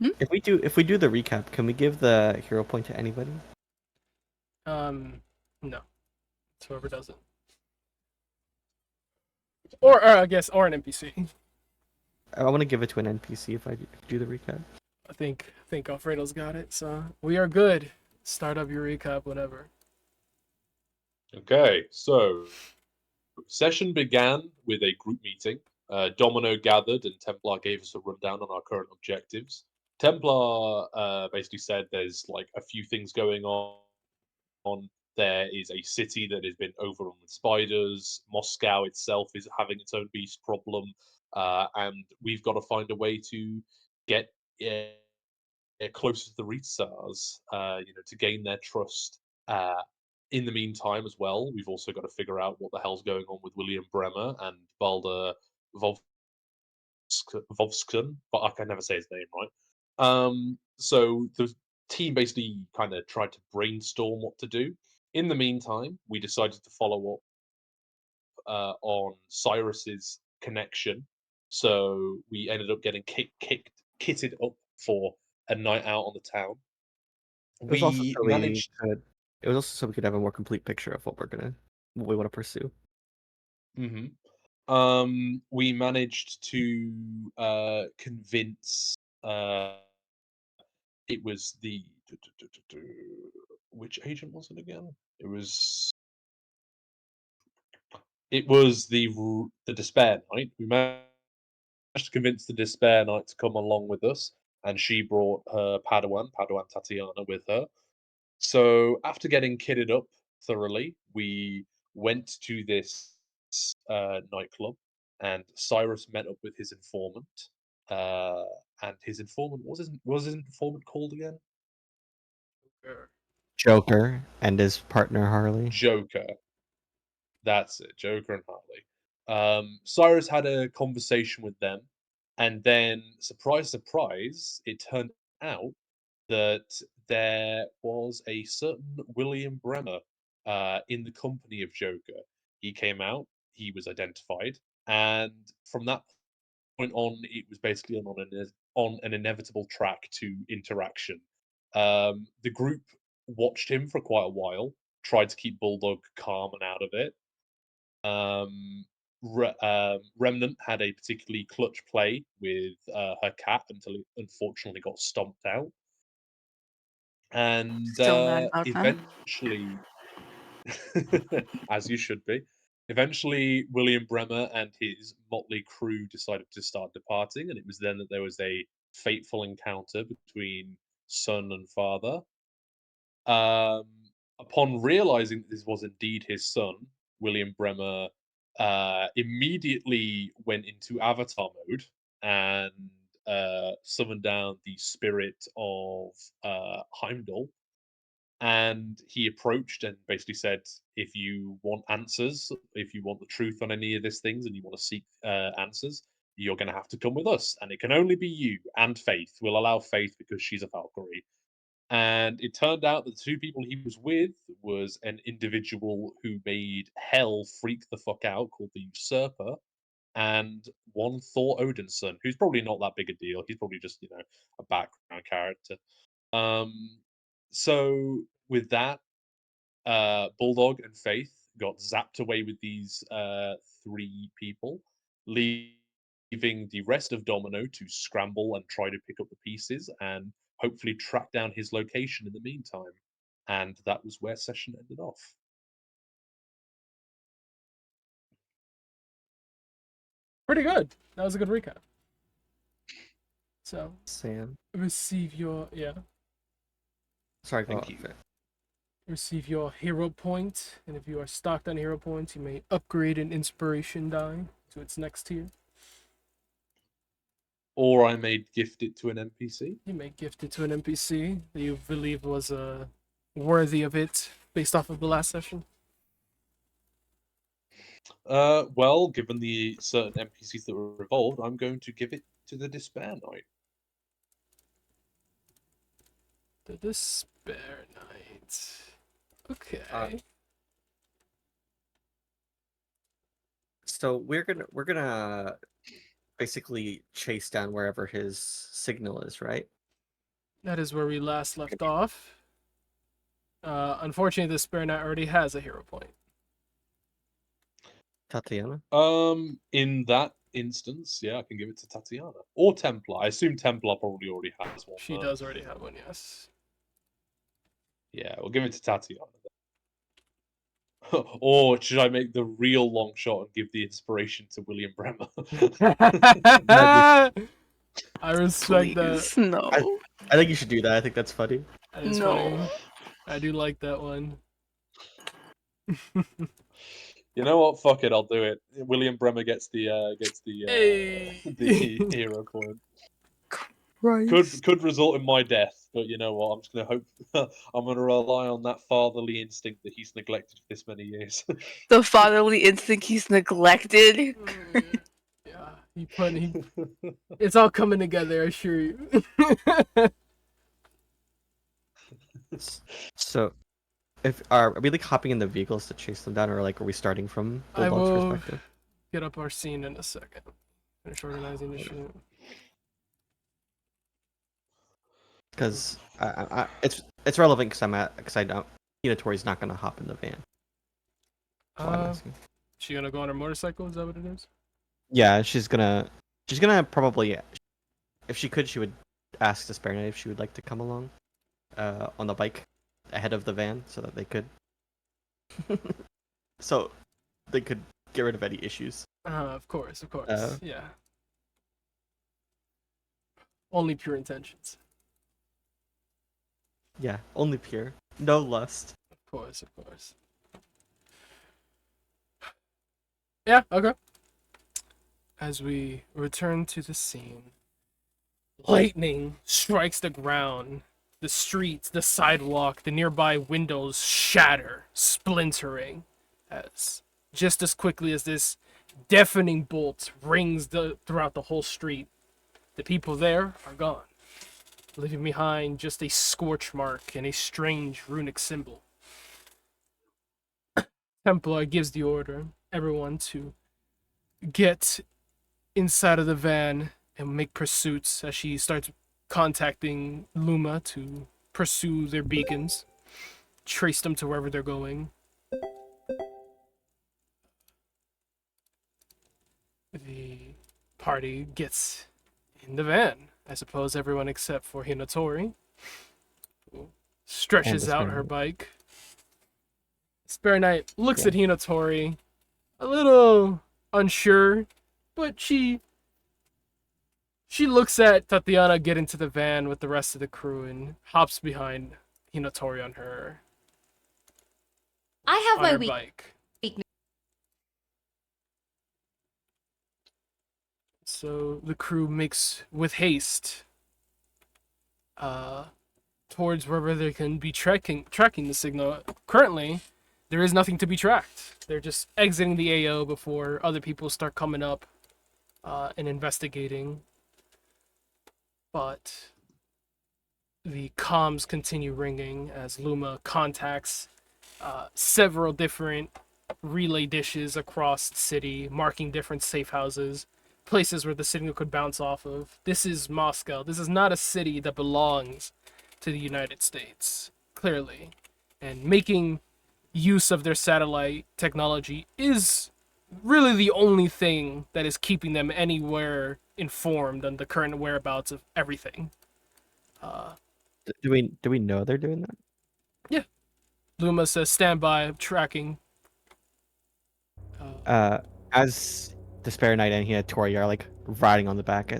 If we do the recap, can we give the hero point to anybody? No. It's whoever does it. Or I guess, or an NPC. I want to give it to an NPC if I do the recap. I think Alfredo's got it, so we are good. Start up your recap whenever. Okay, so session began with a group meeting. Domino gathered and Templar gave us a rundown on our current objectives. Templar basically said there's like a few things going on. There is a city that has been overrun with spiders. Moscow itself is having its own beast problem, and we've got to find a way to get closer to the Ritsars, to gain their trust. In the meantime, as well, we've also got to figure out what the hell's going on with William Bremer and Balder Vovsken, but I can never say his name right. So the team basically kind of tried to brainstorm what to do. In the meantime, we decided to follow up on Cyrus's connection. So we ended up getting kitted up for a night out on the town. It was also We so we managed. could. It was also so we could have a more complete picture of what we want to pursue. hmm we managed to convince. It was the which agent was it again? It was the Despair Knight. We managed to convince the Despair Knight to come along with us, and she brought her Padawan Tatiana, with her. So after getting kitted up thoroughly, we went to this nightclub, and Cyrus met up with his informant. Uh, and his informant was his informant called again? Joker and his partner Harley. Joker. That's it, Joker and Harley. Cyrus had a conversation with them, and then, surprise, surprise, it turned out that there was a certain William Bremer in the company of Joker. He came out, he was identified, and from that point on, it was basically on an inevitable track to interaction. The group watched him for quite a while, tried to keep Bulldog calm and out of it. Remnant had a particularly clutch play with her cat until it unfortunately got stomped out. And Still mad about that. eventually, as you should be, eventually William Bremer and his motley crew decided to start departing, and it was then that there was a fateful encounter between son and father. Um, Upon realizing that this was indeed his son, William Bremer immediately went into avatar mode and summoned down the spirit of Heimdall. And he approached and basically said, if you want answers, if you want the truth on any of these things and you want to seek answers, you're going to have to come with us. And it can only be you and Faith. We'll allow Faith because she's a Valkyrie. And it turned out that the two people he was with was an individual who made hell freak the fuck out, called the Usurper, and one Thor Odinson, who's probably not that big a deal. He's probably just, a background character. Um, so with that, Bulldog and Faith got zapped away with these three people, leaving the rest of Domino to scramble and try to pick up the pieces and hopefully track down his location in the meantime. And that was where session ended off. Pretty good. That was a good recap. So Sam. receive your Sorry, Thank you. receive your hero point, and if you are stocked on hero points, you may upgrade an inspiration die to its next tier. Or I may gift it to an NPC. You may gift it to an NPC that you believe was worthy of it based off of the last session. Well, given the certain NPCs that were involved, I'm going to give it to the Despair Knight. The Despair Knight. Okay. So we're gonna basically chase down wherever his signal is, right? That is where we last left off. Unfortunately, the Spare Knight already has a hero point. Tatiana? In that instance, yeah, I can give it to Tatiana or Templar. I assume Templar probably already has one. She But does already have one, yes. yeah, we'll give it to Tatiana. Or should I make the real long shot and give the inspiration to William Bremer? That'd I respect that. Please, no. I think you should do that. I think that's funny. That is No. funny. I do like that one. You know what? Fuck it, I'll do it. William Bremer gets the Hey. the hero point. Christ. Could result in my death, but you know what? I'm just gonna hope. I'm gonna rely on that fatherly instinct that he's neglected for this many years. The fatherly instinct he's neglected. Yeah, it's all coming together, I assure you. So, are we like hopping in the vehicles to chase them down, or like are we starting from I Bulldog's will perspective? get up our scene in a second. Finish organizing the shoot. Because it's relevant because I know Tori's not gonna hop in the van. That's why I'm asking. She gonna go on her motorcycle? Is that what it is? Yeah, she's gonna probably, if she could, she would ask the Spare Knight if she would like to come along, on the bike, ahead of the van, so that they could, so they could get rid of any issues. Of course, yeah. Only pure intentions. Yeah, only pure, no lust. Of course. Yeah, okay. As we return to the scene, lightning strikes the ground, the streets, the sidewalk, the nearby windows shatter, splintering, as just as quickly as this deafening bolt rings throughout the whole street, the people there are gone, leaving behind just a scorch mark and a strange runic symbol. Templar gives the order, everyone to get inside of the van and make pursuits as she starts contacting Luma to pursue their beacons, trace them to wherever they're going. The party gets in the van. I suppose everyone except for Hinatori, who stretches And the out Spare her Knight. bike. Spare Knight looks Yeah. at Hinatori, a little unsure, but she looks at Tatiana get into the van with the rest of the crew and hops behind Hinatori on her I have on my her weak. bike. So the crew makes with haste towards wherever they can be tracking the signal. Currently, there is nothing to be tracked. They're just exiting the AO before other people start coming up and investigating. But the comms continue ringing as Luma contacts several different relay dishes across the city, marking different safe houses, places where the signal could bounce off of. This is Moscow. This is not a city that belongs to the United States, clearly. And making use of their satellite technology is really the only thing that is keeping them anywhere informed on the current whereabouts of everything. Do we know they're doing that? Luma says, stand by, tracking. As the Spare Knight and Tori are like riding on the back,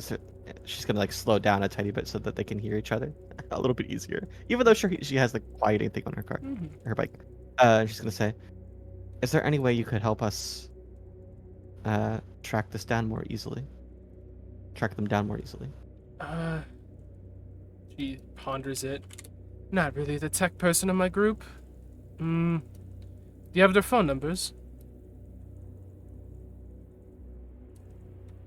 she's gonna like slow down a tiny bit so that they can hear each other a little bit easier. Even though she has the quieting thing on her car, her bike. She's gonna say, "Is there any way you could help us track this down more easily? Track them down more easily?" She ponders it. Not really the tech person in my group. Do you have their phone numbers?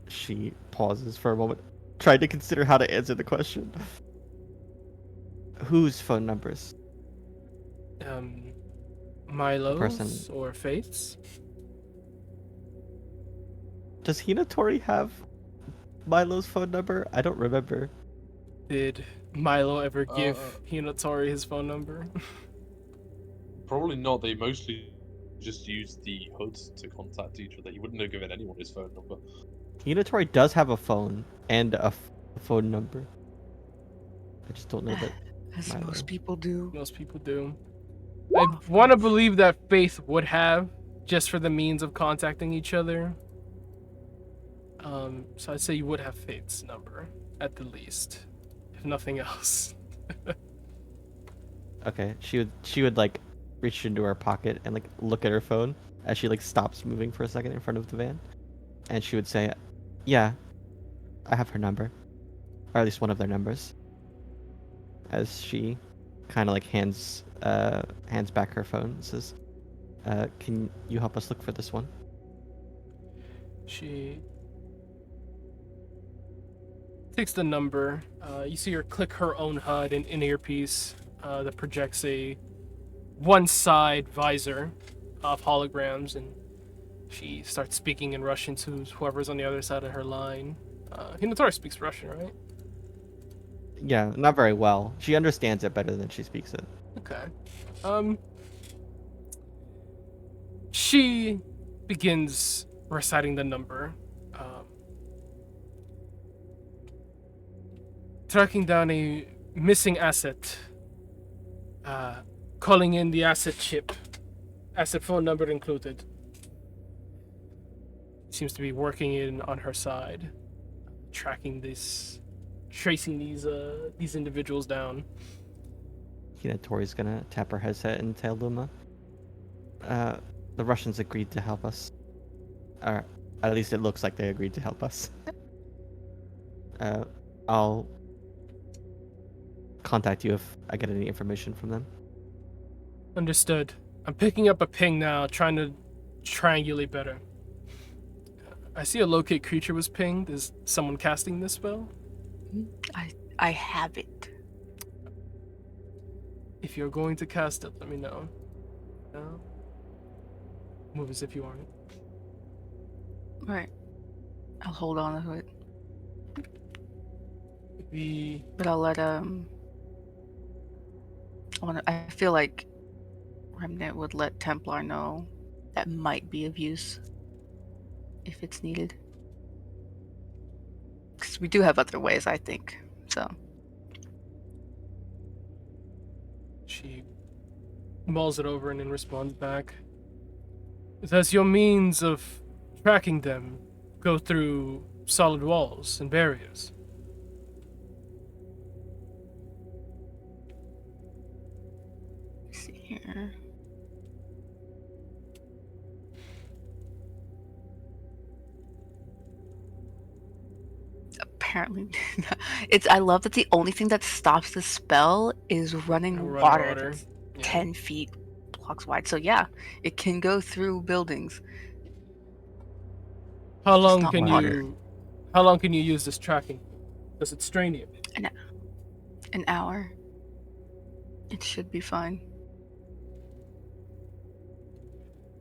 She pauses for a moment, trying to consider how to answer the question. Whose phone numbers? Milo's person- or Faith's? Does Hinatori have Milo's phone number? I don't remember. Did Milo ever give Hinotori his phone number? Probably not. They mostly just use the HUD to contact each other. He wouldn't have given anyone his phone number. Hinotori does have a phone and a phone number. I just don't know that. As Milo. most people do. Most people do. I want to believe that Faith would have, just for the means of contacting each other. So I'd say you would have Faith's number, at the least, if nothing else. Okay, she would like reach into her pocket and like look at her phone as she like stops moving for a second in front of the van, and she would say, "Yeah, I have her number, or at least one of their numbers." As she kind of like hands back her phone and says, "Can you help us look for this one?" She takes the number. You see her click her own HUD in an earpiece that projects a one-side visor of holograms, and she starts speaking in Russian to whoever's on the other side of her line. Hinotori speaks Russian, right? Yeah, not very well. She understands it better than she speaks it. Okay. She begins reciting the number. Tracking down a missing asset. Calling in the asset chip. Asset phone number included. Seems to be working in on her side. Tracing these individuals down. Hinatori's gonna tap her headset and tell Luma, the Russians agreed to help us. Or at least it looks like they agreed to help us. I'll contact you if I get any information from them. Understood. I'm picking up a ping now, trying to triangulate better. I see a locate creature was pinged. Is someone casting this spell? I have it. If you're going to cast it, let me know. No? Move as if you aren't. Right. I'll hold on to it. But I'll let I feel like Remnant would let Templar know that might be of use if it's needed. Because we do have other ways, I think. So. She mulls it over and then responds back. Does your means of tracking them go through solid walls and barriers? Let's see here. Apparently, I love that the only thing that stops the spell is running water. That's 10 feet blocks wide. So yeah, it can go through buildings. How long can you use this tracking? Does it strain you? An hour. It should be fine.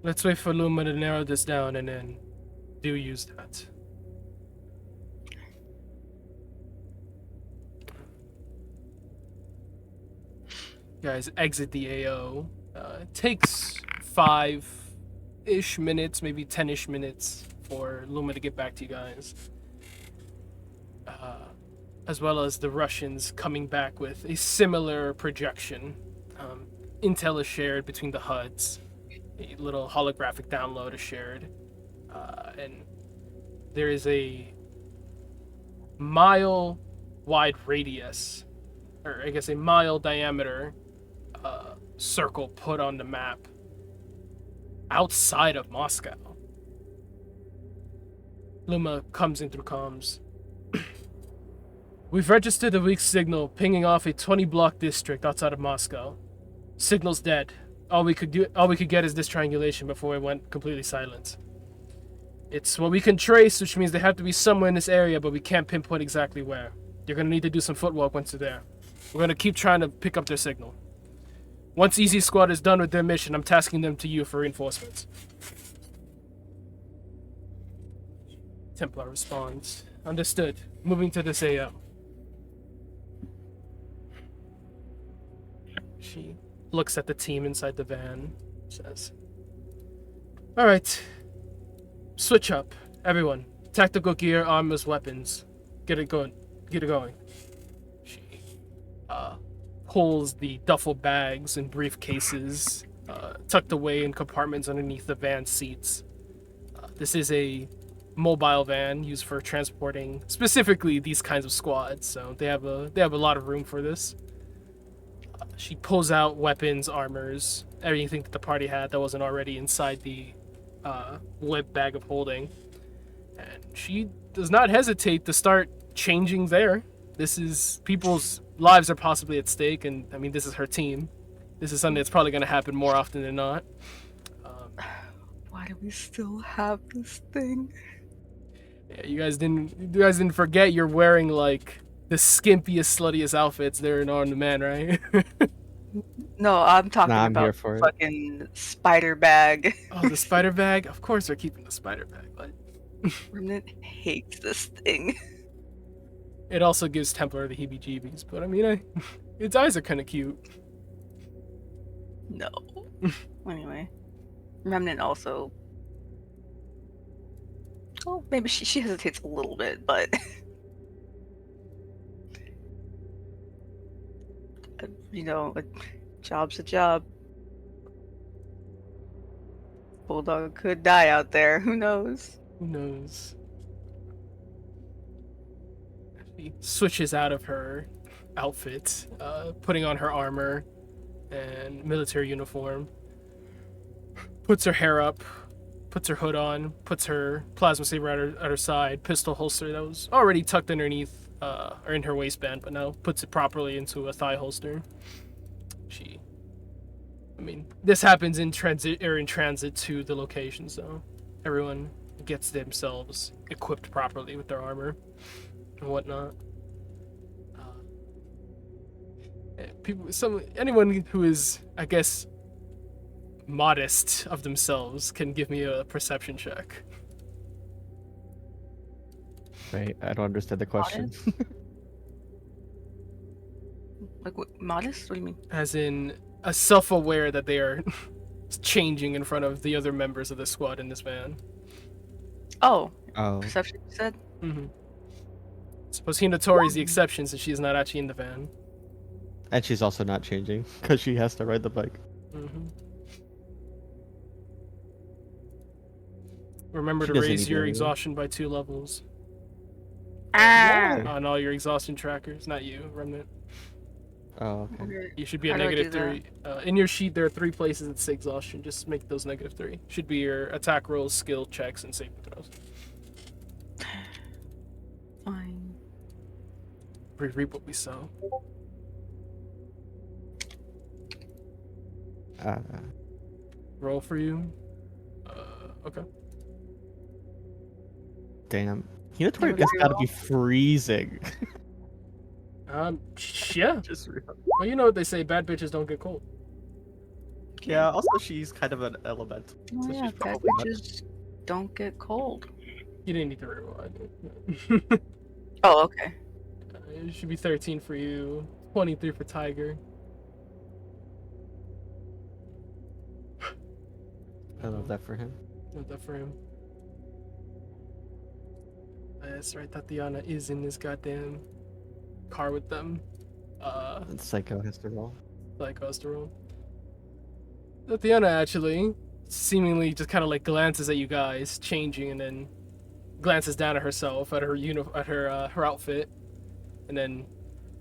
Let's wait for Luma to narrow this down and then do use that. Guys, exit the AO. It takes 5-ish minutes, maybe 10-ish minutes for Luma to get back to you guys. As well as the Russians coming back with a similar projection. Intel is shared between the HUDs. A little holographic download is shared. And there is a mile-wide radius, or I guess a mile diameter circle put on the map outside of Moscow. Luma comes in through comms. We've registered a weak signal pinging off a 20-block district outside of Moscow. Signal's dead. All we could get is this triangulation before it went completely silent. It's what we can trace, which means they have to be somewhere in this area, but we can't pinpoint exactly where. You're gonna need to do some footwork once you're there. We're gonna keep trying to pick up their signal. Once Easy Squad is done with their mission, I'm tasking them to you for reinforcements. Templar responds. Understood. Moving to this AO. looks at the team inside the van, says, "All right, switch up, everyone. Tactical gear, armors, weapons. Get it going. Get it going." She pulls the duffel bags and briefcases tucked away in compartments underneath the van seats. This is a mobile van used for transporting specifically these kinds of squads, so they have a lot of room for this. She pulls out weapons, armors, everything that the party had that wasn't already inside the limp bag of holding, and she does not hesitate to start changing there. This is people's lives are possibly at stake, and I mean this is her team. This is something that's probably going to happen more often than not. Why do we still have this thing? Yeah, you guys didn't forget you're wearing like the skimpiest, sluttiest outfits there in On Demand, right? No, I'm talking Nah, I'm here about for it. fucking spider bag. Oh, the spider bag? Of course they're keeping the spider bag, but Remnant hates this thing. it also gives Templar the heebie-jeebies. But I mean, its eyes are kind of cute. No. Anyway, Remnant also. Oh, maybe she hesitates a little bit, but you know, a job's a job. Bulldog could die out there. Who knows? Who knows? She switches out of her outfit, putting on her armor and military uniform, puts her hair up, puts her hood on, puts her plasma saber at her side, pistol holster that was already tucked underneath or in her waistband, but now puts it properly into a thigh holster. I mean, this happens in transit to the location, so everyone gets themselves equipped properly with their armor and whatnot. Anyone who is, I guess, modest of themselves can give me a perception check. Wait, I don't understand the question. Like, what, modest? What do you mean? As in, self-aware that they are changing in front of the other members of the squad in this van. Oh, Oh, perception, you said? Mm-hmm. Suppose Hinatori is the exception since she is not actually in the van. and she's also not changing because she has to ride the bike. Mm-hmm. Remember She to doesn't raise need your to. exhaustion by 2 levels Ah! on all your exhaustion trackers. Not you, Remnant. Oh, okay. Okay. You should be at How do I do -3. In your sheet, there are 3 places that say exhaustion. Just make those -3. Should be your attack rolls, skill checks, and saving throws. Fine. We reap what we sow. Roll for you. Okay. Damn. Hinatori What has do you got to roll? be freezing. Yeah. Just real. Well, you know what they say: bad bitches don't get cold. Yeah, also she's kind of an element. Oh, So yeah, she's bad probably not. bitches don't get cold. You didn't need to reroll. it. Oh, okay. It should be 13 for you, 23 for Tiger. I love that for him. Not that for him. That's right. Tatiana is in this goddamn car with them. And Psycho has to roll. Like us to roll. Tatiana actually seemingly just kind of like glances at you guys, changing, and then glances down at herself, at her her outfit, and then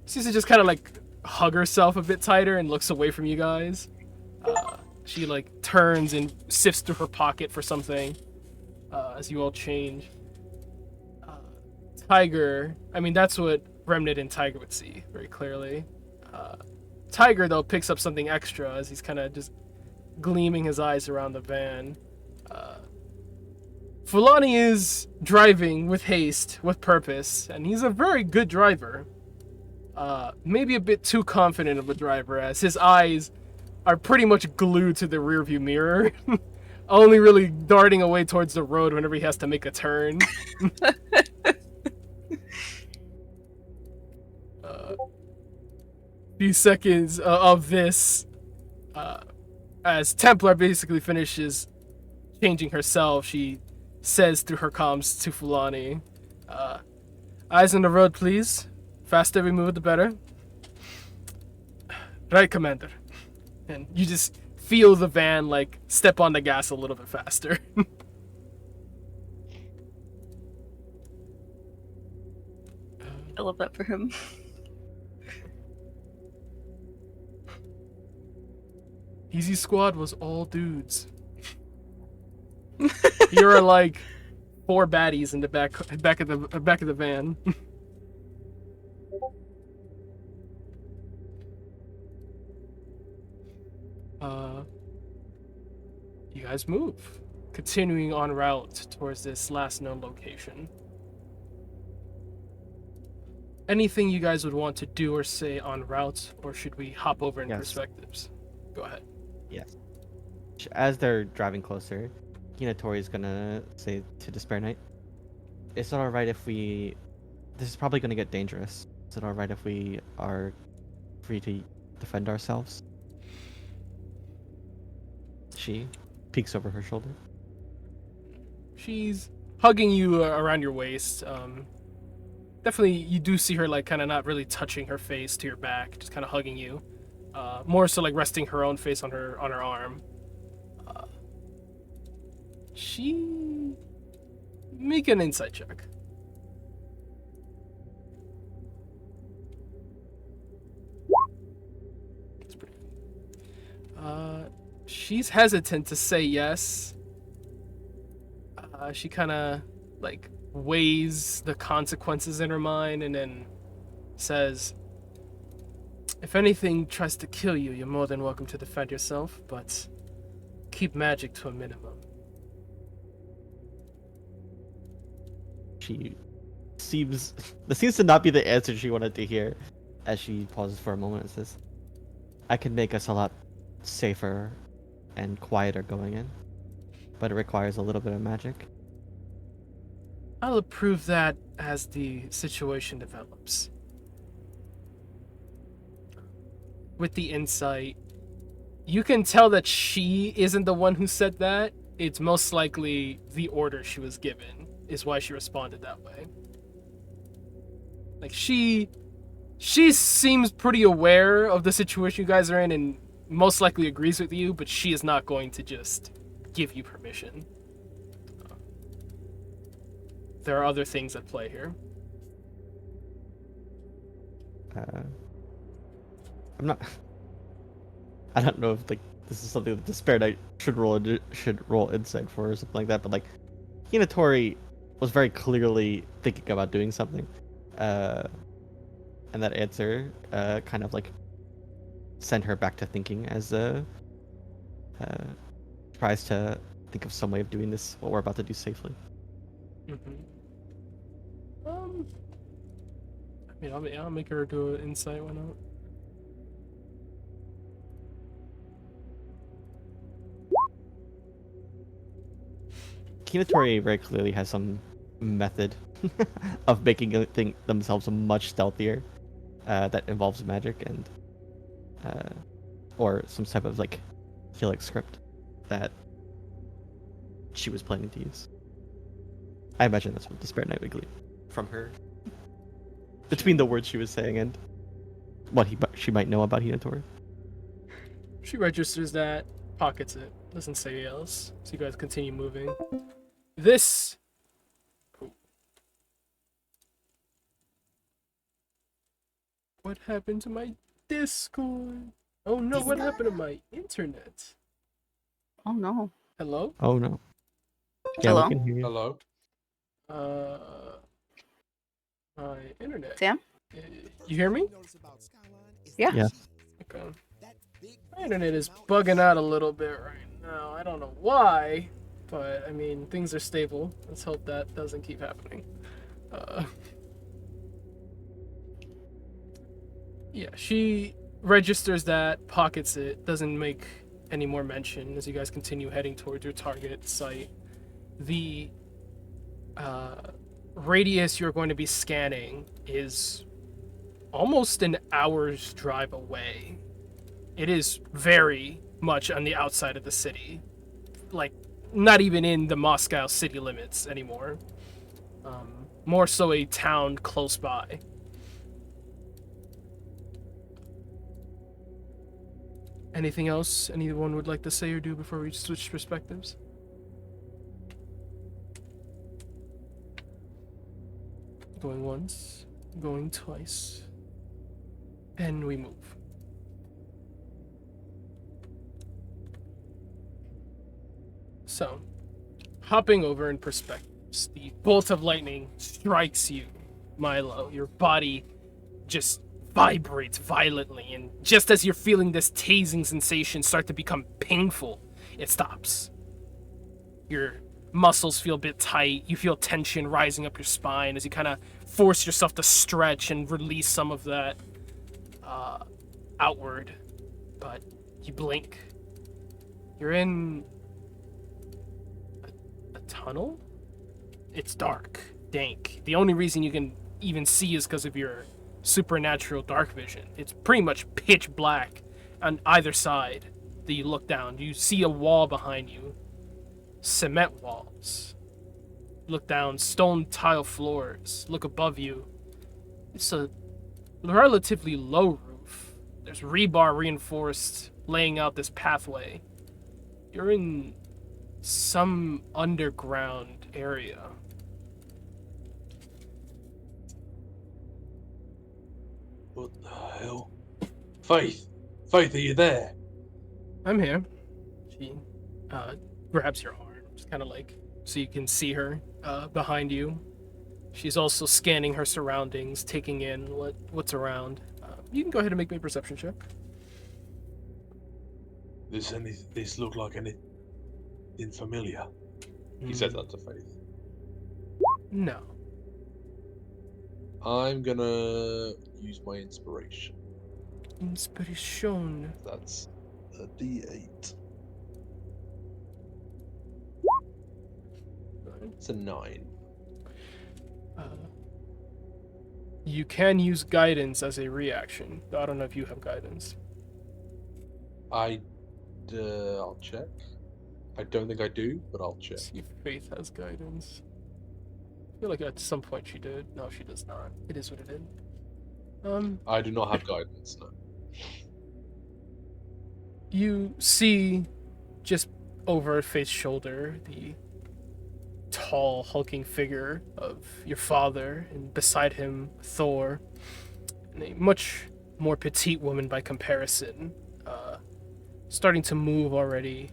seems to just kind of like hug herself a bit tighter and looks away from you guys. She like turns and sifts through her pocket for something as you all change. Tiger, I mean that's what Remnant and Tiger would see very clearly. Tiger though picks up something extra as he's kind of just gleaming his eyes around the van. Fulani is driving with haste, with purpose, and he's a very good driver. Maybe a bit too confident of a driver, as his eyes are pretty much glued to the rearview mirror, only really darting away towards the road whenever he has to make a turn. Few seconds of this, As Templar basically finishes changing herself, she says through her comms to Fulani, eyes on the road, please. Faster we move, the better. Right, Commander. And you just feel the van, like, step on the gas a little bit faster. I love that for him. Easy Squad was all dudes. Here are like 4 baddies in the back of the van. You guys move, continuing en route towards this last known location. Anything you guys would want to do or say en route, or should we hop over in perspectives? Go ahead. Yes. As they're driving closer, Hinatori is gonna say to Despair Knight, "Is it all right if we? This is probably gonna get dangerous. Is it all right if we are free to defend ourselves?" She peeks over her shoulder. She's hugging you around your waist. Definitely, you do see her like kind of not really touching her face to your back, just kind of hugging you. More so like resting her own face on her arm. She make an insight check. That's pretty good. She's hesitant to say yes. She kind of like weighs the consequences in her mind and then says, "If anything tries to kill you, you're more than welcome to defend yourself, but keep magic to a minimum." She seems... This seems to not be the answer she wanted to hear, as she pauses for a moment and says, "I can make us a lot safer and quieter going in, but it requires a little bit of magic." I'll approve that as the situation develops. With the insight, you can tell that she isn't the one who said that. It's most likely the order she was given is why she responded that way. Like she seems pretty aware of the situation you guys are in and most likely agrees with you, but she is not going to just give you permission. There are other things at play here. I'm not... I don't know if like this is something that Despair Knight should roll insight for or something like that, but like Hinatori was very clearly thinking about doing something. And that answer kind of like sent her back to thinking as tries to think of some way of doing this, what we're about to do safely. I mean, I'll make her do an insight. Why not? Hinatori very clearly has some method of making themselves much stealthier that involves magic and or some type of like Helix script that she was planning to use. I imagine that's what Despair Knight would glean from her between the words she was saying and what she might know about Hinatori. She registers that, pockets it, doesn't say else. So you guys continue moving. This... What happened to my Discord? Oh no, what happened to my internet? Oh no. Hello? Oh no. Yeah, Hello? we can hear you. Hello. My internet. Sam? You hear me? Yeah. Yeah. Okay. My internet is bugging out a little bit right now. I don't know why, but I mean, things are stable. Let's hope that doesn't keep happening. Yeah, she registers that, pockets it, doesn't make any more mention as you guys continue heading towards your target site. The radius you're going to be scanning is almost an hour's drive away. It is very much on the outside of the city. Like, not even in the Moscow city limits anymore. More so a town close by. Anything else anyone would like to say or do before we switch perspectives? Going once, going twice, and we move. So, hopping over in perspectives, the bolt of lightning strikes you, Milo. Your body just vibrates violently, and just as you're feeling this tasing sensation start to become painful, it stops. Your muscles feel a bit tight. You feel tension rising up your spine as you kind of force yourself to stretch and release some of that outward. But you blink. You're in a tunnel? It's dark, dank. The only reason you can even see is because of your supernatural dark vision. It's pretty much pitch black on either side that you look down. You see a wall behind you. Cement walls. Look down, stone tile floors. Look above you. It's a relatively low roof. There's rebar reinforced, laying out this pathway. You're in some underground area. What the hell? Faith! Faith, are you there? I'm here. She grabs your arm, just kind of like so you can see her behind you. She's also scanning her surroundings, taking in what's around. You can go ahead and make me a perception check. This look like anything familiar? He says that to Faith. No. I'm gonna use my inspiration. Inspiration. That's a D8. It's a 9. You can use guidance as a reaction. I don't know if you have guidance. I'll check. I don't think I do, but I'll check. See if Faith has guidance. I feel like at some point she did. No, she does not. It is what it is. I do not have guidance, no. You see, just over Faith's shoulder, the tall, hulking figure of your father, and beside him, Thor, and a much more petite woman by comparison, starting to move already.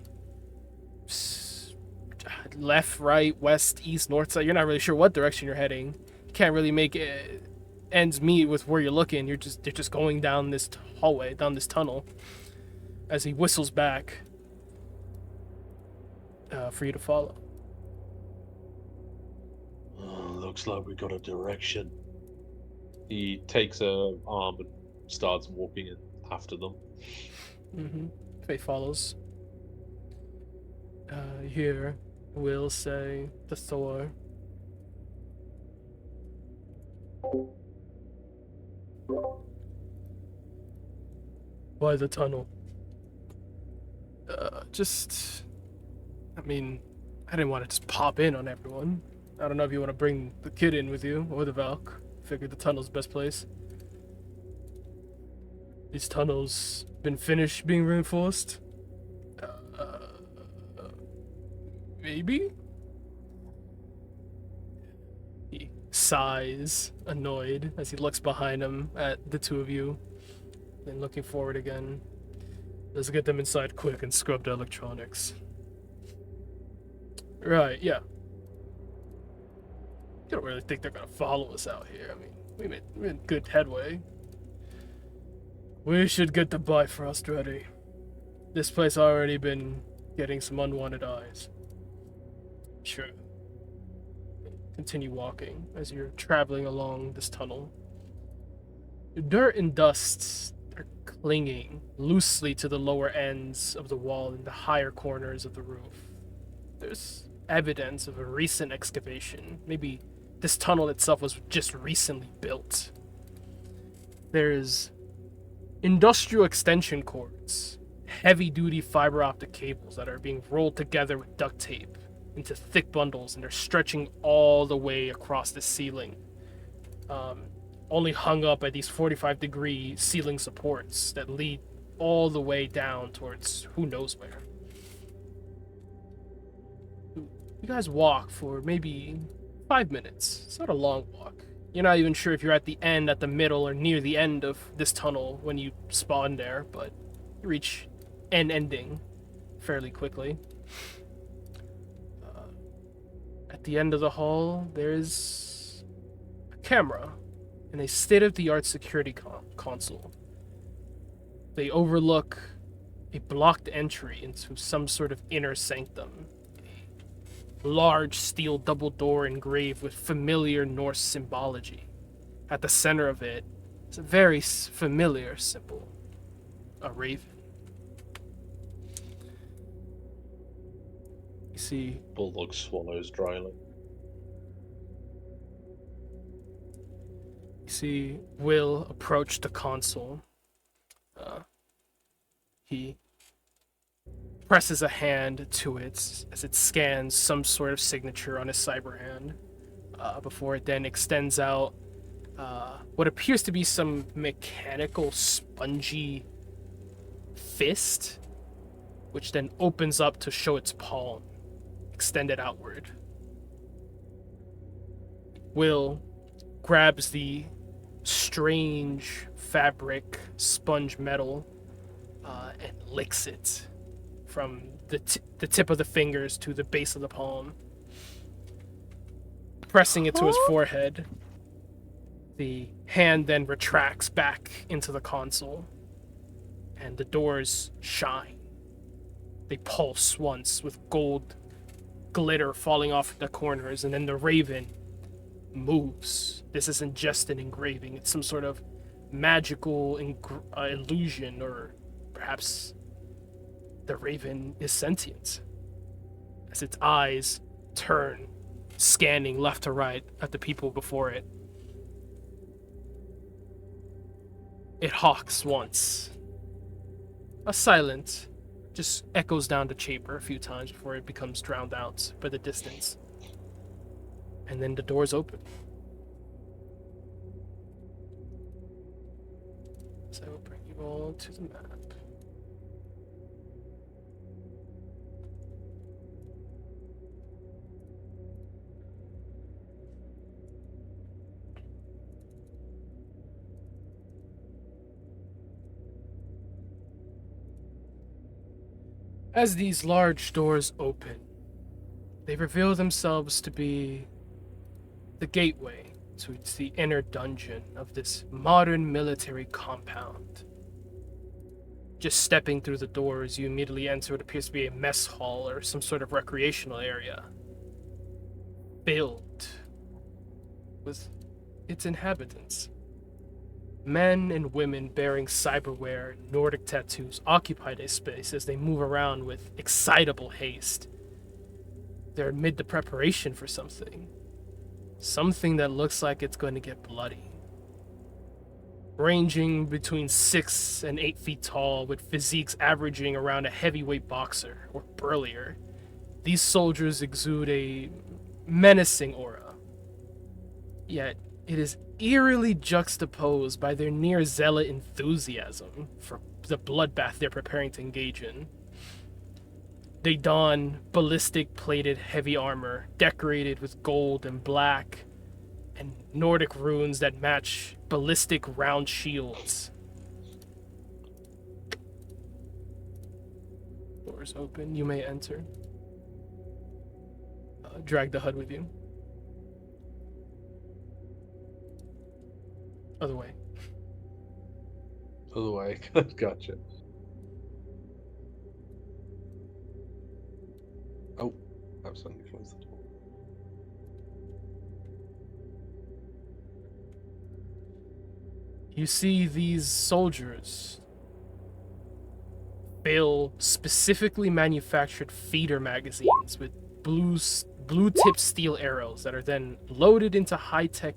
Left, right, west, east, north, south. You're not really sure what direction you're heading. You can't really make ends meet with where you're looking. They're just going down this hallway, down this tunnel. As he whistles back for you to follow. Looks like we got a direction. He takes her arm and starts walking in after them. Mm-hmm. Faith follows. Here, we'll say to Thor. Why the tunnel? I mean, I didn't want to just pop in on everyone. I don't know if you want to bring the kid in with you, or the Valk. Figured the tunnel's the best place. These tunnels been finished being reinforced? Maybe? He sighs, annoyed, as he looks behind him at the two of you, then looking forward again. Let's get them inside quick and scrub the electronics. Right, yeah. You don't really think they're gonna follow us out here. I mean, we made good headway. We should get the Bifrost ready. This place already been getting some unwanted eyes. Sure. Continue walking as you're traveling along this tunnel. Dirt and dust are clinging loosely to the lower ends of the wall and the higher corners of the roof. There's evidence of a recent excavation. Maybe this tunnel itself was just recently built. There's industrial extension cords, heavy-duty fiber optic cables that are being rolled together with duct tape into thick bundles, and they're stretching all the way across the ceiling, only hung up by these 45-degree ceiling supports that lead all the way down towards who knows where. You guys walk for maybe 5 minutes. It's not a long walk. You're not even sure if you're at the end, at the middle, or near the end of this tunnel when you spawn there, but you reach an ending fairly quickly. At the end of the hall, there's a camera and a state-of-the-art security console. They overlook a blocked entry into some sort of inner sanctum. A large steel double door engraved with familiar Norse symbology. At the center of it is a very familiar symbol, a raven. You see, Bulldog swallows dryly. You see Will approach the console. He presses a hand to it as it scans some sort of signature on his cyber hand, before it then extends out what appears to be some mechanical, spongy fist, which then opens up to show its palm, extended outward. Will grabs the strange fabric sponge metal and licks it from the tip of the fingers to the base of the palm, pressing it to his forehead. The hand then retracts back into the console, and the doors shine. They pulse once with gold glitter falling off the corners, and then the raven moves. This isn't just an engraving, it's some sort of magical illusion, or perhaps the raven is sentient, as its eyes turn, scanning left to right at the people before it. It hawks once. A silent just echoes down the chamber a few times before it becomes drowned out by the distance. And then the doors open. So I will bring you all to the map. As these large doors open, they reveal themselves to be the gateway to the inner dungeon of this modern military compound. Just stepping through the doors, you immediately enter what appears to be a mess hall or some sort of recreational area, filled with its inhabitants. Men and women bearing cyberware and Nordic tattoos occupy this space as they move around with excitable haste. They're amid the preparation for something. Something that looks like it's going to get bloody. Ranging between 6 and 8 feet tall, with physiques averaging around a heavyweight boxer or burlier, these soldiers exude a menacing aura. Yet, it is eerily juxtaposed by their near zealot enthusiasm for the bloodbath they're preparing to engage in. They don ballistic plated heavy armor, decorated with gold and black, and Nordic runes that match ballistic round shields. Doors open, you may enter. Drag the HUD with you. Other way. Other way. Gotcha. Oh, I've suddenly closed the door. You see these soldiers fill specifically manufactured feeder magazines with blue-tipped steel arrows that are then loaded into high-tech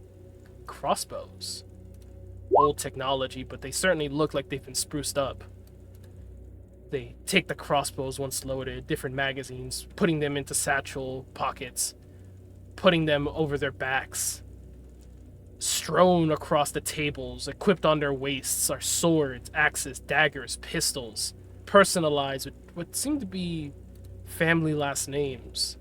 crossbows. old technology, but they certainly look like they've been spruced up. They take the crossbows once loaded, different magazines, putting them into satchel pockets, putting them over their backs. Strewn across the tables, equipped on their waists, are swords, axes, daggers, pistols, personalized with what seem to be family last names.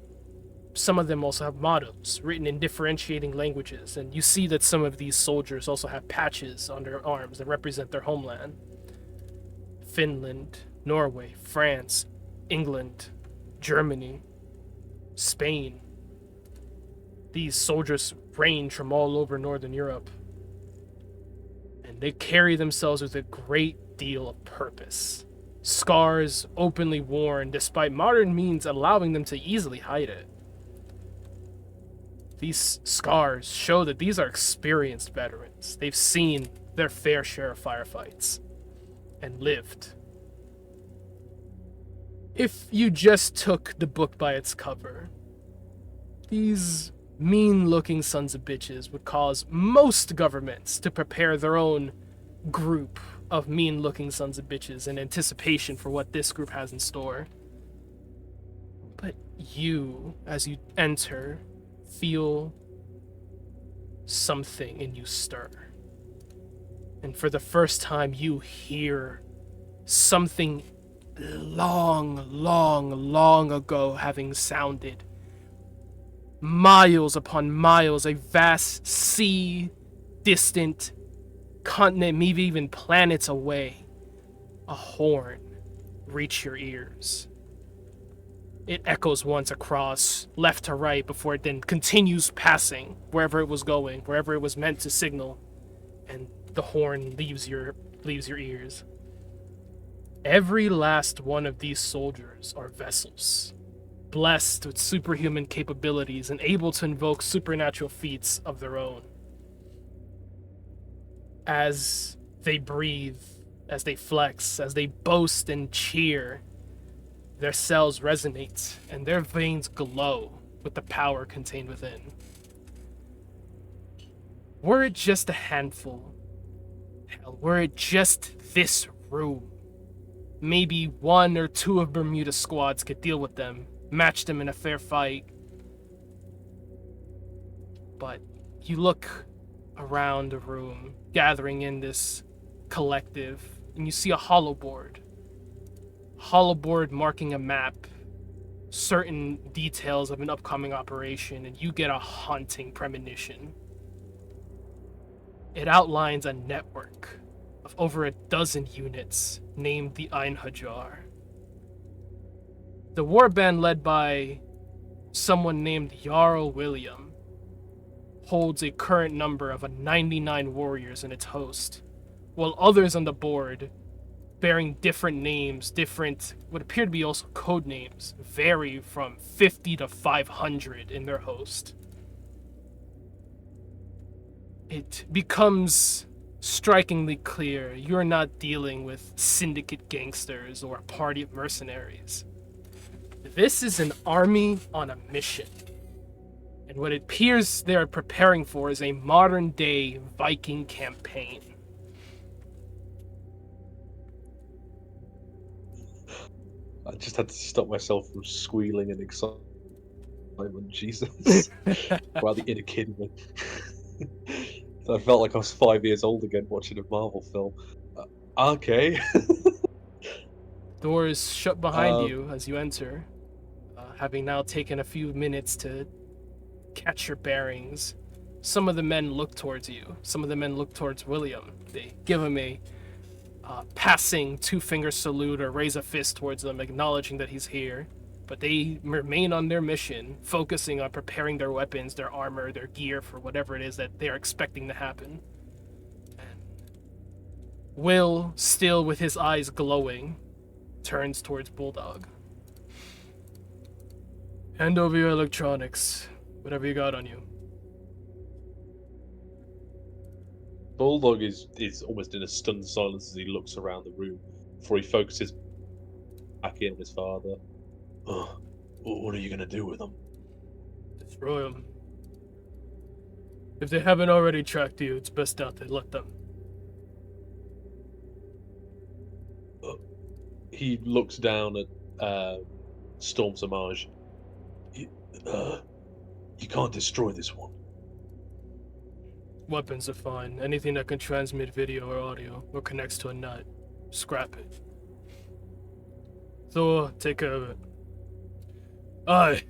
Some of them also have mottos written in differentiating languages, and you see that some of these soldiers also have patches on their arms that represent their homeland. Finland, Norway, France, England, Germany, Spain. These soldiers range from all over Northern Europe, and they carry themselves with a great deal of purpose. Scars openly worn, despite modern means allowing them to easily hide it. These scars show that these are experienced veterans. They've seen their fair share of firefights and lived. If you just took the book by its cover, these mean-looking sons of bitches would cause most governments to prepare their own group of mean-looking sons of bitches in anticipation for what this group has in store. But you, as you enter, feel something in you stir. And for the first time, you hear something long ago having sounded. Miles upon miles, a vast sea, distant continent, maybe even planets away. A horn reach your ears. It echoes once across, left to right, before it then continues passing wherever it was going, wherever it was meant to signal, and the horn leaves your ears. Every last one of these soldiers are vessels, blessed with superhuman capabilities and able to invoke supernatural feats of their own. As they breathe, as they flex, as they boast and cheer, their cells resonate and their veins glow with the power contained within. Were it just a handful, hell, were it just this room, maybe one or two of Bermuda's squads could deal with them, match them in a fair fight. But you look around the room, gathering in this collective, and you see a hollow board. Hollow board marking a map, certain details of an upcoming operation, and you get a haunting premonition. It outlines a network of over a dozen units named the Einherjar. The warband, led by someone named Jarl William, holds a current number of 99 warriors in its host, while others on the board, bearing different names, different, what appear to be also code names, vary from 50 to 500 in their host. It becomes strikingly clear you're not dealing with syndicate gangsters or a party of mercenaries. This is an army on a mission. And what it appears they're preparing for is a modern-day Viking campaign. I just had to stop myself from squealing in excitement. Jesus. Wow, the inner kid in me. I felt like I was 5 years old again watching a Marvel film. Okay. Doors shut behind you as you enter, having now taken a few minutes to catch your bearings. Some of the men look towards you. Some of the men look towards William. They give him a passing two-finger salute or raise a fist towards them, acknowledging that he's here. But they remain on their mission, focusing on preparing their weapons, their armor, their gear for whatever it is that they're expecting to happen. And Will, still with his eyes glowing, turns towards Bulldog. Hand over your electronics, whatever you got on you. Bulldog is almost in a stunned silence as he looks around the room before he focuses back in on his father. What are you going to do with them? Destroy them. If they haven't already tracked you, it's best not to let them. He looks down at Storm's homage. You, you can't destroy this one. Weapons are fine. Anything that can transmit video or audio or connects to a nut, scrap it. Thor, take care of it. Aye.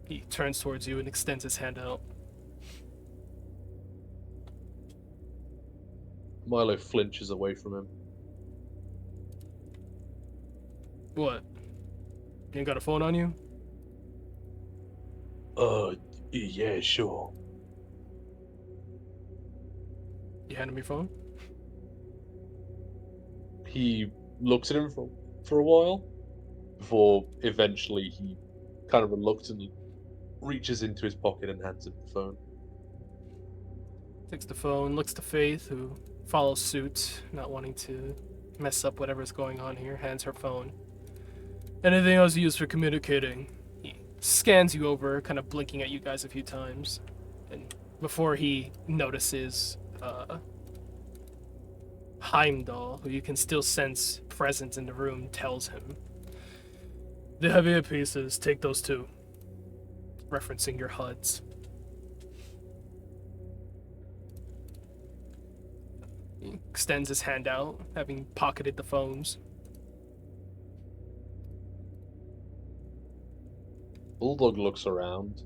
He turns towards you and extends his hand out. Milo flinches away from him. What? You ain't got a phone on you? Yeah, sure. You hand him your phone? He looks at him for a while before eventually he kind of reluctantly reaches into his pocket and hands him the phone. Takes the phone, looks to Faith, who follows suit, not wanting to mess up whatever's going on here, hands her phone. Anything else used for communicating? He scans you over, kind of blinking at you guys a few times. And before he notices Heimdall, who you can still sense present in the room, tells him, "The heavier pieces, take those too." Referencing your HUDs. He extends his hand out, having pocketed the phones. Bulldog looks around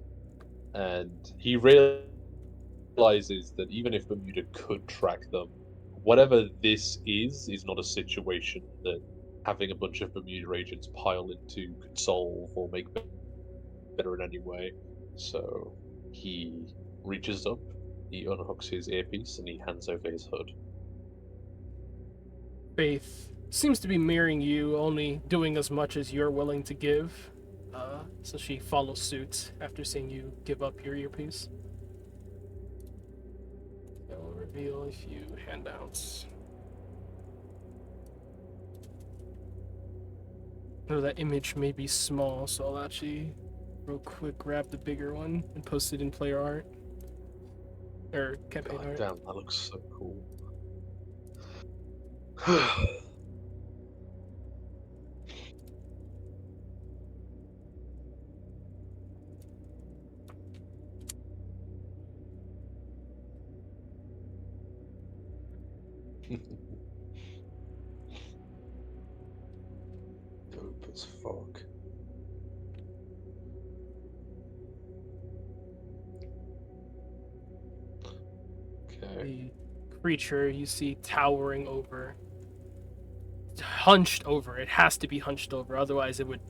and he realizes that even if Bermuda could track them, whatever this is not a situation that having a bunch of Bermuda agents pile into could solve or make better in any way. So he reaches up, he unhooks his earpiece, and he hands over his hood. Faith seems to be mirroring you, only doing as much as you're willing to give. So she follows suit after seeing you give up your earpiece. I'll reveal a few handouts. Oh, that image may be small, so I'll actually real quick grab the bigger one and post it in player art. Or campaign God art. damn, that looks so cool. Dope as fuck. Okay. The creature you see towering over. Hunched over. It has to be hunched over, otherwise it would.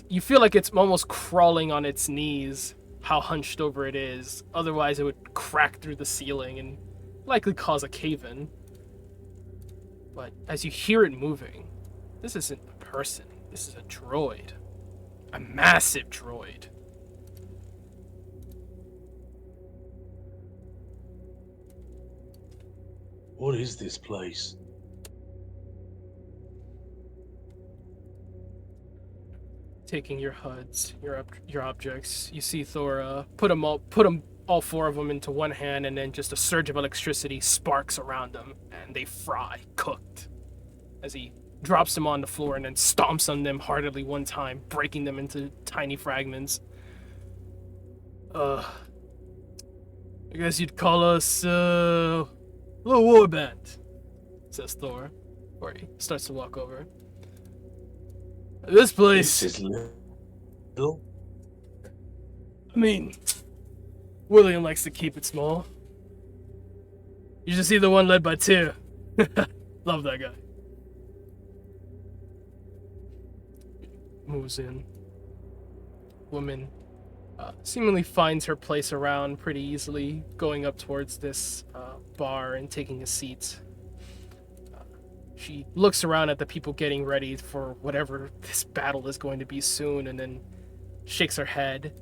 You feel like it's almost crawling on its knees, how hunched over it is. Otherwise it would crack through the ceiling and likely cause a cave-in. But as you hear it moving, this isn't a person. This is a droid. A massive droid. What is this place? Taking your HUDs, your objects, you see Thor put them all four of them into one hand, and then just a surge of electricity sparks around them, and they fry, cooked. As he drops them on the floor and then stomps on them heartily one time, breaking them into tiny fragments. I guess you'd call us a little warband, says Thor, where he starts to walk over. This place. This is little. I mean, William likes to keep it small. You should see the one led by Tyr. Love that guy. Moves in. Woman seemingly finds her place around pretty easily, going up towards this bar and taking a seat. She looks around at the people getting ready for whatever this battle is going to be soon, and then shakes her head,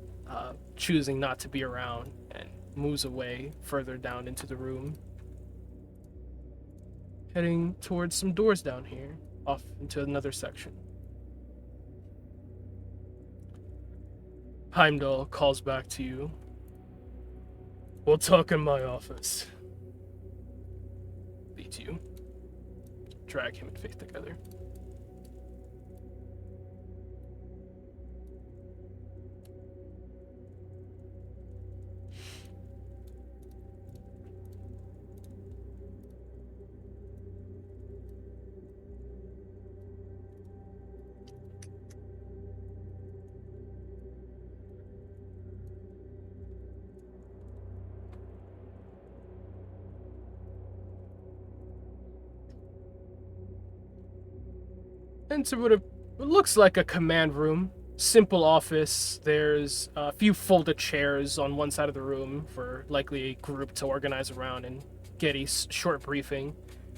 choosing not to be around, and moves away further down into the room. Heading towards some doors down here, off into another section. Heimdall calls back to you. We'll talk in my office. Beats you. Drag him and Faith together. Enter what looks like a command room. Simple office. There's a few folded chairs on one side of the room for likely a group to organize around and get a short briefing.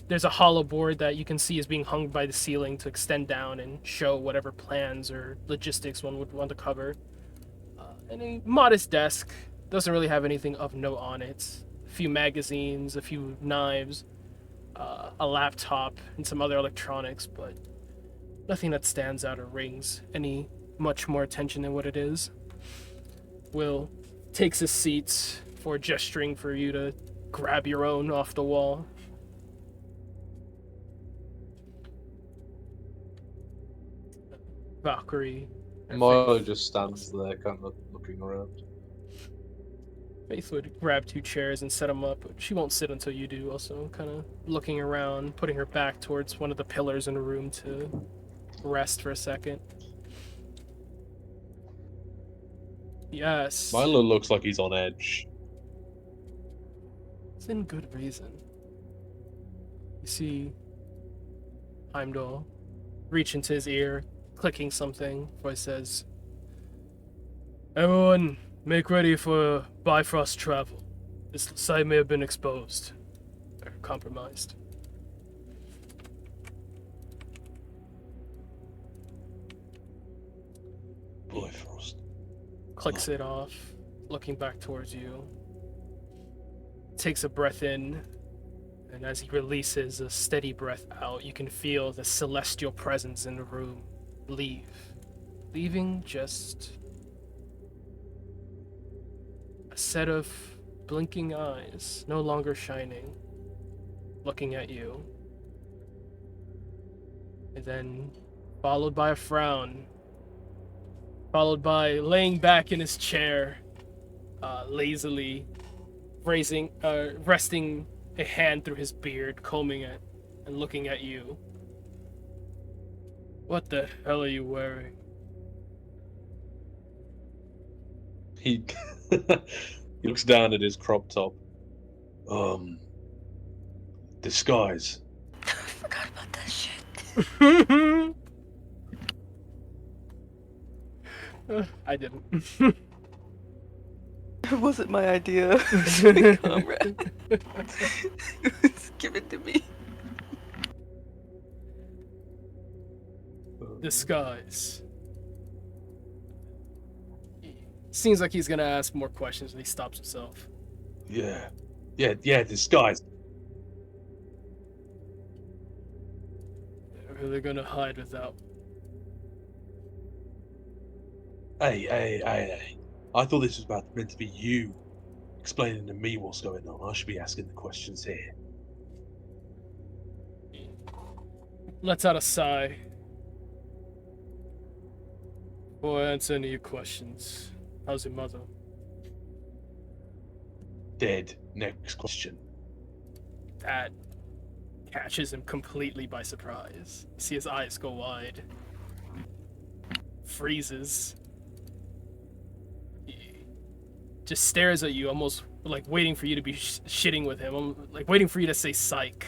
There's a hollow board that you can see is being hung by the ceiling to extend down and show whatever plans or logistics one would want to cover. And a modest desk. Doesn't really have anything of note on it. A few magazines, a few knives, a laptop, and some other electronics, but nothing that stands out or rings any much more attention than what it is. Will takes a seat for gesturing for you to grab your own off the wall. Valkyrie. Milo just stands there, kind of looking around. Faith would grab 2 chairs and set them up, but she won't sit until you do, also kind of looking around, putting her back towards one of the pillars in the room to rest for a second. Yes. Milo looks like he's on edge. It's in good reason. You see Heimdall reach into his ear, clicking something, before he says, "Everyone, make ready for Bifrost travel. This site may have been exposed or compromised." Bifrost. Clicks it off, looking back towards you. Takes a breath in, and as he releases a steady breath out, you can feel the celestial presence in the room leave. Leaving just a set of blinking eyes, no longer shining, looking at you. And then followed by a frown, followed by laying back in his chair, lazily resting a hand through his beard, combing it, and looking at you. "What the hell are you wearing?" He he looks down at his crop top. Disguise. I forgot about that shit. I didn't. It wasn't my idea. Comrade. Give it to me. Disguise. Seems like he's gonna ask more questions and he stops himself. Yeah, disguise. Are they gonna hide without? Hey. I thought this was meant to be you explaining to me what's going on. I should be asking the questions here. Lets out a sigh. Before I answer any of your questions, how's your mother? Dead. Next question. That catches him completely by surprise. You see his eyes go wide. Freezes. He just stares at you, almost like waiting for you to be shitting with him. Like waiting for you to say psych.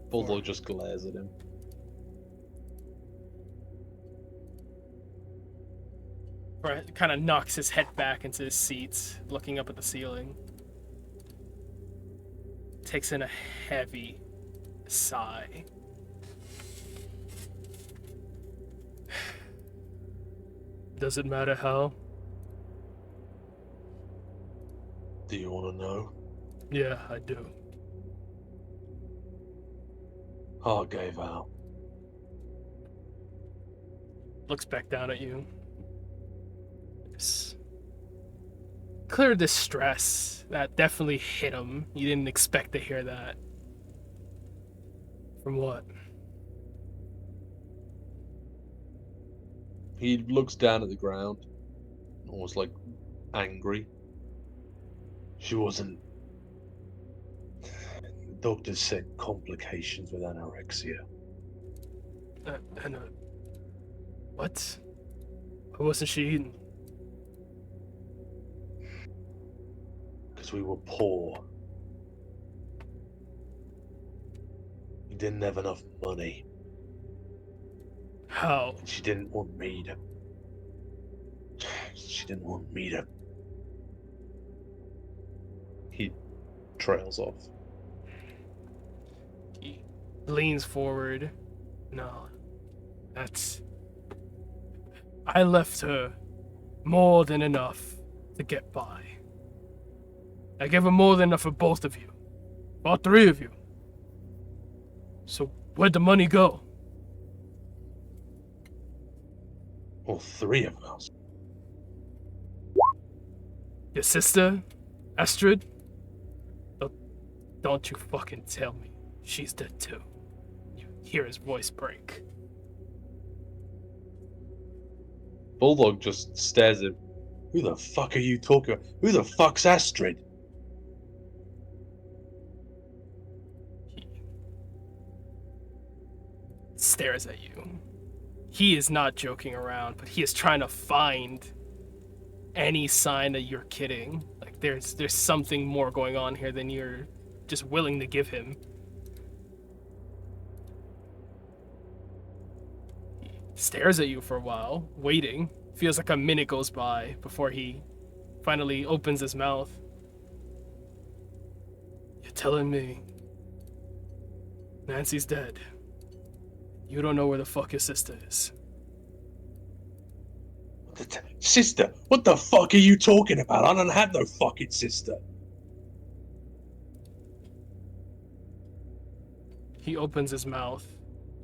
Bulldog just glares at him. Kind of knocks his head back into his seat, looking up at the ceiling. Takes in a heavy sigh. Does it matter how? Do you want to know? Yeah, I do. Heart gave out. Looks back down at you. It's clear distress. That definitely hit him. You didn't expect to hear that. From what? He looks down at the ground, almost like angry. She wasn't. The doctors said complications with anorexia. What? Why wasn't she eating? Because we were poor. didn't have enough money. How? And she didn't want me to. She didn't want me to. He trails off. He leans forward. No, that's... I left her more than enough to get by. I gave her more than enough for both of you. All three of you. So where'd the money go? All three of us. Your sister, Astrid? Don't you fucking tell me she's dead too. You hear his voice break. Bulldog just stares at him. Who the fuck are you talking about? Who the fuck's Astrid? He stares at you. He is not joking around, but he is trying to find any sign that you're kidding. Like there's something more going on here than you're just willing to give him. He stares at you for a while, waiting. Feels like a minute goes by before he finally opens his mouth. You're telling me Nancy's dead. You don't know where the fuck your sister is. Sister? What the fuck are you talking about? I don't have no fucking sister. He opens his mouth,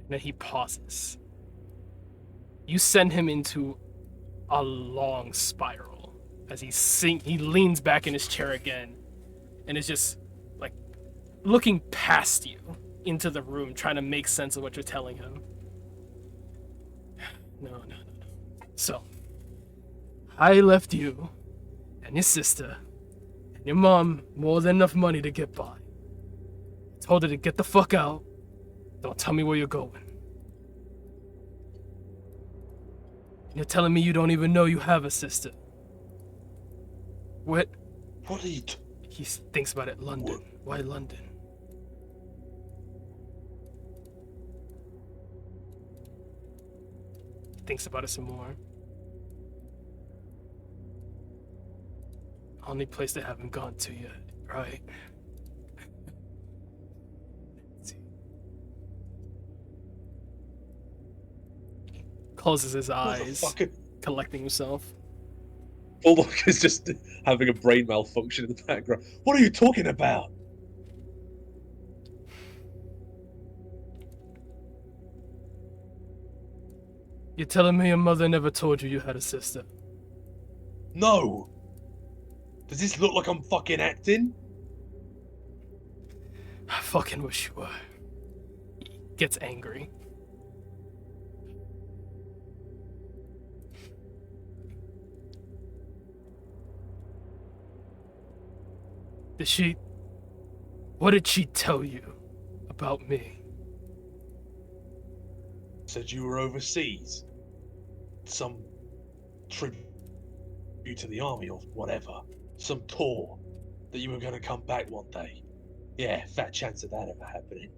and then he pauses. You send him into a long spiral as he leans back in his chair again, and is just like looking past you into the room, trying to make sense of what you're telling him. No. So, I left you and your sister and your mom more than enough money to get by. Told her to get the fuck out. Don't tell me where you're going. You're telling me you don't even know you have a sister. What? What are you He thinks about it. London. Why London? He thinks about it some more. Only place they haven't gone to yet, right? Closes his eyes, collecting himself. Bulldog is just having a brain malfunction in the background. What are you talking about? You're telling me your mother never told you you had a sister? No. Does this look like I'm fucking acting? I fucking wish you were. He gets angry. What did she tell you about me? Said you were overseas. Some tribute to the army or whatever. Some tour. That you were going to come back one day. Yeah, fat chance of that ever happening.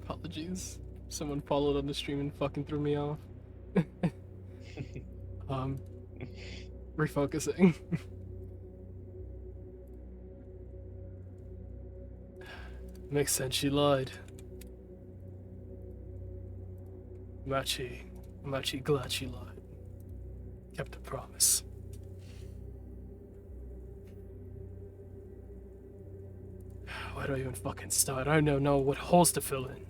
Apologies. Someone followed on the stream and fucking threw me off. Refocusing. Makes sense, she lied. I'm actually glad she lied. Kept a promise. Where do I even fucking start? I don't know what holes to fill in.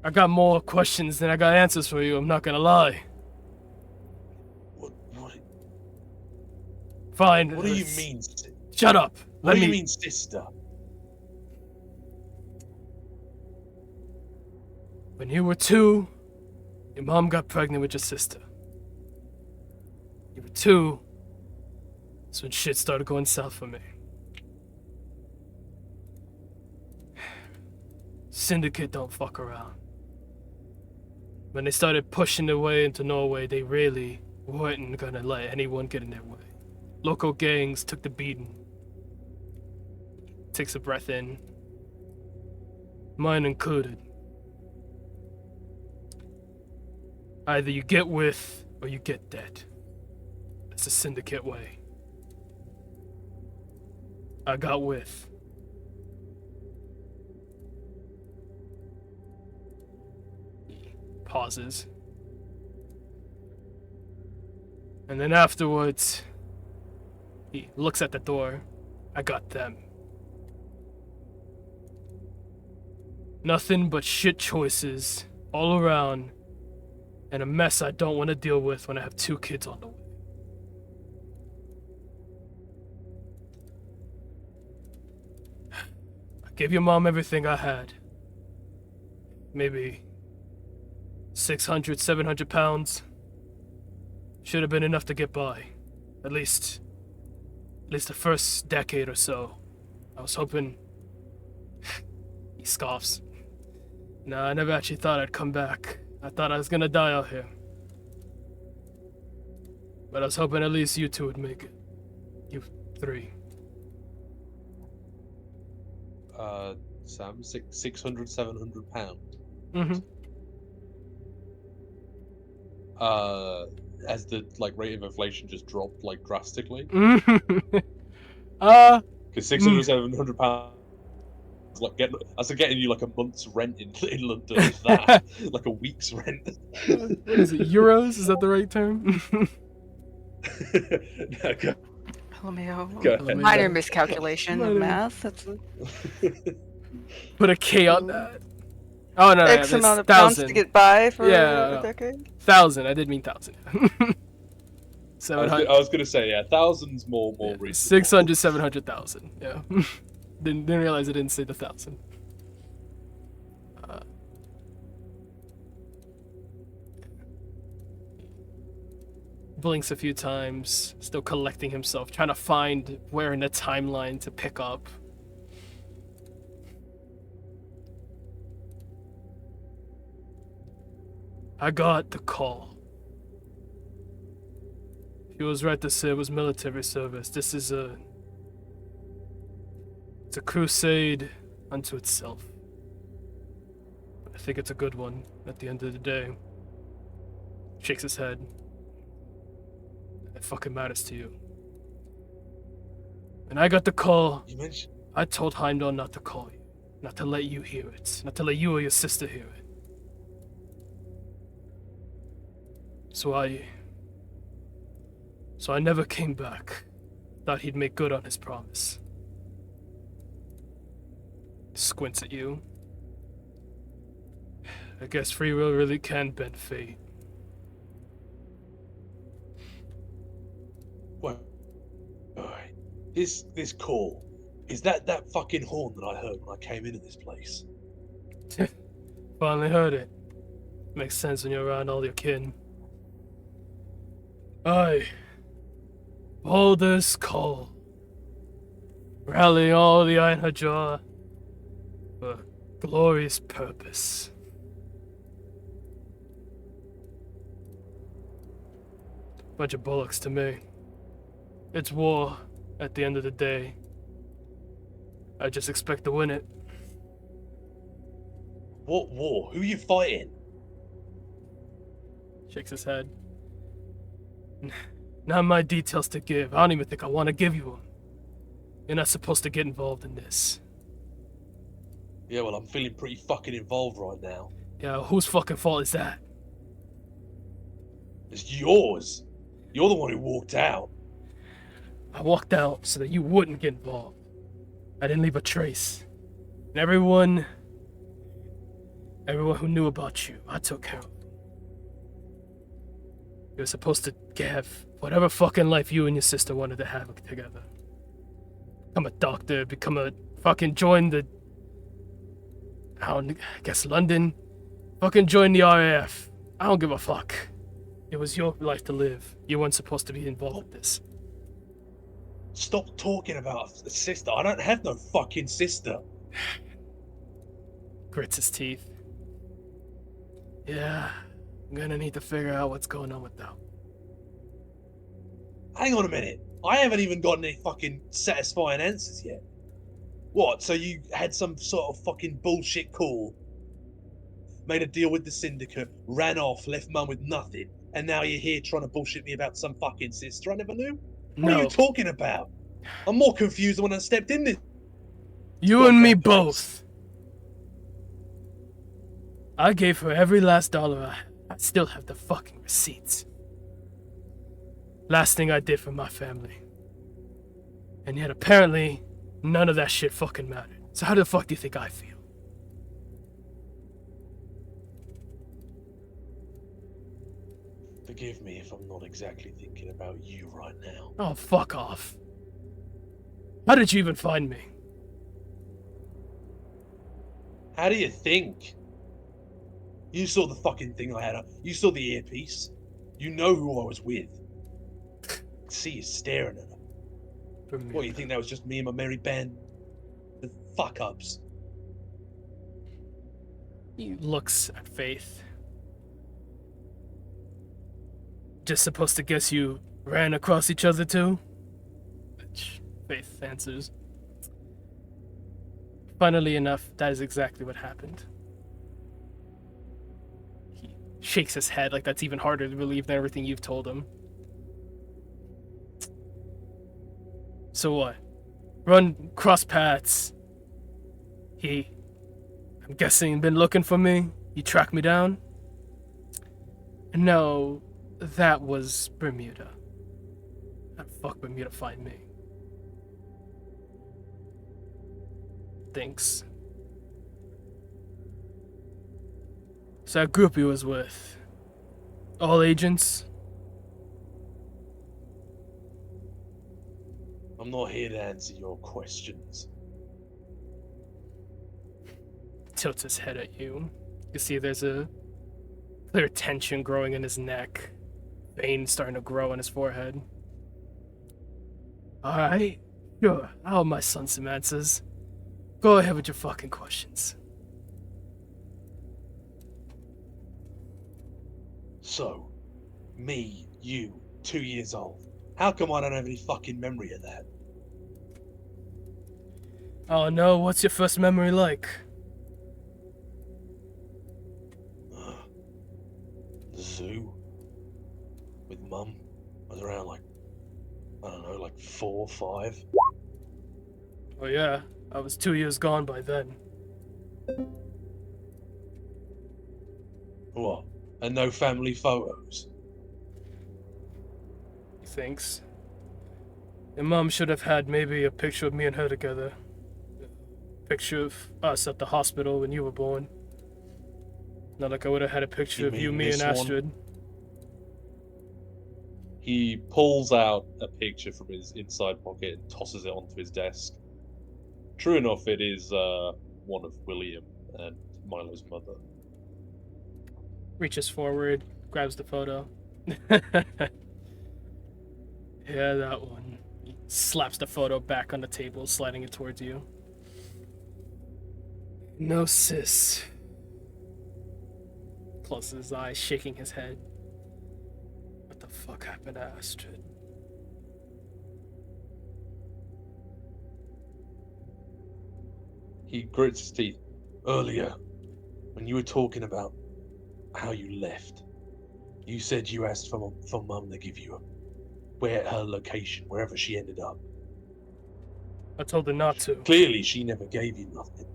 I got more questions than I got answers for you, I'm not gonna lie. What Fine. What do you mean? Shut up. What do you mean, sister? When you were 2, your mom got pregnant with your sister. You were 2, that's when shit started going south for me. Syndicate don't fuck around. When they started pushing their way into Norway, they really Wasn't gonna let anyone get in their way. Local gangs took the beating. Takes a breath in. Mine included. Either you get with, or you get dead. It's the syndicate way. I got with. He pauses. And then afterwards, he looks at the door. I got them. Nothing but shit choices all around, and a mess I don't want to deal with when I have 2 kids on the way. I gave your mom everything I had. Maybe 600, 700 pounds. Should have been enough to get by. At least the first decade or so. I was hoping... He scoffs. Nah, I never actually thought I'd come back. I thought I was gonna die out here. But I was hoping at least you 2 would make it. You 3. Sam, 600, 700 pounds. Mm-hmm. Has the rate of inflation just dropped drastically? Uh, Because 600, 700 pounds, that's getting you a month's rent in London. Is that a week's rent? what is it? Euros? Is that the right term? No, go ahead. Minor miscalculation of Minor- math. That's Put a K on that. Oh no, X no, amount of that's pounds 1,000. to get by for Yeah, a decade. 1,000. I did mean 1,000. I 700. was gonna say, yeah, thousands more reasonable. 600, 700,000. Yeah. didn't realize I didn't say the 1,000. Blinks a few times, still collecting himself, trying to find where in the timeline to pick up. I got the call. He was right to say it was military service. This is it's a crusade unto itself. I think it's a good one at the end of the day. Shakes his head. It fucking matters to you. And I got the call. You mentioned. I told Heimdall not to call you. Not to let you hear it. Not to let you or your sister hear it. So I never came back. Thought he'd make good on his promise. Squints at you. I guess free will really can bend fate. Well, alright. This call, is that fucking horn that I heard when I came into this place? Finally heard it. Makes sense when you're around all your kin. Aye. Baldur's Call. Rally all the Einherjar for glorious purpose. Bunch of bullocks to me. It's war at the end of the day. I just expect to win it. What war? Who are you fighting? Shakes his head. Not my details to give. I don't even think I want to give you them. You're not supposed to get involved in this. Yeah, well, I'm feeling pretty fucking involved right now. Yeah, whose fucking fault is that? It's yours. You're the one who walked out. I walked out so that you wouldn't get involved. I didn't leave a trace. And everyone who knew about you, I took care of. You were supposed to have whatever fucking life you and your sister wanted to have together. Become a doctor, join the, I guess London. Fucking join the RAF. I don't give a fuck. It was your life to live. You weren't supposed to be involved with this. Stop talking about a sister. I don't have no fucking sister. Grits his teeth. Yeah, I'm gonna need to figure out what's going on with that. Hang on a minute. I haven't even gotten any fucking satisfying answers yet. What? So you had some sort of fucking bullshit call, made a deal with the syndicate, ran off, left Mum with nothing, and now you're here trying to bullshit me about some fucking sister I never knew? What are you talking about? I'm more confused than when I stepped in this. You and me goddamn place. both. I gave her every last dollar I had. I still have the fucking receipts. Last thing I did for my family. And yet apparently, none of that shit fucking mattered. So how the fuck do you think I feel? Forgive me if I'm not exactly thinking about you right now. Oh, fuck off. How did you even find me? How do you think? You saw the fucking thing I had up. You saw the earpiece. You know who I was with. I see you staring at her. What, you think that was just me and my merry band of fuck-ups? He looks at Faith. Just supposed to guess you ran across each other too? Which Faith answers. Funnily enough, that is exactly what happened. He shakes his head like that's even harder to believe than everything you've told him. So what? Run cross paths. I'm guessing, been looking for me? You tracked me down? No, that was Bermuda. How the fuck Bermuda find me? Thanks. So that group he was with, all agents? I'm not here to answer your questions. Tilts his head at you. You see there's a clear tension growing in his neck. Veins starting to grow on his forehead. Alright, sure, I'll have my son some answers. Go ahead with your fucking questions. So, me, you, 2 years old. How come I don't have any fucking memory of that? Oh no, what's your first memory like? The zoo. With Mum. I was around like, I don't know, like 4 or 5. Oh yeah, I was 2 years gone by then. What? And no family photos? He thinks. Your mom should have had maybe a picture of me and her together. A picture of us at the hospital when you were born. Not like I would have had a picture of you, me, and Astrid. He pulls out a picture from his inside pocket and tosses it onto his desk. True enough, it is one of William and Milo's mother. Reaches forward, grabs the photo. Yeah, that one. He slaps the photo back on the table, sliding it towards you. No, sis. Closes his eyes, shaking his head. What the fuck happened to Astrid? He grits his teeth. Earlier, when you were talking about how you left, you said you asked for Mum to give you her location, wherever she ended up. I told her not to. Clearly, she never gave you nothing.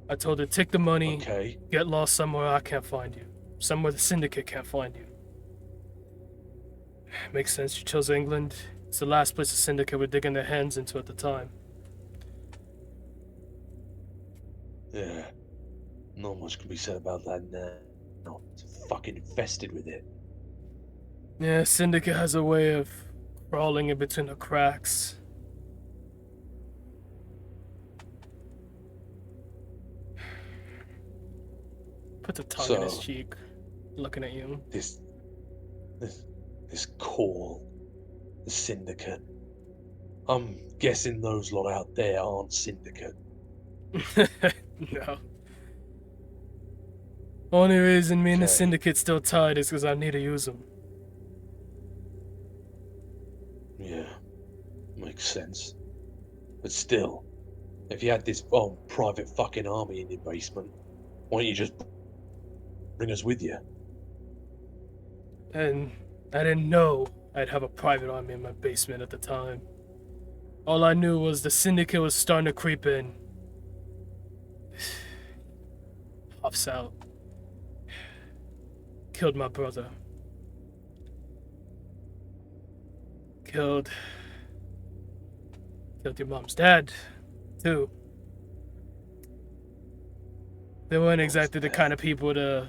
I told her, take the money, Okay. get lost somewhere I can't find you. Somewhere the Syndicate can't find you. Makes sense, you chose England. It's the last place the Syndicate were digging their hands into at the time. Yeah. Not much can be said about that now. It's fucking infested with it. Yeah, Syndicate has a way of crawling in between the cracks. Puts a tongue in his cheek, looking at you. This call, the Syndicate. I'm guessing those lot out there aren't Syndicate. No. Only reason me and the Okay. Syndicate's still tied is because I need to use them. Makes sense. But still, if you had this private fucking army in your basement, why don't you just bring us with you? And I didn't know I'd have a private army in my basement at the time. All I knew was the syndicate was starting to creep in. Hops out. Killed my brother. Killed your mom's dad, too. They weren't exactly the kind of people to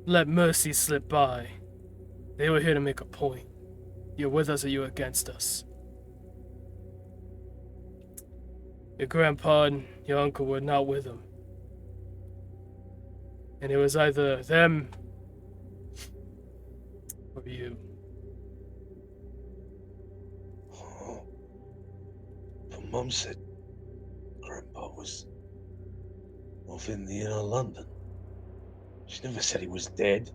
let mercy slip by. They were here to make a point. You're with us or you're against us. Your grandpa and your uncle were not with him. And it was either them or you. Oh. But Mum said Grandpa was off in the inner London. She never said he was dead.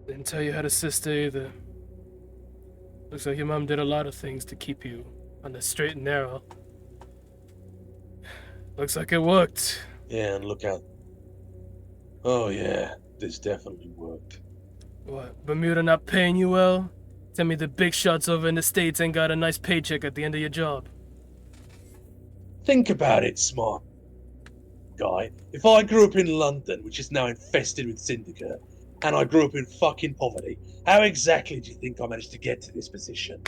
Didn't tell you had a sister either. Looks like your mom did a lot of things to keep you on the straight and narrow. Looks like it worked. Yeah, and look out. Oh yeah, this definitely worked. What, Bermuda not paying you well? Tell me the big shots over in the States ain't got a nice paycheck at the end of your job. Think about it, smart guy. If I grew up in London, which is now infested with syndicate, and I grew up in fucking poverty, how exactly do you think I managed to get to this position?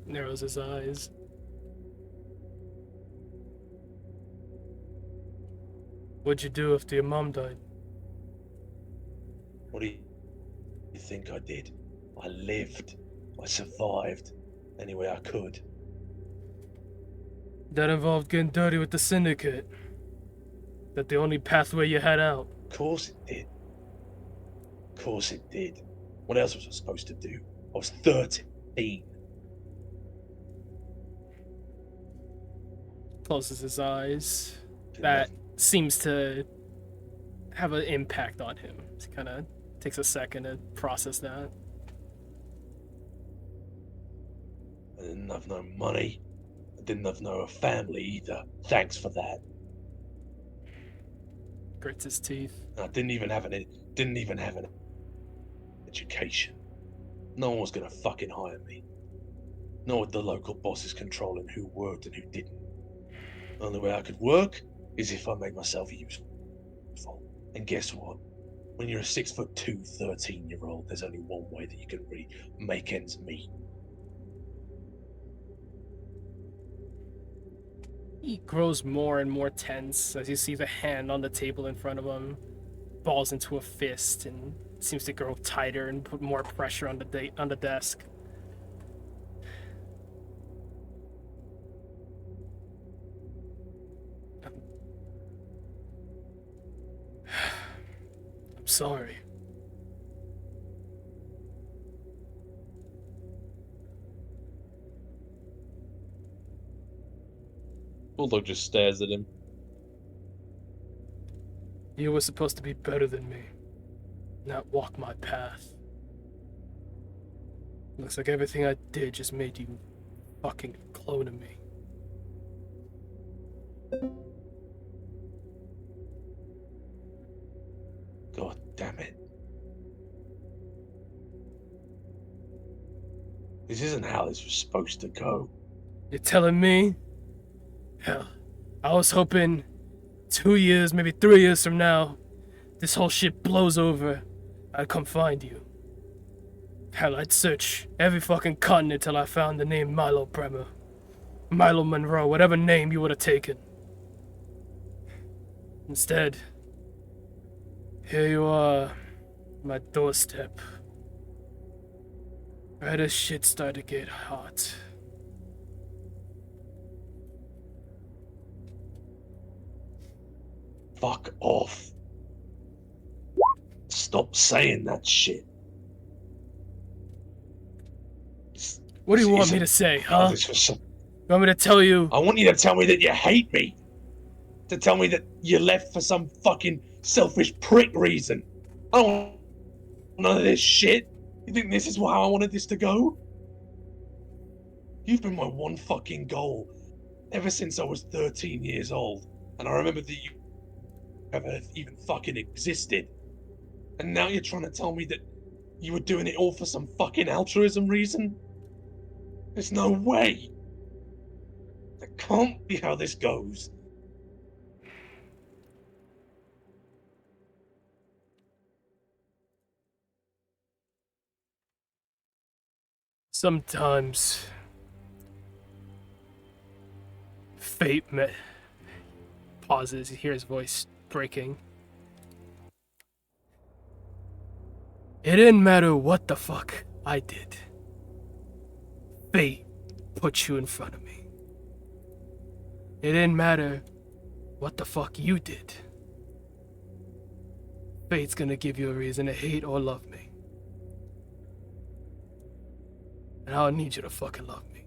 Narrows his eyes. What'd you do after your mom died? What do you think I did? I lived. I survived any way I could. That involved getting dirty with the syndicate. That the only pathway you had out. Of course it did. Of course it did. What else was I supposed to do? I was 13. Closes his eyes. That seems to have an impact on him. He kind of takes a second to process that. I didn't have no money. I didn't have no family either. Thanks for that. Grits his teeth. And I didn't even have an education. No one was gonna fucking hire me. Nor would the local bosses controlling who worked and who didn't. The only way I could work is if I made myself useful. And guess what? When you're a 6'2", 13-year-old, there's only one way that you can really make ends meet. He grows more and more tense as you see the hand on the table in front of him balls into a fist and seems to grow tighter and put more pressure on the desk. I'm sorry. Bulldog just stares at him. You were supposed to be better than me, not walk my path. Looks like everything I did just made you fucking a clone of me. God damn it. This isn't how this was supposed to go. You're telling me? Hell, I was hoping 2 years, maybe 3 years from now, this whole shit blows over, I'd come find you. Hell, I'd search every fucking continent till I found the name Milo Bremer. Milo Monroe, whatever name you would have taken. Instead, here you are, my doorstep. Right as shit started to get hot. Fuck off. Stop saying that shit. What do you want me to say, huh? This was You want me to tell you? I want you to tell me that you hate me. To tell me that you left for some fucking selfish prick reason. I don't want none of this shit. You think this is how I wanted this to go? You've been my one fucking goal ever since I was 13 years old, and I remember that you ever even fucking existed. And now you're trying to tell me that you were doing it all for some fucking altruism reason? There's no way! That can't be how this goes. Sometimes fate pauses. You hear his voice breaking. It didn't matter what the fuck I did. Fate put you in front of me. It didn't matter what the fuck you did. Fate's gonna give you a reason to hate or love me. And I'll need you to fucking love me.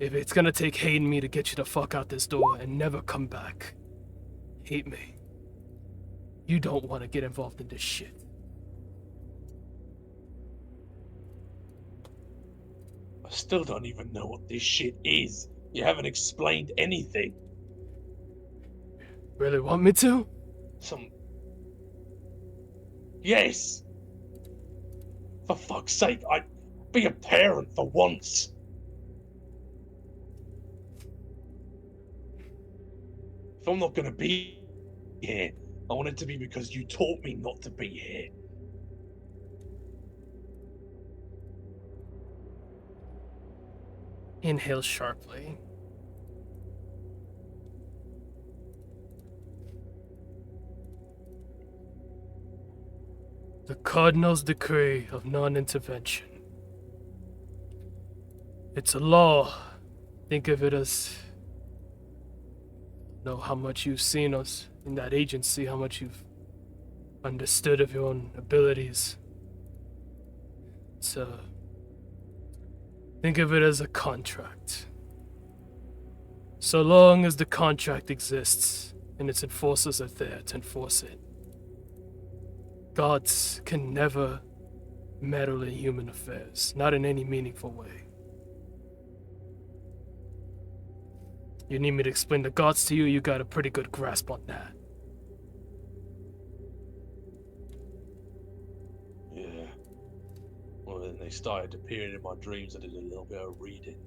If it's gonna take hating me to get you the fuck out this door and never come back, hate me. You don't want to get involved in this shit. I still don't even know what this shit is. You haven't explained anything. Really want me to? Yes! For fuck's sake, I'd be a parent for once. If I'm not gonna be here, I want it to be because you taught me not to be here. Inhale sharply. The Cardinal's decree of non-intervention. It's a law. Think of it as... know how much you've seen us in that agency, how much you've understood of your own abilities. So, think of it as a contract. So long as the contract exists and its enforcers are there to enforce it, gods can never meddle in human affairs, not in any meaningful way. You need me to explain the gods to you, you got a pretty good grasp on that. Yeah. Well, then they started appearing in my dreams. I did a little bit of reading.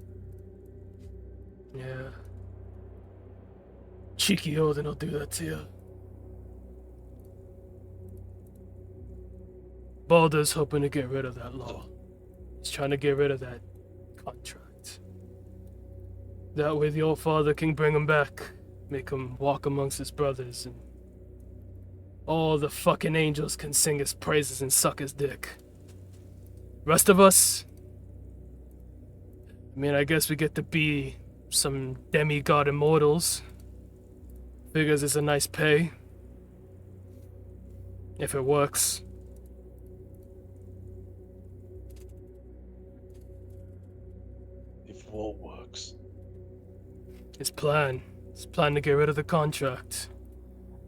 Yeah. Cheeky Odin will do that to you. Baldur's hoping to get rid of that law. He's trying to get rid of that contract. That way the old father can bring him back, make him walk amongst his brothers, and all the fucking angels can sing his praises and suck his dick. Rest of us, I mean, I guess we get to be some demigod immortals. Figures it's a nice pay. If it works. If what works? His plan to get rid of the contract.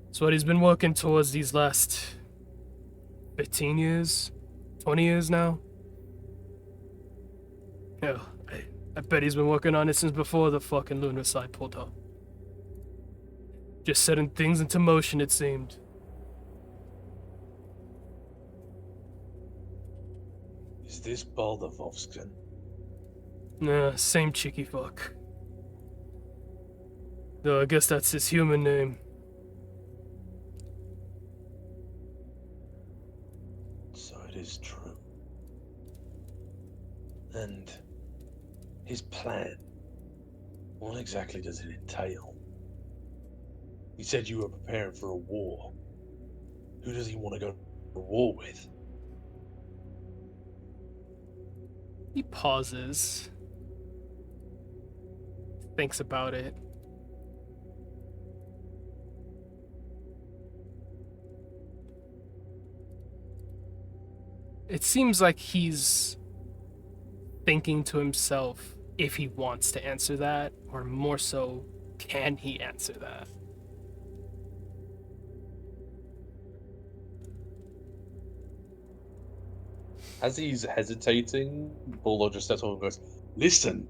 It's what he's been working towards these last 15 years, 20 years now. Yeah, I bet he's been working on it since before the fucking lunar side pulled up. Just setting things into motion, it seemed. Is this Balder Vovskan? Nah, same cheeky fuck. Though I guess that's his human name. So it is true. And his plan, what exactly does it entail? He said you were preparing for a war. Who does he want to go to war with? He pauses. Thinks about it. It seems like he's thinking to himself if he wants to answer that, or more so, can he answer that? As he's hesitating, Bulldog just steps over and goes, "Listen,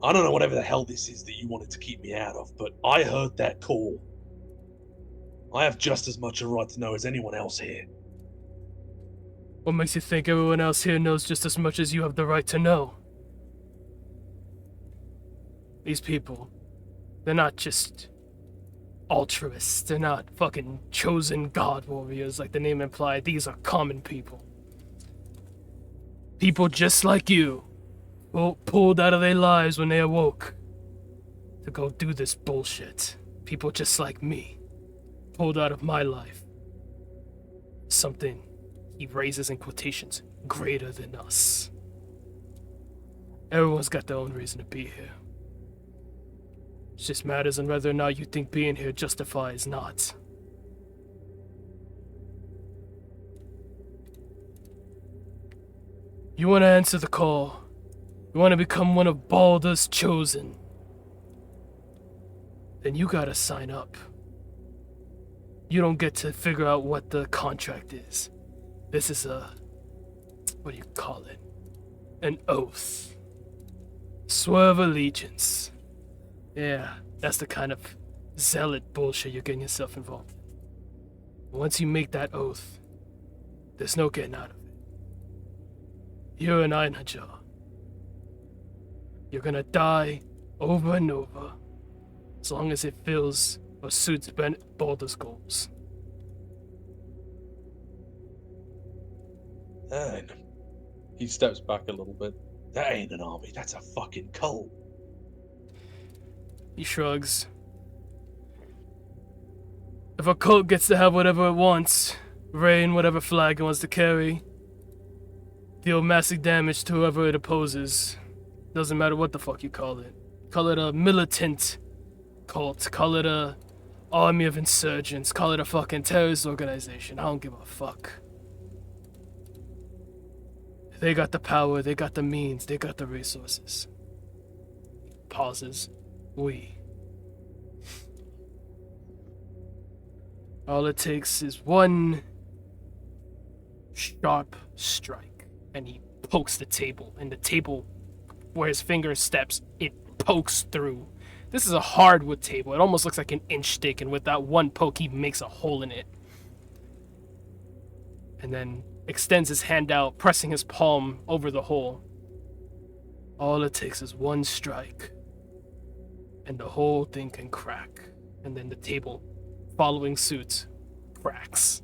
I don't know whatever the hell this is that you wanted to keep me out of, but I heard that call. I have just as much a right to know as anyone else here." What makes you think everyone else here knows just as much as you have the right to know? These people, they're not just altruists. They're not fucking chosen god warriors like the name implied. These are common people. People just like you, pulled out of their lives when they awoke to go do this bullshit. People just like me, pulled out of my life. Something, he raises in quotations, greater than us. Everyone's got their own reason to be here. It just matters on whether or not you think being here justifies not. You want to answer the call. You want to become one of Baldur's chosen. Then you gotta sign up. You don't get to figure out what the contract is. This is what do you call it? An oath. Swerve allegiance. Yeah, that's the kind of zealot bullshit you're getting yourself involved in. Once you make that oath, there's no getting out of it. You're an Einherjar. You're gonna die over and over, as long as it fills or suits Baldur's goals. And he steps back a little bit. That ain't an army, that's a fucking cult. He shrugs. If a cult gets to have whatever it wants, reign whatever flag it wants to carry, deal massive damage to whoever it opposes, doesn't matter what the fuck you call it. Call it a militant cult, call it a army of insurgents, call it a fucking terrorist organization, I don't give a fuck. They got the power, they got the means, they got the resources. Pauses. We. All it takes is one sharp strike, and he pokes the table, and the table where his finger steps, it pokes through. This is a hardwood table. It almost looks like an inch thick, and with that one poke, he makes a hole in it. And then extends his hand out, pressing his palm over the hole. All it takes is one strike, and the whole thing can crack. And then the table, following suit, cracks.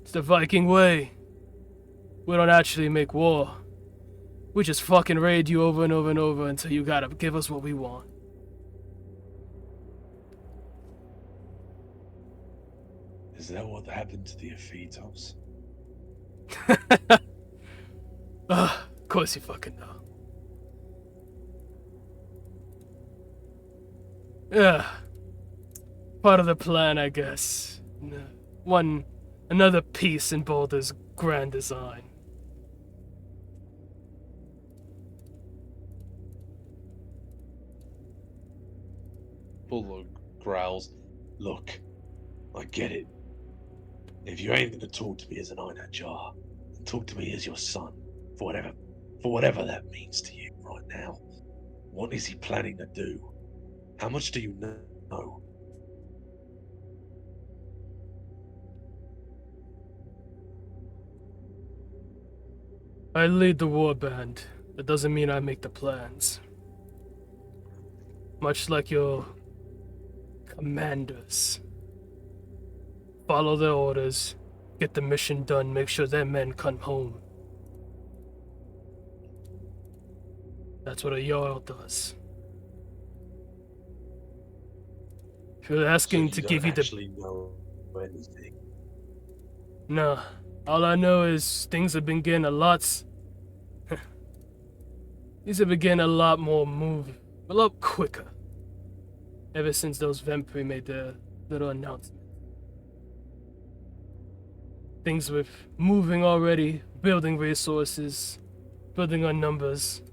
It's the Viking way. We don't actually make war. We just fucking raid you over and over and over until you gotta give us what we want. Is that what happened to the Ophitos? Of course you fucking know. Yeah. Part of the plan, I guess. Another piece in Baldur's grand design. Bulldog growls, "Look, I get it. If you ain't gonna talk to me as an Einherjar, then talk to me as your son, for whatever that means to you right now. What is he planning to do? How much do you know?" I lead the warband. That doesn't mean I make the plans. Much like your commanders. Follow their orders, get the mission done, make sure their men come home. That's what a Jarl does. If you're asking to give you the... actually know anything. No. All I know is things have been getting a lot... These have been getting a lot more a lot quicker. Ever since those Vempri made their little announcement. Things with moving already, building resources, building on numbers,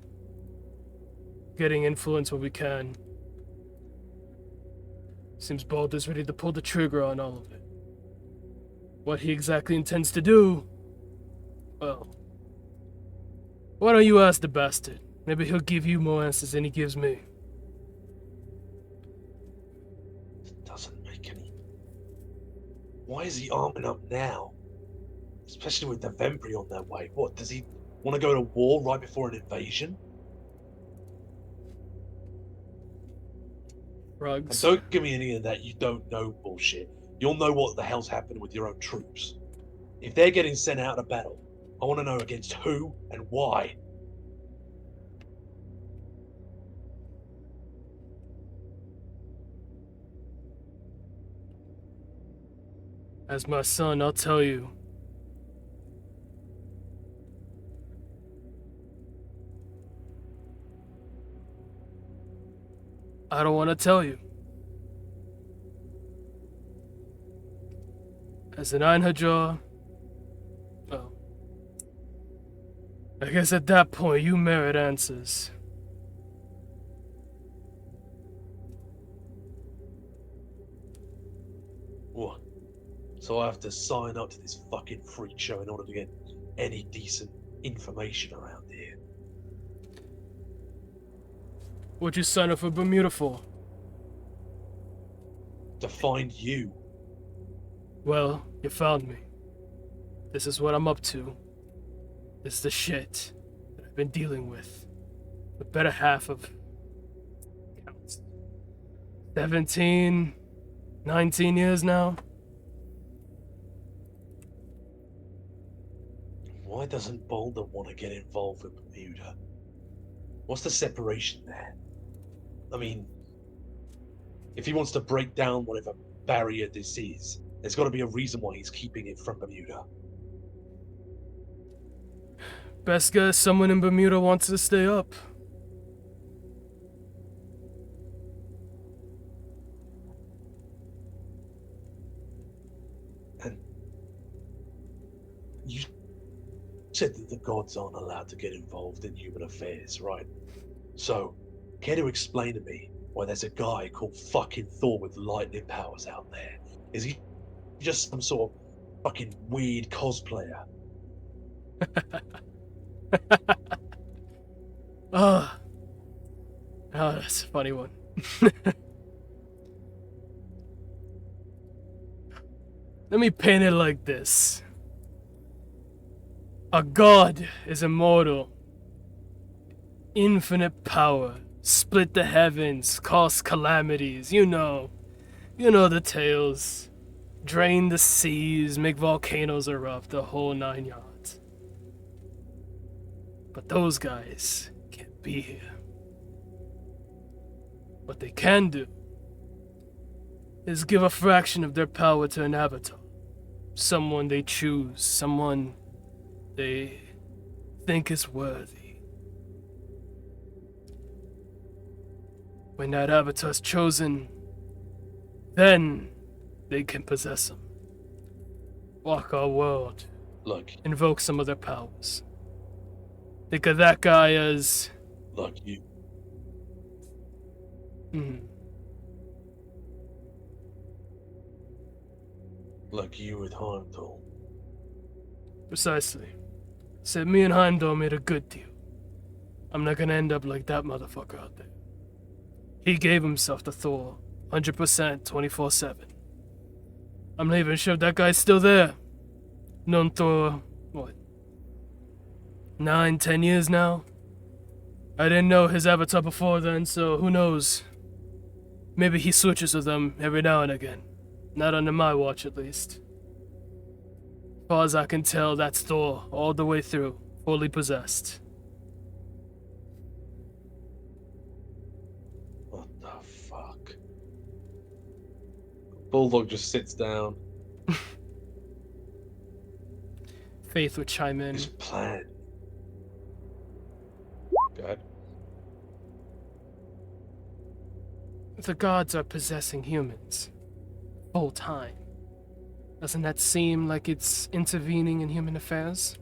getting influence where we can. Seems Baldur's ready to pull the trigger on all of it. What he exactly intends to do, well, why don't you ask the bastard? Maybe he'll give you more answers than he gives me. It doesn't make any... Why is he arming up now? Especially with the Vembry on their way. What, does he want to go to war right before an invasion? And Rugs. don't give me any of that you don't know bullshit. You'll know what the hell's happening with your own troops. If they're getting sent out to battle, I want to know against who and why. As my son, I'll tell you. I don't want to tell you. As an Einherjar, well, I guess at that point you merit answers. What? So I have to sign up to this fucking freak show in order to get any decent information around here. What'd you sign up for Bermuda for? To find you. Well, you found me. This is what I'm up to. This is the shit that I've been dealing with. The better half of... counts. 17, 19 years now. Why doesn't Boulder want to get involved with Bermuda? What's the separation there? I mean, if he wants to break down whatever barrier this is, there's got to be a reason why he's keeping it from Bermuda. Best guess someone in Bermuda wants to stay up. And you said that the gods aren't allowed to get involved in human affairs, right? So, care to explain to me why there's a guy called fucking Thor with lightning powers out there? Is he just some sort of fucking weird cosplayer? Oh, that's a funny one. Let me paint it like this. A god is immortal. Infinite power. Split the heavens. Cause calamities. You know the tales. Drain the seas. Make volcanoes erupt. The whole 9 yards. But those guys can't be here. What they can do is give a fraction of their power to an avatar. Someone they choose, someone they think is worthy. When that avatar's chosen, then they can possess him. Walk our world, Look, invoke some of their powers. Think of that guy as... look, you. Look, you with Heimdall. Precisely. Said me and Heimdall made a good deal. I'm not gonna end up like that motherfucker out there. He gave himself to Thor, 100%, 24/7. I'm not even sure if that guy's still there. Known Thor, what, 9, 10 years now? I didn't know his avatar before then, so who knows? Maybe he switches with them every now and again. Not under my watch, at least. As far as I can tell, that's Thor all the way through, fully possessed. What the fuck? Bulldog just sits down. Faith would chime in. His plan. Go ahead. The gods are possessing humans. Full time. Doesn't that seem like it's intervening in human affairs?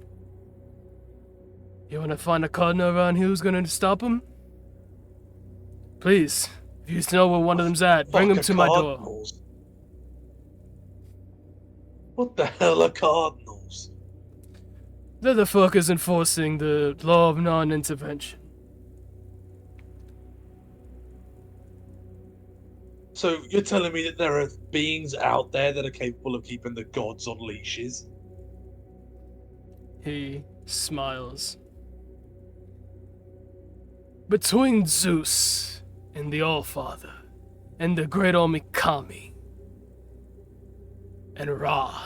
You wanna find a cardinal around here who's gonna stop him? Please, if you know where one of them's at, bring him to my door. Cardinals. What the hell are cardinals? They're the fuckers enforcing the law of non-intervention. So you're telling me that there are beings out there that are capable of keeping the gods on leashes? He smiles. Between Zeus and the Allfather and the great Omikami and Ra,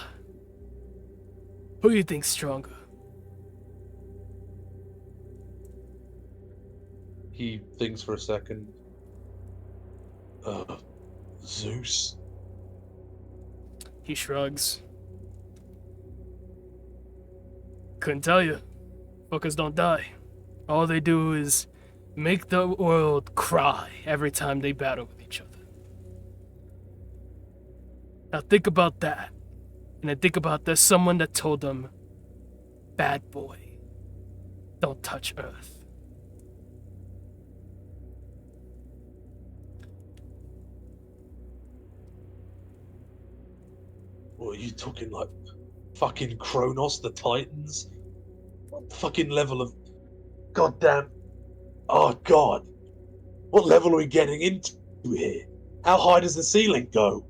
who do you think's stronger? He thinks for a second. Zeus? He shrugs. Couldn't tell you. Fuckers don't die. All they do is make the world cry every time they battle with each other. Now think about that. And then think about there's someone that told them, bad boy, don't touch Earth. What are you talking like? Fucking Kronos, the Titans? What fucking level of goddamn? Oh god! What level are we getting into here? How high does the ceiling go?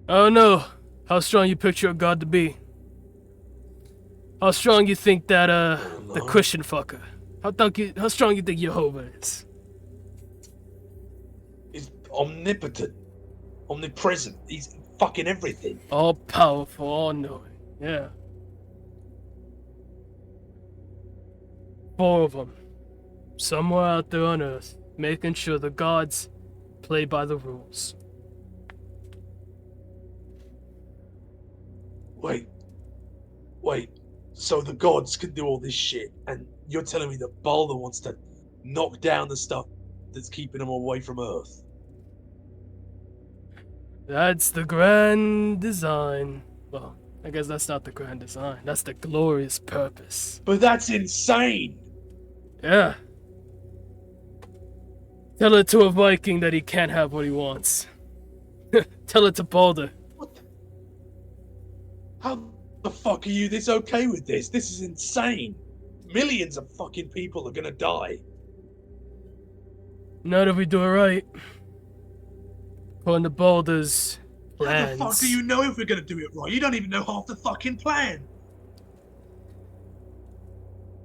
Oh no, how strong you picture a god to be? How strong you think that the Christian fucker? How strong you think Jehovah is? He's omnipotent, omnipresent. He's fucking everything. All powerful, all knowing. Yeah. 4 of them. Somewhere out there on Earth, making sure the gods play by the rules. Wait. So the gods can do all this shit, and you're telling me that Balder wants to knock down the stuff that's keeping them away from Earth? That's the grand design. Well, I guess that's not the grand design. That's the glorious purpose. But that's insane! Yeah. Tell it to a Viking that he can't have what he wants. Tell it to Balder. What the... How the fuck are you this okay with this? This is insane! Millions of fucking people are gonna die. Not if we do it right. According to Balder's plans. How the fuck do you know if we're gonna do it right? You don't even know half the fucking plan!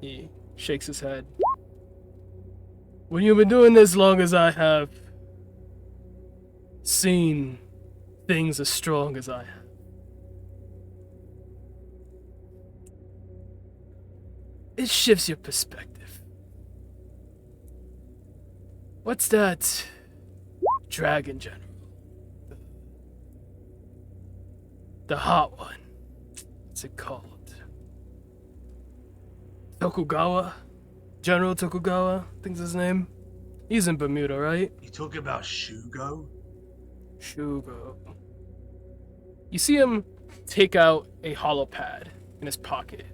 He shakes his head. When you've been doing this long as I have, seen things as strong as I have, it shifts your perspective. What's that dragon general? The hot one. What's it called? Tokugawa? General Tokugawa, I think's his name. He's in Bermuda, right? You talking about Shugo? Shugo. You see him take out a hollow pad in his pocket.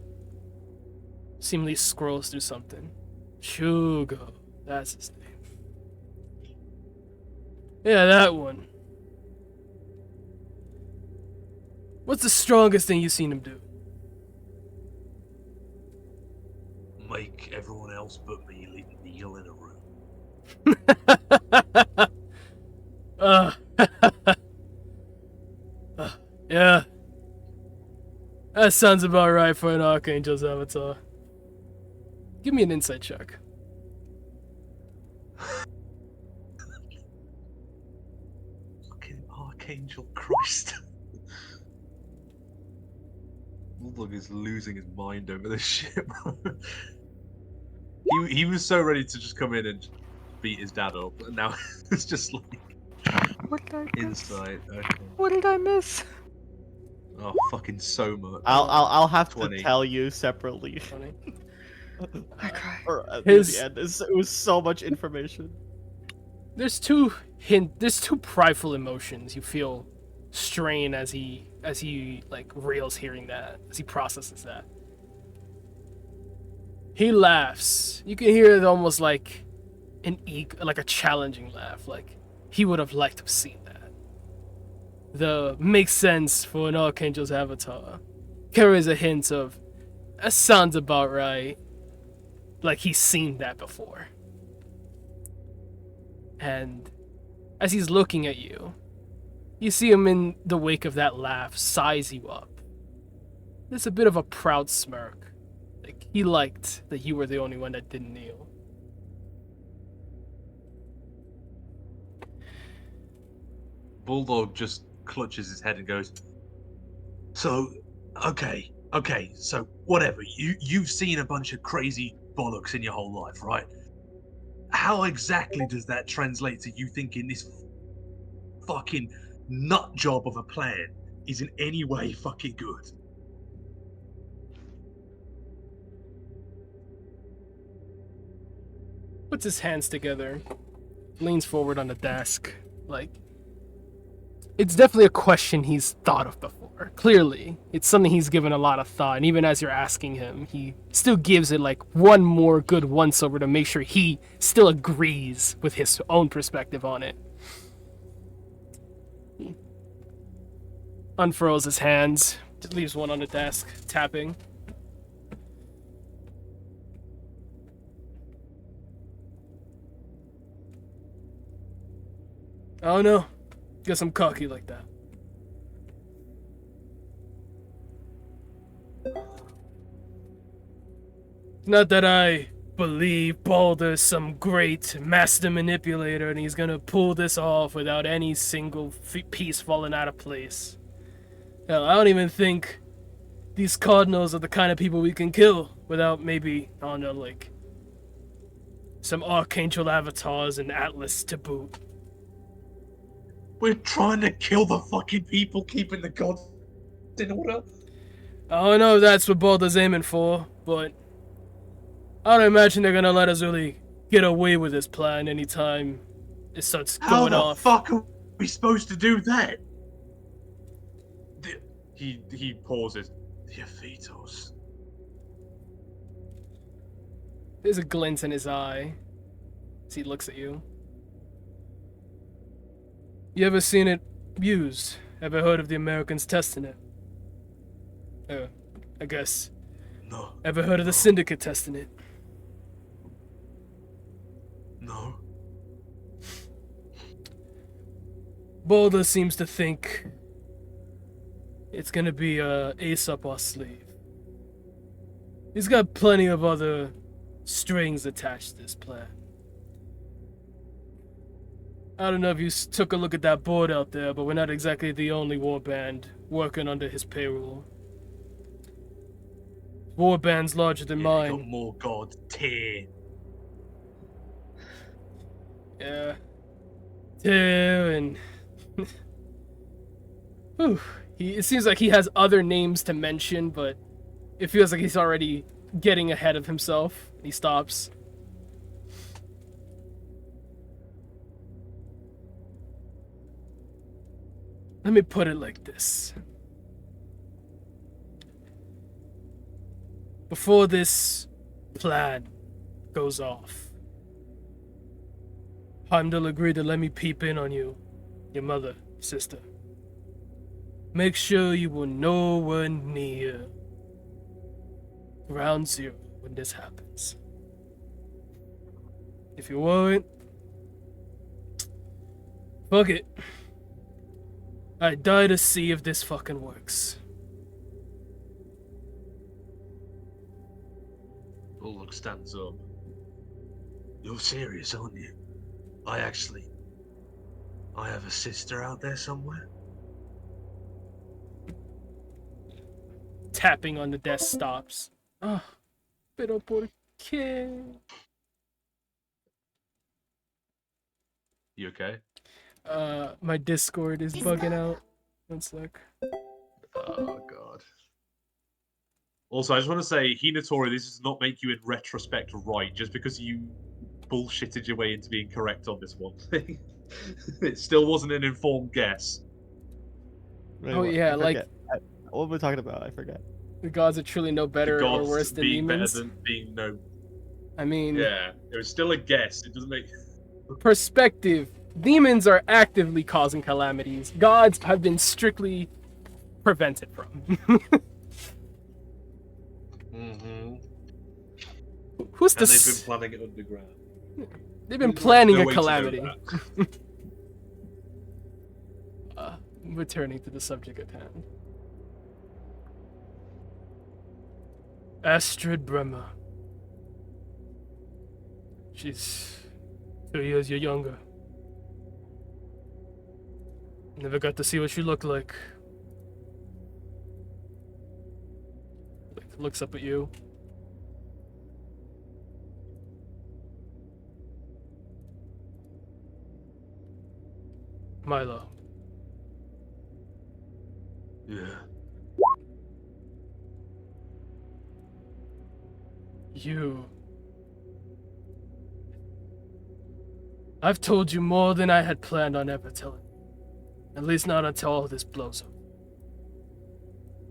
Seemingly scrolls through something. Shugo, that's his name. Yeah, that one. What's the strongest thing you've seen him do? Make everyone else but me kneel in a room. Yeah. That sounds about right for an Archangel's avatar. Give me an insight check. Fucking Archangel Christ. Look, he's losing his mind over this shit, bro. He was so ready to just come in and beat his dad up, and now it's just like What did I miss? insight. Okay. What did I miss? Oh, fucking so much. I'll have 20. to tell you separately. Funny. I cry. Or at His- the end, it was so much information. There's two prideful emotions you feel strain as he like reels hearing that, as he processes that. He laughs. You can hear it almost like like a challenging laugh, like he would have liked to have seen that. the makes sense for an Archangel's avatar carries a hint of, that sounds about right. Like he's seen that before. And as he's looking at you, you see him in the wake of that laugh size you up. There's a bit of a proud smirk. Like he liked that you were the only one that didn't kneel. Bulldog just clutches his head and goes, so, okay, so whatever. You've seen a bunch of crazy bollocks in your whole life, right? How exactly does that translate to you thinking this fucking nut job of a plan is in any way fucking good? Puts his hands together, leans forward on the desk. Like, it's definitely a question he's thought of before. Clearly, it's something he's given a lot of thought, and even as you're asking him, he still gives it like one more good once-over to make sure he still agrees with his own perspective on it. He unfurls his hands, leaves one on the desk, tapping. I don't know. Guess I'm cocky like that. Not that I believe Baldur's some great master manipulator and he's gonna pull this off without any single piece falling out of place. Hell, I don't even think these cardinals are the kind of people we can kill without maybe, I don't know, like some archangel avatars and Atlas to boot. We're trying to kill the fucking people keeping the gods in order. I don't know if that's what Baldur's aiming for, but I don't imagine they're gonna let us really get away with this plan anytime it starts going off. How the fuck are we supposed to do that? He pauses. The Aphetos. There's a glint in his eye as he looks at you. You ever seen it used? Ever heard of the Americans testing it? I guess. No. Ever heard of the Syndicate testing it? No. Baldur seems to think it's gonna be a ace up our sleeve. He's got plenty of other strings attached to this plan. I don't know if you took a look at that board out there, but we're not exactly the only warband working under his payroll. Warband's larger than mine. Got more gods. Tear. Yeah. Tyr and... Whew. It seems like he has other names to mention, but it feels like he's already getting ahead of himself. He stops. Let me put it like this. Before this plan goes off, Heimdall agreed to let me peep in on you, your mother, sister. Make sure you were nowhere near ground zero when this happens. If you weren't, fuck it. I'd die to see if this fucking works. Bullock stands up. You're serious, aren't you? I have a sister out there somewhere? Tapping on the desk stops. Ah, pero por qué? You okay? My Discord is bugging out. One sec. Oh god. Also, I just want to say, Hinatori, this does not make you in retrospect right, just because you bullshitted your way into being correct on this one thing. It still wasn't an informed guess. Wait, Oh, what? yeah, I like- forget. What were we talking about? I forget. The gods are truly no better The or gods worse than being demons. better than being no. I mean, Yeah, it was still a guess. It doesn't make. perspective Demons are actively causing calamities. Gods have been strictly prevented from. Mm-hmm. Who's And they've been this? planning it underground. They've been There's planning no a way to know calamity. that. Returning to the subject at hand. Astrid Bremer. She's 2 years younger. Never got to see what she looked like. Looks up at you. Milo. Yeah. You. I've told you more than I had planned on ever telling. At least not until all this blows up.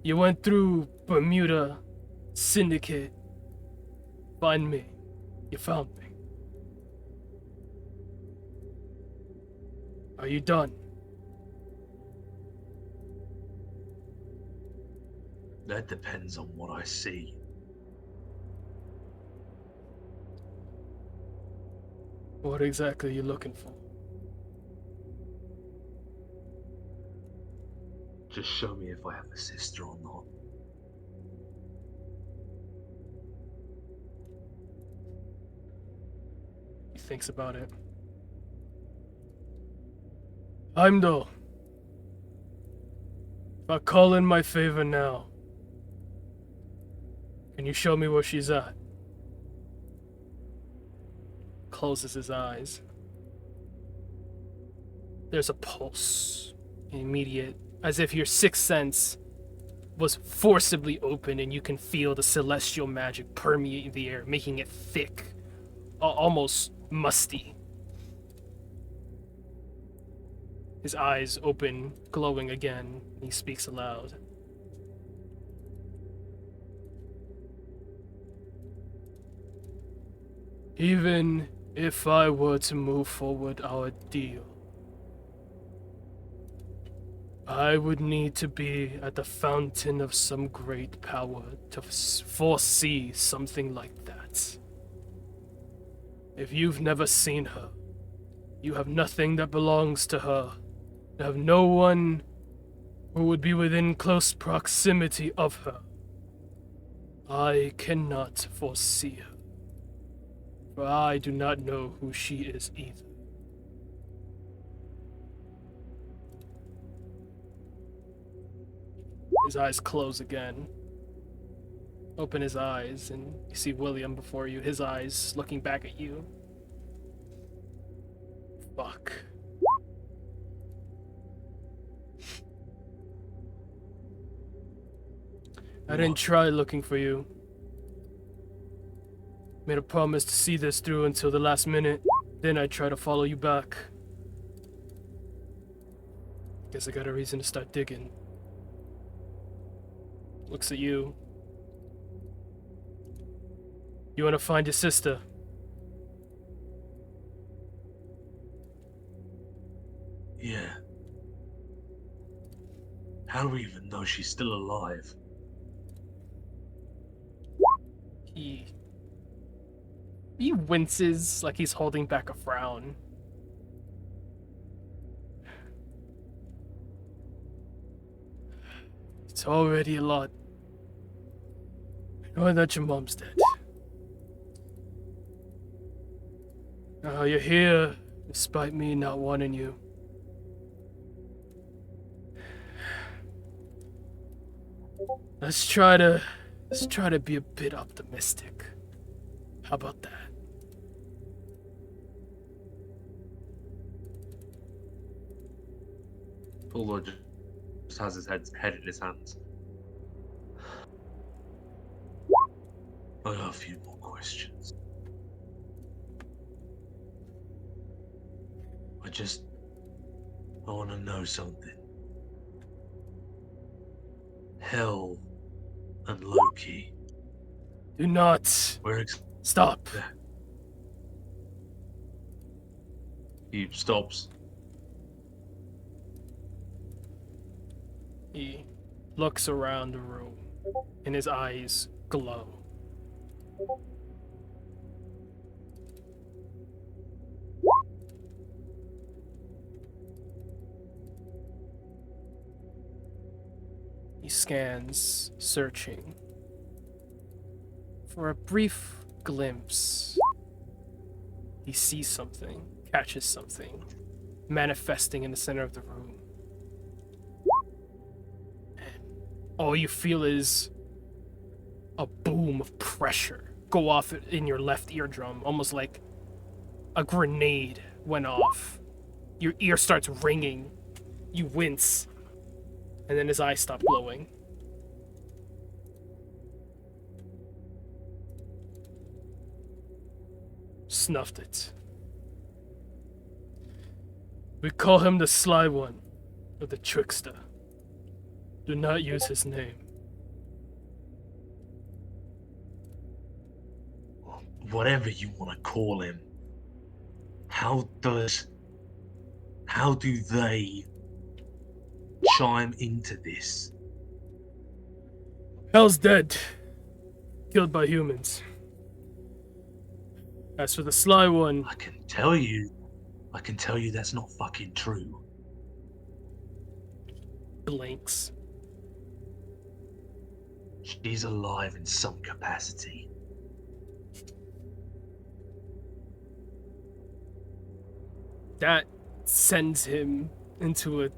You went through Bermuda, Syndicate. Find me. You found me. Are you done? That depends on what I see. What exactly are you looking for? Just show me if I have a sister or not. He thinks about it. Heimdall. If I call in my favor now, can you show me where she's at? Closes his eyes. There's a pulse. Immediate. As if your sixth sense was forcibly open and you can feel the celestial magic permeate the air, making it thick, almost musty. His eyes open, glowing again, and he speaks aloud. Even if I were to move forward our deal, I would need to be at the fountain of some great power to foresee something like that. If you've never seen her, you have nothing that belongs to her. You have no one who would be within close proximity of her. I cannot foresee her, for I do not know who she is either. His eyes close again. Open his eyes, and you see William before you, his eyes looking back at you. Fuck. I didn't try looking for you. Made a promise to see this through until the last minute. Then I try to follow you back. Guess I got a reason to start digging. Looks at you. You want to find your sister? Yeah. How do we even know she's still alive? He winces like he's holding back a frown. It's already a lot. Knowing that your mom's dead. Now you're here, despite me not wanting you. Let's try to be a bit optimistic. How about that? Although just has his head in his hands. I got a few more questions. I want to know something. Hell and Loki. Do not Where stop. He stops. He looks around the room, and his eyes glow. He scans, searching. For a brief glimpse, he sees something, catches something, manifesting in the center of the room. And all you feel is a boom of pressure go off in your left eardrum, almost like a grenade went off. Your ear starts ringing. You wince. And then his eyes stop glowing. Snuffed it. We call him the Sly One, or the Trickster. Do not use his name. Whatever you want to call him. How do they chime into this? Hell's dead. Killed by humans. As for the Sly One, I can tell you that's not fucking true. blinks. She's alive in some capacity. That sends him into a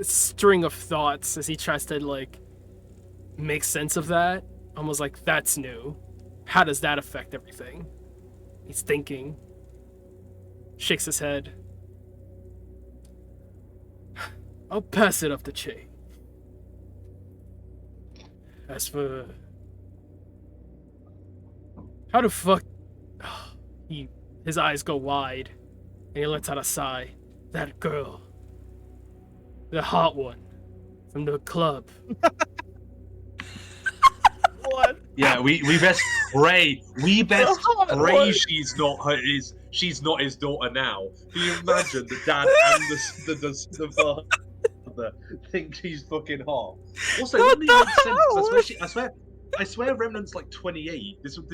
string of thoughts as he tries to, like, make sense of that. Almost like, that's new. How does that affect everything? He's thinking. Shakes his head. I'll pass it up the chain. As for... how the fuck... His eyes go wide, and he lets out a sigh. That girl. The hot one. From the club. What? Yeah, we best pray. We best pray What? she's not his daughter now. Can you imagine the dad and the father think she's fucking hot? Also, What it wouldn't even make sense. the 'Cause I swear Remnant's like 28. This No,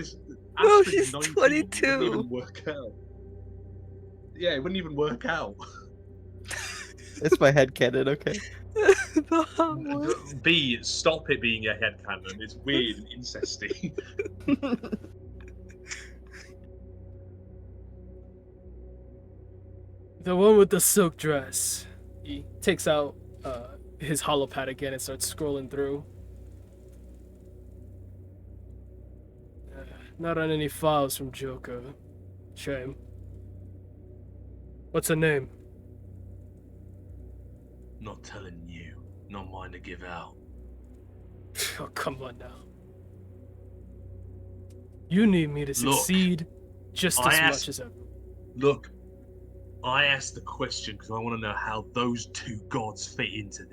Astrid's she's 19. 22. It wouldn't even work out. Yeah, it wouldn't even work out. It's my headcanon, okay. The hot one. B, stop it being a headcanon. It's weird and incesty. The one with the silk dress. He takes out his holopad again and starts scrolling through. Not on any files from Joker. Shame. What's her name? Not telling you. Not mine to give out. Oh, come on now. You need me to succeed just as much as ever. Look, I asked the question because I want to know how those two gods fit into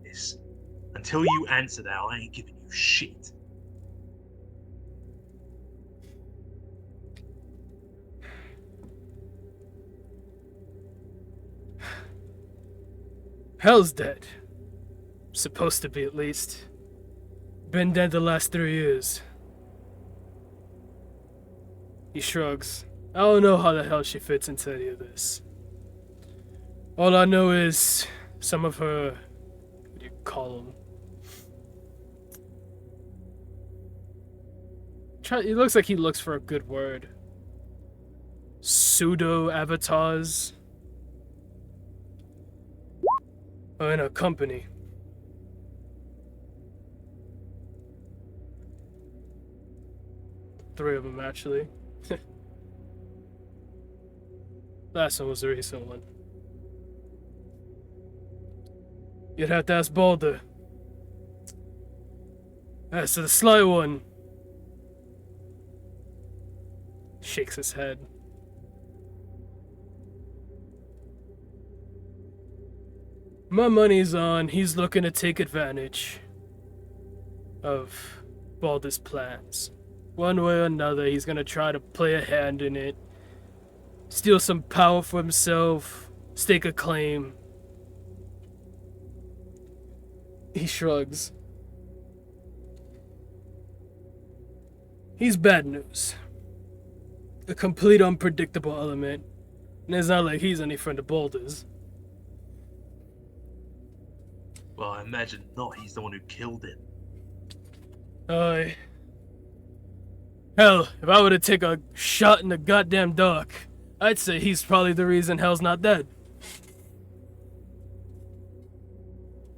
this. Until you answer that, I ain't giving you shit. Hell's dead. Supposed to be, at least. Been dead the last 3 years. He shrugs. I don't know how the hell she fits into any of this. All I know is some of her... what do you call them? It looks like he looks for a good word. Pseudo-avatars. Are in a company. Three of them, actually. Last one was a recent one. You'd have to ask Balder. As to the Sly One. Shakes his head. My money's on he's looking to take advantage of Balder's plans. One way or another, he's gonna try to play a hand in it. steal some power for himself, stake a claim. He shrugs. He's bad news. A complete unpredictable element. And it's not like he's any friend of Balder's. Well, I imagine not. He's the one who killed him. Hell, if I were to take a shot in the goddamn dark, I'd say he's probably the reason Hell's not dead.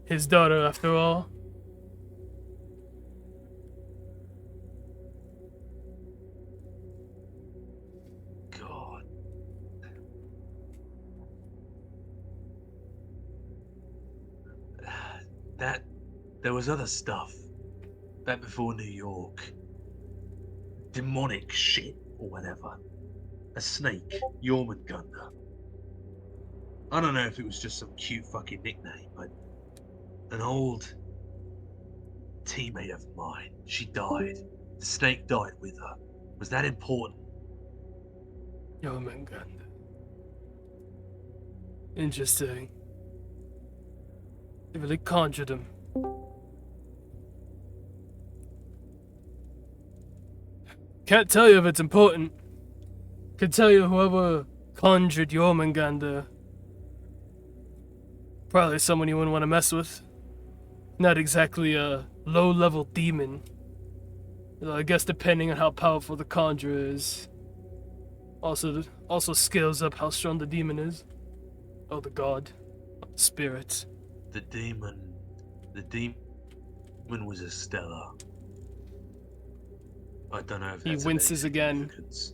His daughter, after all. God. There was other stuff. Back before New York. Demonic shit, or whatever. A snake, Jormungandr. I don't know if it was just some cute fucking nickname, but an old teammate of mine, she died. The snake died with her. Was that important? Jormungandr. Interesting. They really conjured him. Can't tell you if it's important. Could tell you whoever conjured Jormungandr. Probably someone you wouldn't want to mess with. Not exactly a low-level demon. Though I guess depending on how powerful the conjurer is. Also scales up how strong the demon is. Oh, the god. Spirit. The demon was a stellar. I don't know if He that's of winces any again. significance.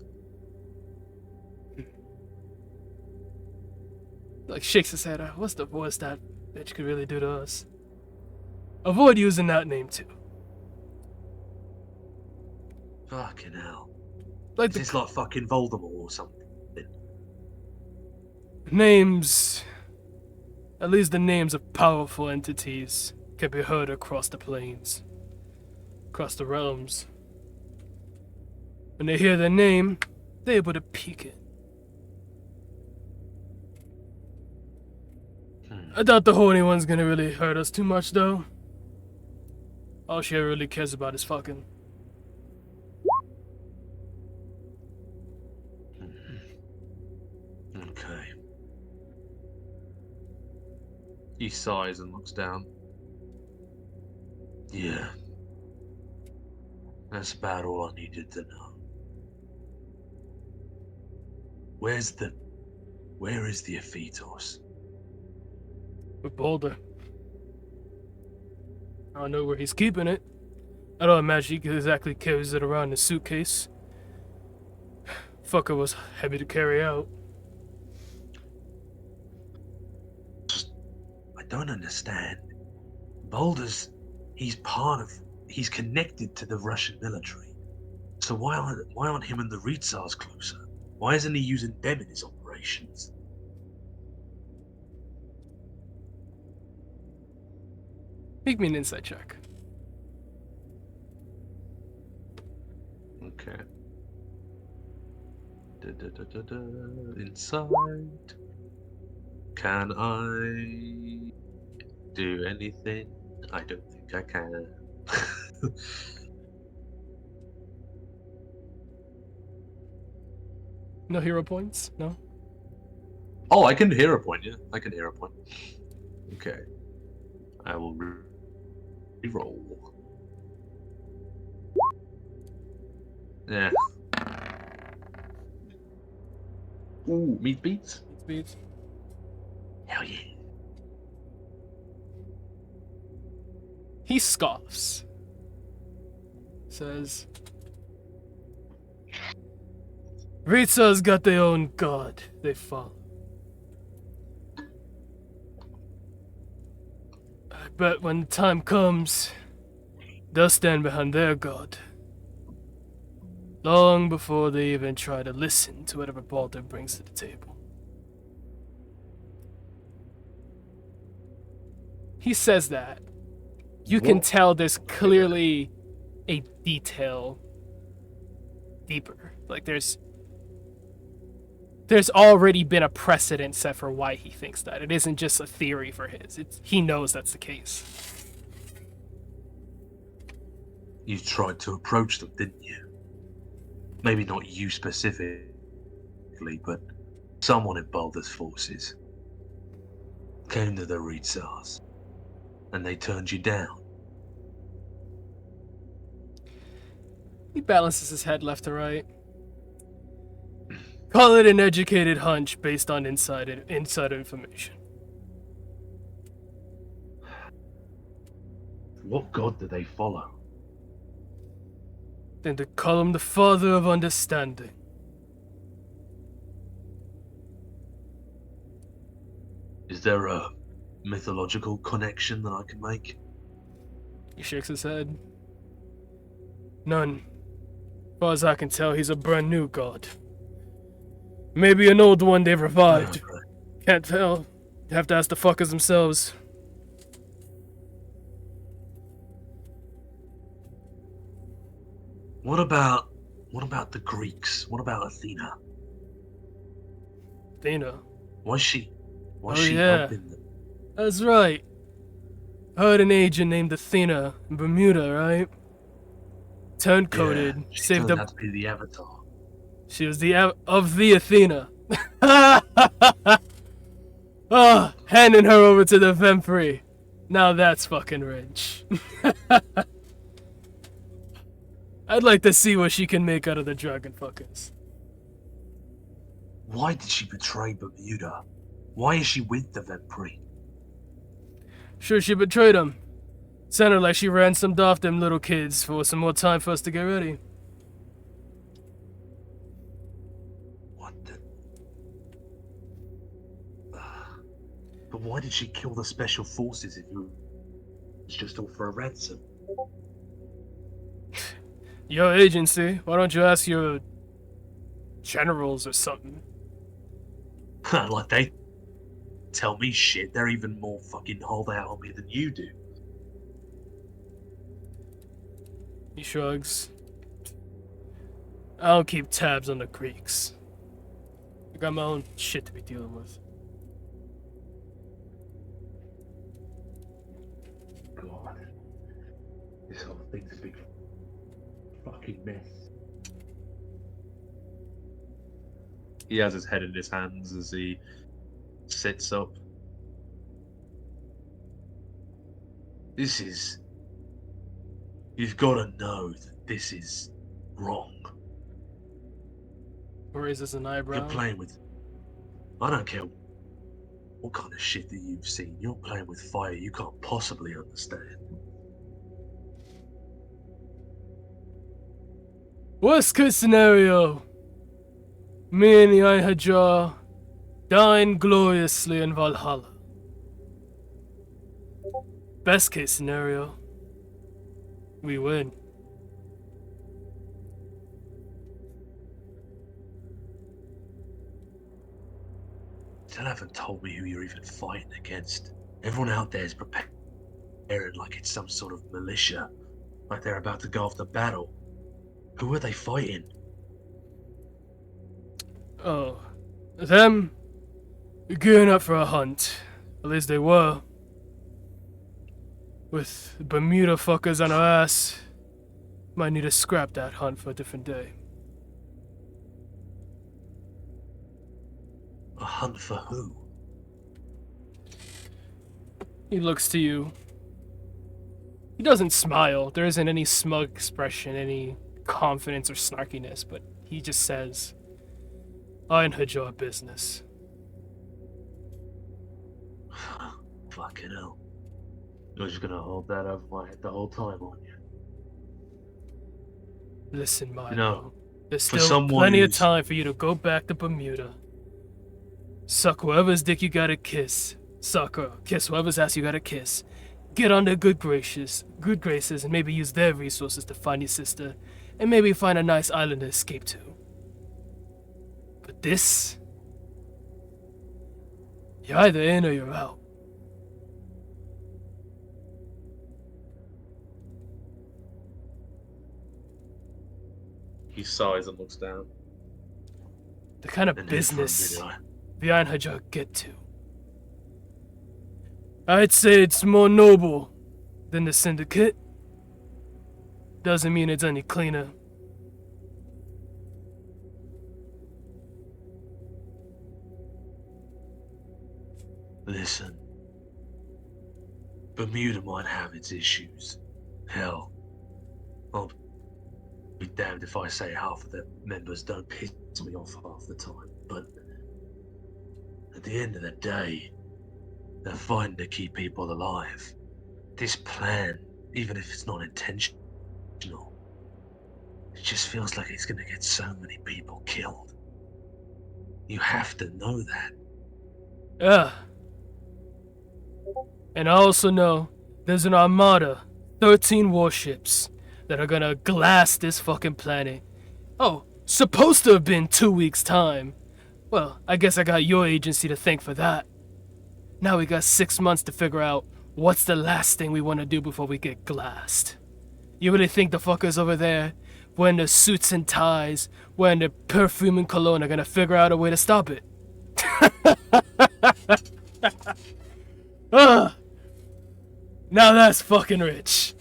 Like shakes his head. What's the worst that bitch could really do to us? Avoid using that name too. Fucking hell. Like Is the this like fucking Voldemort or something? names, at least the names of powerful entities, can be heard across the planes, across the realms. When they hear their name, they're able to peek it. I doubt the Holy One's gonna really hurt us too much, though. All she ever really cares about is fucking. Okay. He sighs and looks down. Yeah. That's about all I needed to know. Where is the Ephetos? With Boulder. I don't know where he's keeping it. I don't imagine he exactly carries it around in a suitcase. Fucker was heavy to carry out. I don't understand. Boulder's, he's connected to the Russian military. So why aren't him and the Ritsars closer? Why isn't he using them in his operations? Make me an insight check. Okay. Inside. Can I do anything? I don't think I can. No hero points? No? Oh, I can hear a point, yeah. I can hear a point. Okay. I will re-roll. Yeah. Ooh, meat beats? Speeds. Hell yeah. He scoffs. Says, Ritsa's got their own god they follow. I bet when the time comes, they'll stand behind their god. Long before they even try to listen to whatever Balder brings to the table. He says that. You can tell there's clearly a detail deeper. Like there's there's already been a precedent set for why he thinks that. It isn't just a theory for his. He knows that's the case. You tried to approach them, didn't you? Maybe not you specifically, but someone in Baldur's forces came to the Reetsars, and they turned you down. He balances his head left to right. Call it an educated hunch based on inside information. What god do they follow? Then to call him the father of understanding. Is there a mythological connection that I can make? He shakes his head. None. As far as I can tell, he's a brand new god. Maybe an old one they've revived. Can't tell. You have to ask the fuckers themselves. What about the Greeks? What about Athena? Athena. Why's she Oh, helping them? That's right. Heard an agent named Athena in Bermuda, right? Turncoated. She Saved turned up. out to be the Avatar. She was the of the Athena. Oh, handing her over to the Vempri. Now that's fucking rich. I'd like to see what she can make out of the dragon fuckers. Why did she betray Bermuda? Why is she with the Vempri? Sure, she betrayed him. Sounded like she ransomed off them little kids for some more time for us to get ready. What the... But why did she kill the special forces if it was just all for a ransom? Your agency, why don't you ask your generals or something? Like they tell me shit. They're even more fucking hold out on me than you do. He shrugs. I don't keep tabs on the Greeks. I got my own shit to be dealing with. God. This whole thing's a big fucking mess. He has his head in his hands as he sits up. This is... You've got to know that this is wrong. Raises an eyebrow. You're playing with... I don't care what kind of shit that you've seen. You're playing with fire you can't possibly understand. Worst case scenario. Me and the Einherjar dying gloriously in Valhalla. Best case scenario. We win. Still haven't told me who you're even fighting against. Everyone out there is preparing like it's some sort of militia. Like they're about to go off to battle. Who are they fighting? Oh. Them? Gearing up for a hunt. At least they were. With Bermuda fuckers on our ass. Might need to scrap that hunt for a different day. A hunt for who? He looks to you. He doesn't smile. There isn't any smug expression, any confidence or snarkiness, but he just says, Einherjar business. Fucking hell. You're just gonna hold that over my head the whole time, aren't you? Listen, Milo. You know, there's for still someone plenty of who's- time for you to go back to Bermuda. Suck whoever's dick you gotta kiss. Suck or kiss whoever's ass you gotta kiss. Get on their good graces, and maybe use their resources to find your sister, and maybe find a nice island to escape to. But this, you're either in or you're out. He sighs and looks down. the kind of And then for a business minute, the Einherjar get to. I'd say it's more noble than the Syndicate. Doesn't mean it's any cleaner. Listen, Bermuda might have its issues. Hell, I'll be damned if I say half of the members don't piss me off half the time, but at the end of the day, they're fighting to keep people alive. This plan, even if it's not intentional, it just feels like it's gonna get so many people killed. You have to know that. Yeah. And I also know there's an armada, 13 warships, that are gonna glass this fucking planet. Oh, supposed to have been 2 weeks' time. Well, I guess I got your agency to thank for that. Now we got 6 months to figure out what's the last thing we want to do before we get glassed. You really think the fuckers over there, wearing their suits and ties, wearing their perfume and cologne, are gonna figure out a way to stop it? Ugh. Now that's fucking rich.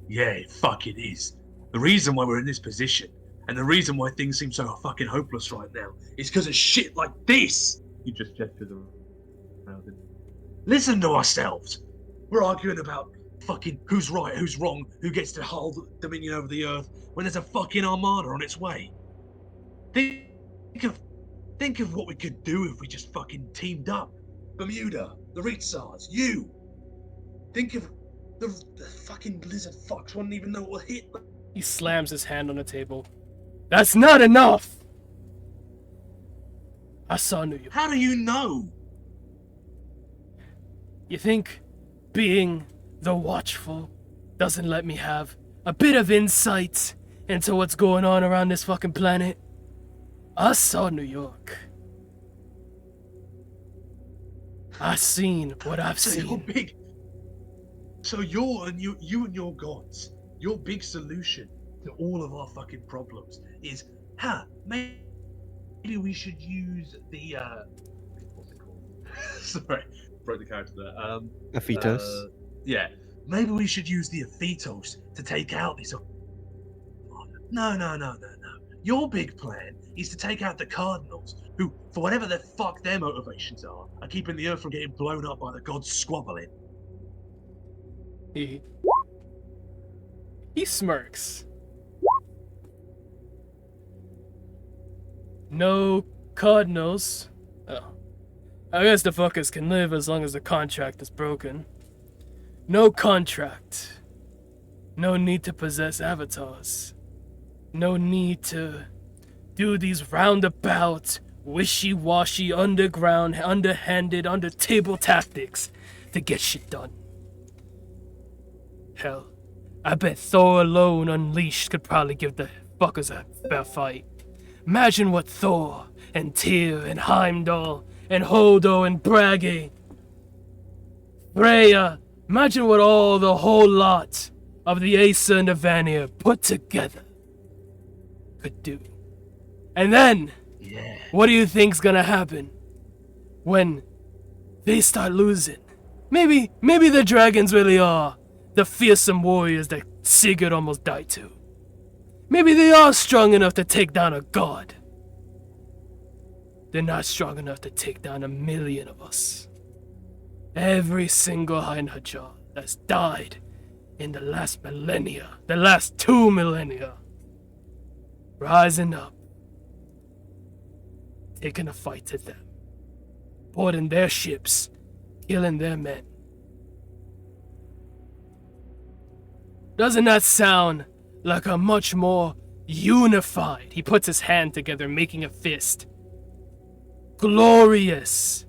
Yeah, it fucking is. The reason why we're in this position, and the reason why things seem so fucking hopeless right now, is because of shit like this! You just gestured around it. Listen to ourselves! We're arguing about fucking who's right, who's wrong, who gets to hold dominion over the earth, when there's a fucking armada on its way. Think of what we could do if we just fucking teamed up. Bermuda, the Ritsars, you! Think of the fucking lizard fucks wouldn't even know what hit them. He slams his hand on the table. That's not enough! I saw New York. How do you know? You think being the watchful doesn't let me have a bit of insight into what's going on around this fucking planet? I saw New York. I seen what I've So seen. you're big. So you and your gods, your big solution to all of our fucking problems is, maybe we should use the what's it called? Sorry, broke the character there. Aphitos. Yeah, maybe we should use the Aphitos to take out this. No. Your big plan is to take out the Cardinals, who, for whatever the fuck their motivations are keeping the Earth from getting blown up by the gods squabbling. He smirks. No Cardinals. Oh. I guess the fuckers can live as long as the contract is broken. No contract. No need to possess avatars. No need to do these roundabout, wishy-washy, underground, underhanded, under-table tactics to get shit done. Hell, I bet Thor alone unleashed could probably give the fuckers a fair fight. Imagine what Thor and Tyr and Heimdall and Holdo and Brage, Freya, imagine what all the whole lot of the Aesir and the Vanir put together could do. And then, Yeah. what do you think's gonna happen when they start losing? Maybe the dragons really are the fearsome warriors that Sigurd almost died to. Maybe they are strong enough to take down a god. They're not strong enough to take down 1,000,000 of us. Every single Einherjar that's died in the last millennia, the last 2 millennia, rising up, taking a fight to them, boarding their ships, killing their men. Doesn't that sound like a much more unified, he puts his hand together making a fist, glorious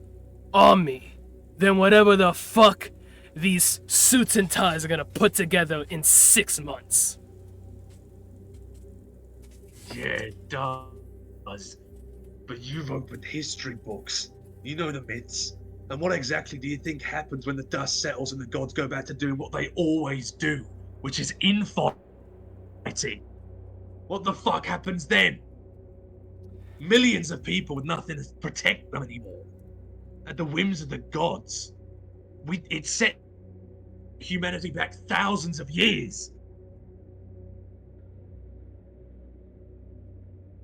army than whatever the fuck these suits and ties are gonna put together in 6 months? Yeah, it does. But you've opened history books. You know the myths. And what exactly do you think happens when the dust settles and the gods go back to doing what they always do, which is infighting? What the fuck happens then? Millions of people with nothing to protect them anymore. At the whims of the gods. It set humanity back thousands of years.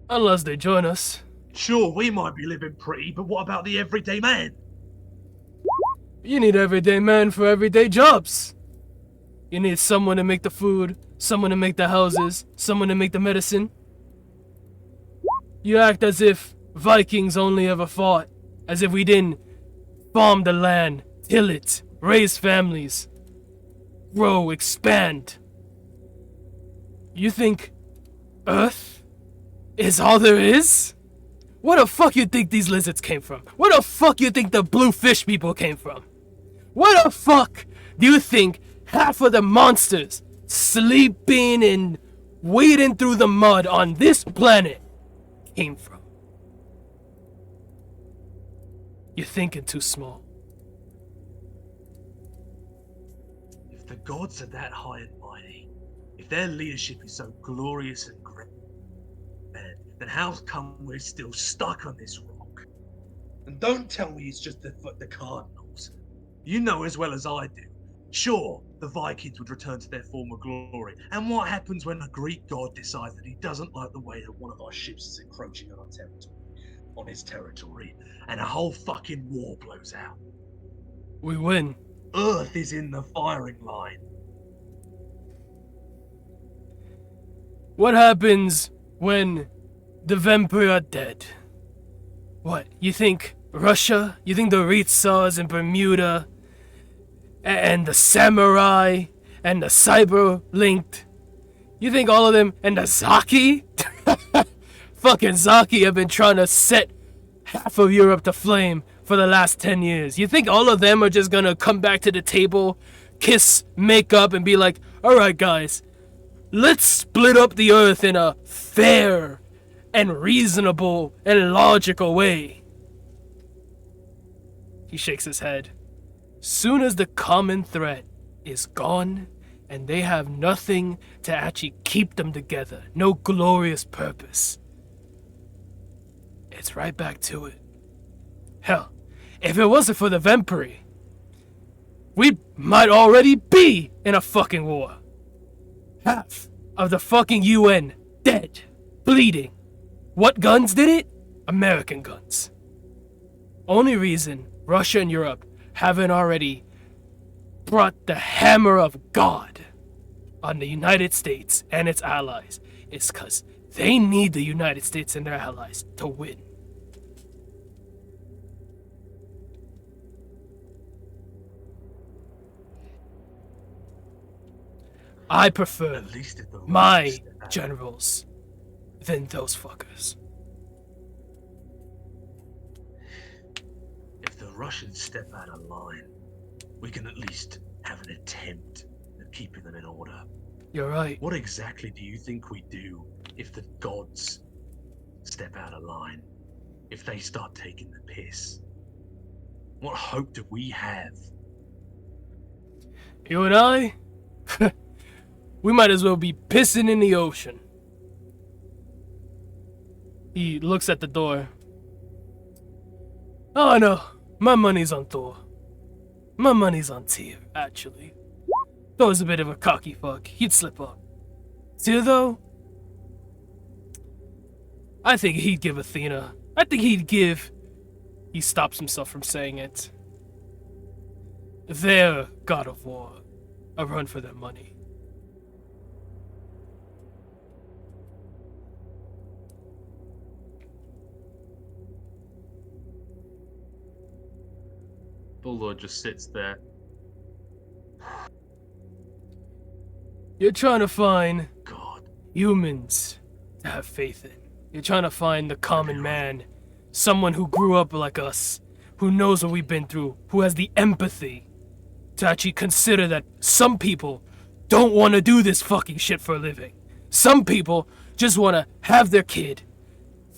Unless they join us. Sure, we might be living pretty, but what about the everyday man? You need everyday men for everyday jobs. You need someone to make the food, someone to make the houses, someone to make the medicine. You act as if Vikings only ever fought, as if we didn't farm the land, till it, raise families, grow, expand. You think Earth is all there is? Where the fuck you think these lizards came from? Where the fuck you think the blue fish people came from? Where the fuck do you think half of the monsters sleeping and wading through the mud on this planet came from? You're thinking too small. If the gods are that high and mighty, if their leadership is so glorious and great, then how come we're still stuck on this rock? And don't tell me it's just the Cardinals. You know as well as I do. Sure, the Vikings would return to their former glory. And what happens when a Greek god decides that he doesn't like the way that one of our ships is encroaching on his territory, and a whole fucking war blows out? We win. Earth is in the firing line. What happens when the vampire are dead? What, you think Russia? You think the Ritsars in Bermuda? And the samurai? And the cyber-linked? You think all of them, and the Zaki? Fucking Zaki have been trying to set half of Europe to flame for the last 10 years. You think all of them are just gonna come back to the table, kiss, make up, and be like, alright guys, let's split up the earth in a fair and reasonable and logical way? He shakes his head. Soon as the common threat is gone, and they have nothing to actually keep them together, no glorious purpose, it's right back to it. Hell, if it wasn't for the vampire, we might already be in a fucking war. Half of the fucking UN dead, bleeding. What guns did it? American guns. Only reason Russia and Europe haven't already brought the hammer of God on the United States and its allies is because they need the United States and their allies to win. I prefer At least if the my Russians step out. generals than those fuckers. If the Russians step out of line, we can at least have an attempt at keeping them in order. You're right. What exactly do you think we do if the gods step out of line? If they start taking the piss? What hope do we have? You and I? We might as well be pissing in the ocean. He looks at the door. Oh no, my money's on Thor. My money's on Tyr, actually. Thor's a bit of a cocky fuck. He'd slip up. Tyr, though? I think he'd give Athena. I think he'd give... He stops himself from saying it. Their god of war. A run for their money. Bulldog just sits there. You're trying to find God. humans to have faith in. You're trying to find the common man. Someone who grew up like us. Who knows what we've been through. Who has the empathy to actually consider that some people don't want to do this fucking shit for a living. Some people just want to have their kid,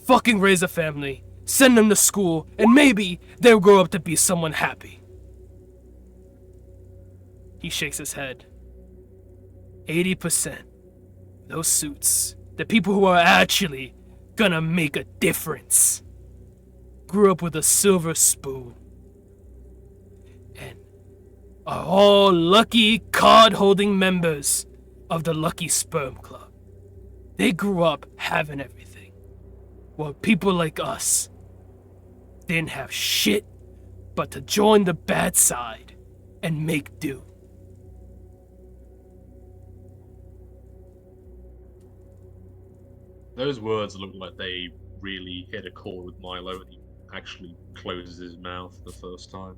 fucking raise a family, send them to school, and maybe they'll grow up to be someone happy. He shakes his head. 80%. Those suits The people who are actually gonna make a difference. Grew up with a silver spoon. And are all lucky card-holding members of the Lucky Sperm Club. They grew up having everything. While people like us didn't have shit but to join the bad side and make do. Those words look like they really hit a chord with Milo, and he actually closes his mouth the first time.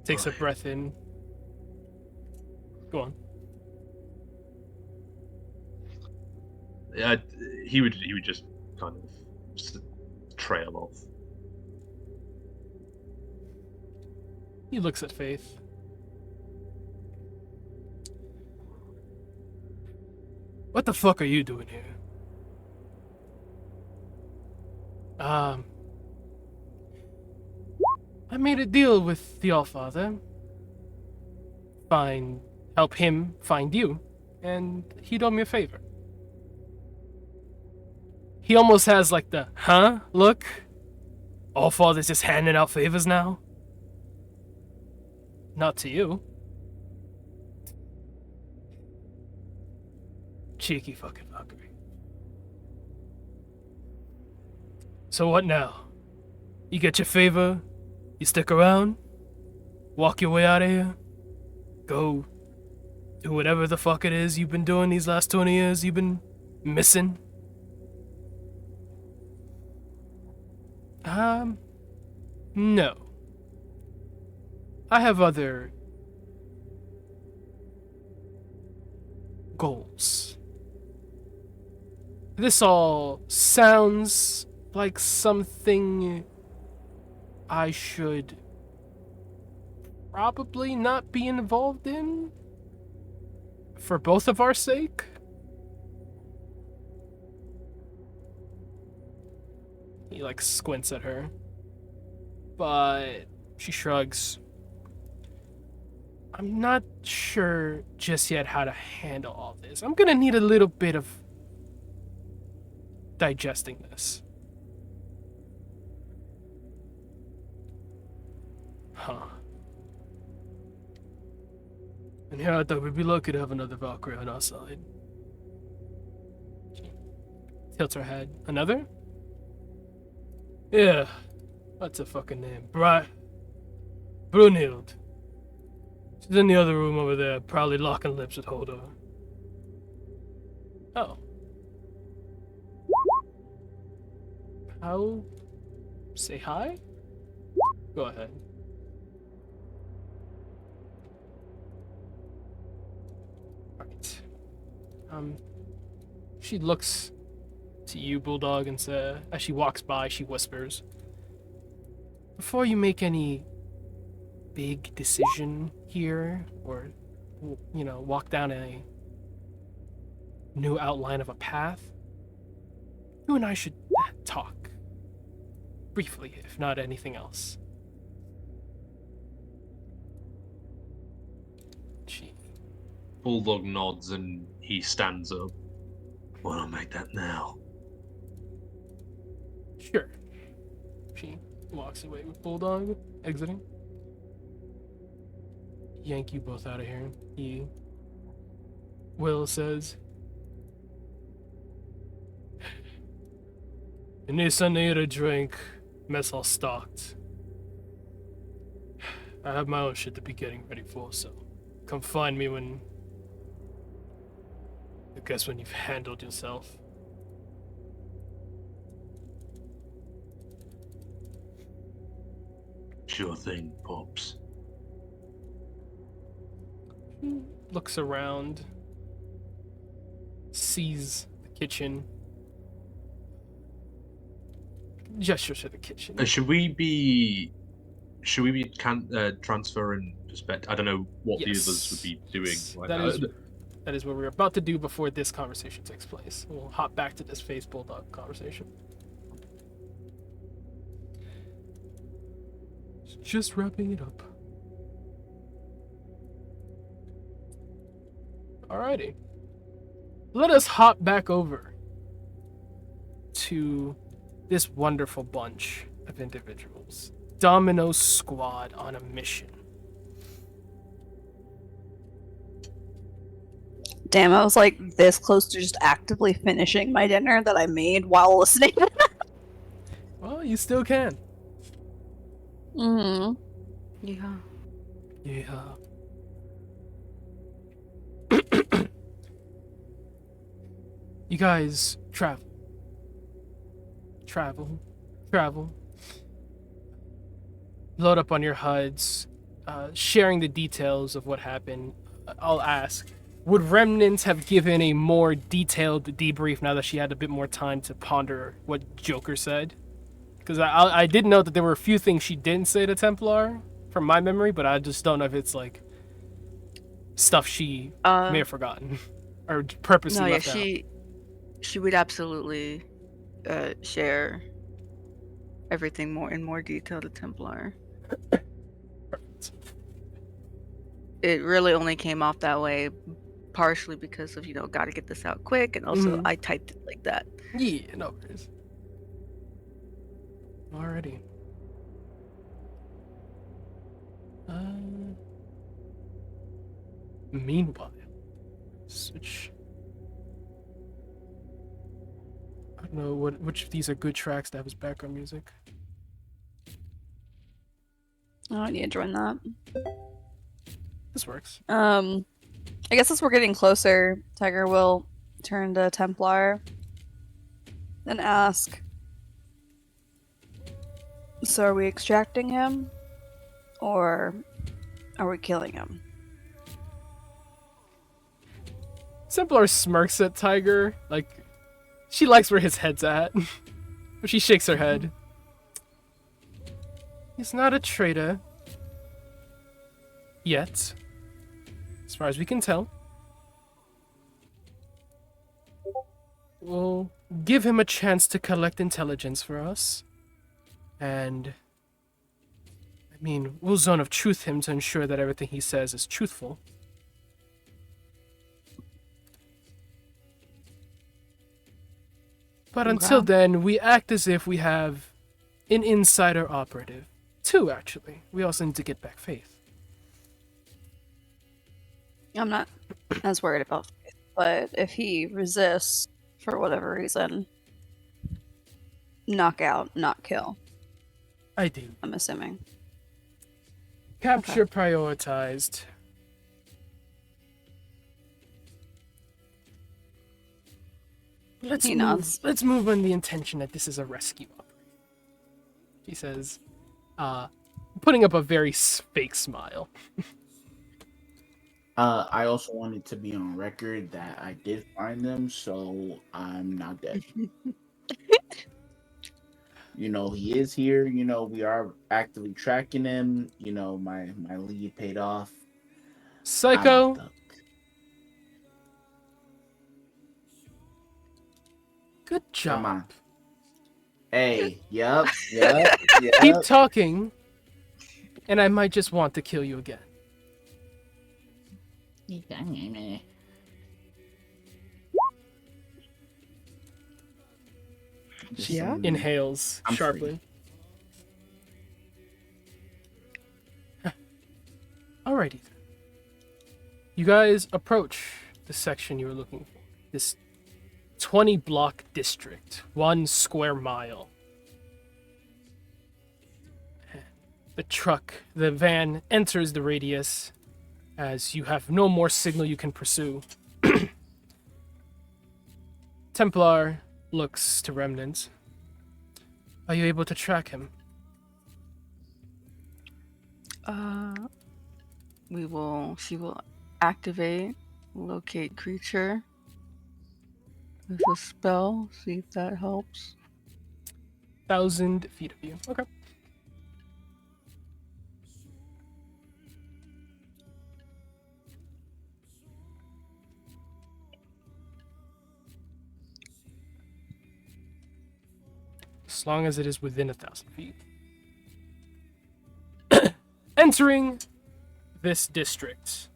Takes a breath in. Go on. Yeah, he would just kind of trail off. He looks at Faith. What the fuck are you doing here? I made a deal with the Allfather. Help him find you, and he did me a favor. He almost has like the, huh, look? Allfather's just handing out favors now? Not to you. Cheeky fucking fuckery. So what now? You get your favor? You stick around? Walk your way out of here? Go do whatever the fuck it is you've been doing these last 20 years you've been missing? No. I have other goals. This all sounds like something I should probably not be involved in for both of our sake. He like squints at her, but she shrugs. I'm not sure just yet how to handle all this. I'm gonna need a little bit of digesting this. Huh. And here I thought we'd be lucky to have another Valkyrie on our side. She tilts her head. Another? Yeah. What's her fucking name? Brunhild. She's in the other room over there, probably locking lips with Hodor. Oh. I'll say hi? Go ahead. Right. She looks to you, Bulldog, and as she walks by, she whispers, before you make any big decision here, or, you know, walk down a new outline of a path, you and I should talk. Briefly, if not anything else. She... Bulldog nods and he stands up. Why don't make that now? Sure. She walks away with Bulldog, exiting. Yank you both out of here. Will says, "You need something to eat or drink. Mess all stocked. I have my own shit to be getting ready for, so come find me when you've handled yourself." Sure thing, Pops. He looks around, sees the kitchen, gestures to the kitchen. Should we be should we be transferring perspective? I don't know what the others would Yes. be doing right That now. is what we're about to do before this conversation takes place. We'll hop back to this face bulldog conversation. Just wrapping it up. Alrighty. Let us hop back over to this wonderful bunch of individuals. Domino Squad on a mission. Damn, I was like this close to just actively finishing my dinner that I made while listening. Well, you still can. Mm-hmm. Yeah. Yeah. You guys travel. Load up on your HUDs, sharing the details of what happened. I'll ask, would Remnants have given a more detailed debrief now that she had a bit more time to ponder what Joker said? Because I did note that there were a few things she didn't say to Templar, from my memory, but I just don't know if it's like stuff she may have forgotten or purposely No, yeah, left out. she would absolutely share everything in more detail to Templar. Perfect. It really only came off that way partially because of, gotta get this out quick, and also I typed it like that. Yeah, no worries. Alrighty. Meanwhile, switch. I don't know which of these are good tracks to have as background music. Oh, I need to join that. This works. I guess as we're getting closer, Tiger will turn to Templar and ask, so are we extracting him? Or are we killing him? Templar smirks at Tiger, like she likes where his head's at, but she shakes her head. He's not a traitor. Yet. As far as we can tell. We'll give him a chance to collect intelligence for us. And we'll zone of truth him to ensure that everything he says is truthful. But until then, we act as if we have an insider operative. Two, actually. We also need to get back Faith. I'm not as worried about Faith, but if he resists for whatever reason, knock out, not kill. I do. I'm assuming. Capture prioritized. Let's move on the intention that this is a rescue operation. He says, putting up a very fake smile. I also wanted to be on record that I did find them, so I'm not dead. He is here. We are actively tracking him. My lead paid off. Psycho. Good job. Come on. Hey, yep. Keep talking, and I might just want to kill you again. Yeah. Inhales sharply. Alrighty then. You guys approach the section you were looking for. This 20-block district, 1 square mile. The van enters the radius as you have no more signal you can pursue. Templar looks to Remnant. Are you able to track him? She will activate locate creature with a spell, see if that helps. 1,000 feet of you. Okay. As long as it is within 1,000 feet. Entering this district,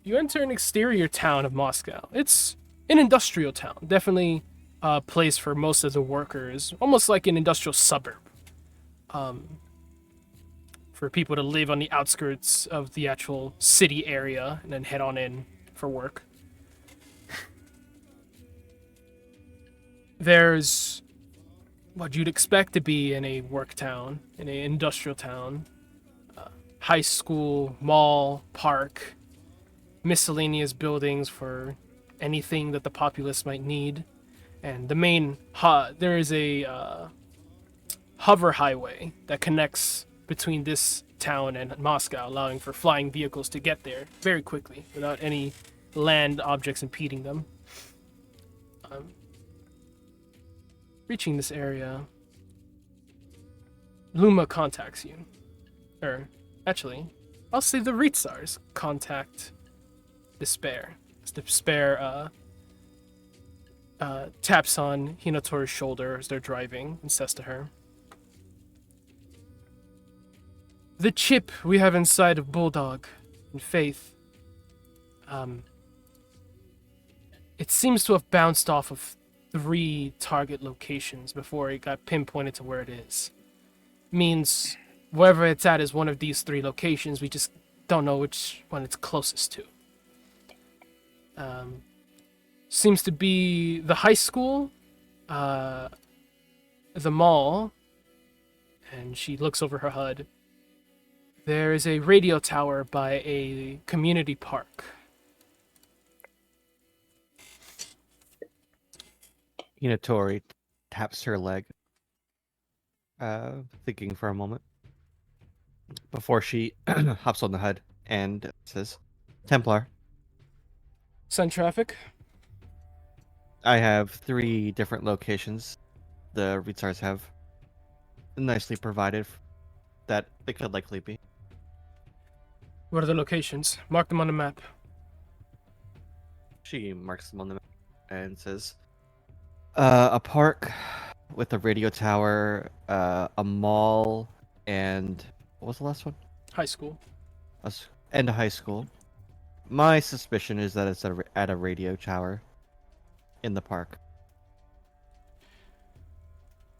you enter an exterior town of Moscow. It's an industrial town, definitely a place for most of the workers, almost like an industrial suburb. For people to live on the outskirts of the actual city area and then head on in for work. There's what you'd expect to be in a work town, in an industrial town. High school, mall, park, miscellaneous buildings for anything that the populace might need. And the main, there is a hover highway that connects between this town and Moscow, allowing for flying vehicles to get there very quickly without any land objects impeding them. Reaching this area, Luma contacts you. Or, actually, I'll say the Ritsars contact Despair. Despair taps on Hinatori's shoulder as they're driving and says to her, "The chip we have inside of Bulldog and Faith, it seems to have bounced off of 3 target locations before it got pinpointed to where it is. Means wherever it's at is one of these 3 locations. We just don't know which one it's closest to. Seems to be the high school, the mall," and she looks over her HUD. "There is a radio tower by a community park." Hinatori taps her leg, thinking for a moment before she hops on the HUD and says, "Templar, Sun traffic? I have 3 different locations the Ritsars have nicely provided that they could likely be." What are the locations? Mark them on the map. She marks them on the map and says, "A park with a radio tower, a mall, and what was the last one? High school. And a high school. My suspicion is that it's at a radio tower in the park."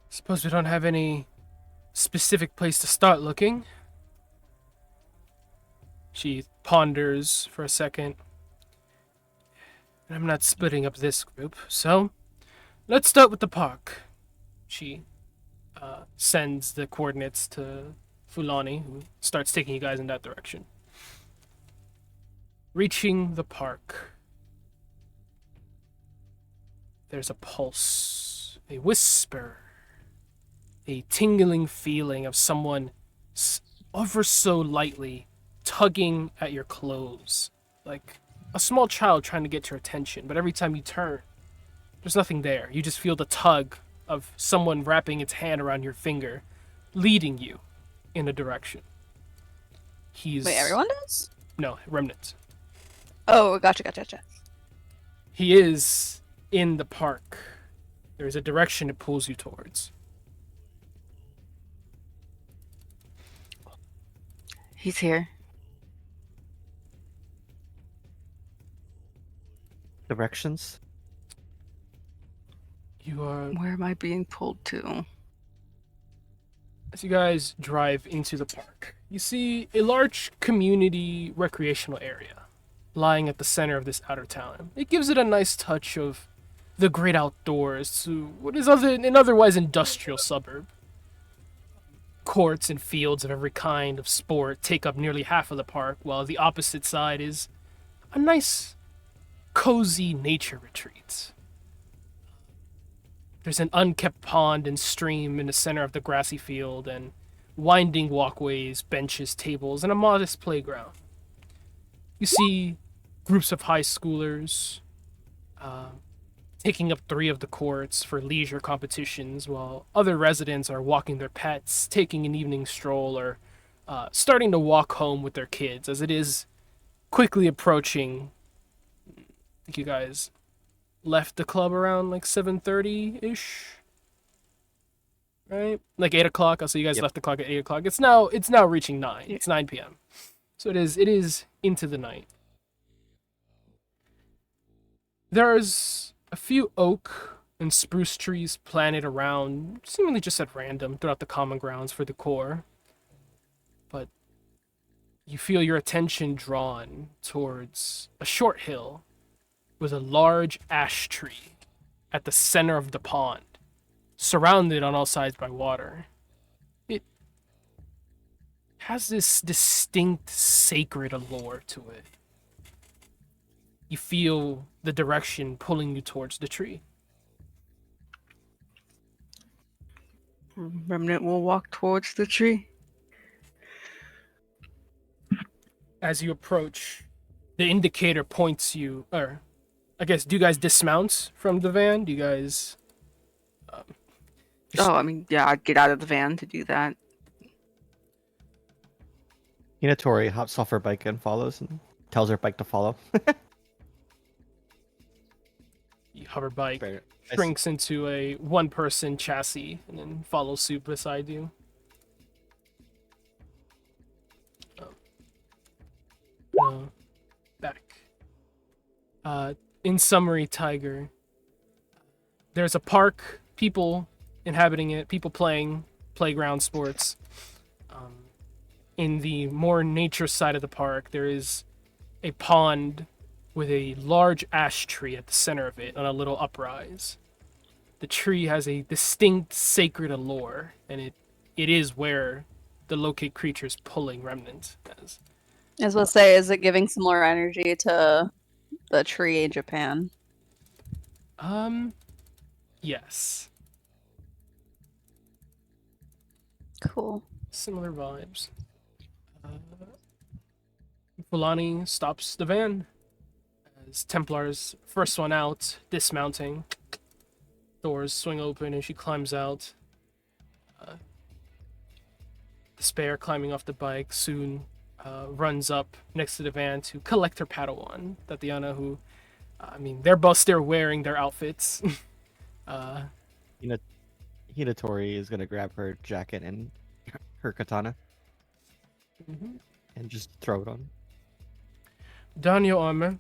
Suppose we don't have any specific place to start looking. She ponders for a second. I'm not splitting up this group, so let's start with the park. She sends the coordinates to Fulani, who starts taking you guys in that direction. Reaching the park, there's a pulse, a whisper, a tingling feeling of someone ever so lightly tugging at your clothes, like a small child trying to get your attention, but every time you turn, there's nothing there. You just feel the tug of someone wrapping its hand around your finger, leading you in a direction. Wait, everyone does? No, Remnant. Oh, gotcha. He is in the park. There's a direction it pulls you towards. He's here. Directions? You are... Where am I being pulled to? As you guys drive into the park, you see a large community recreational area lying at the center of this outer town. It gives it a nice touch of the great outdoors to what is an otherwise industrial suburb. Courts and fields of every kind of sport take up nearly half of the park, while the opposite side is a nice, cozy nature retreat. There's an unkept pond and stream in the center of the grassy field, and winding walkways, benches, tables, and a modest playground. You see groups of high schoolers taking up 3 of the courts for leisure competitions, while other residents are walking their pets, taking an evening stroll, or starting to walk home with their kids, as it is quickly approaching. I think you guys left the club around like 7:30-ish. right? Like 8 o'clock. Also, you guys Yep. left the clock at 8 o'clock. It's now reaching 9. Yeah. It's 9 p.m. So it is into the night. There's a few oak and spruce trees planted around, seemingly just at random throughout the common grounds for decor. But you feel your attention drawn towards a short hill with a large ash tree at the center of the pond, surrounded on all sides by water. It has this distinct sacred allure to it. You feel the direction pulling you towards the tree. Remnant will walk towards the tree. As you approach, the indicator points you, or I guess, do you guys dismount from the van? Do you guys... Oh, I mean, yeah, I'd get out of the van to do that. Hinatori hops off her bike and follows and tells her bike to follow. You hover bike, Fair. shrinks into a one-person chassis, and then follows suit beside you. Back. In summary, Tiger, there's a park, people inhabiting it, people playing playground sports. In the more nature side of the park, there is a pond with a large ash tree at the center of it on a little uprise. The tree has a distinct sacred allure, and it is where the locate creatures pulling remnant as. I was gonna say, is it giving similar energy to the tree in Japan? Yes. Cool. Similar vibes. Fulani stops the van as Templar's first one out, dismounting. Doors swing open and she climbs out. Despair climbing off the bike soon runs up next to the van to collect her Padawan, Tatiana, who, they're both still wearing their outfits. Hinatori is gonna grab her jacket and her katana and just throw it on. Don your armor.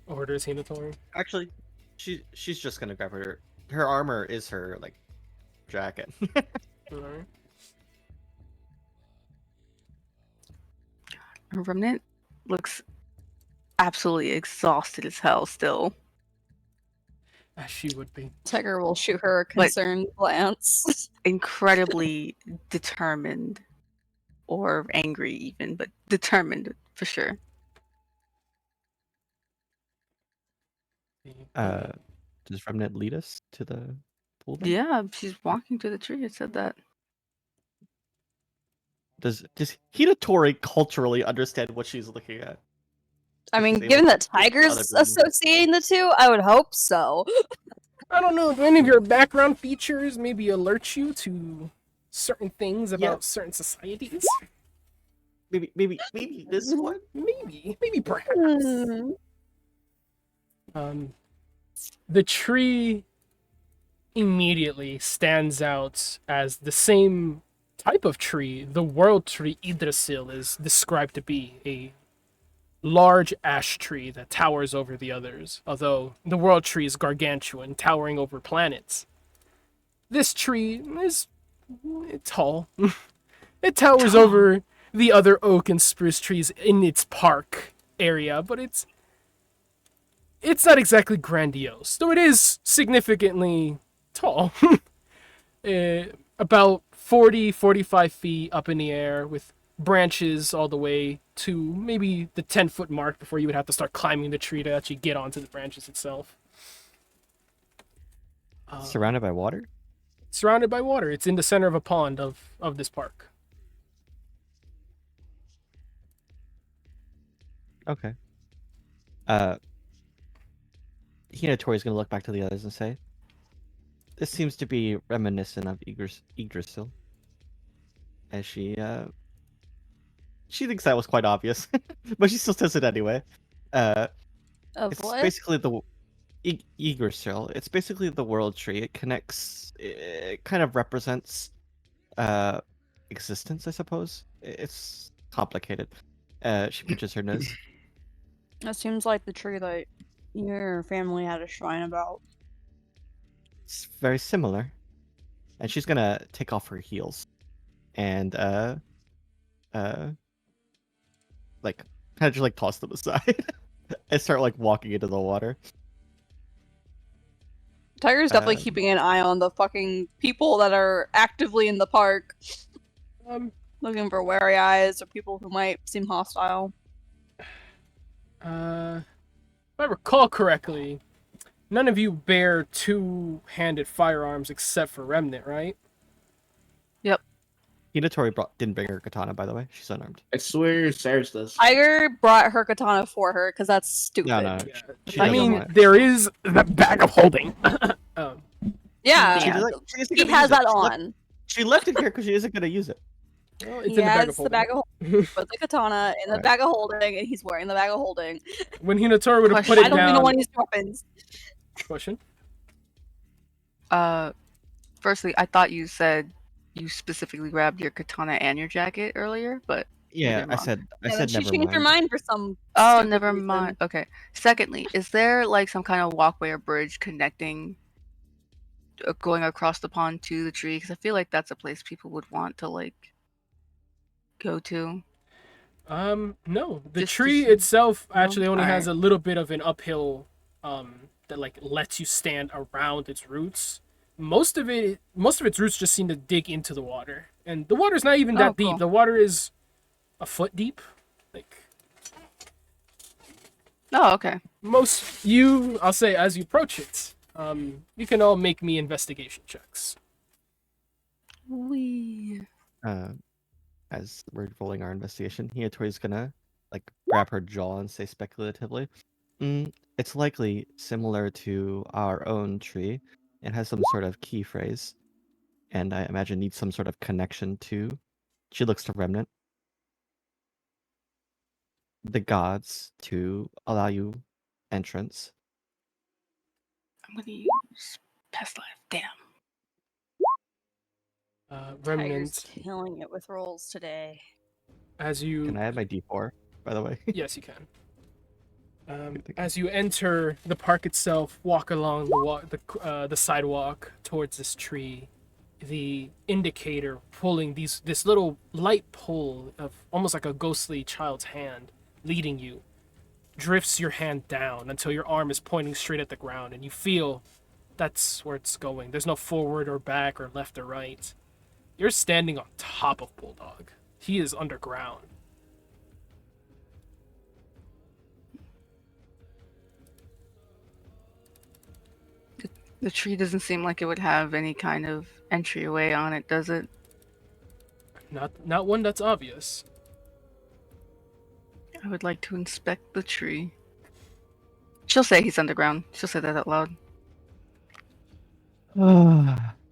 Orders Hinatori. Actually, she's just gonna grab her armor is her like jacket. Alright. Remnant looks absolutely exhausted as hell still. As she would be. Tiger will shoot her a concerned glance. Incredibly determined, or angry even, but determined for sure. Does Remnant lead us to the pool? Then? Yeah, she's walking to the tree. It said that. Does Hinatori culturally understand what she's looking at? I mean, She's given able that to see Tiger's other buildings. associating the two, I would hope so. I don't know. Do any of your background features maybe alert you to certain things about certain societies? Maybe this one. Maybe perhaps. The tree immediately stands out as the same type of tree the world tree Yggdrasil is described to be, a large ash tree that towers over the others, although the world tree is gargantuan, towering over planets. This tree is tall. It towers over the other oak and spruce trees in its park area, but it's not exactly grandiose, though it is significantly tall. About 45 feet up in the air, with branches all the way to maybe the 10-foot mark before you would have to start climbing the tree to actually get onto the branches itself. Surrounded by water? Surrounded by water. It's in the center of a pond of this park. Okay. Hinatori's gonna look back to the others and say, "This seems to be reminiscent of Yggdrasil." As she thinks that was quite obvious, but she still says it anyway. Uh, Of it's what? basically the Yggdrasil. It's basically the world tree. It connects. It kind of represents uh existence, I suppose. It's complicated. She pinches her nose. That seems like the tree that your family had a shrine about. It's very similar. And she's gonna take off her heels and uh like kind of just like toss them aside and start like walking into the water. Tiger's definitely Um, keeping an eye on the fucking people that are actively in the park, looking for wary eyes or people who might seem hostile. If I recall correctly, none of you bear two-handed firearms except for Remnant, right? Yep. Hinatori didn't bring her katana, by the way. She's unarmed. I swear Cyrus does. Tiger brought her katana for her because that's stupid. No. Yeah. She I doesn't mean, want it. there is the bag of holding. um, Yeah, She isn't he gonna has use it. that on. She left it here because she isn't gonna use it. well, it's He in the bag of has the holding. bag of holding, put the katana in the Right. bag of holding, and he's wearing the bag of holding. When Hinatori would have put Question. it I don't down. even want to use weapons. Question. Firstly, I thought you said you specifically grabbed your katana and your jacket earlier, but Yeah, never I mind. said And then she never changed her mind. mind for some. Oh, stupid never reason. mind. Okay. Secondly, is there like some kind of walkway or bridge connecting, going across the pond to the tree? Because I feel like that's a place people would want to like go to. No. The Just tree see. itself No? actually only has a Alright. little bit of an uphill, that like lets you stand around its roots. Most of its roots just seem to dig into the water, and the water's not even that Oh, deep. cool. The water is a foot deep. Like Oh, okay. I'll say, as you approach it, you can all make me investigation checks. Wee. As we're rolling our investigation, Hinatori's gonna like grab her jaw and say speculatively, it's likely similar to our own tree. It has some sort of key phrase, and I imagine needs some sort of connection to. She looks to Remnant. The gods to allow you entrance. I'm gonna use past life. Damn. Tiger's Remnant, killing it with rolls today. as you Can I add my D4, by the way? yes, you can. As you enter the park itself, walk along the sidewalk towards this tree, the indicator pulling this little light pull of almost like a ghostly child's hand leading you drifts your hand down until your arm is pointing straight at the ground, and you feel that's where it's going. There's no forward or back or left or right. You're standing on top of Bulldog. He is underground. The tree doesn't seem like it would have any kind of entryway on it, does it? Not one that's obvious. I would like to inspect the tree. She'll say he's underground. She'll say that out loud.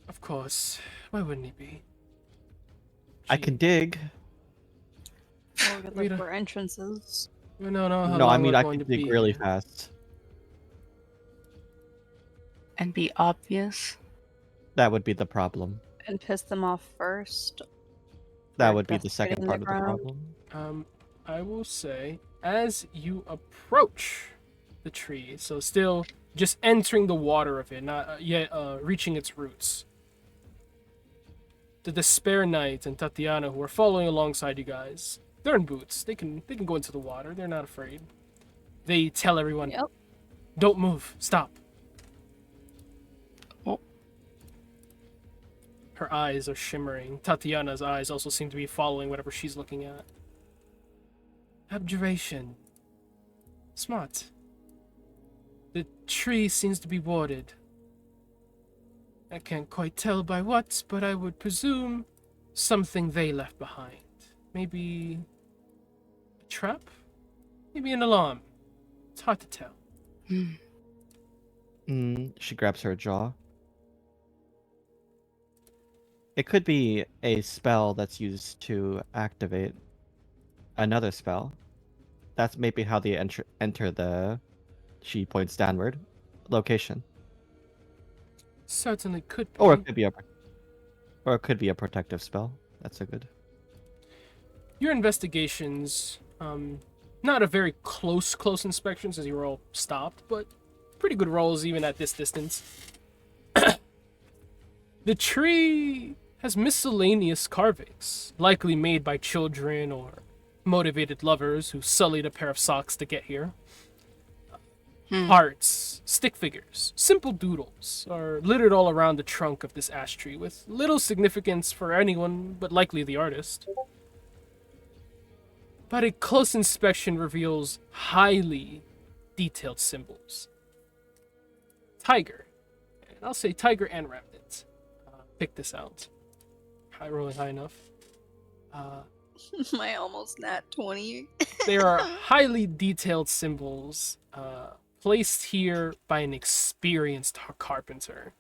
Of course. Why wouldn't he be? I can dig. Or we could We look don't- for entrances. We don't know how No, I long mean we're I going can to dig be really here. fast. And be obvious. That would be the problem. And piss them off first. That Or would be the just second getting part the of the ground. problem. I will say, as you approach the tree, so still just entering the water of it, not yet reaching its roots, the Despair Knight and Tatiana, who are following alongside you guys, they're in boots. They can go into the water. They're not afraid. They tell everyone, Yep. "Don't move. Stop." Oh. Her eyes are shimmering. Tatiana's eyes also seem to be following whatever she's looking at. Abjuration. Smart. The tree seems to be warded. I can't quite tell by what, but I would presume something they left behind. Maybe a trap? Maybe an alarm. It's hard to tell. She grabs her jaw. It could be a spell that's used to activate another spell. that's maybe how they enter the. She points downward. Location, Certainly could be. or it could be a protective spell. That's a good. Your investigations, not a very close inspections as you were all stopped, but pretty good rolls even at this distance. The tree has miscellaneous carvings, likely made by children or motivated lovers who sullied a pair of socks to get here. Hearts, stick figures, simple doodles are littered all around the trunk of this ash tree with little significance for anyone but likely the artist. But a close inspection reveals highly detailed symbols. Tiger. And I'll say tiger and remnant. Pick this out. Rolling high enough. My almost nat 20. There are highly detailed symbols placed here by an experienced carpenter.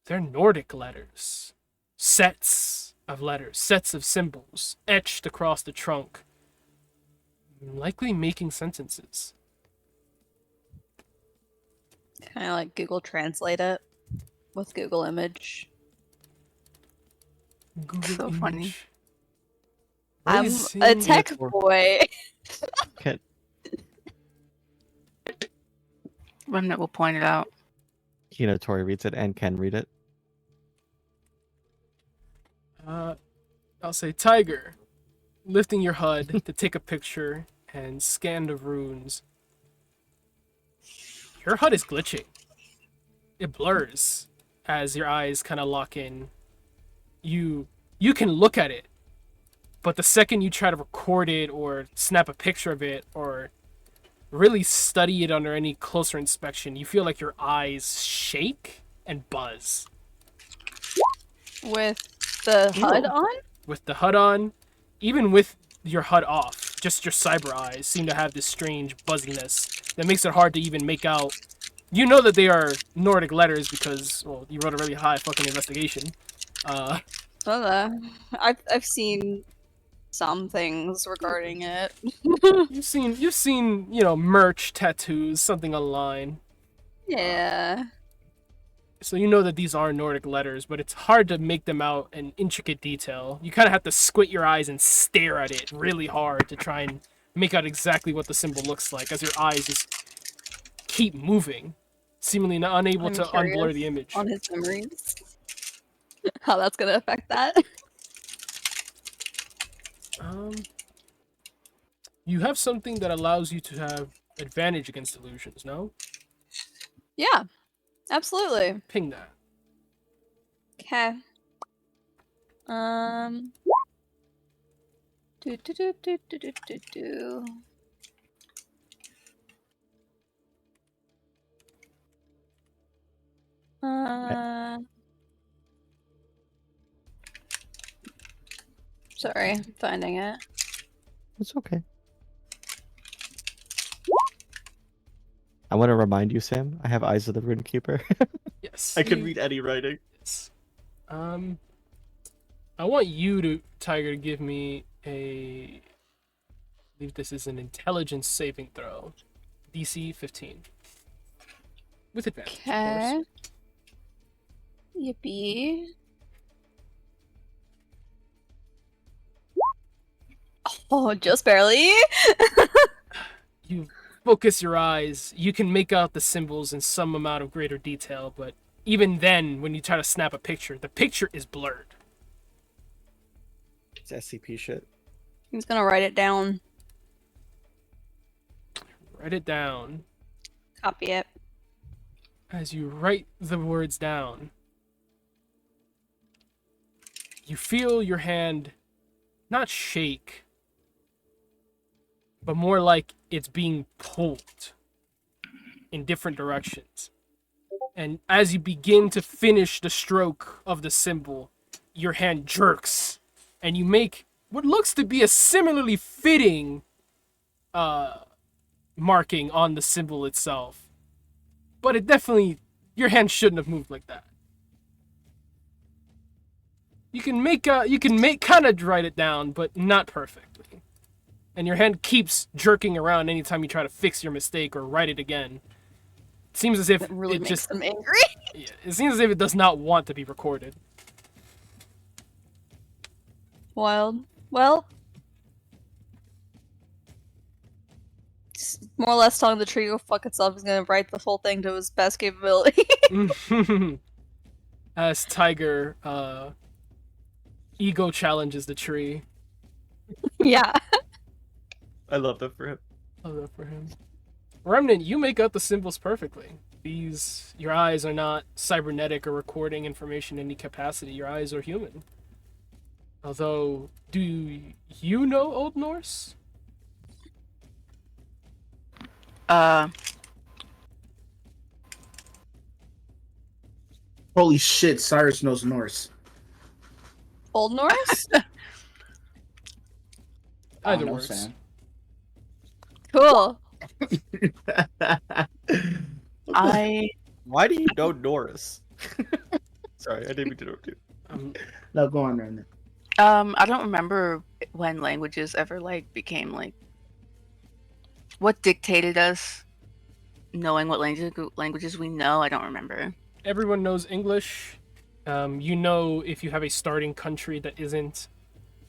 They're Nordic letters. Sets of letters, sets of symbols, etched across the trunk. Likely making sentences. Can I like Google Translate it with Google Image? Google So image. funny. What I'm is a in- tech boy. Can Remnant will point it out. Tori reads it and can read it. I'll say tiger, lifting your HUD to take a picture and scan the runes. Your HUD is glitching. It blurs as your eyes kind of lock in. You can look at it, but the second you try to record it or snap a picture of it or really study it under any closer inspection, you feel like your eyes shake and buzz. With the HUD on? With the HUD on, even with your HUD off, just your cyber eyes seem to have this strange buzziness that makes it hard to even make out. You know that they are Nordic letters because, well, you wrote a really high fucking investigation. I've seen some things regarding it. You've seen, merch, tattoos, something online. Yeah. So you know that these are Nordic letters, but it's hard to make them out in intricate detail. You kind of have to squint your eyes and stare at it really hard to try and make out exactly what the symbol looks like, as your eyes just keep moving, seemingly unable I'm to curious unblur the image. on his memories. How that's gonna affect that. You have something that allows you to have advantage against illusions, no? Yeah, absolutely. Ping that. Okay. Do. Sorry, finding it. It's okay. I want to remind you, Sam. I have Eyes of the Rune Keeper. Yes. I can read any writing. Yes. I want you Tiger, to give me I believe this is an intelligence saving throw. DC 15. With advantage, of Okay. course. Yippee. Oh, just barely. You focus your eyes, you can make out the symbols in some amount of greater detail, but even then, when you try to snap a picture, the picture is blurred. It's SCP shit. He's gonna write it down. Write it down. Copy it. As you write the words down, you feel your hand not shake, but more like it's being pulled in different directions. And as you begin to finish the stroke of the symbol, your hand jerks, and you make what looks to be a similarly fitting marking on the symbol itself. But it definitely, your hand shouldn't have moved like that. You can kind of write it down, but not perfectly. and your hand keeps jerking around anytime you try to fix your mistake or write it again. It seems as if That really it makes just them angry. yeah, it seems as if it does not want to be recorded. Wild. Well, just more or less telling the tree to go fuck itself is gonna write the full thing to his best capability. As Tiger ego challenges the tree. Yeah. I love that for him. Love that for him. Remnant, you make out the symbols perfectly. Your eyes are not cybernetic or recording information in any capacity. Your eyes are human. Although, do you know Old Norse? Holy shit, Cyrus knows Norse. Old Norse? Either know, works. Sam. Cool. Why do you know Norris? Sorry, I didn't mean to interrupt you. No, go on, Brandon. I don't remember when languages ever like became like what dictated us knowing what languages we know. I don't remember. Everyone knows English. You know if you have a starting country that isn't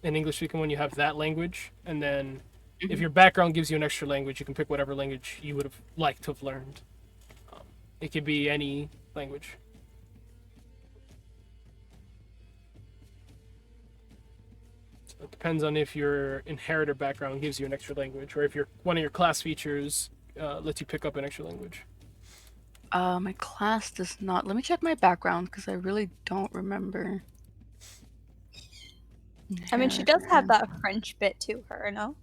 an English-speaking one, you have that language. And then if your background gives you an extra language, you can pick whatever language you would have liked to have learned. It could be any language. So it depends on if your inheritor background gives you an extra language, or if one of your class features lets you pick up an extra language. My class does not. Let me check my background because I really don't remember. I mean, she does have that French bit to her, no?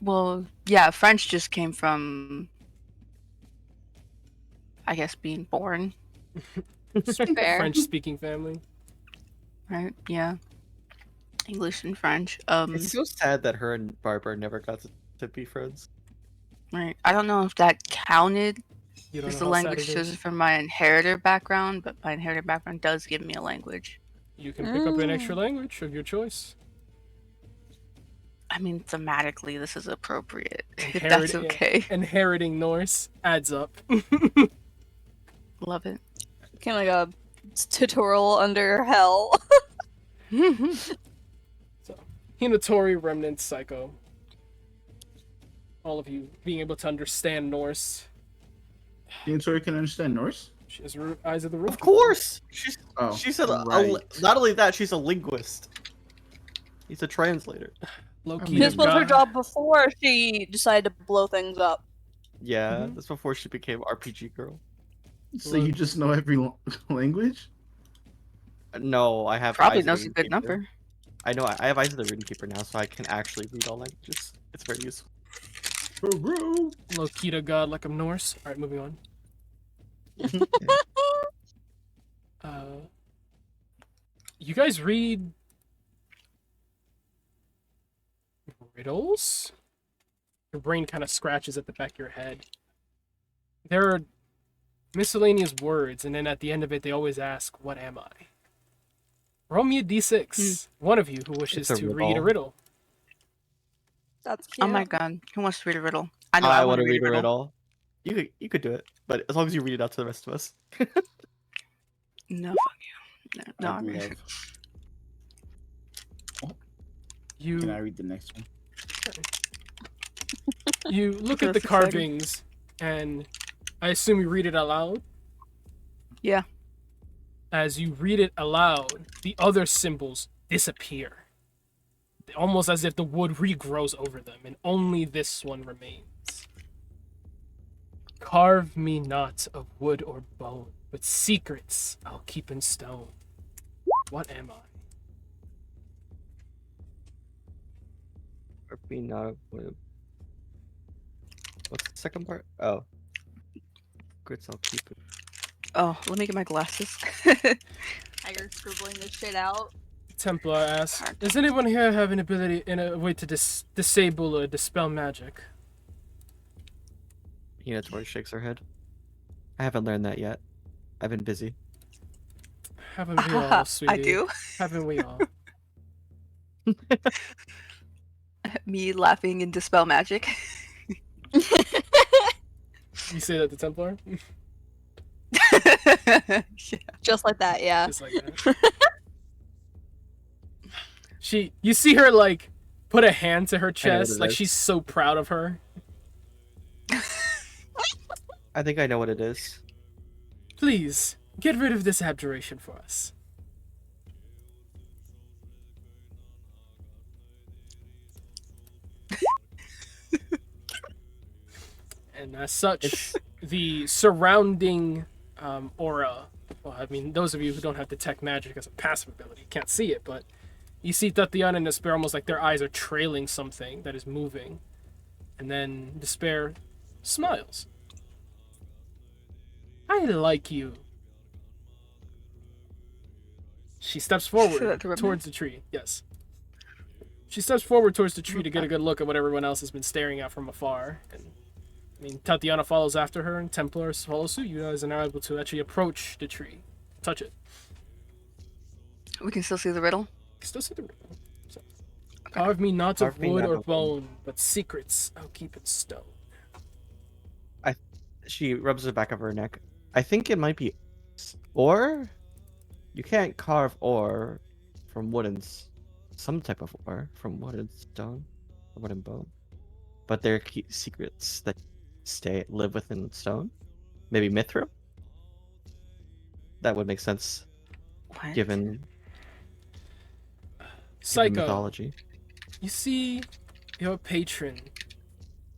Well, yeah, French just came from, I guess, being born. Fair. French-speaking family. Right? Yeah. English and French. It's so sad that her and Barbara never got to be friends. Right. I don't know if that counted You don't as know the how sad language it chosen is. from my inheritor background, but my inheritor background does give me a language. You can pick up an extra language of your choice. I mean, thematically, this is appropriate. If Inherit- that's okay. Inheriting Norse adds up. Love it. Kind of like a tutorial under hell. So, Hinatori, Remnant, Psycho. All of you being able to understand Norse. Tori can understand Norse? She has eyes of the roof. Of course, she's Oh, right. Not only that, she's a linguist. He's a translator. Low-key This was her God. job before she decided to blow things up. Yeah, that's before she became RPG girl. So you just know every language? No, I have Probably eyes of the knows a Rune good Keeper. number. I know I have eyes of the Rune Keeper now, so I can actually read all languages. It's very useful. Low-key God like I'm Norse. Alright, moving on. You guys read riddles? Your brain kind of scratches at the back of your head. There are miscellaneous words, and then at the end of it, they always ask, "What am I?" Roll me a d6. One of you who wishes It's a to read a riddle. That's cute. Oh my god. Who wants to read a riddle? I know I want want to read a riddle. You could do it, but as long as you read it out to the rest of us. No, fuck you. No, I'm I'd ready. love- You Can I read the next one? you look at the That's exciting. carvings, and I assume you read it aloud. Yeah. As you read it aloud, the other symbols disappear. Almost as if the wood regrows over them, and only this one remains. Carve me not of wood or bone, but secrets I'll keep in stone. What am I? Or be not. What's the second part? Oh, grits. I'll keep it. Oh, let me get my glasses. Tiger scribbling this shit out. Templar asks, does anyone here have an ability in a way to disable or dispel magic? Tori shakes her head. I haven't learned that yet. I've been busy. Haven't we all, sweetie? I do. Haven't we all? Me laughing and dispel magic. You say that to Templar? Yeah. Just like that, yeah. Just like that. You see her like put a hand to her I know what chest, it like is. she's so proud of her. I think I know what it is. Please, get rid of this abjuration for us. And as such, It's the surrounding aura, well, I mean, those of you who don't have detect magic as a passive ability can't see it, but you see Tatiana and Despair almost like their eyes are trailing something that is moving. And then Despair smiles. I like you. She steps forward that to Remnant? towards the tree. Yes. She steps forward towards the tree to get a good look at what everyone else has been staring at from afar. And I mean, Tatiana follows after her, and Templar follows suit. You guys are now able to actually approach the tree, touch it. We can still see the riddle. You can still see the riddle. So, carve me not of Carve me wood not or of bone. bone, but secrets I'll keep in stone. She rubs the back of her neck. I think it might be ore. You can't carve ore from wood and some type of ore from wood and stone or wood and bone, but there are secrets that live within stone. Maybe mithril. That would make sense What? given Psycho, mythology. you see your patron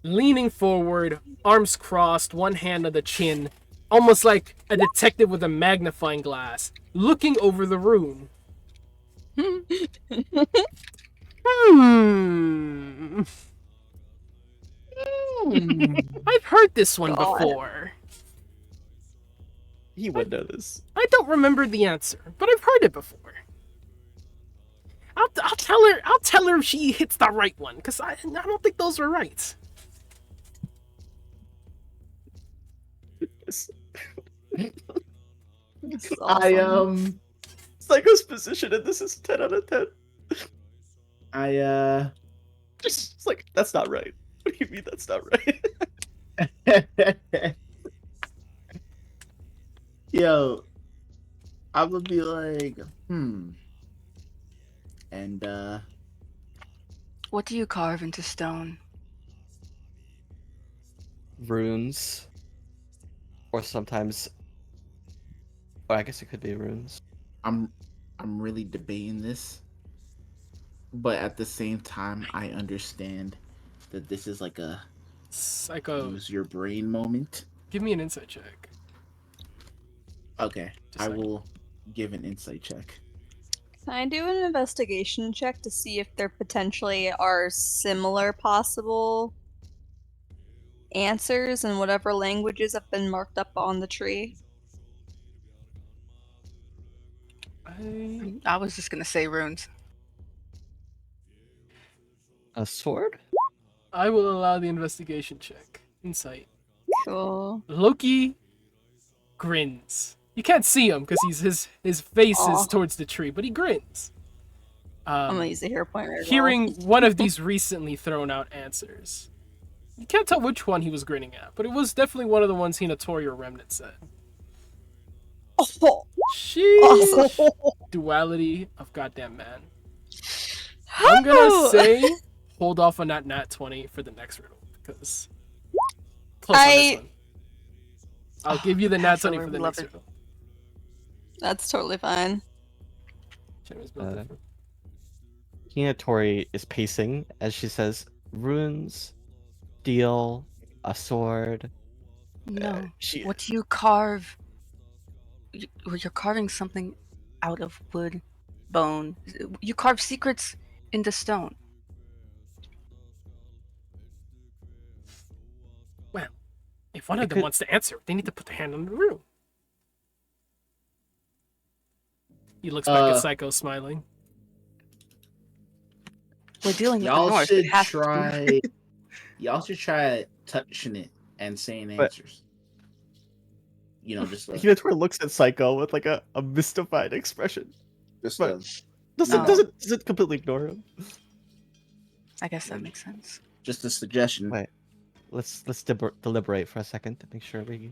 leaning forward, arms crossed, one hand on the chin, almost like a detective with a magnifying glass, looking over the room. I've heard this one God. before. He would know this. I don't remember the answer, but I've heard it before. I'll tell her. I'll tell her if she hits the right one, because I don't think those were right. That's I awesome. Psycho's position in this is 10 out of 10. I Just like, that's not right. What do you mean that's not right? Yo, I would be like, and What do you carve into stone? Runes. Or sometimes, well, I guess it could be runes. I'm really debating this, but at the same time, I understand that this is like a Psycho, use your brain moment. give me an insight check. Okay, Just I like- will give an insight check. Can I do an investigation check to see if there potentially are similar possible answers in whatever languages have been marked up on the tree? I was just gonna say runes. A sword? I will allow the investigation check. Insight. Cool. Loki grins. You can't see him because his face Aw. is towards the tree, but he grins. I'm gonna use the hero point right Hearing one of these recently thrown out answers. You can't tell which one he was grinning at, but it was definitely one of the ones Hinatori or Remnant said. Oh, Sheesh. awesome. Duality of goddamn man. I'm gonna say hold off on that nat 20 for the next riddle because close on this one. I'll give you the nat 20 for the Love next it. riddle. That's totally fine. Shit, built different. Hinatori is pacing as she says, runes, steel, a sword. No. She What do you carve? You're carving something out of wood, bone. You carve secrets into stone. Well, if one of It them could- wants to answer, they need to put their hand on the room. He looks back at Psycho, smiling. We're dealing with the Y'all North. should It has to. try. Y'all should try touching it and saying But- answers. You know, just like Hinatori looks at Psycho with like a mystified expression. Just But- um, Doesn't No. doesn't completely ignore him. I guess that makes sense. Just a suggestion. Wait, let's deliberate for a second to make sure we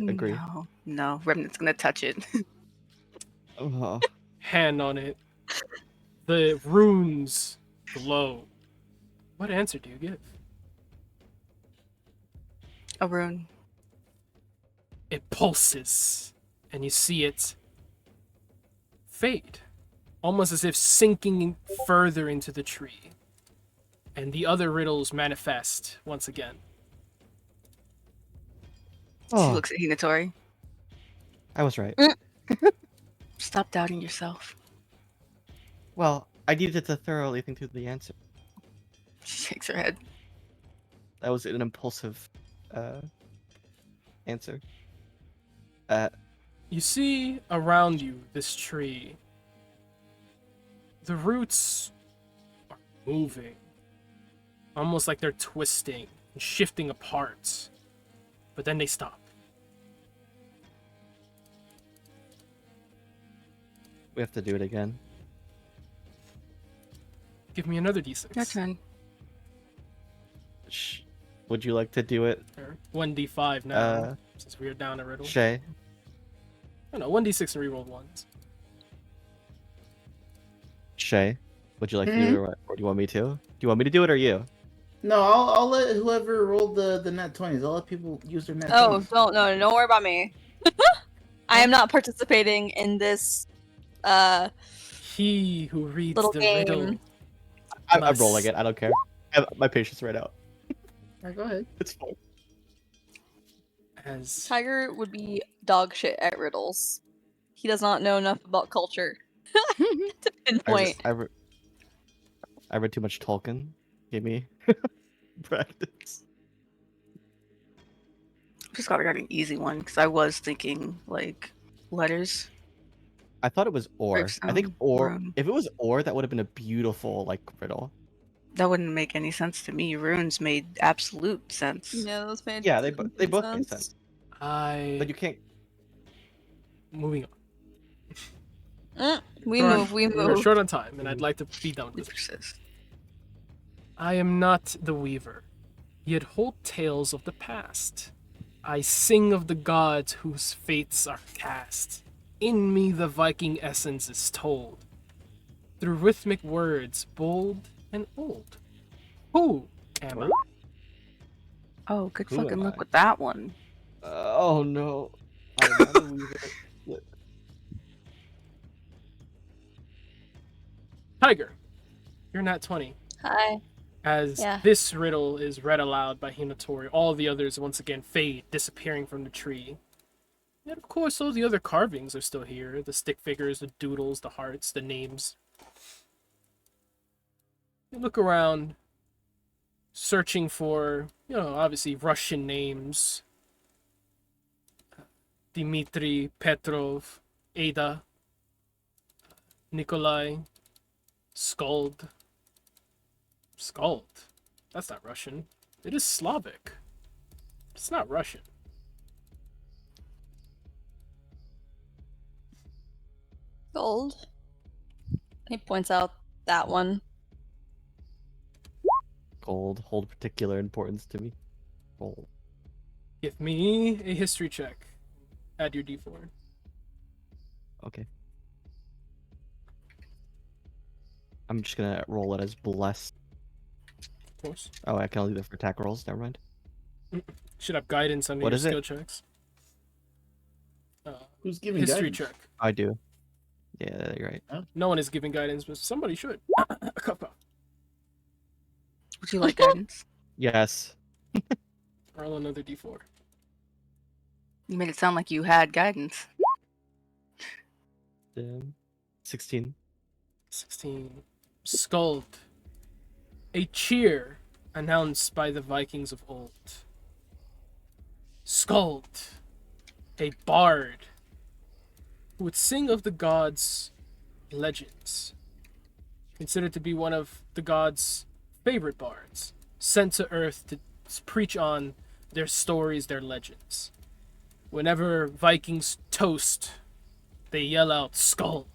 agree. No, Remnant's gonna touch it. Oh, Hand on it. The runes glow. What answer do you give? A rune. It pulses, and you see it fade, almost as if sinking further into the tree. And the other riddles manifest once again. She oh, looks at Hinatori. I was right. Stop doubting yourself. Well, I needed to thoroughly think through the answer. She shakes her head. That was an impulsive answer. You see around you this tree. The roots are moving, almost like they're twisting and shifting apart, but then they stop. We have to do it again. Give me another d6. Your turn. Would you like to do it, Or 1d5 now, since we are down a riddle. Shay? Oh no, 1d6 and reroll ones. Shay, would you like to do it, or do you want me to? Do you want me to do it, or you? No, I'll let whoever rolled the net 20s. I'll let people use their net 20s. Oh, don't worry about me. I am not participating in this He who reads little the game. riddle. I'm rolling it. I don't care. My patience right out. Alright, go ahead. It's fine. As Tiger would be dog shit at riddles. He does not know enough about culture to pinpoint. I read too much Tolkien. Give me practice. Just gotta get an easy one because I was thinking like letters. I thought it was or. I think Gravestone, or. room. If it was or, that would have been a beautiful like riddle. That wouldn't make any sense to me. Runes made absolute sense. Yeah, those made Yeah, they both complete made sense. I But you can't. moving on. We We're move. We're short on time, and I'd like to be done We with this. persist. I am not the weaver, yet hold tales of the past. I sing of the gods whose fates are cast. In me the Viking essence is told, through rhythmic words bold and old. Who am I? Oh, good Who fucking am luck I? with that one. Oh no. I'm not a weaver. Tiger, you're not 20. Hi. As Yeah. this riddle is read aloud by Hinatori, all the others once again fade, disappearing from the tree. And of course, all the other carvings are still here. The stick figures, the doodles, the hearts, the names. You look around, searching for, obviously Russian names. Dmitry, Petrov, Ada, Nikolai, Skald. Skald? That's not Russian. It is Slavic. It's not Russian. Gold. He points out that one. Gold hold particular importance to me. Gold. Give me a history check. Add your d4. Okay. I'm just gonna roll it as blessed. Of course. Oh, I can only do that for attack rolls. Never mind. Should have guidance under What your is it? skill checks. Who's giving History guidance? check. I do. Yeah, you're right. No one is giving guidance, but somebody should. Kappa. Would you like guidance? Yes. Roll another d4. You made it sound like you had guidance. 16. 16. Skald. A cheer announced by the Vikings of old. Skald. A bard who would sing of the gods' legends. Considered to be one of the gods' favorite bards, sent to Earth to preach on their stories, their legends. Whenever Vikings toast, they yell out Skald.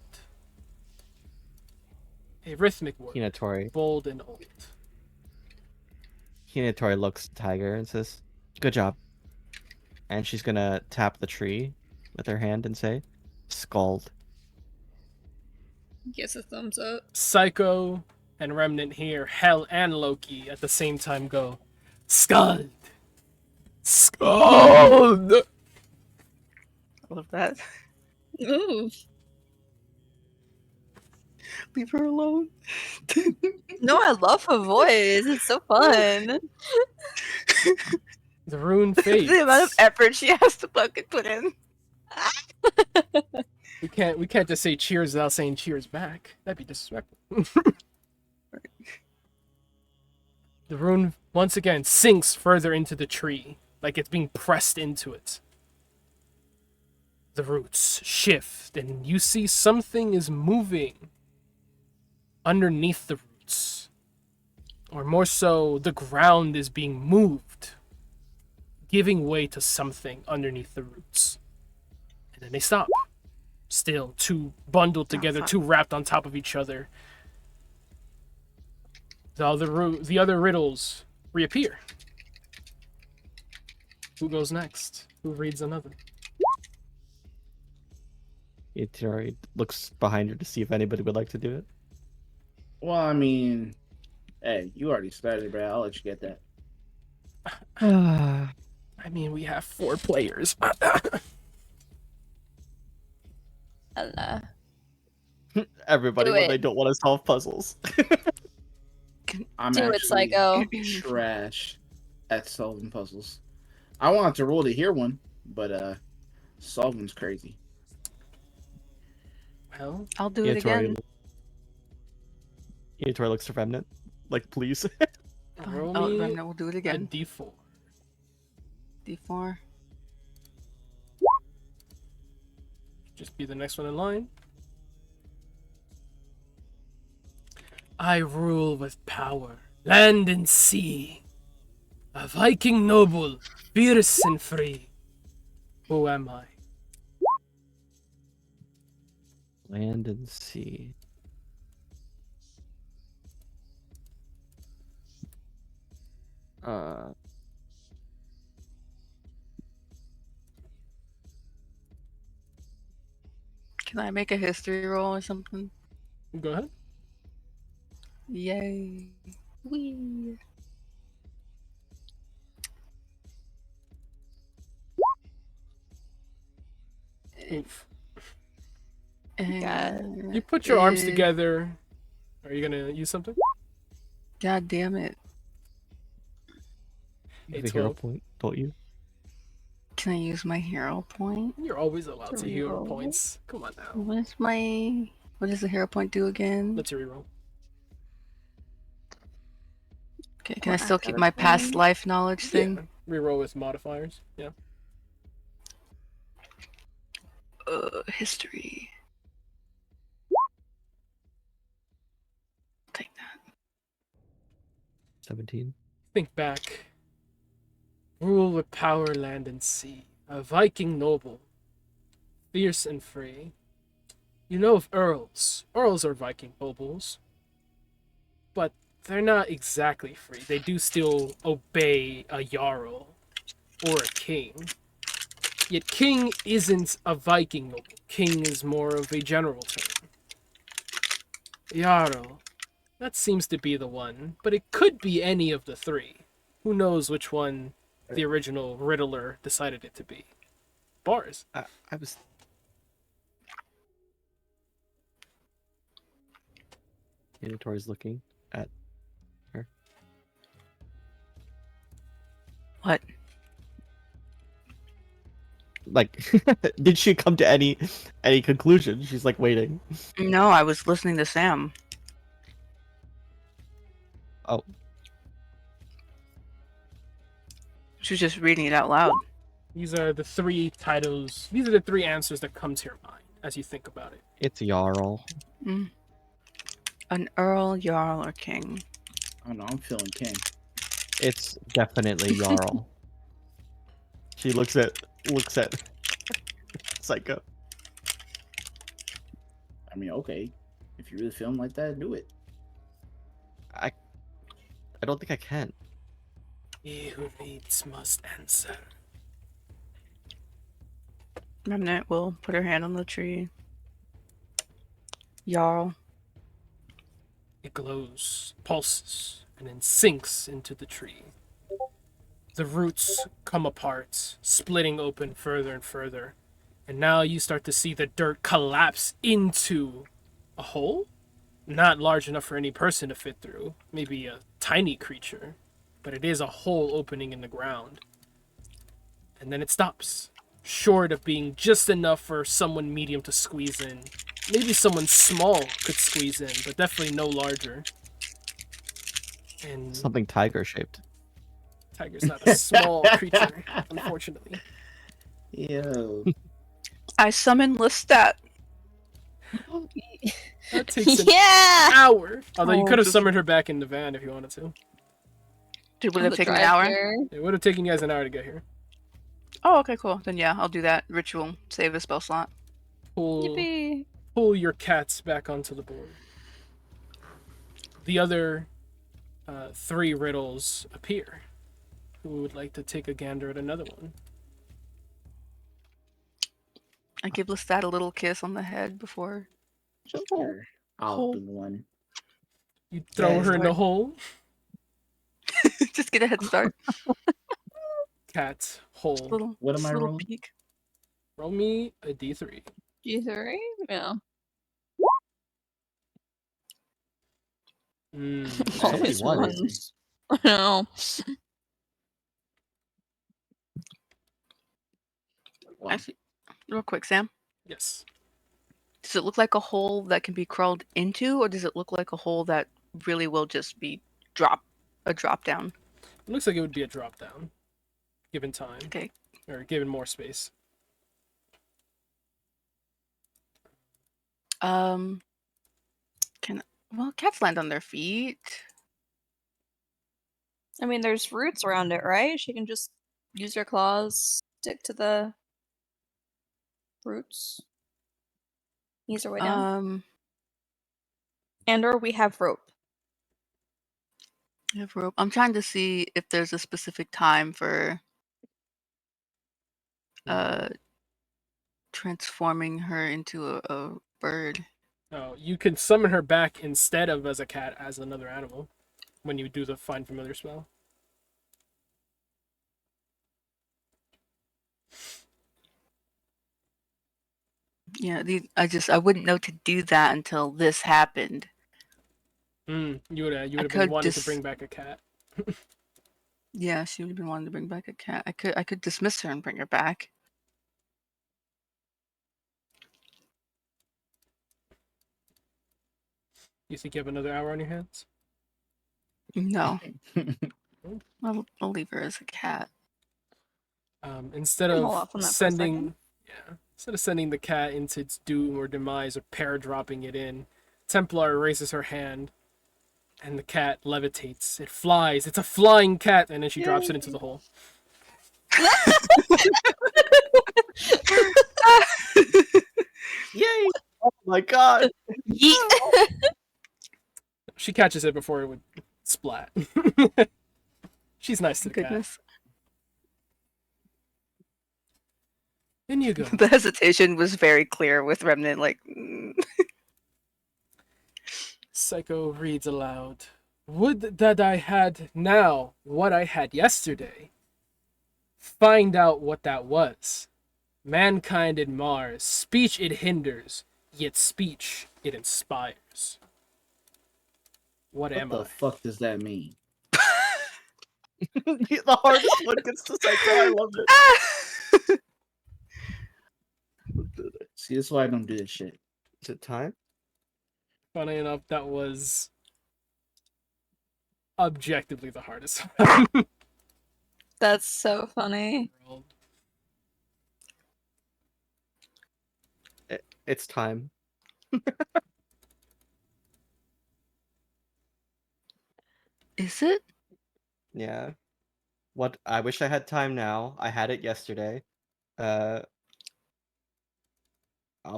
A rhythmic word, Hinatori. bold and old. Hinatori looks at Tiger and says, "Good job." And she's gonna tap the tree with her hand and say, "Scald." Gives a thumbs up. Psycho and Remnant hear Hell and Loki at the same time go, Scald! Scald! I love that. Ooh. Leave her alone. No, I love her voice. It's so fun. The rune fades. The amount of effort she has to fucking put in. We can't just say cheers without saying cheers back. That'd be disrespectful. The rune once again sinks further into the tree, like it's being pressed into it. The roots shift, and you see something is moving underneath the roots. Or more so, the ground is being moved, giving way to something underneath the roots. And then they stop. Still, two bundled together, two wrapped on top of each other. The other riddles reappear. Who goes next? Who reads another? Hinatori looks behind her to see if anybody would like to do it. Well, I mean, hey, you already started, bro. I'll let you get that. I mean, we have 4 players. Hello. Everybody Do when it. they don't want to solve puzzles. I'm Do it, actually Psycho. trash at solving puzzles. I wanted to roll to hear one, but solving's crazy. Well, I'll do it again. Hinatori looks to Remnant. Like, please. roll Oh, me Remnant will do it a again. d4. D4. Just be the next one in line. I rule with power, land and sea. A Viking noble, fierce and free. Who am I? Land and sea. Can I make a history roll or something? Go ahead. Yay. Wee. Oof. And You put your arms together. Are you gonna use something? God damn it. You have Hey, a hero 12. point, don't you? Can I use my hero point? You're always allowed to hero Reroll. points. Come on now. What does the hero point do again? Let's reroll. Okay, can I Or still after keep the my past thing. life knowledge thing? Yeah. Reroll with modifiers. Yeah. History. Take that. 17. Think back. Rule with power, land, and sea. A Viking noble. Fierce and free. You know of earls. Earls are Viking nobles. But they're not exactly free. They do still obey a jarl or a king. Yet king isn't a Viking noble. King is more of a general term. Jarl. That seems to be the one, but it could be any of the 3. Who knows which one the original Riddler decided it to be. Bars. I was... Hinatori's looking at her. What? Like, did she come to any conclusion? She's like waiting. No, I was listening to Sam. Oh. She was just reading it out loud. These are the 3 titles. These are the 3 answers that come to your mind as you think about it. It's Jarl. An earl, jarl, or king? I don't know. I'm feeling king. It's definitely Jarl. She looks at Psycho. I mean, okay. If you really feel like that, do it. I don't think I can. He who leads must answer. Remnant will put her hand on the tree. Jarl. It glows, pulses, and then sinks into the tree. The roots come apart, splitting open further and further. And now you start to see the dirt collapse into a hole. Not large enough for any person to fit through. Maybe a tiny creature. But it is a hole opening in the ground. And then it stops. Short of being just enough for someone medium to squeeze in. Maybe someone small could squeeze in, but definitely no larger. And Something tiger shaped. Tiger's not a small creature, unfortunately. Yo. I summon Lestat. That takes an Yeah. hour. Although you Oh, could have just- summoned her back in the van if you wanted to. Would On have the taken an drive hour? there. It would have taken you guys an hour to get here. Oh, okay, cool. Then yeah, I'll do that. Ritual. Save a spell slot. Yippee. Pull your cats back onto the board. The other 3 riddles appear. Who would like to take a gander at another one? I give Lestat a little kiss on the head before. Sure. I'll Hole. do one. You throw Yeah, her in the hole. Just get a head start. Cat, hole. Little, What am just I little rolling? peek. Roll me a d3. G3? Yeah. All Hey, these one. ones. I know. Well, Actually, real quick, Sam. Yes. Does it look like a hole that can be crawled into, or does it look like a hole that really will just be a drop down? It looks like it would be a drop down, given time. Okay. Or given more space. Cats land on their feet. I mean, there's roots around it, right? She can just use her claws, stick to the roots, ease her way down. And or we have rope. I have rope. I'm trying to see if there's a specific time for transforming her into a bird. Oh, you can summon her back instead of as a cat as another animal when you do the Find Familiar spell. Yeah, I wouldn't know to do that until this happened. You would have been could wanting to just- bring back a cat. Yeah, she would have been wanting to bring back a cat. I could dismiss her and bring her back. You think you have another hour on your hands? No, I'll leave her as a cat. Instead Hold of off on that for a sending, instead of sending the cat into its doom or demise or dropping it in, Templar raises her hand, and the cat levitates. It flies. It's a flying cat, and then she drops it into the hole. yay! Oh my god! She catches it before it would splat. She's nice to the cat. Goodness. In you go. The hesitation was very clear with Remnant, like. Psycho reads aloud. Would that I had now what I had yesterday. Find out what that was. Mankind in Mars, speech it hinders, yet speech it inspires. What am What the I? fuck does that mean? The hardest one gets to Psycho. I love it. See, that's why I don't do this shit. Is it time? Funny enough, that was objectively the hardest one. That's so funny. It's time. Is it? Yeah. What I wish I had time now. I had it yesterday. I'll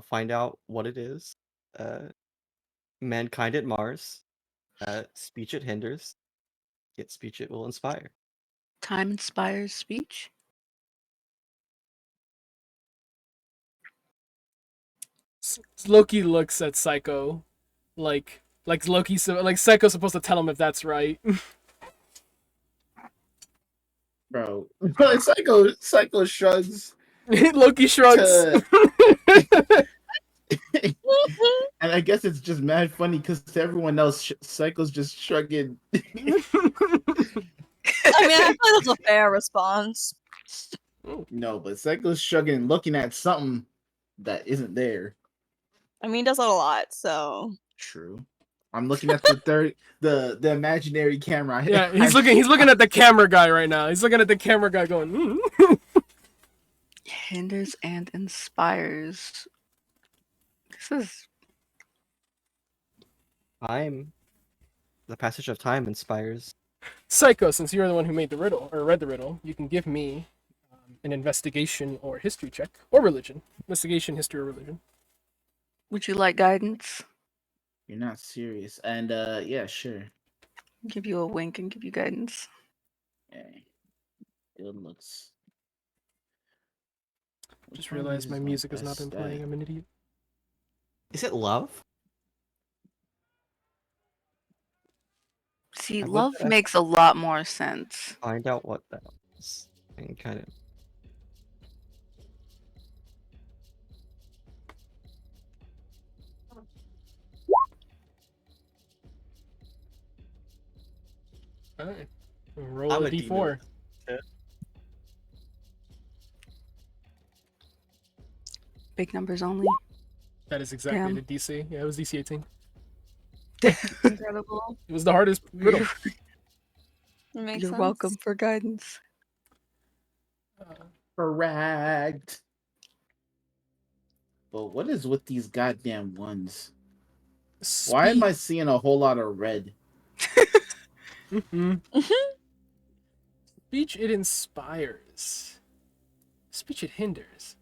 find out what it is. Mankind at Mars. Speech it hinders, yet speech it will inspire. Time inspires speech. Loki looks at Psycho, like Loki, like Psycho's supposed to tell him if that's right. Bro. Psycho shrugs Loki shrugs. to and I guess it's just mad funny because to everyone else, Psycho's just shrugging. I mean, I feel like that's a fair response. No, but Psycho's shrugging and looking at something that isn't there. I mean, he does that a lot, so. True. I'm looking at the imaginary camera. Yeah, he's looking at the camera guy right now. He's looking at the camera guy going, Hinders and inspires. This is Time. The passage of time inspires. Psycho, since you're the one who made the riddle, or read the riddle, you can give me an investigation or history check, or religion. Investigation, history, or religion. Would you like guidance? You're not serious. And yeah, sure. Give you a wink and give you guidance. Okay. It looks. Just realized my music has not been playing. I'm an idiot. Is it love? See, I would love bet I makes a lot more sense. Find out what that is and kind of. Alright. Roll I'm a a demon. d4. Big numbers only. That is exactly Damn. the DC. Yeah, it was DC 18. Incredible. It was the hardest riddle. It makes You're sense. welcome for guidance. Correct. But what is with these goddamn ones? Why am I seeing a whole lot of red? Speech it inspires. Speech it hinders.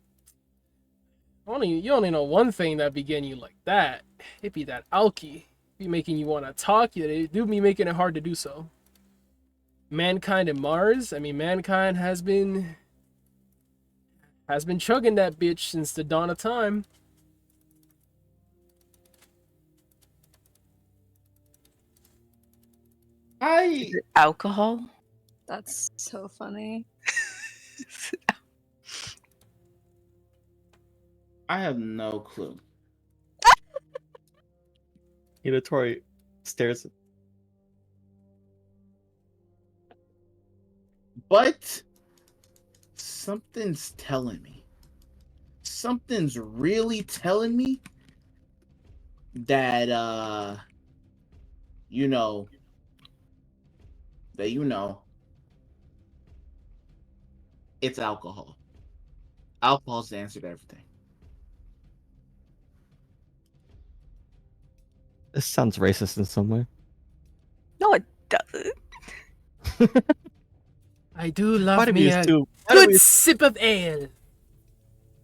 You only know one thing that begin you like that. It be that alky. Be making you want to talk. It do be making it hard to do so. Mankind and Mars. I mean, mankind has been chugging that bitch since the dawn of time. Alcohol? That's so funny. I have no clue. Tori stares. But something's telling me. Something's really telling me that it's alcohol. Alcohol's the answer to everything. This sounds racist in some way. No, it doesn't. I do Why love did me we a assume? good sip of ale.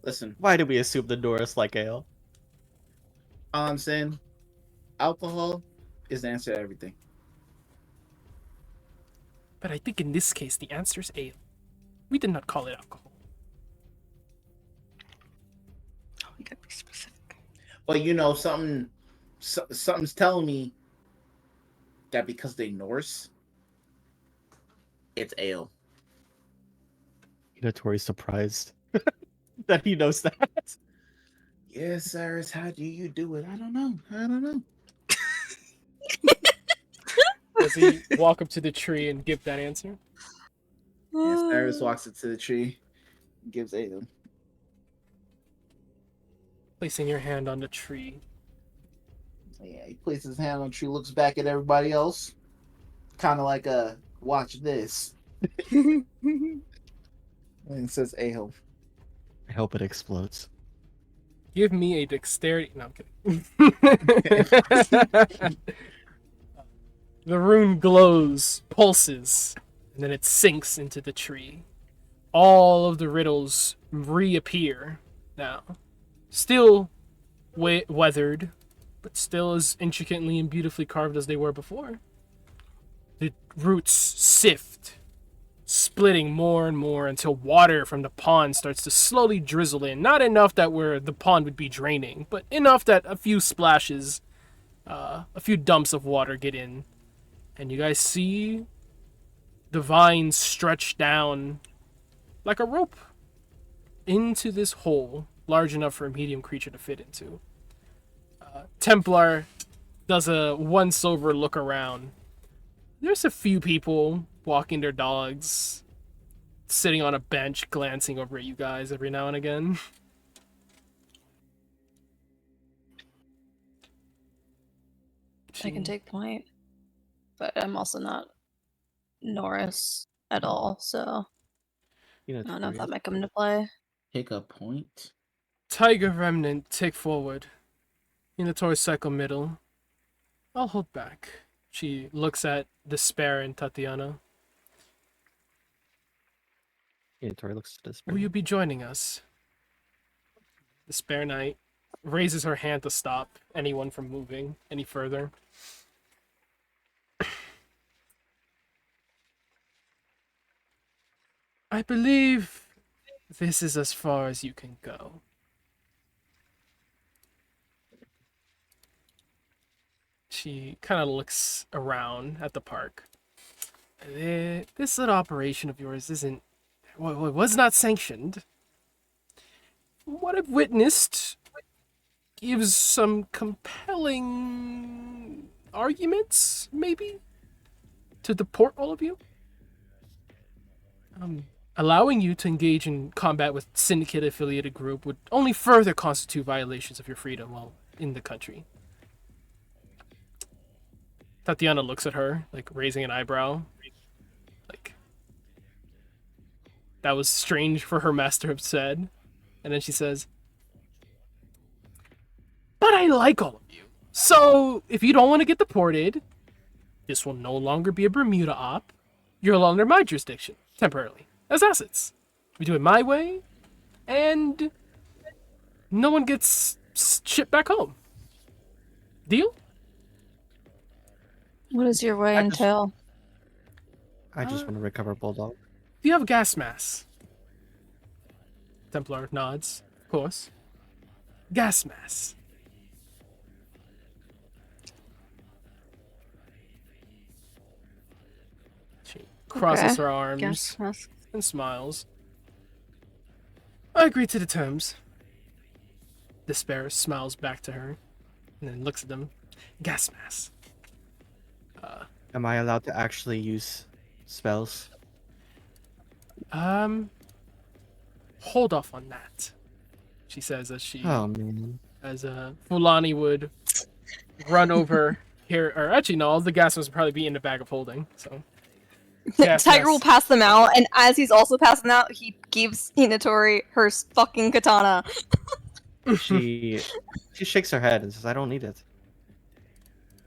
Listen, Why did we assume the Norris like ale? all I'm saying, alcohol is the answer to everything. But I think in this case, the answer is ale. We did not call it alcohol. Oh, we gotta be specific. But something's telling me that because they Norse, it's ale. Tori's surprised that he knows that. Yes, Cyrus, how do you do it? I don't know. Does he walk up to the tree and give that answer? Yes, Cyrus walks into the tree, gives ale. Placing your hand on the tree. Yeah, he places his hand on the tree, looks back at everybody else, kind of like watch this, and says ale. I hope it explodes. Give me a dexterity. No, I'm kidding. The rune glows, pulses, and then it sinks into the tree. All of the riddles reappear now. Still weathered, but still as intricately and beautifully carved as they were before. The roots sift, splitting more and more until water from the pond starts to slowly drizzle in. Not enough that where the pond would be draining, but enough that a few splashes, a few dumps of water get in. And you guys see the vines stretch down like a rope into this hole large enough for a medium creature to fit into. Templar does a once-over look around. There's a few people walking their dogs, sitting on a bench, glancing over at you guys every now and again. I can take point, but I'm also not Norris at all, so You know, I don't know if Tori. that might come into play. Take a point. Tiger Remnant, take forward. Minatori cycle middle. I'll hold back. She looks at Despair and Tatiana. Yeah, Tori looks at this. Will you be joining us? Despair Knight raises her hand to stop anyone from moving any further. I believe this is as far as you can go. She kind of looks around at the park. This little operation of yours isn't... was not sanctioned. What I've witnessed gives some compelling arguments, maybe, to deport all of you. Allowing you to engage in combat with syndicate-affiliated group would only further constitute violations of your freedom while in the country. Tatiana looks at her, like, raising an eyebrow. Like, that was strange for her master to have said. And then she says, but I like all of you. So, if you don't want to get deported, this will no longer be a Bermuda op. You're all under my jurisdiction, temporarily, as assets. We do it my way, and no one gets shipped back home. Deal? What does your way entail? I just want to recover Bulldog. Do you have a gas mask? Templar nods, of course. Gas mask. She crosses her arms Gas mask. and smiles. I agree to the terms. Despair smiles back to her and then looks at them. Gas mask. Am I allowed to actually use spells? Hold off on that, she says as she, Oh man. as Fulani would run over here, or actually no, all the gas masks would probably be in the bag of holding, so. Gas Tiger will mask. pass them out, and as he's also passing out, he gives Hinatori her fucking katana. She shakes her head and says, "I don't need it."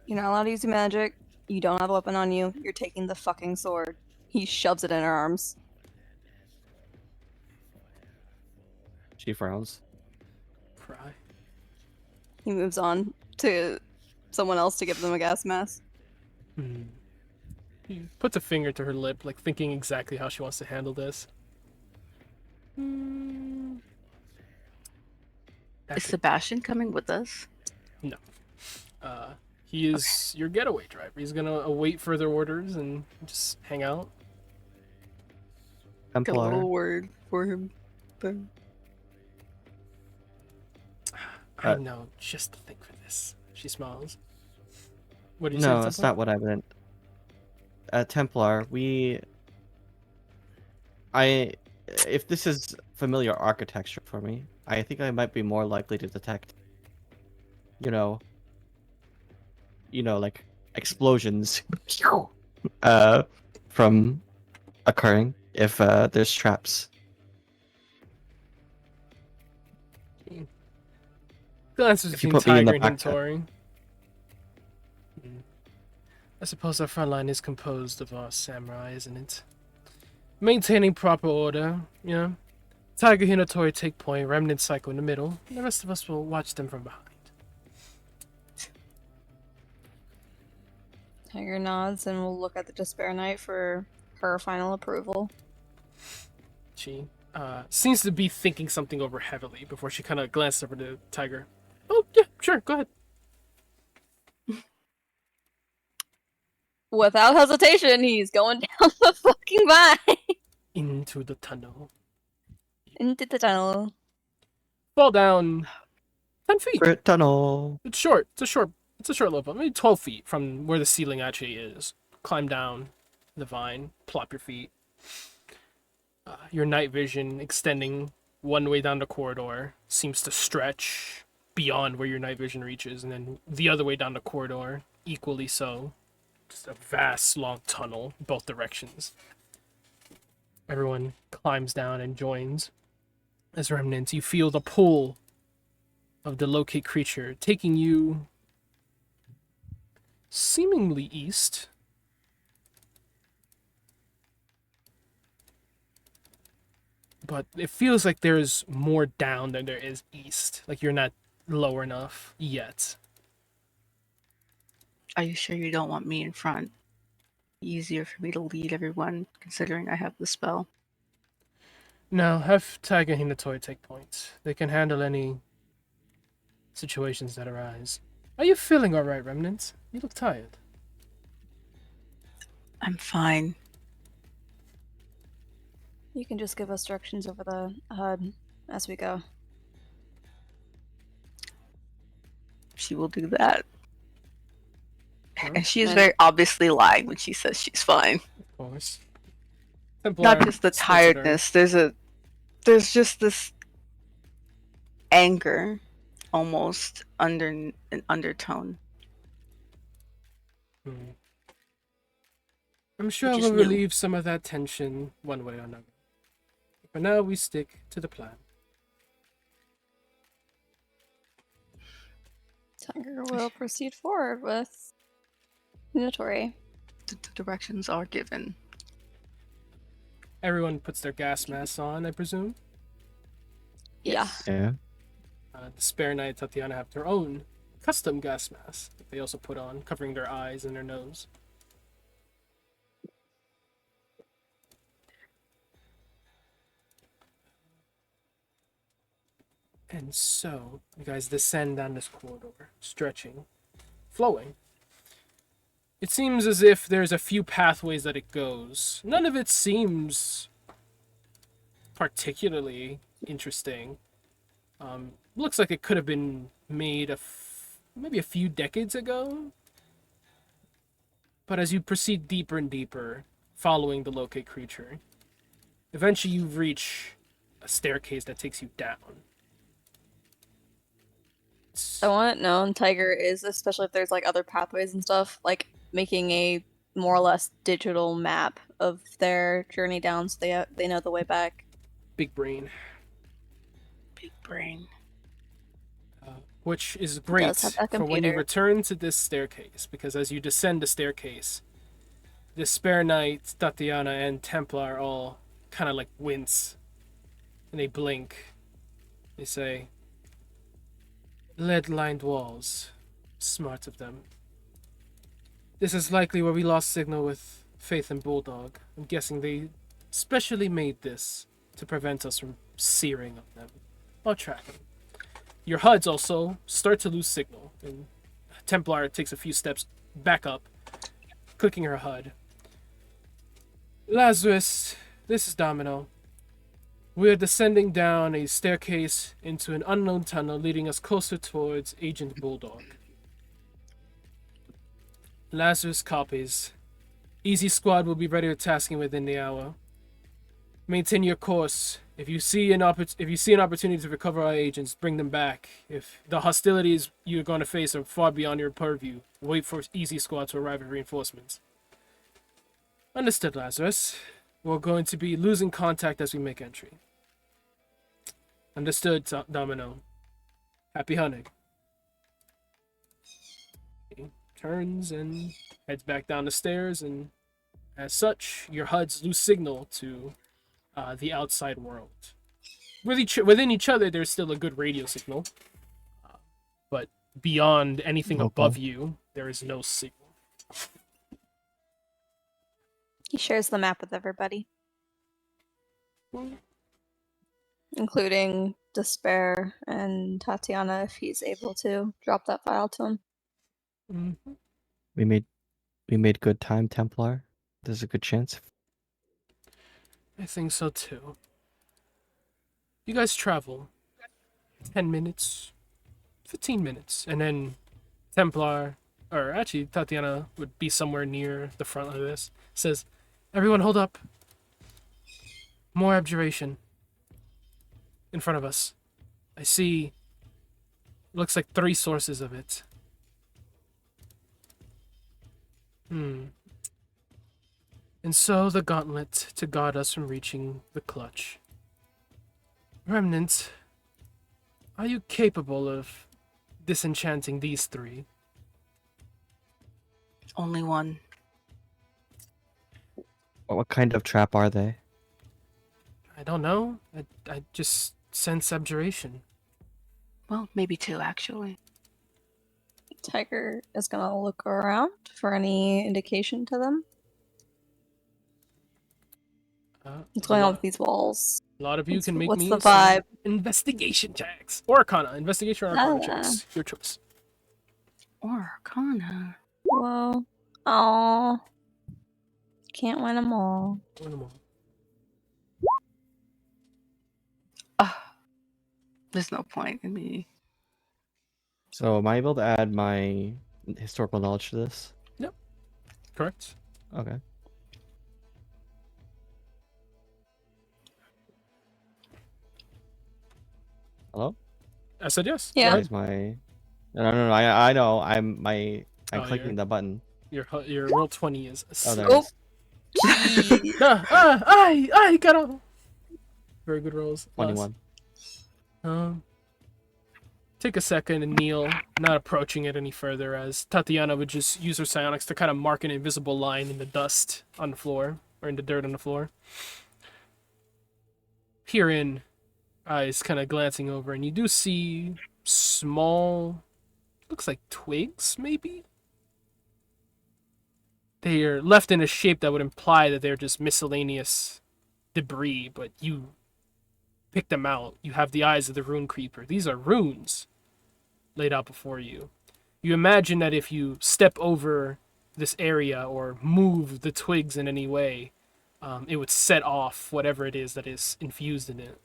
You're not allowed to use your magic. You don't have a weapon on you. You're taking the fucking sword. He shoves it in her arms. She frowns. Cry. He moves on to someone else to give them a gas mask. He puts a finger to her lip, like thinking exactly how she wants to handle this. Is Sebastian coming with us? No. He is your getaway driver. He's gonna await further orders and just hang out. Got a Templar. little word for him. I know just the thing for this. She smiles. What do you say? No, that's Templar? not what I meant. Templar, if this is familiar architecture for me, I think I might be more likely to detect, like explosions, from occurring if there's traps. Glances If you between put me in the Tiger and backpack. Hintori. I suppose our front line is composed of our samurai, isn't it? Maintaining proper order, you know. Tiger, Hinatori take point, Remnant cycle in the middle, and the rest of us will watch them from behind. Tiger nods and will look at the Despair Knight for her final approval. She seems to be thinking something over heavily before she kind of glances over to Tiger. Oh, yeah, sure, go ahead. Without hesitation, he's going down the fucking vine. Into the tunnel. Into the tunnel. Fall down 10 feet. Secret tunnel. It's short. It's a short level. Maybe 12 feet from where the ceiling actually is. Climb down the vine. Plop your feet. Your night vision extending one way down the corridor seems to stretch beyond where your night vision reaches, and then the other way down the corridor, equally so. Just a vast, long tunnel in both directions. Everyone climbs down and joins. As remnants, you feel the pull of the locate creature taking you seemingly east. But it feels like there's more down than there is east. Like you're not low enough yet. Are you sure you don't want me in front? Easier for me to lead everyone, considering I have the spell. No, have Tiger and Hinatoy take points. They can handle any situations that arise. Are you feeling alright, Remnant? You look tired. I'm fine. You can just give us directions over the HUD as we go. She will do that. Sure. And she is And- very obviously lying when she says she's fine. Of course. Not Templar just the squints at her. tiredness. There's just this anger, almost under an undertone. I'm sure Which we'll is new. relieve some of that tension one way or another. For now, we stick to the plan. Tiger will proceed forward with Minatori. The directions are given. Everyone puts their gas masks on, I presume. Yeah. Yeah. The Spare Knight Tatiana have their own custom gas masks that they also put on, covering their eyes and their nose. And so, you guys descend down this corridor, stretching, flowing. It seems as if there's a few pathways that it goes. None of it seems particularly interesting. Looks like it could have been made maybe a few decades ago. But as you proceed deeper and deeper, following the locate creature, eventually you reach a staircase that takes you down. I want to know, Tiger is, especially if there's like other pathways and stuff, like making a more or less digital map of their journey down so they know the way back. Big brain. Big brain. Which is great Does have that for when you computer. return to this staircase, because as you descend the staircase, the Spare Knight, Tatiana, and Templar all kind of like wince, and they blink. They say, "Lead-lined walls. Smart of them. This is likely where we lost signal with Faith and Bulldog. I'm guessing they specially made this to prevent us from searing of them. I'll track them." Your HUDs also start to lose signal, and Templar takes a few steps back up, clicking her HUD. "Lazarus, this is Domino. We are descending down a staircase into an unknown tunnel leading us closer towards Agent Bulldog. Lazarus copies. Easy Squad will be ready to tasking within the hour. Maintain your course. If you see an opportunity to recover our agents, bring them back. If the hostilities you're going to face are far beyond your purview, wait for Easy Squad to arrive with reinforcements." "Understood, Lazarus. We're going to be losing contact as we make entry." "Understood, Domino. Happy hunting." He turns and heads back down the stairs, and as such, your HUDs lose signal to the outside world. Within each other, there's still a good radio signal, but beyond anything No above call. you, there is no signal. He shares the map with everybody, Well, including Despair and Tatiana if he's able to drop that file to him. mhm. We made good time, Templar. There's a good chance. I think so too. You guys travel 10 minutes, 15 minutes, and then Templar, or actually Tatiana would be somewhere near the front of this, says, "Everyone hold up. More abjuration in front of us. I see, looks like 3 sources of it. And so the gauntlet to guard us from reaching the clutch. Remnant, are you capable of disenchanting these 3? Only one. What kind of trap are they? I don't know. I just sense abjuration." Well, maybe 2 actually. Tiger is gonna look around for any indication to them. What's going on with these walls? A lot of you can make What's me the some vibe? investigation checks. Or Arcana. Investigation or Arcana checks. Your choice. Or Arcana. Whoa. Aw. Can't win them all. Win 'em all. There's no point in me. So am I able to add my historical knowledge to this? Correct. Okay. Hello? I said yes. Yeah. Go Where's my? No. I know. I'm Oh, clicking the button. Your roll 20 is. Oh, there Oh. it is. Gee. I got all. Very good rolls. 21. Take a second and kneel, not approaching it any further, as Tatiana would just use her psionics to kind of mark an invisible line in the dust on the floor, or in the dirt on the floor. Herein, eyes kind of glancing over, and you do see small, looks like twigs, maybe? They are left in a shape that would imply that they're just miscellaneous debris, but you pick them out. You have the eyes of the rune creeper. These are runes laid out before you. You imagine that if you step over this area or move the twigs in any way, it would set off whatever it is that is infused in it.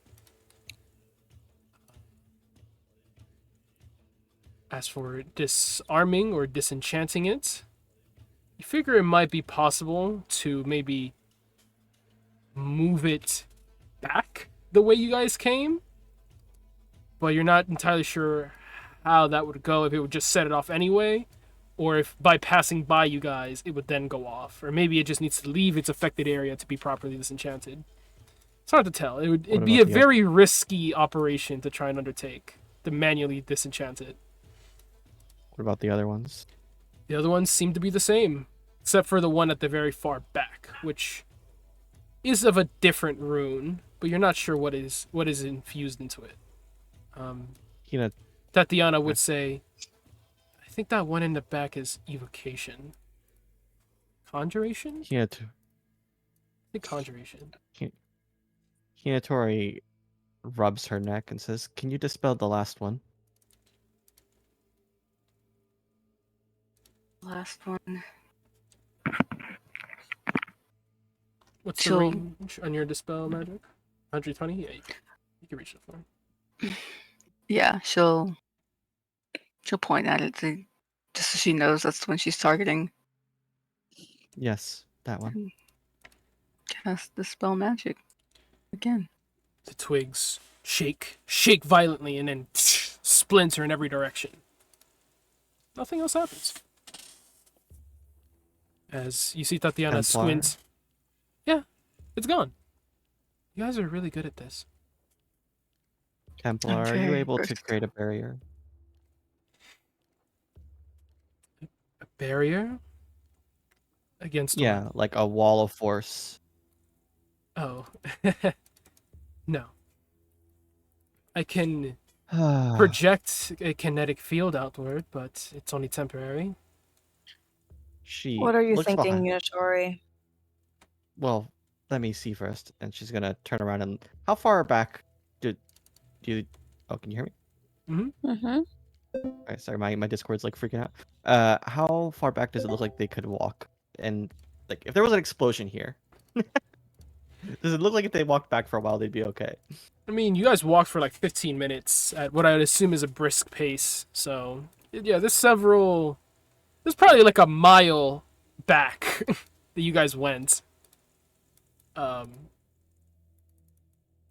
As for disarming or disenchanting it, you figure it might be possible to maybe move it back the way you guys came, but you're not entirely sure how that would go, if it would just set it off anyway, or if by passing by you guys it would then go off, or maybe it just needs to leave its affected area to be properly disenchanted. It's hard to tell. It'd be a very risky operation to try and undertake, to manually disenchant it. What about the other ones? The other ones seem to be the same, except for the one at the very far back, which is of a different rune, but you're not sure what is infused into it. Tatiana would say, I think that one in the back is evocation. Conjuration? I think conjuration. Hinatori rubs her neck and says, "Can you dispel the last one?" Last one. What's the range on your dispel magic? 120? Yeah, you can reach the floor. Yeah, she'll point at it just so she knows that's when she's targeting. Yes, that one. Cast dispel magic again. The twigs shake violently, and then splinter in every direction. Nothing else happens. As you see Tatiana squint. Yeah, it's gone. You guys are really good at this. Templar, are you able to create a barrier? A barrier? Against Yeah, like a wall of force. Oh. No. I can project a kinetic field outward, but it's only temporary. What are you thinking, Hinatori? well, let me see first. And she's gonna turn around and how far back do you? Oh, can you hear me? Mm-hmm. Alright, sorry, my Discord's like freaking out. How far back does it look like they could walk? And like, if there was an explosion here, does it look like if they walked back for a while, they'd be okay? I mean, you guys walked for like 15 minutes at what I would assume is a brisk pace. So, yeah, there's probably like a mile back that you guys went.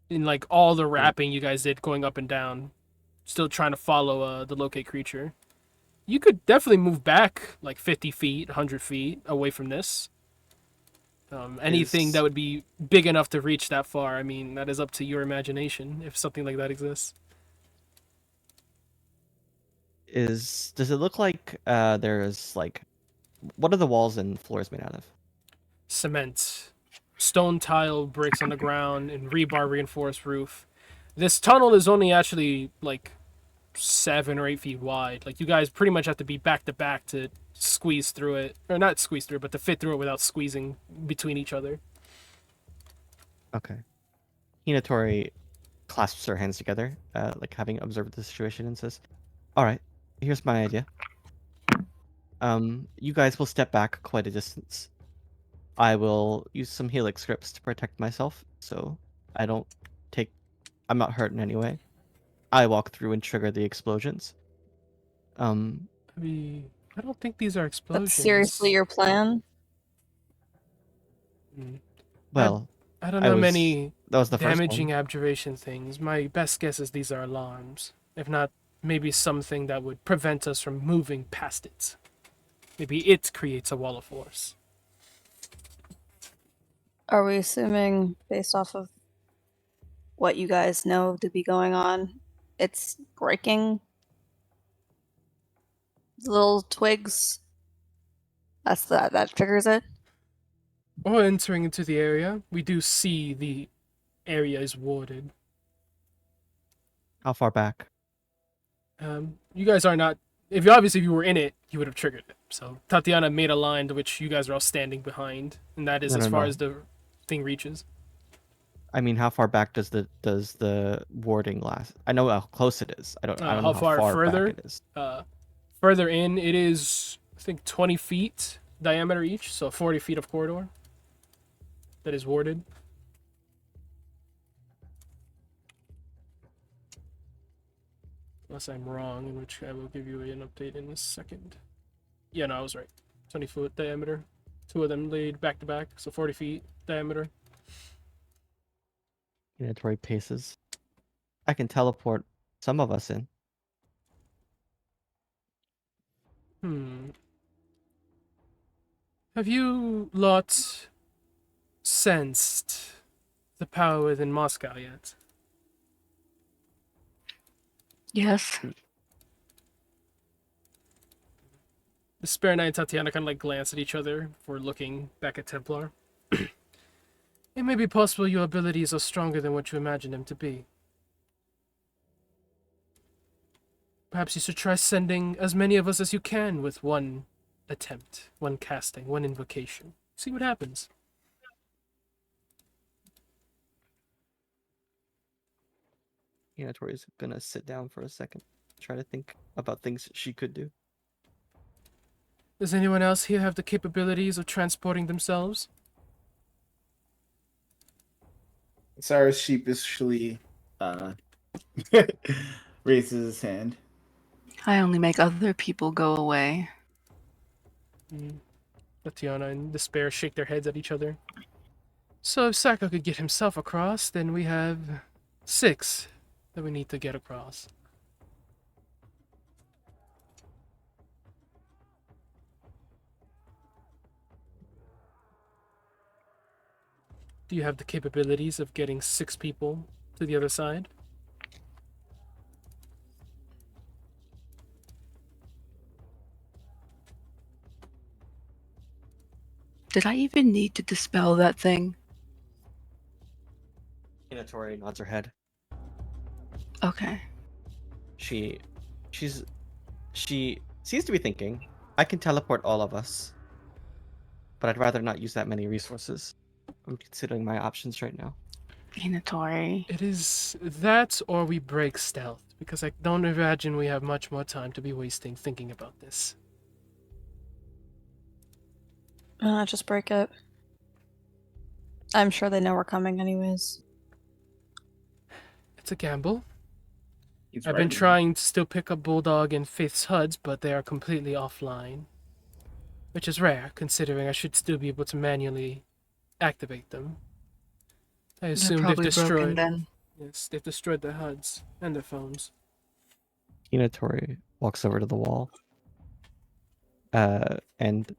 In like all the rapping you guys did going up and down, still trying to follow the locate creature. You could definitely move back like 50 feet, 100 feet away from this. Anything that would be big enough to reach that far, I mean, that is up to your imagination if something like that exists. Does it look like there's like, what are the walls and floors made out of? Cement, stone tile bricks on the ground, and rebar reinforced roof. This tunnel is only actually like 7 or 8 feet wide. Like, you guys pretty much have to be back to back to squeeze through it, or not squeeze through it, but to fit through it without squeezing between each other. Okay. Hinatori clasps her hands together, like having observed the situation, and says, "All right, here's my idea. You guys will step back quite a distance. I will use some helix scripts to protect myself, so I don't take. I'm not hurt in any way. I walk through and trigger the explosions. I don't think these are explosions. That's seriously your plan? Well, I don't know many that was the damaging first abjuration things. My best guess is these are alarms. If not, maybe something that would prevent us from moving past it. Maybe it creates a wall of force. Are we assuming, based off of what you guys know to be going on, it's breaking the little twigs? That triggers it? Or entering into the area, we do see the area is warded. How far back? You guys are not. If you were in it, you would have triggered it. So Tatiana made a line to which you guys are all standing behind, and that is as far as the thing reaches. I mean, how far back does the warding last? I know how close it is. I don't know how far further back it is. Further in, it is, I think, 20 feet diameter each, so 40 feet of corridor that is warded. Unless I'm wrong, in which I will give you an update in a second. Yeah, no, I was right. 20-foot diameter. 2 of them laid back to back, so 40 feet diameter. Unitary paces. I can teleport some of us in. Have you lot sensed the power within Moscow yet? Yes. The Spare Knight and Tatiana kind of like glance at each other before looking back at Templar. It may be possible your abilities are stronger than what you imagine them to be. Perhaps you should try sending as many of us as you can with one attempt, one casting, one invocation. See what happens. Tori's gonna sit down for a second, try to think about things she could do. Does anyone else here have the capabilities of transporting themselves? Cyrus sheepishly raises his hand. I only make other people go away. Tatiana and Despair shake their heads at each other. So if Saka could get himself across, then we have 6 that we need to get across. Do you have the capabilities of getting 6 people to the other side? Did I even need to dispel that thing? Tori nods her head. Okay. She seems to be thinking, I can teleport all of us, but I'd rather not use that many resources. I'm considering my options right now. Minatori. It is that or we break stealth, because I don't imagine we have much more time to be wasting thinking about this. Just break it. I'm sure they know we're coming anyways. It's a gamble. He's I've right, been man. trying to still pick up Bulldog and Faith's HUDs, but they are completely offline. Which is rare, considering I should still be able to manually activate them. I They're assume they've probably broken destroyed. then. Yes, they've destroyed their HUDs and their phones. Hinatori walks over to the wall and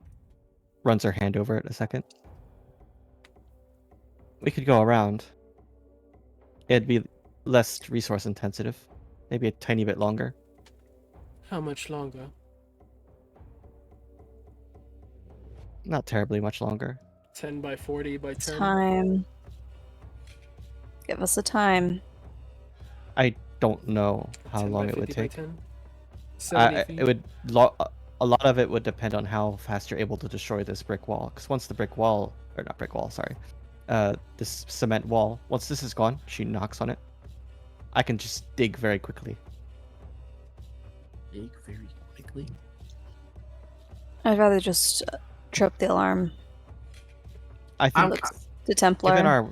runs her hand over it a second. We could go around. It'd be less resource intensive. Maybe a tiny bit longer. How much longer? Not terribly much longer. 10 by 40 by 10? Time. Give us a time. I don't know how 10 long by it would 50 by take. 10? 70 feet? It would a lot of it would depend on how fast you're able to destroy this brick wall. Because once the brick wall, or not brick wall, sorry, this cement wall, once this is gone, she knocks on it. I can just dig very quickly. Dig very quickly. I'd rather just trip the alarm. I I'm think Looks the Templar. given our,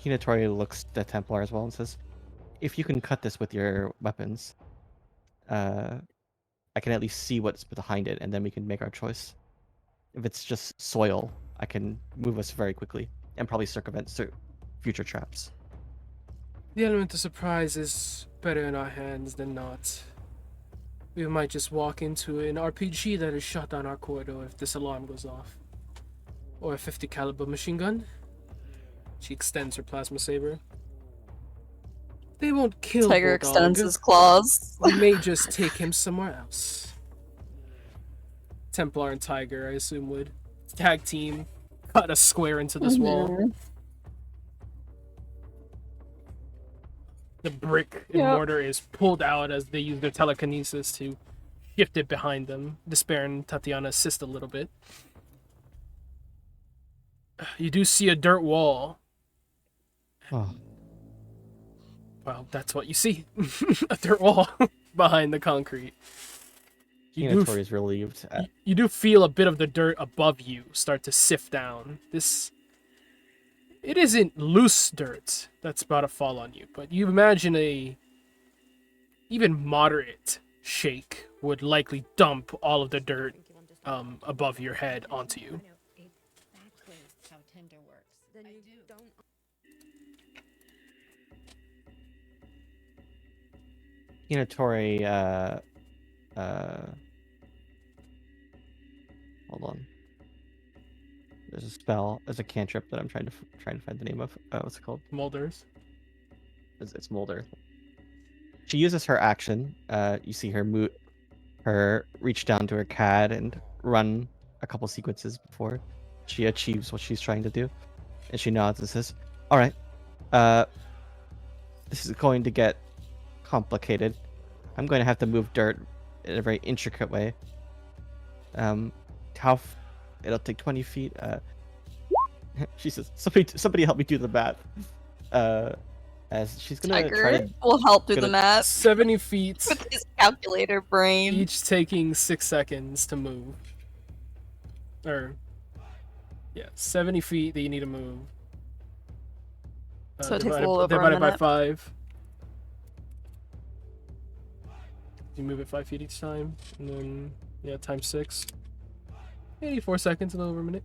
Hinatori looks at Templar as well and says, "If you can cut this with your weapons, I can at least see what's behind it, and then we can make our choice. If it's just soil, I can move us very quickly and probably circumvent future traps." The element of surprise is better in our hands than not. We might just walk into an RPG that is shot down our corridor if this alarm goes off. Or a 50 caliber machine gun. She extends her plasma saber. They won't kill Tiger Bulldog. extends his claws. We may just take him somewhere else. Templar and Tiger, I assume, would tag team, cut a square into this wall. Mhm. The brick and Yep. mortar is pulled out as they use their telekinesis to shift it behind them. Despair and Tatiana assist a little bit. You do see a dirt wall. Oh, Well, that's what you see. A dirt wall behind the concrete. Hinatori is relieved. You do feel a bit of the dirt above you start to sift down. It isn't loose dirt that's about to fall on you, but you imagine a even moderate shake would likely dump all of the dirt above your head onto you. Hinatori, hold on. There's a spell, there's a cantrip that I'm trying to find the name of. What's it called? Molders. It's Molder. She uses her action. You see her reach down to her CAD and run a couple sequences before she achieves what she's trying to do. And she nods and says, "All right, this is going to get complicated. I'm going to have to move dirt in a very intricate way. It'll take 20 feet. She says, somebody help me do the math. As she's gonna try Tiger to, will help do the gonna- math 70 feet, with his calculator brain. each taking 6 seconds to move. Or, yeah, 70 feet that you need to move. So it takes a little over a divided by minute. 5. You move it 5 feet each time, and then, yeah, times 6. 84 seconds, a little over a minute.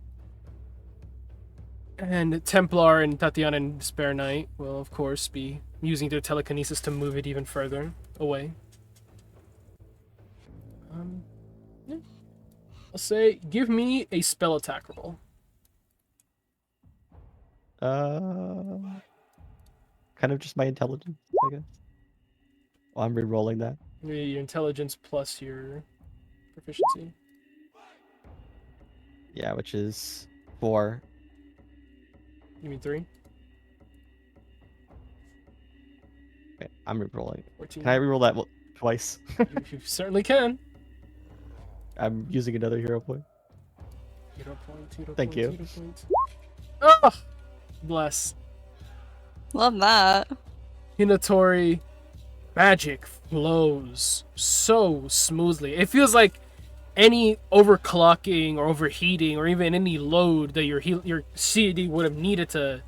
And Templar and Tatiana and Spare Knight will, of course, be using their telekinesis to move it even further away. Yeah. I'll say, give me a spell attack roll. kind of just my intelligence, I guess. Well, I'm re-rolling that. Your intelligence plus your proficiency. Yeah, which is 4. You mean 3? Okay, I'm re-rolling. 14. Can I re-roll that twice? You certainly can. I'm using another hero point. Hero point, hero Thank point, you. hero point. Oh, bless. Love that. Hinatori, magic flows so smoothly. It feels like any overclocking or overheating or even any load that your CD would have needed to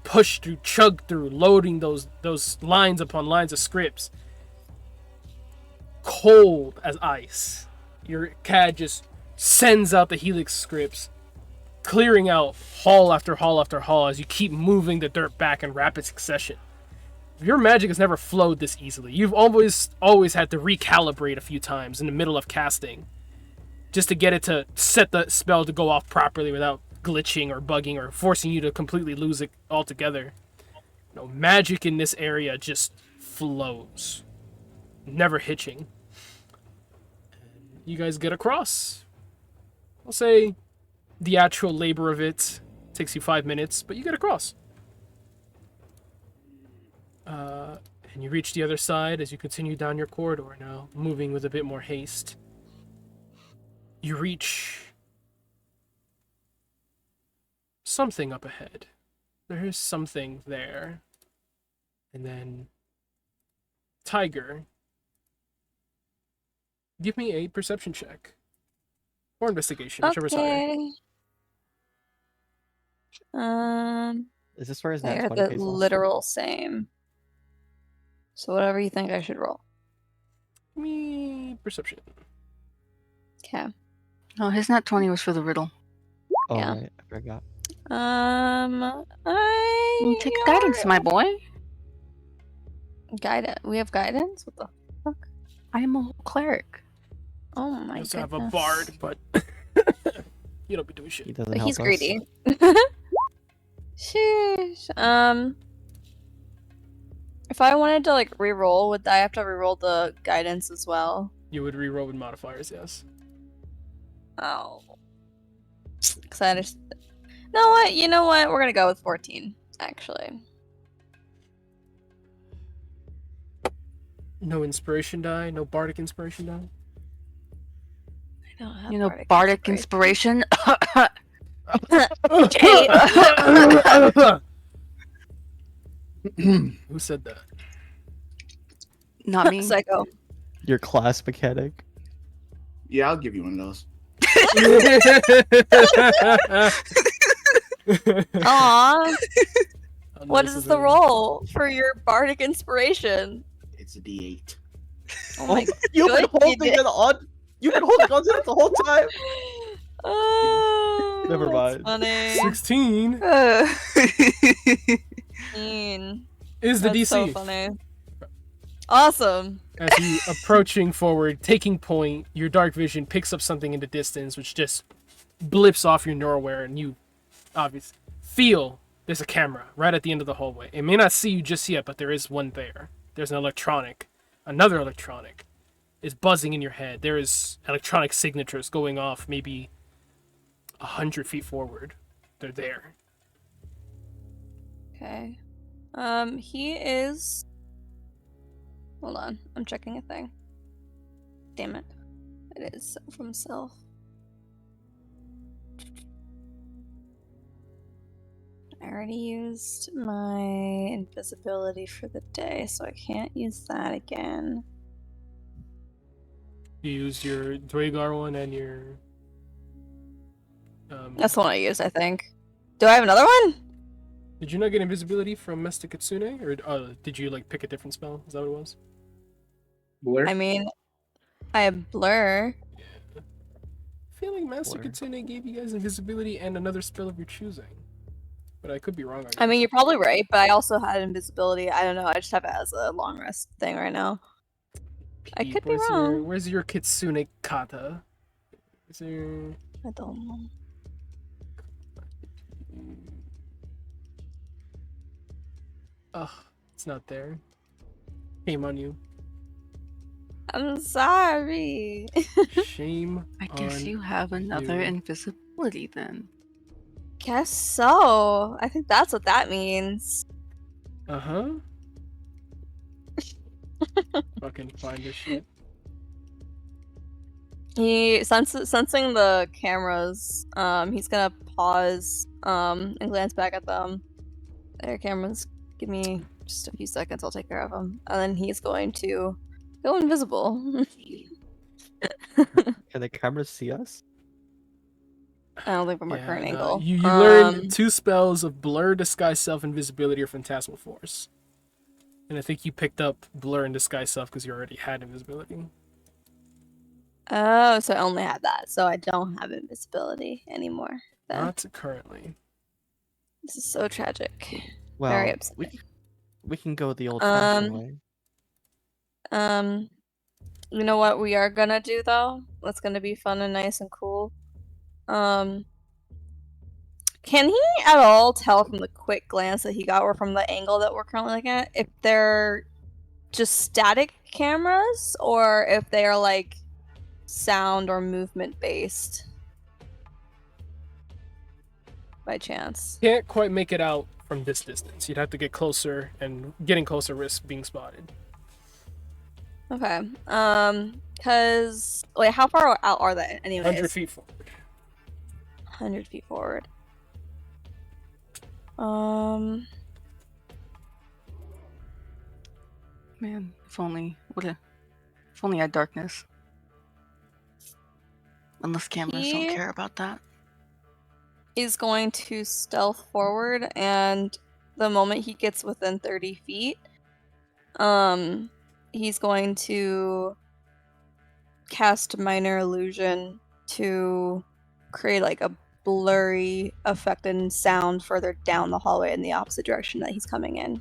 push through, chug through, loading those lines upon lines of scripts, cold as ice. Your CAD just sends out the helix scripts, clearing out hall after hall after hall as you keep moving the dirt back in rapid succession. Your magic has never flowed this easily. You've always had to recalibrate a few times in the middle of casting just to get it to set the spell to go off properly without glitching or bugging or forcing you to completely lose it altogether. No, magic in this area just flows, never hitching. You guys get across. I'll say the actual labor of it takes you 5 minutes, but you get across. And you reach the other side as you continue down your corridor now, moving with a bit more haste. You reach something up ahead. There is something there. And then Tiger, give me a perception check. Or investigation, whichever's higher. Is this where his nat They're 20 the pays off? literal same. So whatever you think I should roll. Give me perception. Okay. Oh, his nat 20 was for the riddle. Oh, Yeah. right. I forgot. Take guidance, my boy. Guidance. We have guidance? What the fuck? I am a cleric. Oh my I also goodness. have a bard, but you don't be doing He shit. doesn't But help he's us. greedy. Sheesh. If I wanted to like re-roll, would I have to re-roll the guidance as well? You would reroll with modifiers, yes. Oh. Cause I just. No, what? You know what? We're gonna go with 14. Actually. No inspiration die, no bardic inspiration die. I don't have You know, bardic inspiration. inspiration. Who said that? Not me. Psycho. Your class mechanic. Yeah, I'll give you one of those. Aww. How What nice is of the him. roll for your bardic inspiration? It's a D8. Oh my You've been good holding goodness. it on. You've been holding on to it the whole time. Oh, Never that's mind. funny. 16 is the That's DC. so funny. Awesome. As you approaching forward, taking point, your dark vision picks up something in the distance, which just blips off your neurowear, and you obviously feel there's a camera right at the end of the hallway. It may not see you just yet, but there is one there. There's another electronic is buzzing in your head. There is electronic signatures going off maybe 100 feet forward. They're there. Okay. He is. Hold on, I'm checking a thing. Damn it. It is from self. I already used my invisibility for the day, so I can't use that again. You used your Dwagar one and your... That's the one I used, I think. Do I have another one? Did you not get invisibility from Mesta Kitsune? Or did you like pick a different spell? Is that what it was? Blur? I mean, I have blur. I feel like Master Blur. Kitsune gave you guys invisibility and another spell of your choosing. But I could be wrong. I mean, you're probably right, but I also had invisibility. I don't know. I just have it as a long rest thing right now. I could be wrong. Where's your Kitsune kata? Is there... I don't know. Ugh, it's not there. Shame on you. I'm sorry. Shame I guess on you have another you. invisibility then. Guess so. I think that's what that means. Uh-huh. Fucking find this shit. He sensing the cameras. He's gonna pause and glance back at them. There, cameras, give me just a few seconds, I'll take care of them. And then he's going to go invisible. Can the cameras see us? I don't think from our Yeah, current no, angle. you learn 2 spells of Blur, Disguise Self, Invisibility, or Phantasmal Force. And I think you picked up Blur and Disguise Self because you already had Invisibility. Oh, so I only had that, so I don't have invisibility anymore. Then. Not currently. This is so tragic. Well, Very upsetting. we can go the old-fashioned way. You know what we are gonna do though? That's gonna be fun and nice and cool. Can he at all tell from the quick glance that he got or from the angle that we're currently looking at if they're just static cameras or if they are like sound or movement based? By chance. Can't quite make it out from this distance. You'd have to get closer, and getting closer risks being spotted. Okay. Cause wait, how far out are they anyways? 100 feet forward. 100 feet forward. Man, if only I had darkness. Unless cameras don't care about that. He's going to stealth forward, and the moment he gets within 30 feet, he's going to cast Minor Illusion to create like a blurry effect and sound further down the hallway in the opposite direction that he's coming in.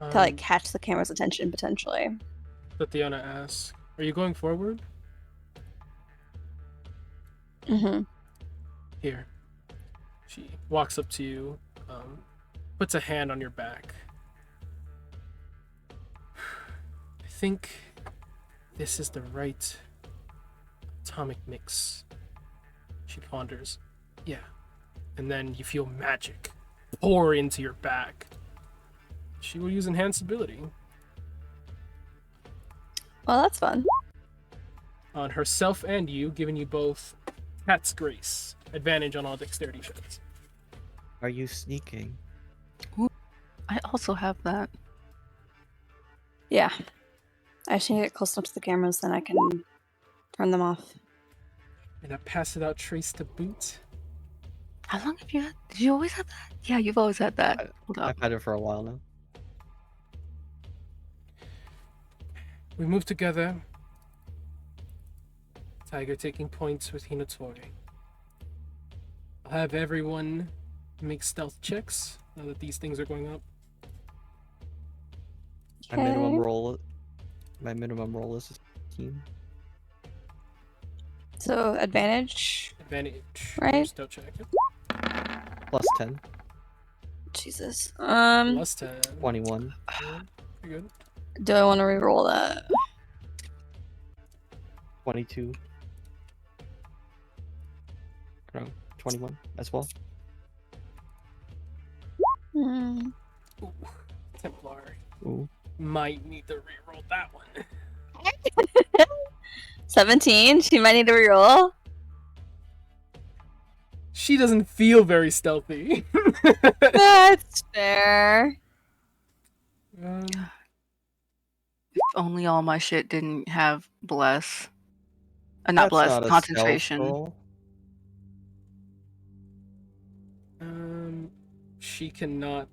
To like catch the camera's attention potentially. Tatiana asks, "Are you going forward?" Mm-hmm. Here. She walks up to you, puts a hand on your back. I think this is the right atomic mix. She ponders. Yeah. And then you feel magic pour into your back. She will use enhanced ability. Well, that's fun. On herself and you, giving you both Cat's Grace. Advantage on all dexterity checks. Are you sneaking? I also have that. Yeah. I just need to get close enough to the cameras, then I can turn them off. And I pass it out Trace to boot. How long have you had? Did you always have that? Yeah, you've always had that. Hold up. I've had it for a while now. We move together. Tiger taking points with Hinatori. I'll have everyone make stealth checks now that these things are going up. My minimum roll is 15. So advantage. Advantage. Right. Stealth check. Plus 10. Jesus. Plus 10. 21. Yeah, pretty good. Do I want to re-roll that? 22. No, 21 as well. Hmm. Ooh, Templar. Ooh. Might need to reroll that one. 17. She might need to re-roll. She doesn't feel very stealthy. That's fair. If only all my shit didn't have bless. Not bless, not a concentration. stealth roll. She cannot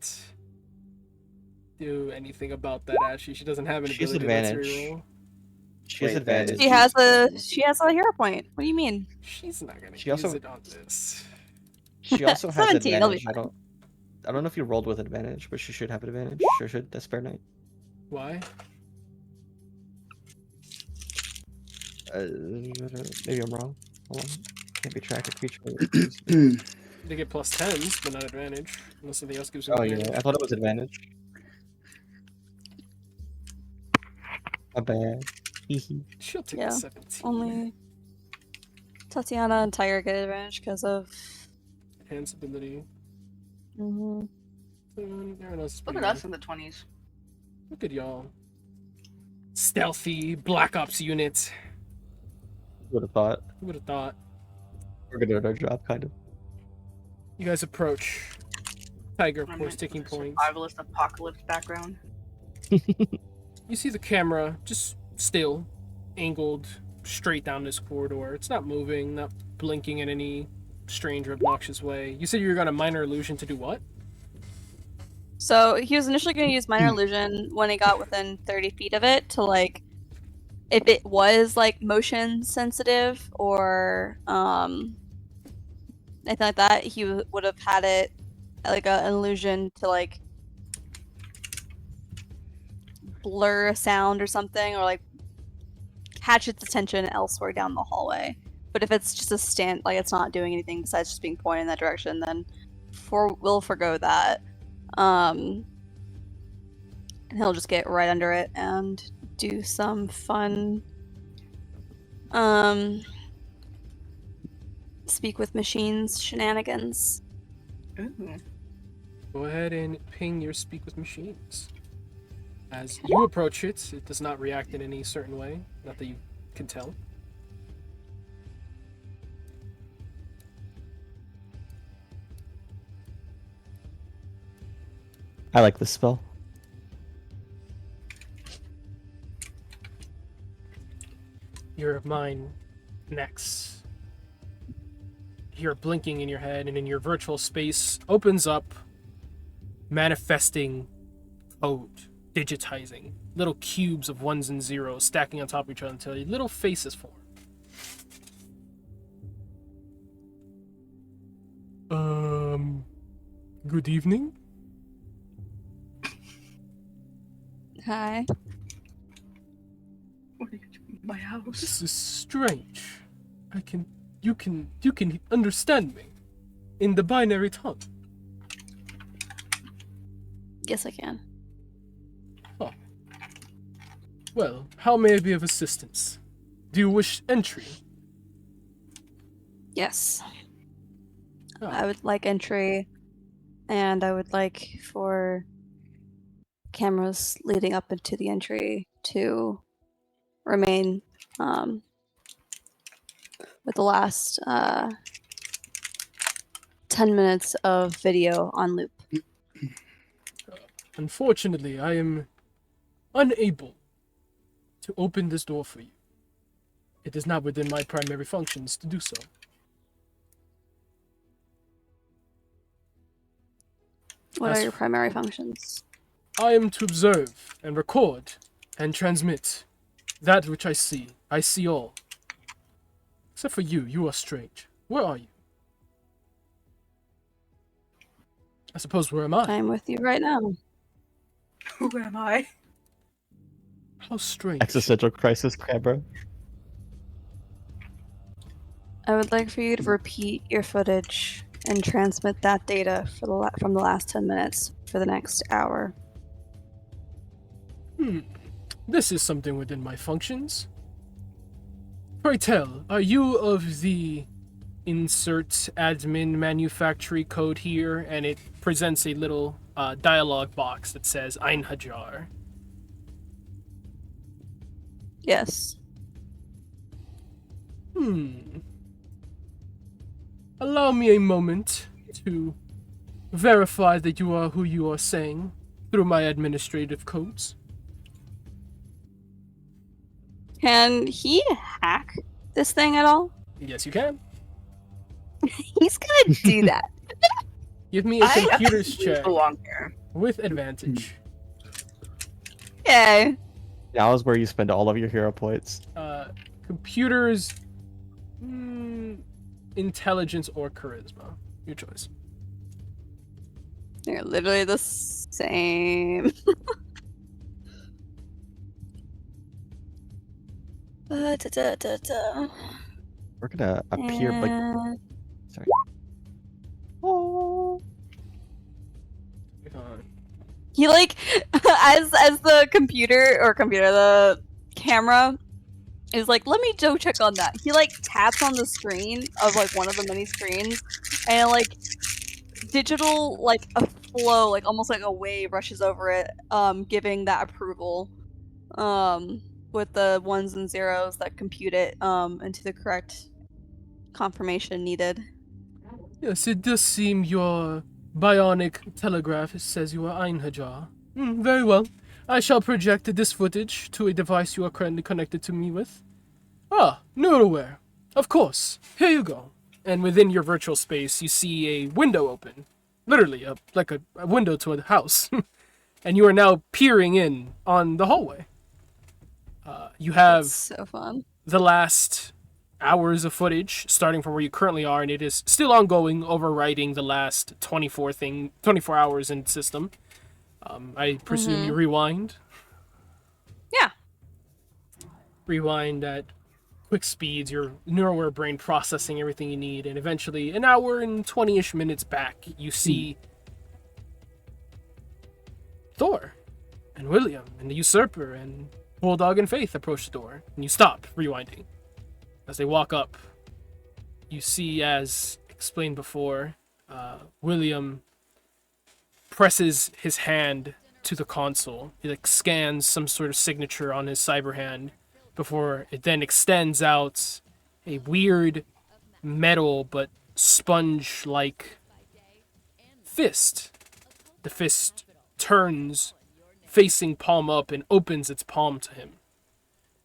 do anything about that. Actually, she doesn't have an She has ability. Let's advantage. reroll. She has advantage. She has a hero point. What do you mean? She's not gonna She use also- it on this. She also has 17, it'll be advantage. I don't know if you rolled with advantage, but she should have advantage. Sure should. That's Spare Knight. Why? Maybe I'm wrong. Hold on. Can't be track a creature. They get plus 10s, but not advantage. Unless something else gives you Oh advantage. yeah, I thought it was advantage. My bad. She'll take Yeah, a 17. Only Tatiana and Tiger get advantage because of. Enhanced ability. Mm-hmm. Everyone else is Look pretty at good. us in the 20s. Look at y'all. Stealthy Black Ops unit. Would have thought. Who would have thought? We're good at our job, kind of. You guys approach Tiger I'm Force in Ticking a Point. survivalist apocalypse background. You see the camera just still, angled straight down this corridor. It's not moving, not blinking in any strange or obnoxious way. You said you were going to minor illusion to do what? So he was initially going to use minor illusion when he got within 30 feet of it to like, if it was like motion sensitive or anything like that, he would have had it like an illusion to like blur a sound or something, or like catch its attention elsewhere down the hallway. But if it's just a stand, like it's not doing anything besides just being pointed in that direction, then we'll forgo that. And he'll just get right under it and do some fun speak with machines shenanigans. Ooh. Go ahead and ping your speak with machines. As you approach it, it does not react in any certain way, not that you can tell. I like this spell. Your mind connects. You hear blinking in your head, and in your virtual space opens up, manifesting code, digitizing little cubes of ones and zeros stacking on top of each other until little faces form. Good evening. Hi. What are you doing in my house? This is strange. You can understand me in the binary tongue. Yes, I can. Oh. Well, how may I be of assistance? Do you wish entry? Yes. Ah, I would like entry, and I would like for cameras leading up into the entry to remain with the last 10 minutes of video on loop. Unfortunately, I am unable to open this door for you. It is not within my primary functions to do so. What As are your primary functions? I am to observe and record and transmit that which I see. I see all. Except for you. You are strange. Where are you? I suppose, where am I? I'm with you right now. Who am I? How strange. Existential crisis, Crabro. I would like for you to repeat your footage and transmit that data for from the last 10 minutes for the next hour. This is something within my functions. Pray tell, are you of the insert admin manufactory code here? And it presents a little dialogue box that says Einherjar. Yes. Allow me a moment to verify that you are who you are saying through my administrative codes. Can he hack this thing at all? Yes, you can. He's gonna do that. Give me a I computers check belong here. with advantage. Okay. Now is where you spend all of your hero points. Computers, intelligence or charisma. Your choice. They're literally the same. We're gonna appear like. Sorry. Oh. He like as the the camera is like, let me go check on that. He like taps on the screen of like one of the many screens, and like digital like a flow, like almost like a wave rushes over it, giving that approval. With the ones and zeros that compute it into the correct confirmation needed. Yes, it does seem your bionic telegraph says you are Einherjar. Very well. I shall project this footage to a device you are currently connected to me with. Ah, Neuroware. Of course. Here you go. And within your virtual space, you see a window open. Literally, like a window to a house. And you are now peering in on the hallway. You have That's so fun. the last hours of footage starting from where you currently are, and it is still ongoing, overwriting the last 24 hours in system. I presume you rewind. Yeah. Rewind at quick speeds, your neural brain processing everything you need, and eventually, an hour and 20-ish minutes back, you see Thor and William and the Usurper and Bulldog and Faith approach the door, and you stop, rewinding. As they walk up, you see, as explained before, William presses his hand to the console. He scans some sort of signature on his cyber hand before it then extends out a weird metal but sponge-like fist. The fist turns facing palm up and opens its palm to him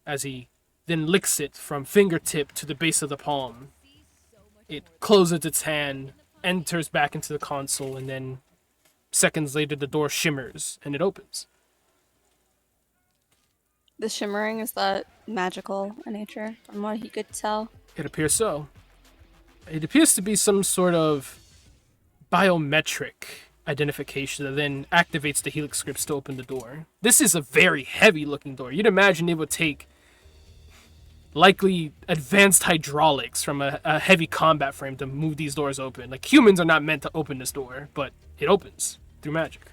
as he then licks it from fingertip to the base of the palm. It closes its hand, enters back into the console, and then seconds later the door shimmers and it opens. The shimmering, is that magical in nature, from what he could tell? It appears so. It appears to be some sort of biometric identification that then activates the helix scripts to open the door. This is a very heavy looking door. You'd imagine it would take likely advanced hydraulics from a heavy combat frame to move these doors open. Like, humans are not meant to open this door, but it opens through magic.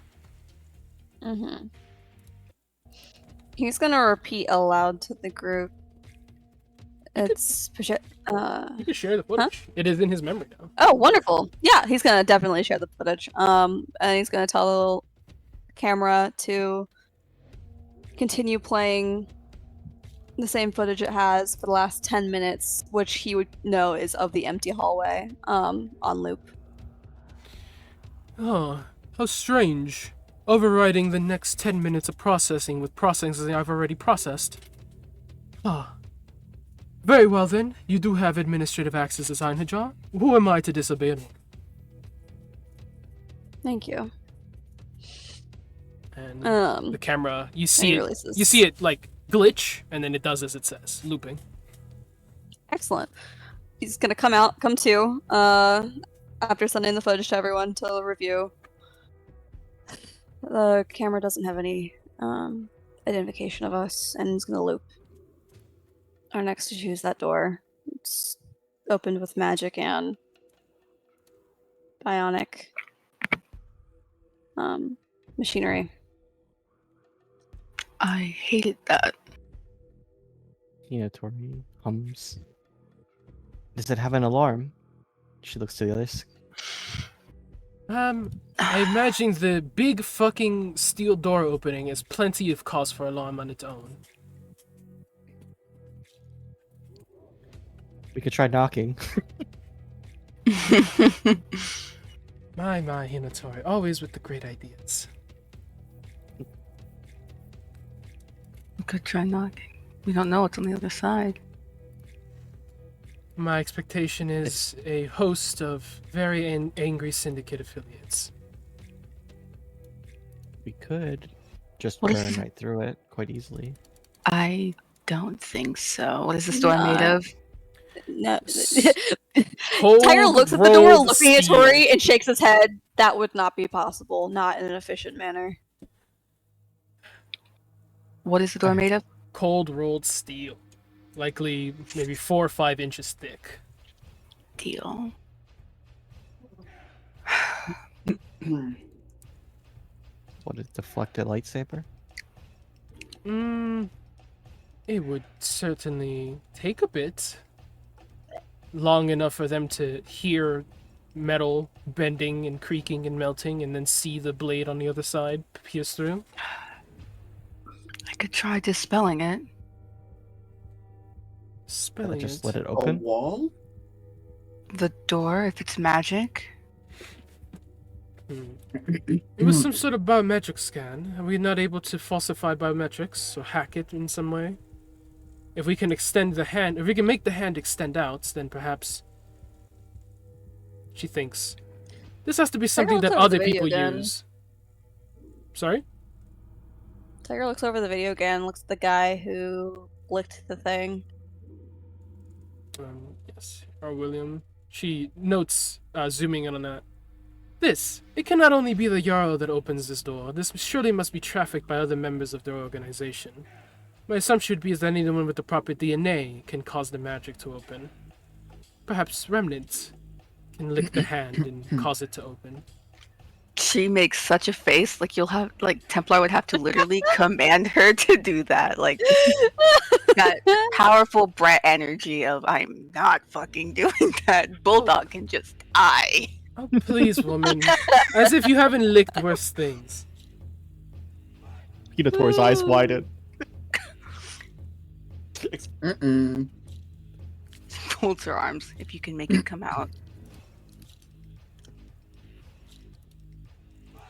He's gonna repeat aloud to the group. It's You can share the footage. It is in his memory now. Oh, wonderful. Yeah, he's gonna definitely share the footage. And he's gonna tell the camera to continue playing the same footage it has for the last 10 minutes, which he would know is of the empty hallway, on loop. Oh, how strange. Overriding the next 10 minutes of processing with processing I've already processed. Ah. Very well then, you do have administrative access as Einherjar. Who am I to disobey an order? Thank you. And the camera, you see releases. it like glitch, and then it does as it says, looping. Excellent. He's gonna come to, after sending the footage to everyone to review. The camera doesn't have any identification of us, and it's gonna loop. Our next to choose that door. It's opened with magic and bionic machinery. I hated that. Tori hums. Does it have an alarm? She looks to the others. I imagine the big fucking steel door opening is plenty of cause for alarm on its own. We could try knocking. My, Hinatori, always with the great ideas. We could try knocking. We don't know what's on the other side. My expectation is a host of very angry syndicate affiliates. We could just What burn is- right through it quite easily. I don't think so. What is this door made of? No. Cold Tyler looks at the door, rolled looking at steel. Tori, and shakes his head. That would not be possible. Not in an efficient manner. What is the door made of? Cold rolled steel. Likely maybe 4 or 5 inches thick. Deal. What is deflected lightsaber? It would certainly take a bit. Long enough for them to hear metal bending and creaking and melting, and then see the blade on the other side pierce through. I could try dispelling it. Spelling Just it. let it A open? wall? The door, if it's magic. It was some sort of biometric scan. Are we not able to falsify biometrics or hack it in some way? If we can extend the hand, if we can make the hand extend out, then perhaps... She thinks. This has to be something looks that over the other video people again. use. Sorry? Tiger looks over the video again, looks at the guy who licked the thing. Yes. Or William. She notes, zooming in on that. It can not only be the Jarl that opens this door. This surely must be trafficked by other members of their organization. My assumption would be that anyone with the proper DNA can cause the magic to open. Perhaps remnants can lick the hand and cause it to open. She makes such a face, like Templar would have to literally command her to do that. Like that powerful Brett energy of I'm not fucking doing that. Bulldog can just die. Oh, please, woman. As if you haven't licked worse things. Pinator's eyes widen. Folds her arms if you can make it come out.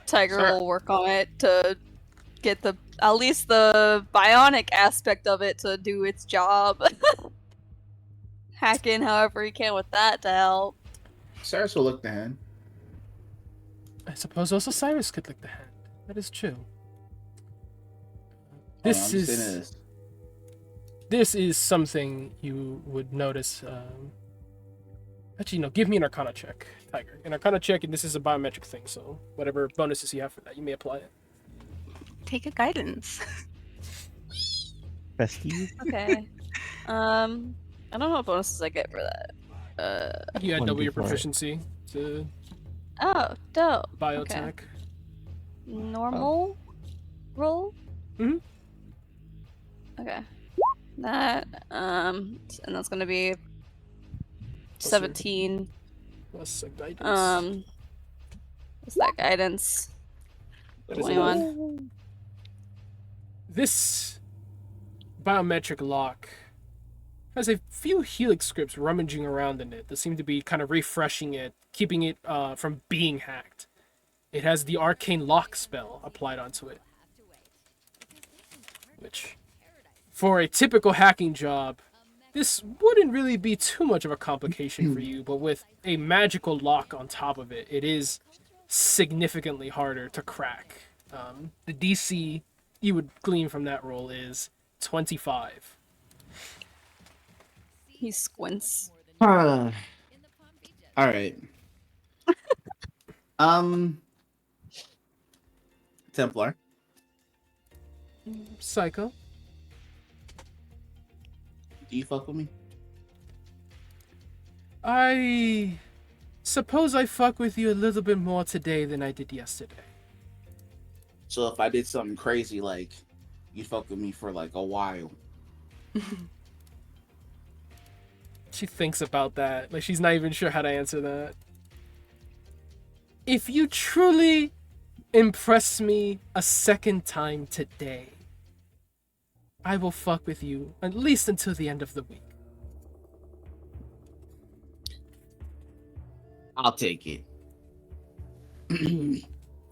Tiger will work on it to get at least the bionic aspect of it to do its job. Hack in however he can with that to help. Cyrus will lick the hand. I suppose also Cyrus could lick the hand. That is true. This is something you would notice. Actually, no. Give me an Arcana check, Tiger. An Arcana check, and this is a biometric thing, so whatever bonuses you have for that, you may apply it. Take a guidance. Bestie. Okay. I don't know what bonuses I get for that. You add double your 1d4. proficiency to Oh, dope. biotech. Okay. Normal roll? Mhm. Okay. That, and that's gonna be 17. Plus a guidance. What's that guidance? That is 21. This biometric lock has a few helix scripts rummaging around in it that seem to be kind of refreshing it, keeping it from being hacked. It has the arcane lock spell applied onto it, which, for a typical hacking job, this wouldn't really be too much of a complication for you, but with a magical lock on top of it, it is significantly harder to crack. The DC you would glean from that roll is 25. He squints. All right. Templar. Psycho. Do you fuck with me? I suppose I fuck with you a little bit more today than I did yesterday. So if I did something crazy, like you fuck with me for like a while. She thinks about that. Like, she's not even sure how to answer that. If you truly impress me a second time today, I will fuck with you at least until the end of the week. I'll take it. He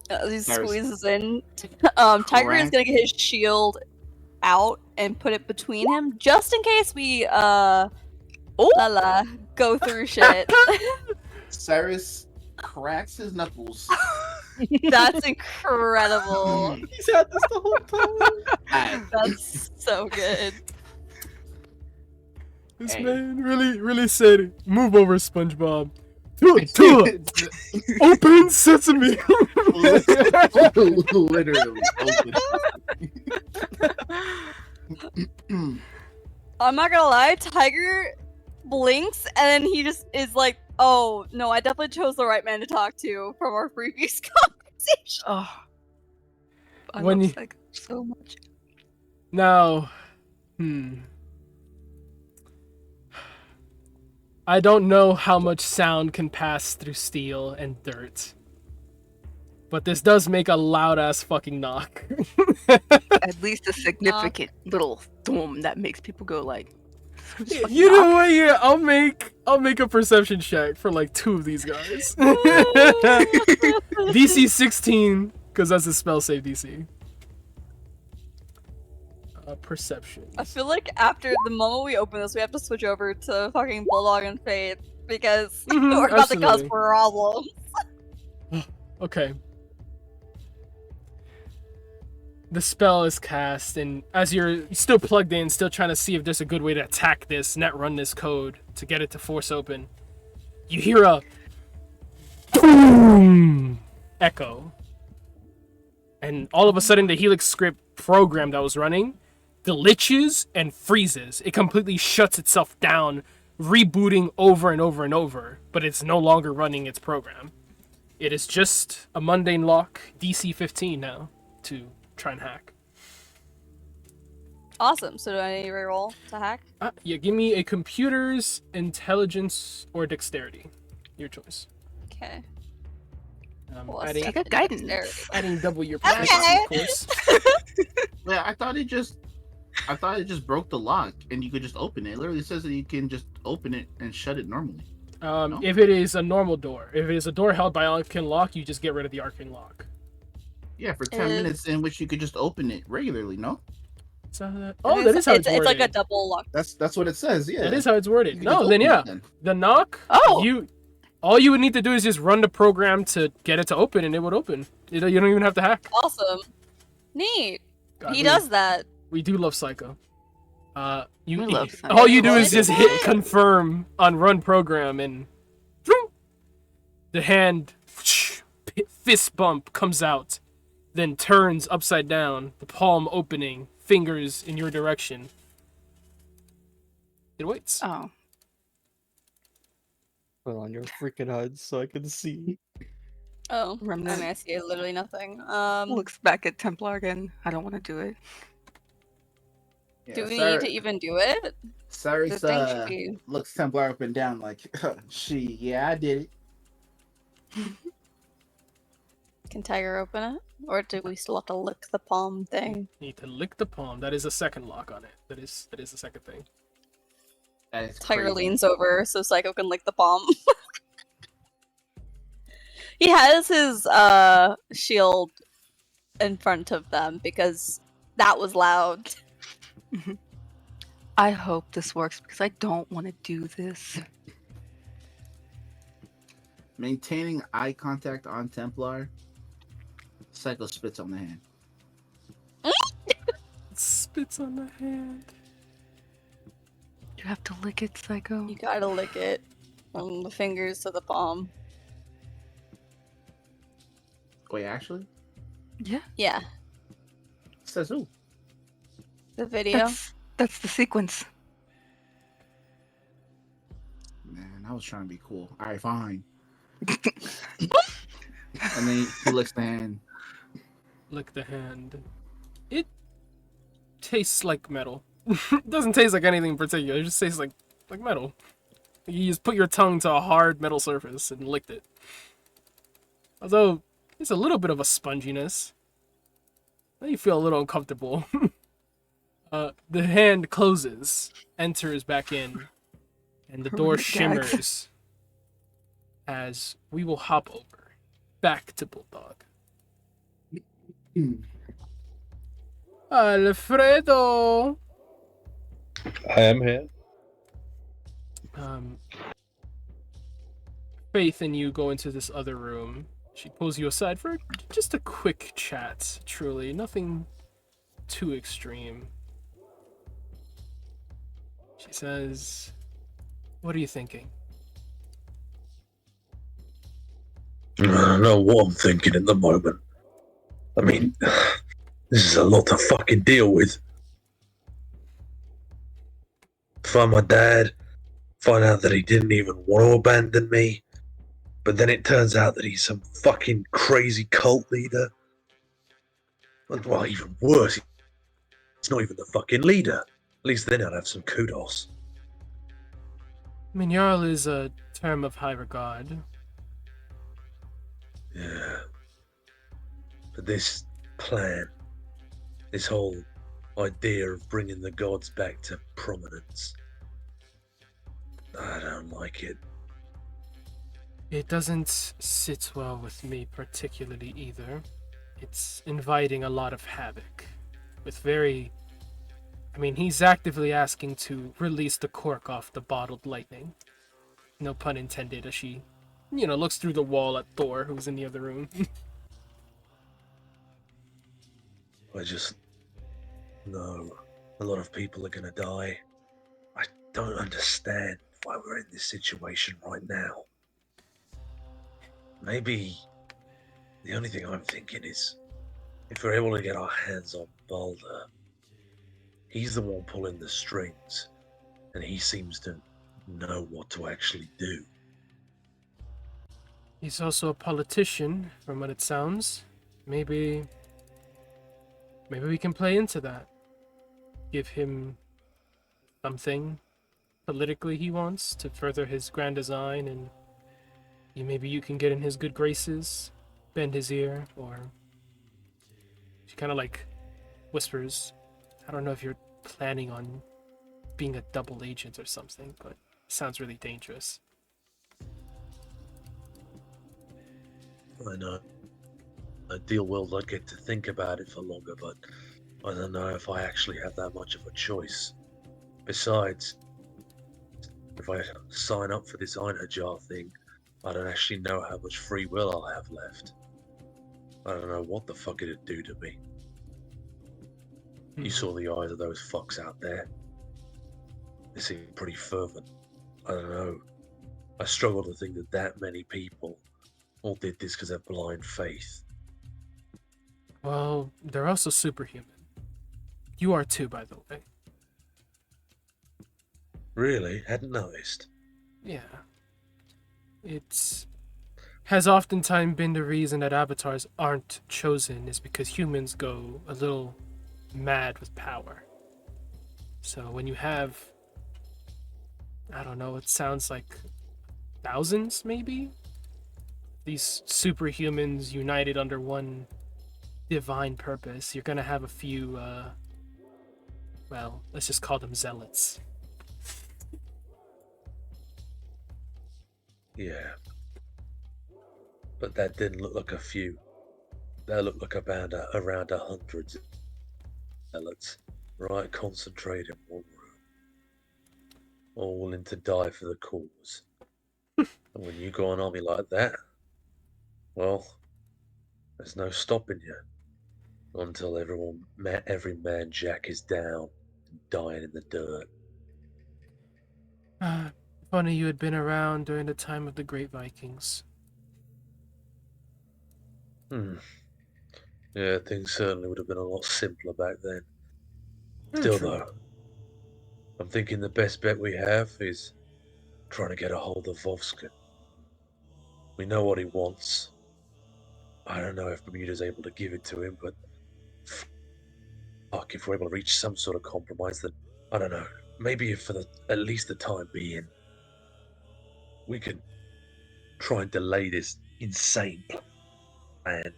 Cyrus. squeezes in. Tiger is gonna get his shield out and put it between him, just in case we go through shit. Cyrus cracks his knuckles. That's incredible. He's had this the whole time. That's so good. This Hey. man really said, move over, SpongeBob. Open sesame. Literally open. I'm not gonna lie, Tiger blinks and then he just is like, oh no, I definitely chose the right man to talk to from our previous conversation. Oh, I When love you- Psycho so much. Now, I don't know how much sound can pass through steel and dirt, but this does make a loud ass fucking knock. At least a significant little thum that makes people go like. "Who's fucking You know knocking?" what? Yeah, I'll make I'll make a perception check for like 2 of these guys. DC 16, because that's a spell save DC. Perception. I feel like after the moment we open this, we have to switch over to fucking Bulldog and Faith because we're about to cause absolutely. problems. Okay. The spell is cast, and as you're still plugged in, still trying to see if there's a good way to attack this, net run this code to get it to force open, you hear a boom echo. And all of a sudden, the Helix script program that was running glitches and freezes. It completely shuts itself down, rebooting over and over and over, but it's no longer running its program. It is just a mundane lock, DC 15 now, to try and hack. Awesome. So do I need to reroll to hack? Yeah, give me a computer's intelligence or dexterity. Your choice. Okay. Take Adding, a guidance. adding double your Okay. proficiency, of course. Yeah, I thought it just broke the lock and you could just open it. It literally says that you can just open it and shut it normally. No? If it is a normal door, if it is a door held by arcane lock, you just get rid of the arcane lock. Yeah, for 10 minutes in which you could just open it regularly, no? That is how it's worded. It's like a double lock. That's what it says, yeah. That is how it's worded. You can No, just then open yeah. it then. The knock, all you would need to do is just run the program to get it to open, and it would open. You don't even have to hack. Awesome. Neat. God, He does that. We do love Psycho. We love Psycho. All you do is What? just hit confirm on run program, and the hand fist bump comes out, then turns upside down, the palm opening, fingers in your direction. It waits. Oh. Put on your freaking HUD so I can see. Oh, I Remnant. mean, I see literally nothing. Looks back at Templar again. I don't want to do it. Yeah, do we need to even do it? Sorry, The thing should be... looks Templar up and down like, yeah, I did it. Can Tiger open it? Or do we still have to lick the palm thing? Need to lick the palm. That is a second lock on it. That is the second thing. That is Tiger crazy. leans over so Psycho can lick the palm. He has his shield in front of them because that was loud. I hope this works because I don't want to do this. Maintaining eye contact on Templar. Psycho spits on the hand. Spits on the hand. You have to lick it, Psycho. You gotta lick it from the fingers to the palm. Wait, actually? Yeah. Yeah, Says who? the video. That's the sequence. Man, I was trying to be cool. Alright, fine. And then he licks the hand. Lick the hand. It tastes like metal. It doesn't taste like anything in particular. It just tastes like metal. You just put your tongue to a hard metal surface and licked it. Although, there's a little bit of a sponginess. Now you feel a little uncomfortable. The hand closes, enters back in, and the door Gags. shimmers as we will hop over back to Bulldog. Alfredo! I am here. Faith and you go into this other room. She pulls you aside for just a quick chat, truly. Nothing too extreme. She says, "What are you thinking?" I don't know what I'm thinking at the moment. I mean, this is a lot to fucking deal with. Find my dad, find out that he didn't even want to abandon me, but then it turns out that he's some fucking crazy cult leader. Well, even worse, he's not even the fucking leader. At least then I'd have some kudos. I mean, Jarl is a term of high regard. Yeah. But this plan, this whole idea of bringing the gods back to prominence, I don't don't like it. It doesn't sit well with me particularly either. It's inviting a lot of havoc. With very. I mean, he's actively asking to release the cork off the bottled lightning. No pun intended, as she, looks through the wall at Thor, who's in the other room. I just know a lot of people are gonna die. I don't understand why we're in this situation right now. Maybe the only thing I'm thinking is if we're able to get our hands on Balder, he's the one pulling the strings, and he seems to know what to actually do. He's also a politician, from what it sounds. Maybe we can play into that. Give him something politically he wants to further his grand design, and maybe you can get in his good graces, bend his ear, or she kind of like whispers, I don't know if you're planning on being a double agent or something, but it sounds really dangerous. I know. Ideal world, I'd get to think about it for longer, but I don't know if I actually have that much of a choice. Besides, if I sign up for this Einherjar thing, I don't actually know how much free will I'll have left. I don't know what the fuck it'd do to me. You saw the eyes of those fucks out there. They seem pretty fervent. I don't know. I struggle to think that many people all did this because of blind faith. Well, they're also superhuman. You are too, by the way. Really? Hadn't noticed. Yeah. It's has oftentimes been the reason that avatars aren't chosen is because humans go a little mad with power. So when you have, I don't know, it sounds like thousands maybe? These superhumans united under one divine purpose, you're gonna have a few, well, let's just call them zealots. Yeah. But that didn't look like a few. That looked like around 100 zealots, right? Concentrated in one room. All willing to die for the cause. And when you go an army like that, well, there's no stopping you. Until every man jack is down and dying in the dirt. Funny you had been around during the time of the Great Vikings. Yeah, things certainly would have been a lot simpler back then. Very Still, true. though, I'm thinking the best bet we have is trying to get a hold of Vovskin. We know what he wants. I don't know if Bermuda's able to give it to him, but fuck, if we're able to reach some sort of compromise, then I don't know. Maybe if at least the time being, we could try and delay this insane plan.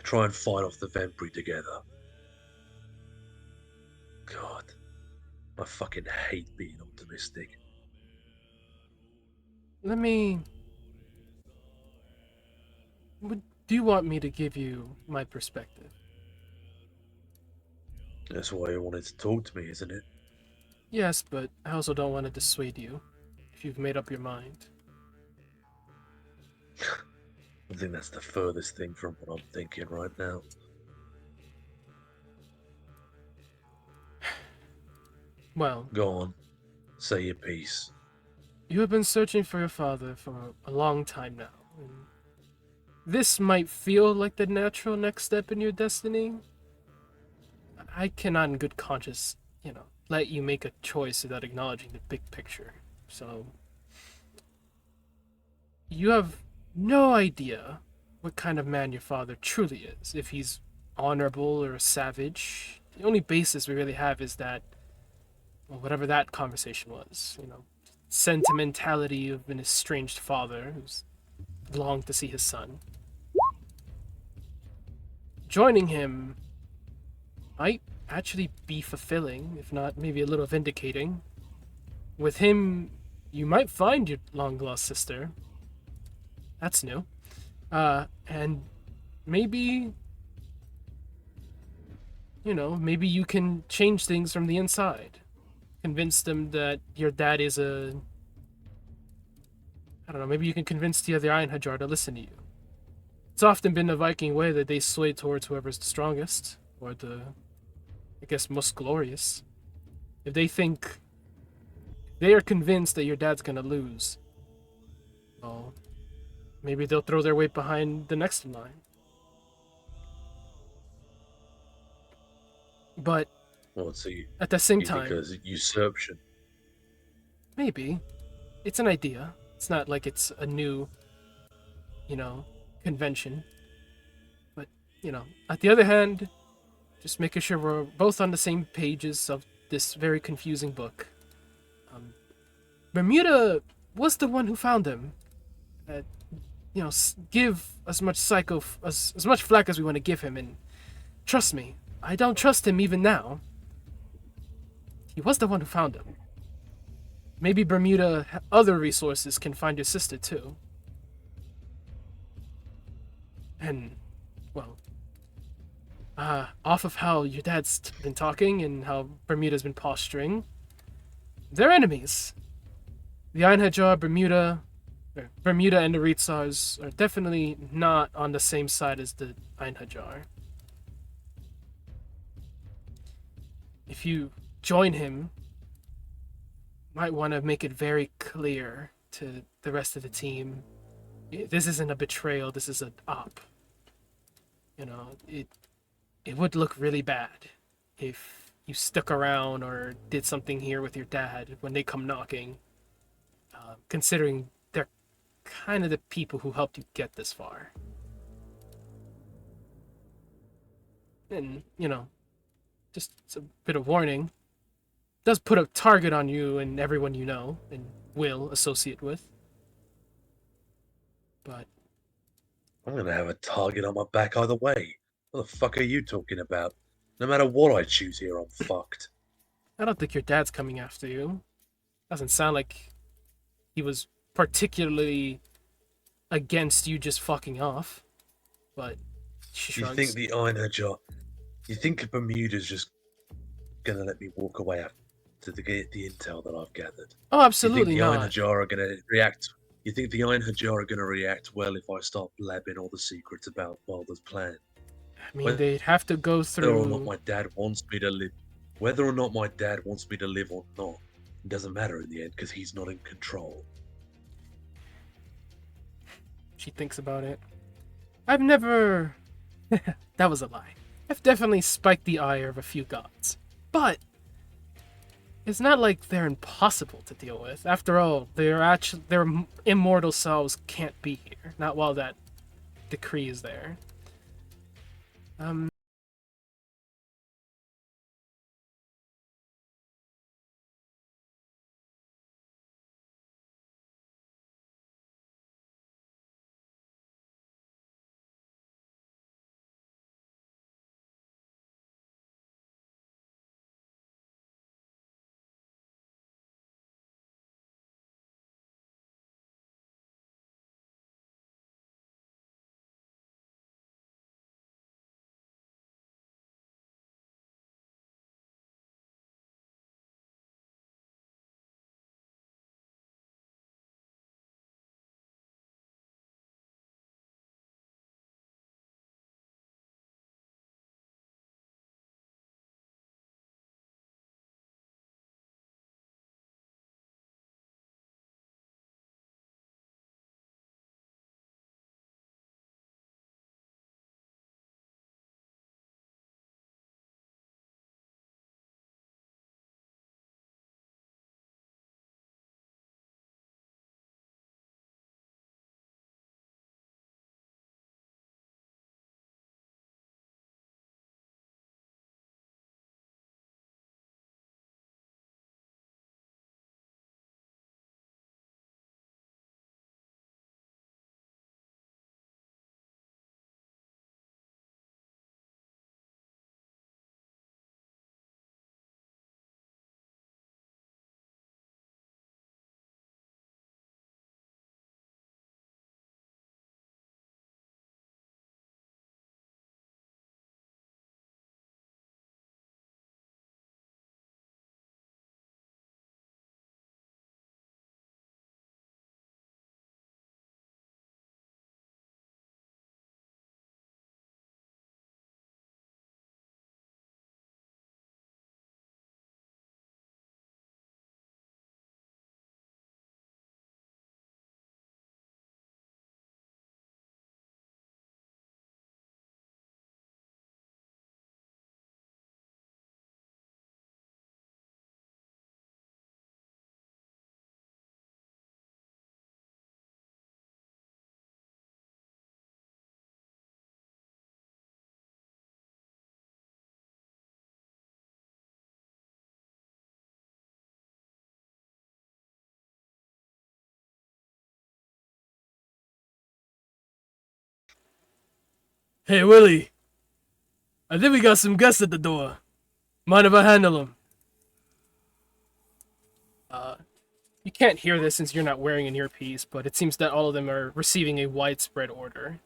Try and fight off the Vempri together. God, I fucking hate being optimistic. Do you want me to give you my perspective? That's why you wanted to talk to me, isn't it? Yes, but I also don't want to dissuade you if you've made up your mind. I think that's the furthest thing from what I'm thinking right now. Well, Go on, say your piece. you have been searching for your father for a long time now, and this might feel like the natural next step in your destiny. I cannot in good conscience, let you make a choice without acknowledging the big picture. So, you have no idea what kind of man your father truly is. If he's honorable or a savage. The only basis we really have is that, well, whatever that conversation was, sentimentality of an estranged father who's longed to see his son. Joining him might actually be fulfilling, if not maybe a little vindicating. With him you might find your long-lost sister. That's new. And maybe, maybe you can change things from the inside. Convince them that your dad is I don't know, maybe you can convince the other Einherjar to listen to you. It's often been the Viking way that they sway towards whoever's the strongest, or I guess, most glorious. If they are convinced that your dad's gonna lose, well, maybe they'll throw their weight behind the next in line. But Well, so at the same you think time, there's usurpation? maybe. It's an idea. It's not like it's a new, convention. But, at the other hand, just making sure we're both on the same pages of this very confusing book. Bermuda was the one who found him. Uh, give as much as much flack as we want to give him, and trust me, I don't trust him even now. He was the one who found him. Maybe Bermuda other resources can find your sister too. And, well, off of how your dad's been talking and how Bermuda's been posturing, they're enemies. The Einherjar, Bermuda and the Ritsars are definitely not on the same side as the Einherjar. If you join him, you might want to make it very clear to the rest of the team. This isn't a betrayal, this is an op. It would look really bad if you stuck around or did something here with your dad when they come knocking, considering they're kind of the people who helped you get this far. And, just a bit of warning, it does put a target on you and everyone you know and will associate with. But I'm gonna have a target on my back either way. What the fuck are you talking about? No matter what I choose here, I'm fucked. I don't think your dad's coming after you. Doesn't sound like he was particularly against you just fucking off. But she You shrugs. think the Einherjar? You think Bermuda's just gonna let me walk away after the intel that I've gathered? Oh, absolutely You think the not. Einherjar are gonna react? You think the Einherjar are gonna react well if I start blabbing all the secrets about Balder's plan? I mean, they'd have to go Whether or not through. my dad wants me to live, whether or not my dad wants me to live or not, it doesn't matter in the end because he's not in control. She thinks about it. I've never. That was a lie. I've definitely spiked the ire of a few gods. But it's not like they're impossible to deal with. After all, their immortal selves can't be here. Not while that decree is there. Hey, Willie. I think we got some guests at the door. Mind if I handle them? You can't hear this since you're not wearing an earpiece, but it seems that all of them are receiving a widespread order.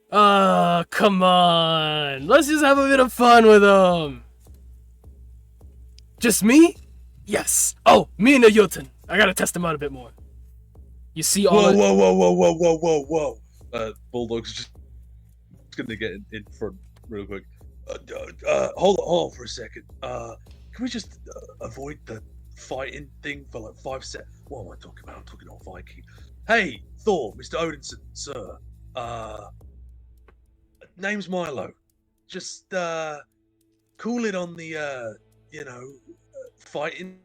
Come on. Let's just have a bit of fun with them. Just me? Yes. Oh, me and the Jotun. I gotta test them out a bit more. You see all Whoa. Bulldog's just gonna get in front real quick. Hold on for a second. Can we just avoid the fighting thing for like 5 seconds? What am I talking about? I'm talking about Viking. Hey, Thor, Mr. Odinson, sir. Name's Milo. Just cool it on the fighting.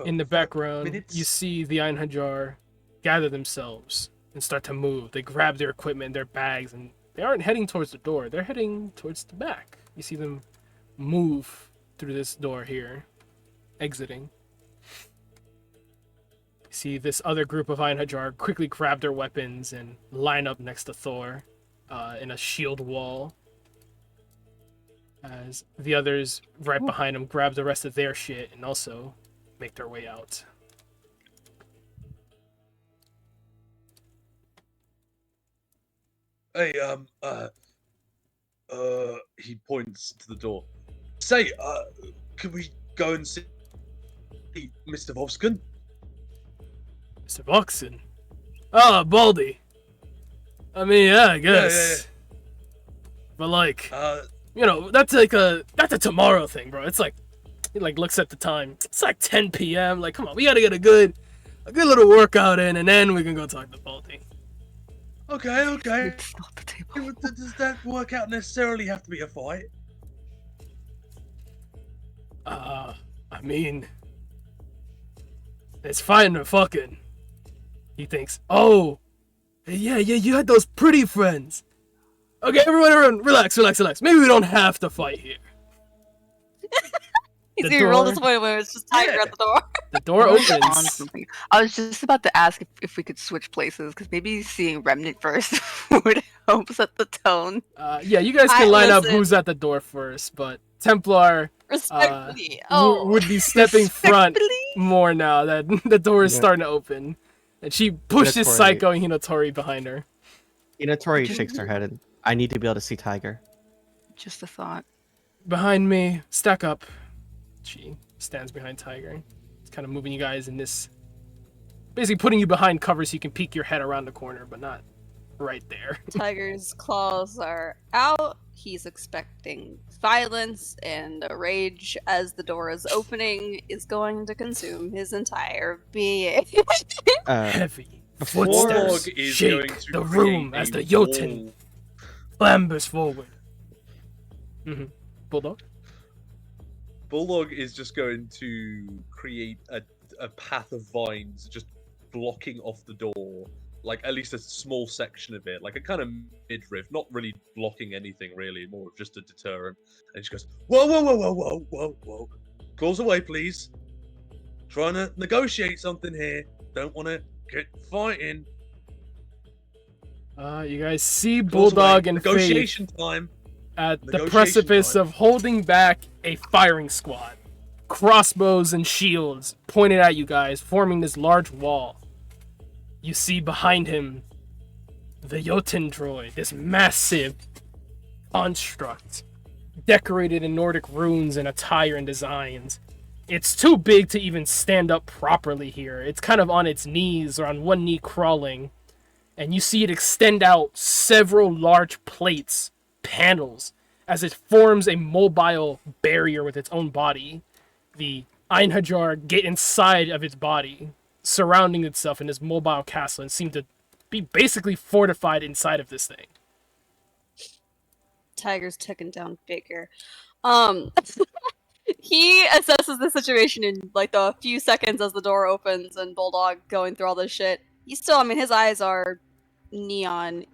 In the background, minutes. you see the Einherjar gather themselves and start to move. They grab their equipment, their bags, and they aren't heading towards the door. They're heading towards the back. You see them move through this door here, exiting. You see this other group of Einherjar quickly grab their weapons and line up next to Thor in a shield wall. As the others right behind them grab the rest of their shit and also make their way out. Hey, he points to the door. Say, can we go and see Mr. Vovskin? Mr. Voxen? Ah, Baldy. I mean, yeah, I guess. Yeah. But like, that's a tomorrow thing, bro. It's like, he like looks at the time. It's like 10 p.m. Like, come on, we gotta get a good little workout in, and then we can go talk to Baldy. Okay. It's not the table. Does that workout necessarily have to be a fight? I mean, it's fine or fucking. He thinks, oh, yeah, you had those pretty friends. Okay, everyone, relax. Maybe we don't have to fight here. He's The gonna be real door- disappointed when it's just Tiger at the door. The door On opens. something. I was just about to ask if we could switch places, because maybe seeing Remnant first would help set the tone. Yeah, you guys can line up listen. who's at the door first, but Templar Respectfully. would be stepping front Respectfully? more now that the door is Yeah. starting to open. And she pushes Hinatori. Psycho and Hinotori behind her. Inatori shakes her head and I need to be able to see Tiger. Just a thought. Behind me, stack up. She stands behind Tiger. It's kind of moving you guys in this, basically putting you behind cover so you can peek your head around the corner, but not right there. Tiger's claws are out. He's expecting violence, and a rage as the door is opening is going to consume his entire being. Heavy Warlock footsteps is going shake to the create room as a the Jotun wall. clambers forward. Bulldog? Bulldog is just going to create a path of vines just blocking off the door, like at least a small section of it, like a kind of midriff, not really blocking anything really, more of just a deterrent. And she goes, whoa. Claws away, please. Trying to negotiate something here. Don't want to get fighting. You guys see Claws Bulldog away. and Negotiation Faith time. at the Negotiation precipice time. of holding back a firing squad. Crossbows and shields pointed at you guys, forming this large wall. You see behind him the Jotun droid, this massive construct, decorated in Nordic runes and attire and designs. It's too big to even stand up properly here. It's kind of on its knees or on one knee crawling. And you see it extend out several large plates, panels, as it forms a mobile barrier with its own body. The Einherjar get inside of its body, surrounding itself in this mobile castle, and seem to be basically fortified inside of this thing. Tiger's taken down bigger. He assesses the situation in like the few seconds as the door opens and Bulldog going through all this shit. He's still, I mean, his eyes are neon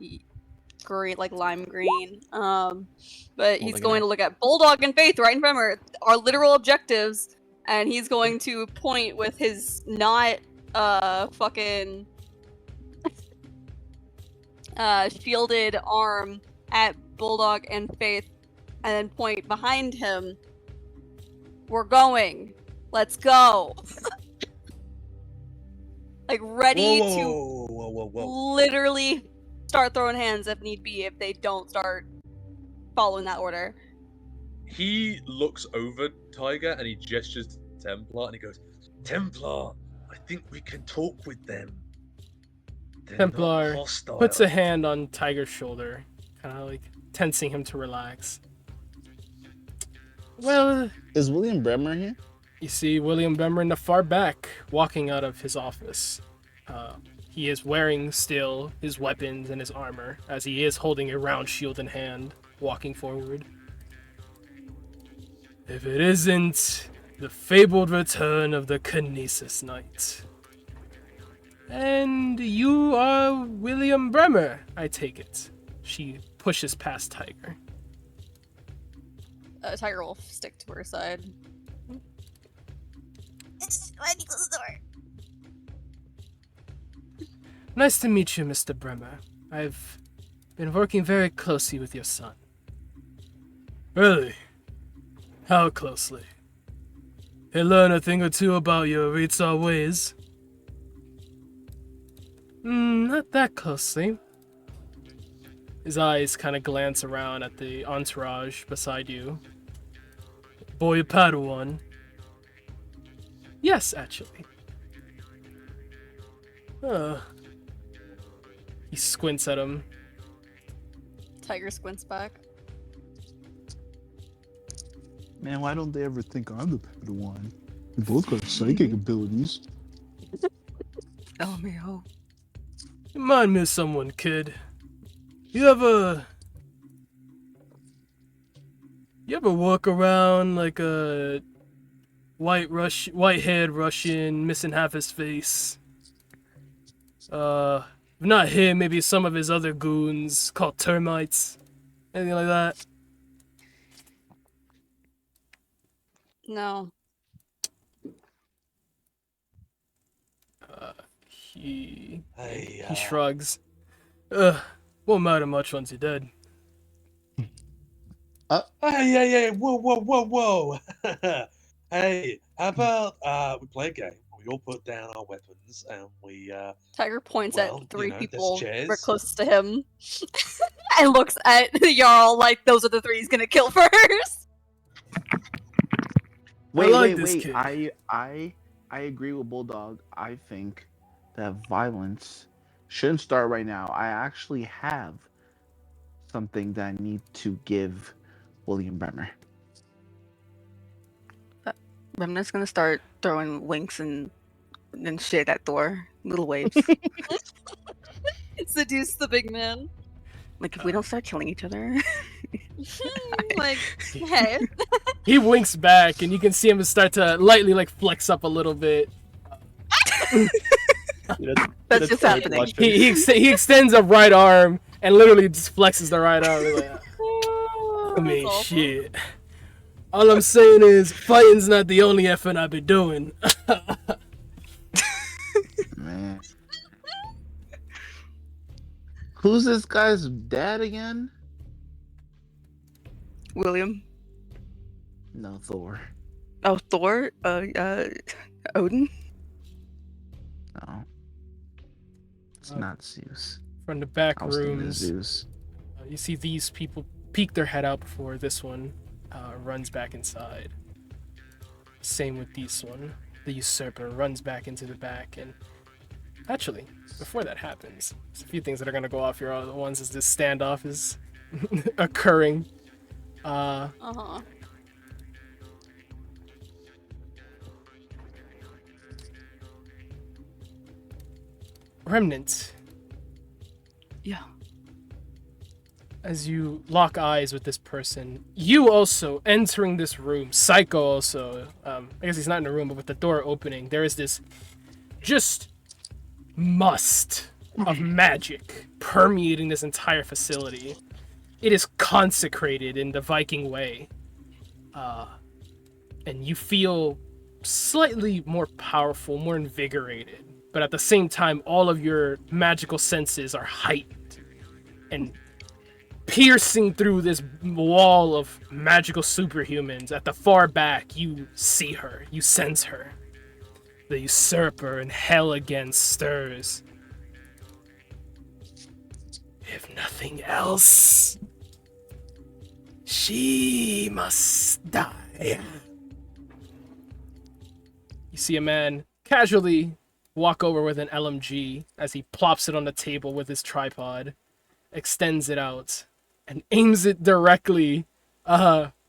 green, like lime green. But he's Holding it going to up. look at Bulldog and Faith right in front of her, our literal objectives, and he's going to point with his not fucking shielded arm at Bulldog and Faith, and then point behind him. We're going. Let's go. Like ready to literally start throwing hands if need be if they don't start following that order. He looks over Tiger and he gestures to Templar and he goes, Templar, I think we can talk with them. They're Templar not hostile. puts a hand on Tiger's shoulder, kind of like tensing him to relax. Well, Is William Bremer here? you see William Bremer in the far back, walking out of his office. He is wearing still his weapons and his armor, as he is holding a round shield in hand, walking forward. If it isn't the fabled return of the Kinesis Knight. And you are William Bremer, I take it. She pushes past Tiger. Tiger will stick to her side. Why did you close the door? Nice to meet you, Mr. Bremer. I've been working very closely with your son. Really? How closely? He learned a thing or two about your Ritza ways? Not that closely. His eyes kind of glance around at the entourage beside you. Boy Padawan. Yes, actually. He squints at him. Tiger squints back. Man, why don't they ever think I'm the Padawan? We both got psychic abilities. LMAO. Remind me of someone, kid. You ever walk around like a white-haired Russian, missing half his face? If not him, maybe some of his other goons called termites. Anything like that? No. He Hey, shrugs. Won't matter much once you're dead. Hey, whoa. Hey, how about we play a game? We all put down our weapons and we Tiger points well, at three there's people chairs. right closest to him and looks at Jarl like those are the three he's gonna kill first. like this kid. I agree with Bulldog. I think that violence shouldn't start right now. I actually have something that I need to give William Bremer. Remnant's gonna start throwing winks and shit at Thor. Little waves. Seduce the big man. Like, if we don't start killing each other. Like, hey. He winks back, and you can see him start to lightly like flex up a little bit. That's just happening. He extends a right arm and literally just flexes the right arm. Like, I mean, shit. All I'm saying is, fighting's not the only effort I've been doing. Man. Who's this guy's dad again? William. No, Thor. Oh, Thor? Odin? No. It's not Zeus. From the back I was thinking of rooms, Zeus. you see these people peek their head out before this one runs back inside. Same with this one. The usurper runs back into the back, and actually, before that happens, there's a few things that are gonna go off your other ones as this standoff is occurring. Remnant. Yeah. As you lock eyes with this person, you also entering this room, Psycho also, I guess he's not in the room, but with the door opening, there is this just must of magic permeating this entire facility. It is consecrated in the Viking way. And you feel slightly more powerful, more invigorated, but at the same time, all of your magical senses are heightened. and piercing through this wall of magical superhumans, at the far back, you see her. You sense her. The usurper in hell again stirs. If nothing else, she must die. You see a man casually walk over with an LMG as he plops it on the table with his tripod, extends it out, and aims it directly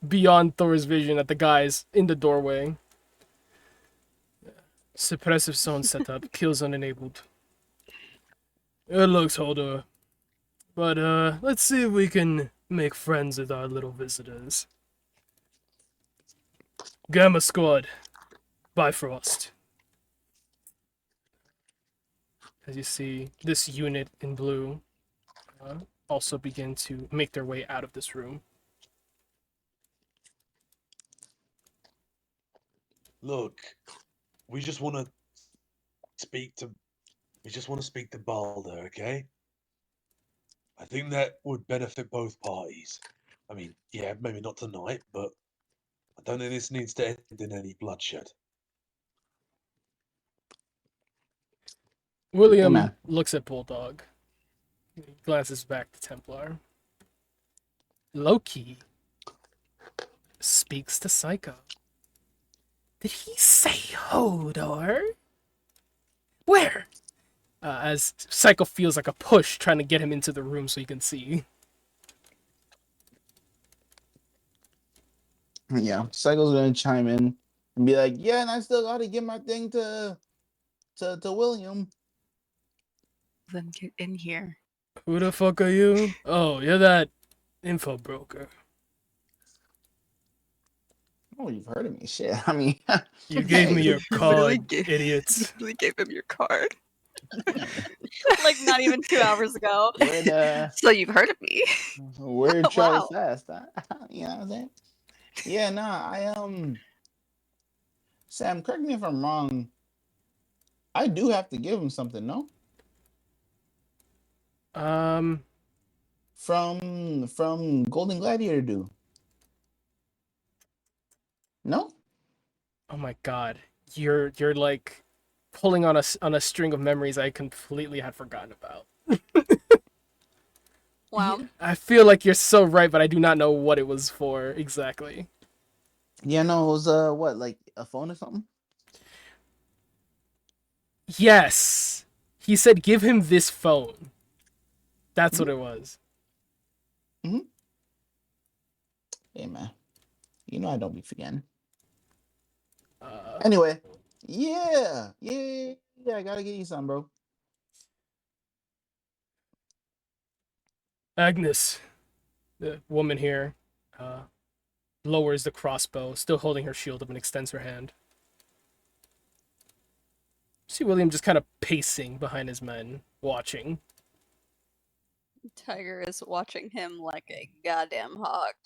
beyond Thor's vision at the guys in the doorway. Suppressive zone setup, kills unenabled. It looks older, but let's see if we can make friends with our little visitors. Gamma Squad, Bifrost. As you see, this unit in blue also begin to make their way out of this room. Look, we just want to speak to. We just want to speak to Balder, okay? I think that would benefit both parties. I mean, yeah, maybe not tonight, but I don't think this needs to end in any bloodshed. William Amen. looks at Bulldog. He glances back to Templar. Loki speaks to Psycho. Did he say Hodor? Where? As Psycho feels like a push trying to get him into the room so he can see. Yeah, Psycho's gonna chime in and be like, "Yeah, and I still gotta give my thing to William." Then get in here. Who the fuck are you? Oh, you're that info broker. Oh, you've heard of me, shit. I mean, You gave me your Literally card, gave- idiots. Literally gave him your card. Like not even 2 hours ago. So you've heard of me. Word travels Wow. fast. Huh? You know what I'm saying? Yeah, nah. Sam, correct me if I'm wrong. I do have to give him something, no? From Golden Gladiator, do? No? Oh my god. You're like pulling on a string of memories I completely had forgotten about. Wow. I feel like you're so right, but I do not know what it was for exactly. Yeah, no. It was what, like a phone or something? Yes. He said give him this phone. That's what it was. Hey, man. You know I don't be forgetting. Anyway, yeah. I gotta get you some, bro. Agnes, the woman here, lowers the crossbow, still holding her shield up, and extends her hand. See William just kind of pacing behind his men, watching. Tiger is watching him like a goddamn hawk.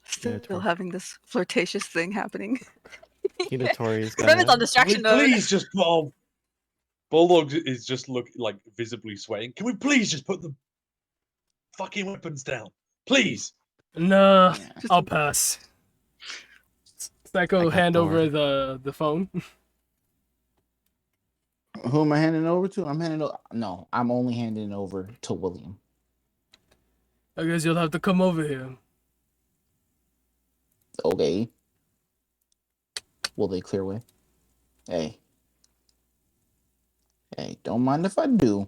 Still Tor- having this flirtatious thing happening. Tori is Remember, it's on gonna. distraction Can we mode. please just put on. Bulldog is just like visibly sweating. Can we please just put the fucking weapons down? Please. Nah, Yeah. I'll pass. Psycho, I got hand Thor. over the phone. Who am I handing it over to? No, I'm only handing it over to William. I guess you'll have to come over here. Okay. Will they clear way? Hey, don't mind if I do.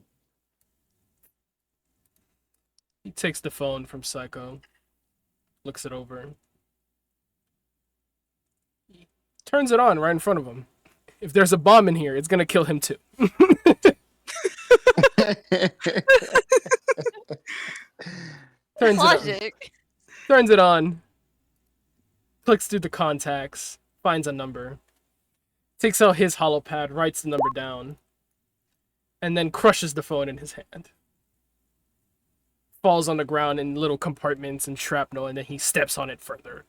He takes the phone from Psycho, looks it over, turns it on right in front of him. If there's a bomb in here, it's gonna kill him too. Logic. Turns it on, clicks through the contacts, finds a number, takes out his hollow pad, writes the number down, and then crushes the phone in his hand. Falls on the ground in little compartments and shrapnel, and then he steps on it further,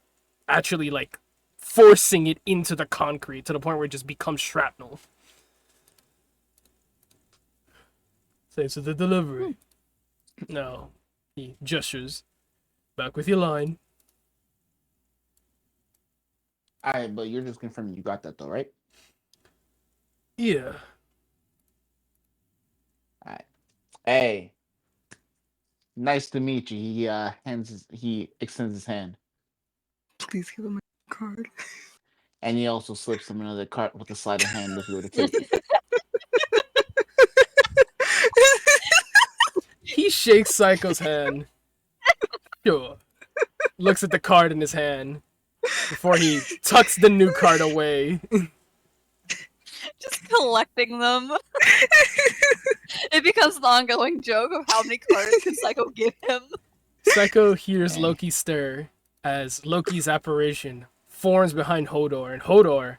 actually like forcing it into the concrete to the point where it just becomes shrapnel. Thanks for the delivery. Now, he gestures. Back with your line. Alright, but you're just confirming you got that though, right? Yeah. Alright. Hey. Nice to meet you. He extends his hand. Please give him my card. And he also slips him another card with a sleight of hand if you were to take it. He shakes Psycho's hand. Sure. Looks at the card in his hand before he tucks the new card away. Just collecting them. It becomes an ongoing joke of how many cards can Psycho give him. Psycho hears Loki stir as Loki's apparition forms behind Hodor, and Hodor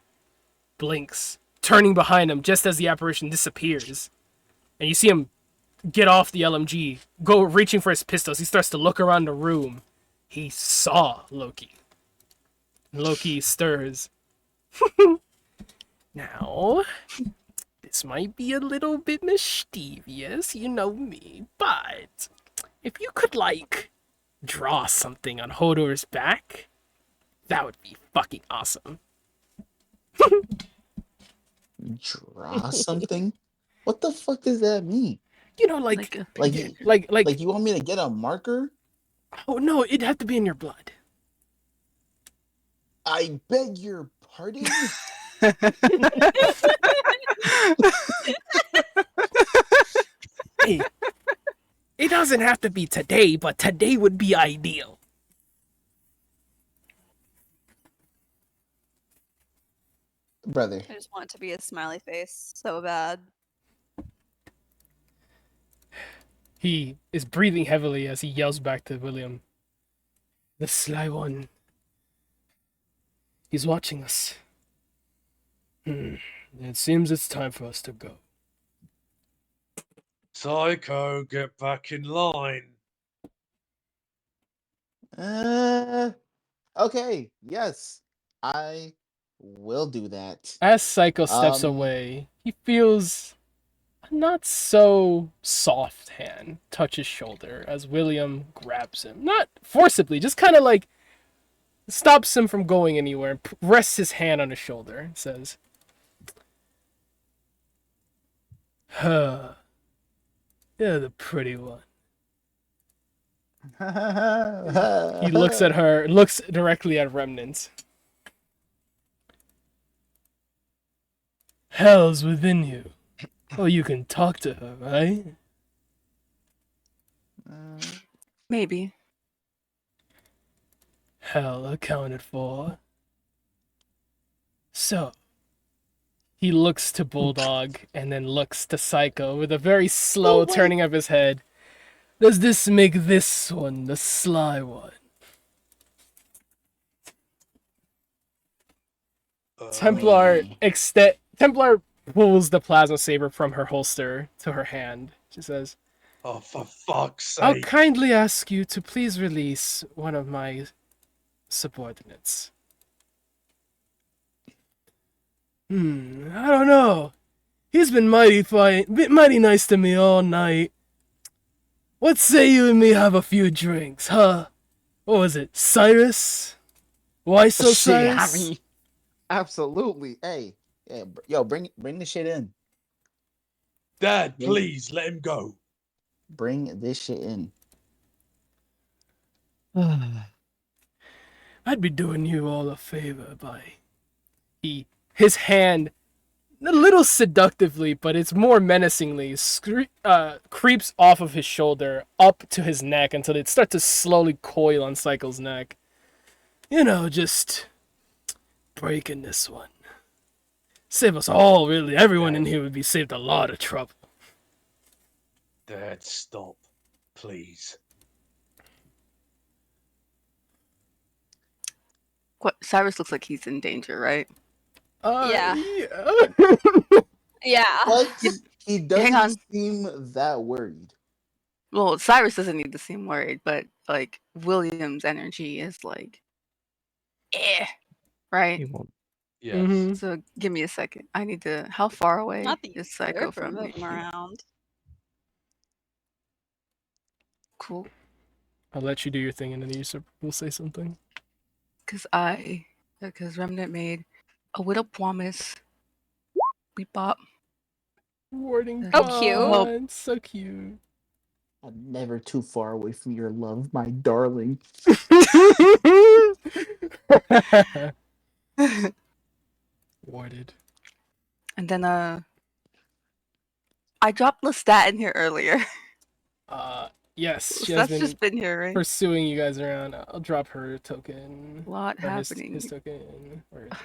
blinks, turning behind him just as the apparition disappears. And you see him get off the LMG, go reaching for his pistols. He starts to look around the room. He saw Loki. Loki stirs. Now, this might be a little bit mischievous, you know me, but if you could, like, draw something on Hodor's back, that would be fucking awesome. Draw something? What the fuck does that mean? You know, like you want me to get a marker? Oh no, it'd have to be in your blood. I beg your pardon? Hey, it doesn't have to be today, but today would be ideal. Brother. I just want it to be a smiley face so bad. He is breathing heavily as he yells back to William. The sly one. He's watching us. It seems it's time for us to go. Psycho, get back in line. Okay, yes. I will do that. As Psycho steps away, he feels a not so soft hand touch his shoulder as William grabs him. Not forcibly, just kind of like stops him from going anywhere and rests his hand on his shoulder and says, Huh. You're the pretty one. He looks at her, looks directly at Remnant. Hell's within you. Oh, you can talk to her, right? Maybe. Hell accounted for. So, he looks to Bulldog and then looks to Psycho with a very slow turning of his head. Does this make this one the sly one? Templar pulls the plasma saber from her holster to her hand. She says, Oh, for fuck's sake. I'll kindly ask you to please release one of my subordinates. I don't know. He's been mighty nice to me all night. What say you and me have a few drinks, huh? What was it, Cyrus? Why so Cyrus? I mean, absolutely. Hey, yo, bring the shit in. Dad, please let him go. Bring this shit in. I'd be doing you all a favor by his hand, a little seductively, but it's more menacingly, creeps off of his shoulder up to his neck until it starts to slowly coil on Psycho's neck. You know, just breaking this one. Save us all, really. Everyone in here would be saved a lot of trouble. Dad, stop. Please. What? Cyrus looks like he's in danger, right? Yeah. Yeah. Yeah. But he Hang on. doesn't seem that worried. Well, Cyrus doesn't need to seem worried, but like William's energy is like, right? He won't. Yes. Mhm. So give me a second. I need to. How far away Not that you is Psycho from from me? moving around. Cool. I'll let you do your thing, and then the usurper will say something. Because Remnant made a little promise. We bought. Warding Oh, cute. pond, so cute. I'm never too far away from your love, my darling. Warded. And then I dropped Lestat in here earlier. Yes, she has Lestat's been just been here, right? pursuing you guys around. I'll drop her token. A lot Or happening. his token. Where is it?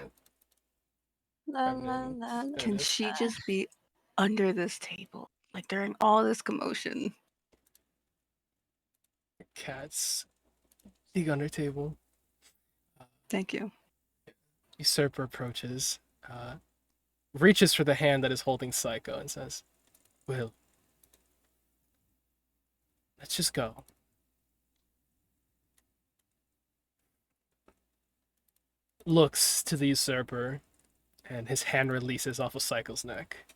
La, la, Remnant. la, la. There it Can is. she just be under this table? Like during all this commotion. Cats. Dig under table. Thank you. Usurper approaches, reaches for the hand that is holding Psycho and says, "Will, let's just go." Looks to the usurper, and his hand releases off of Psycho's neck.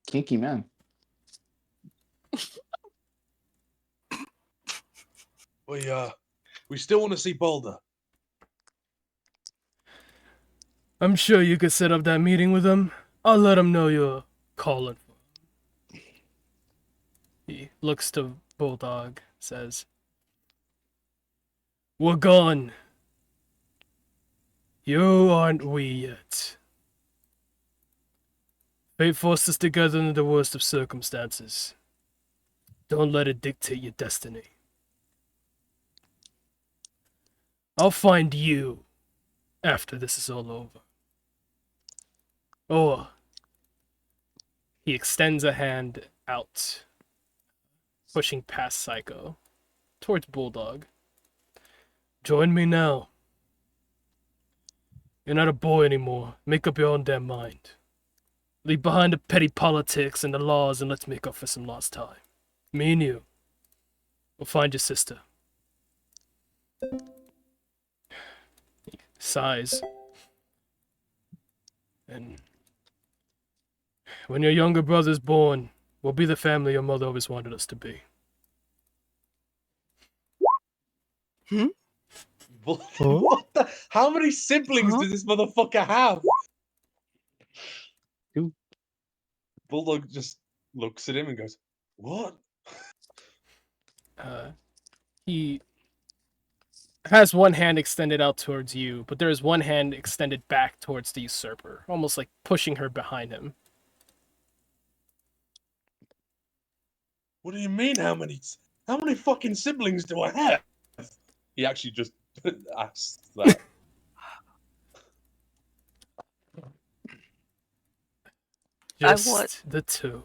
Kinky man. We still want to see Boulder. I'm sure you could set up that meeting with him. I'll let him know you're calling for him. He looks to Bulldog, says, "We're gone. You aren't we yet. Fate forced us together in the worst of circumstances. Don't let it dictate your destiny. I'll find you after this is all over." Or he extends a hand out, pushing past Psycho, towards Bulldog. "Join me now. You're not a boy anymore. Make up your own damn mind. Leave behind the petty politics and the laws and let's make up for some lost time. Me and you. We'll find your sister." He sighs. "And when your younger brother's born, we'll be the family your mother always wanted us to be." What the? How many siblings does this motherfucker have? Two. Bulldog just looks at him and goes, "What?" He has one hand extended out towards you, but there is one hand extended back towards the usurper, almost like pushing her behind him. "What do you mean? How many fucking siblings do I have?" He actually just asks that. Just the two.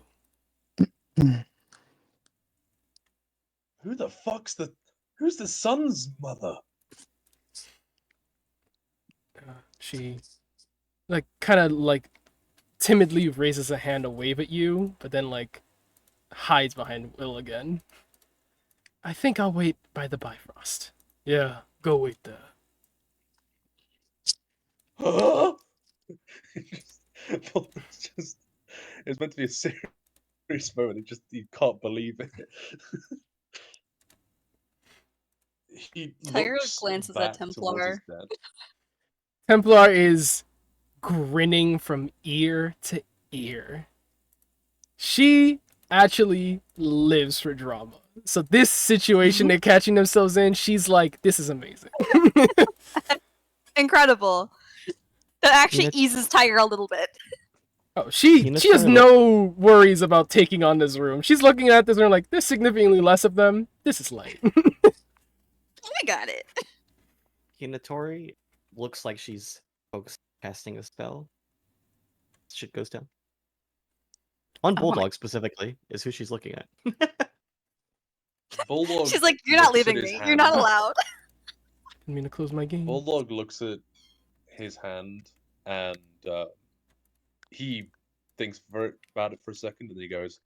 Who's the son's mother? She, kind of timidly raises a hand to wave at you, but then, hides behind Will again. "I think I'll wait by the Bifrost." "Yeah, go wait there." Huh? It's meant to be a serious moment. You can't believe it. He Tiger looks glances back at towards Templar. his dad. Templar is grinning from ear to ear. She actually lives for drama. So this situation they're catching themselves in, she's like, "This is amazing." Incredible. That actually Tina- eases Tiger a little bit. Oh, she Tina has Turner no worries about taking on this room. She's looking at this room like, there's significantly less of them. This is light. I got it. Hinatori looks like she's focused on casting a spell. Shit goes down. On Bulldog specifically is who she's looking at. Bulldog She's like, "You're not looks at leaving his me. You're not hand. allowed." Didn't mean to close my game. Bulldog looks at his hand and he thinks about it for a second and he goes,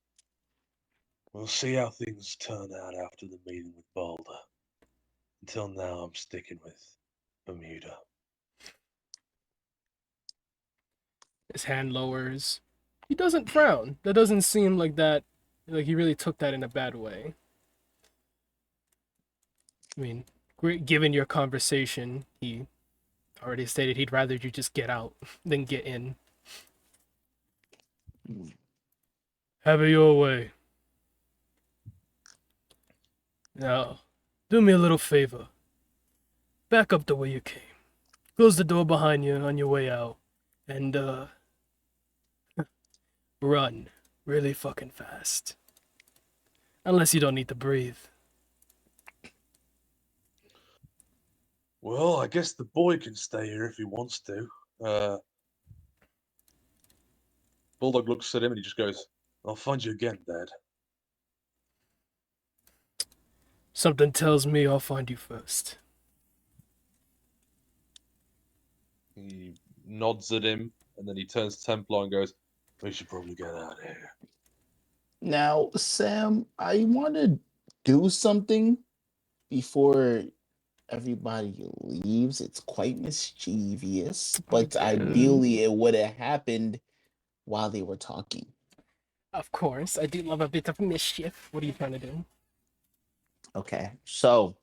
We'll see how things turn out after the meeting with Boulder. Until now, I'm sticking with Bermuda. His hand lowers. He doesn't frown. That doesn't seem like that. Like he really took that in a bad way. I mean, given your conversation, he already stated he'd rather you just get out than get in. Have it your way. Now, do me a little favor. Back up the way you came. Close the door behind you on your way out. And, run really fucking fast. Unless you don't need to breathe. Well, I guess the boy can stay here if he wants to. Bulldog looks at him and he just goes, I'll find you again, Dad. Something tells me I'll find you first. He nods at him, and then he turns to Templar and goes, we should probably get out of here. Now, Sam, I want to do something before everybody leaves. It's quite mischievous, but Okay. ideally it would have happened while they were talking. Of course, I do love a bit of mischief. What are you trying to do? Okay, so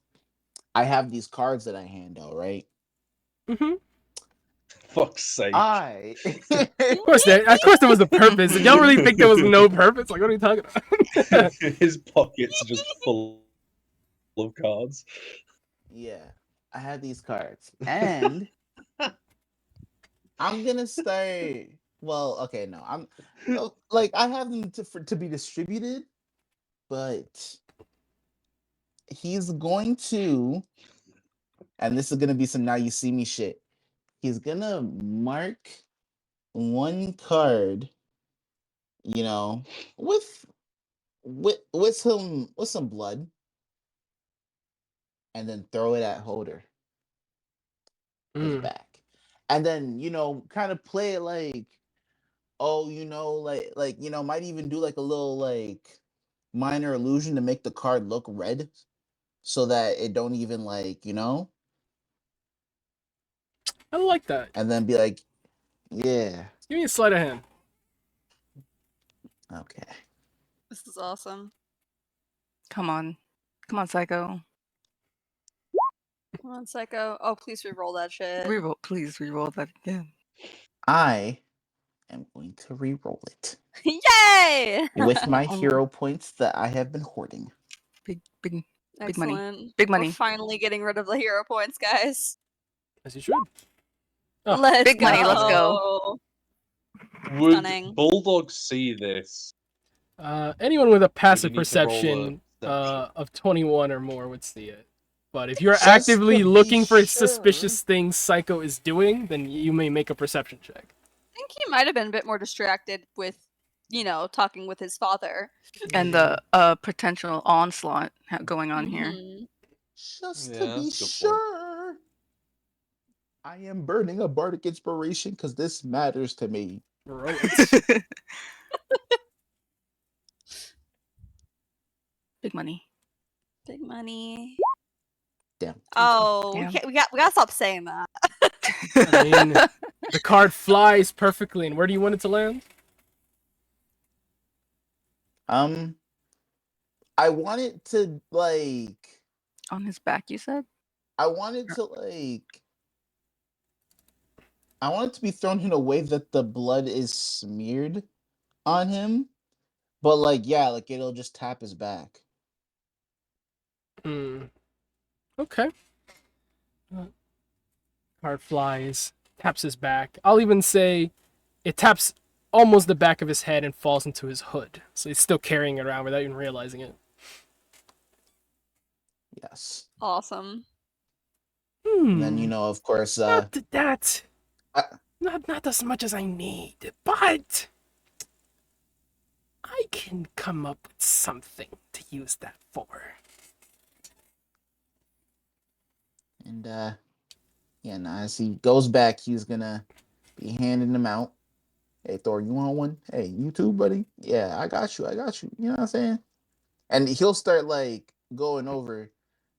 I have these cards that I hand out, right? Mm-hmm. Fuck's sake. Of course there was a purpose. Did y'all really think there was no purpose? Like, what are you talking about? His pockets are just full of cards. Yeah, I have these cards, and I'm gonna start. Well, okay, no, I'm like I have them to be distributed, but he's going to, and this is gonna be some now you see me shit. He's gonna mark one card, you know, with some blood, and then throw it at Holder. His back, and then kind of play it like, oh, might even do like a little like minor illusion to make the card look red, so that it don't even I like that. and then be like, yeah, Give me a sleight of hand. okay. This is awesome. Come on, Psycho. Come on, Psycho. Oh, please re-roll that shit. Please re-roll that again. I am going to re-roll it Yay! with my hero points that I have been hoarding. Big money. Excellent. Big money. We're finally getting rid of the hero points, guys. As you should. Oh, Let's big go. money, let's go. Would Stunning. Bulldog see this? Anyone with a passive need to roll a perception perception? of 21 or more would see it. But if you're Just actively to be looking for sure. suspicious things Psycho is doing, then you may make a perception check. I think he might have been a bit more distracted with, talking with his father. And the potential onslaught going on here. Mhm. Just Yeah, to be that's a good point. sure. I am burning a bardic inspiration because this matters to me. Roll it. Big money. Big money. Damn. Oh, Damn. we gotta stop saying that. I mean, the card flies perfectly, and where do you want it to land? I want it to On his back, you said? I want it to be thrown in a way that the blood is smeared on him, but it'll just tap his back. Okay. Card flies, taps his back. I'll even say it taps almost the back of his head and falls into his hood. So he's still carrying it around without even realizing it. Yes. Awesome. And then of course, not as much as I need, but I can come up with something to use that for. and as he goes back, he's gonna be handing them out. Hey Thor, you want one? Hey, you too, buddy? Yeah, I got you. You know what I'm saying? And he'll start going over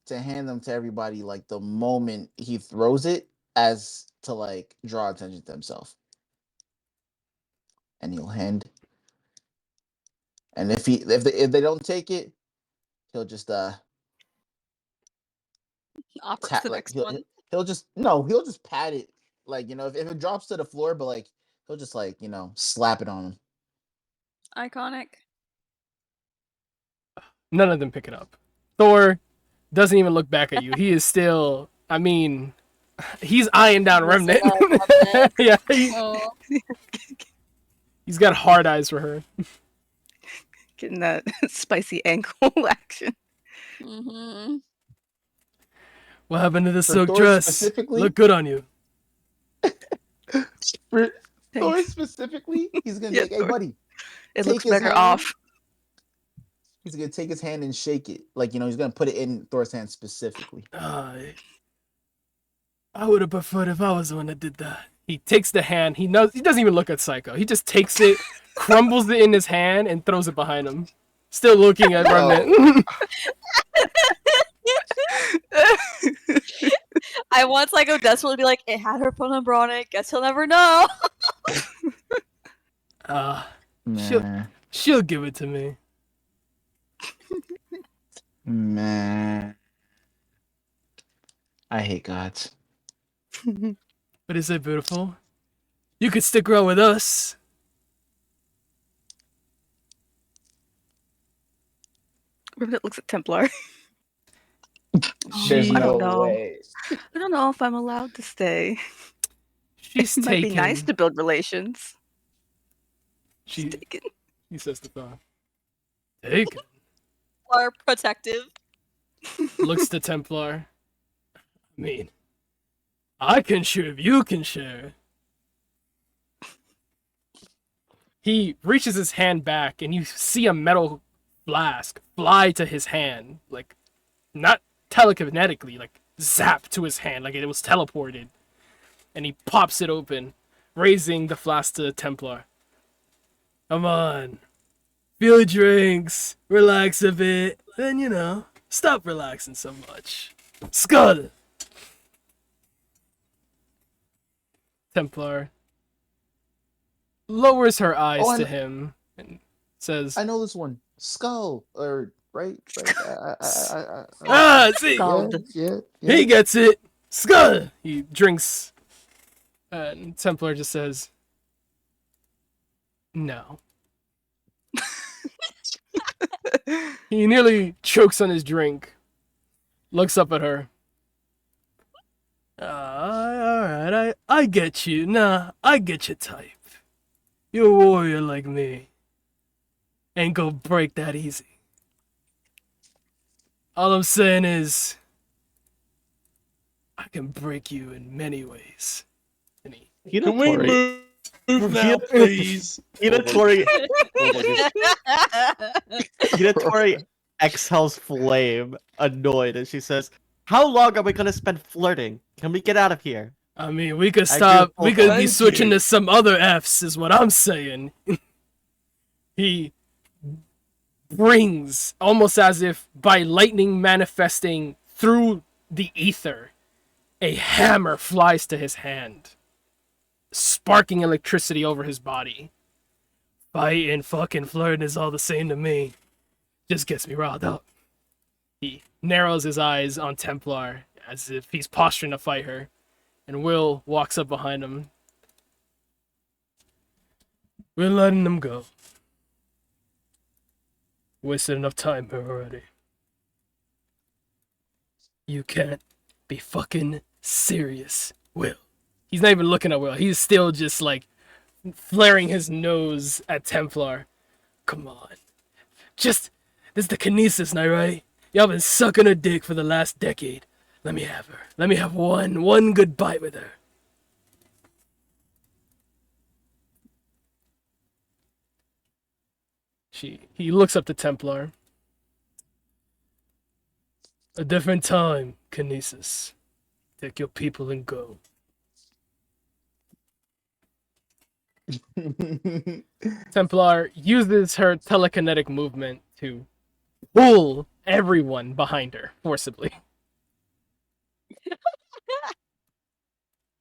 to hand them to everybody the moment he throws it, as to draw attention to himself. And he'll hand And if they don't take it, he'll just Offers tap the like next one. he'll just pat it, like, if it drops to the floor, but like he'll just like slap it on him. Iconic. None of them pick it up. Thor doesn't even look back at you. He is still. I mean, he's eyeing down Remnant. Yeah, Oh. he's got hard eyes for her. Getting that spicy ankle action. Mm-hmm. What happened to the For silk Thor dress? specifically? Look good on you. For Thor Thanks. specifically, he's gonna Yeah, like, hey Thor. buddy, It take looks his better hand. off. He's gonna take his hand and shake it, like he's gonna put it in Thor's hand specifically. I would have preferred if I was the one that did that. He takes the hand. He knows. He doesn't even look at Psycho. He just takes it, crumbles it in his hand, and throws it behind him. Still looking at Remnant. I want Psycho desperately to be like, it had her phone number on it. Guess he'll never know. She'll give it to me. Man, I hate gods. But is it beautiful? You could stick around with us. Remnant looks at Templar. There's She- I don't no know. way. I don't know if I'm allowed to stay. She's It might taken. be nice to build relations. She Taken. He says to Thor. Taken. Are protective. Looks to Templar. I mean, I can share if you can share. He reaches his hand back, and you see a metal flask fly to his hand, like not telekinetically, like zap to his hand, like it was teleported. And he pops it open, raising the flask to the Templar. Come on, feel drinks, relax a bit, and stop relaxing so much. Skull. Templar lowers her eyes to him and says, I know this one. Skull, or right? see, Scald. Yeah. he gets it. Skull. He drinks, and Templar just says, no. He nearly chokes on his drink. Looks up at her. Alright, I get you. Nah, I get your type. You're a warrior like me. Ain't gonna break that easy. All I'm saying is, I can break you in many ways. And he Can we move now, please? Hinatori exhales flame, annoyed, and she says, "How long are we gonna spend flirting? Can we get out of here?" I mean, we could I stop. do We could be thank switching you. to some other Fs, is what I'm saying. He brings, almost as if by lightning manifesting through the ether, a hammer flies to his hand, sparking electricity over his body. Fight and fucking flirting is all the same to me. Just gets me riled up. He narrows his eyes on Templar as if he's posturing to fight her, and Will walks up behind him. We're letting them go. Wasted enough time here already. You can't be fucking serious, Will. He's not even looking at Will. He's still just like flaring his nose at Templar. Come on. This is the Kinesis night, right? Y'all been sucking her dick for the last decade. Let me have her. Let me have one good bite with her. He looks up to Templar. A different time, Kinesis. Take your people and go. Templar uses her telekinetic movement to pull everyone behind her forcibly.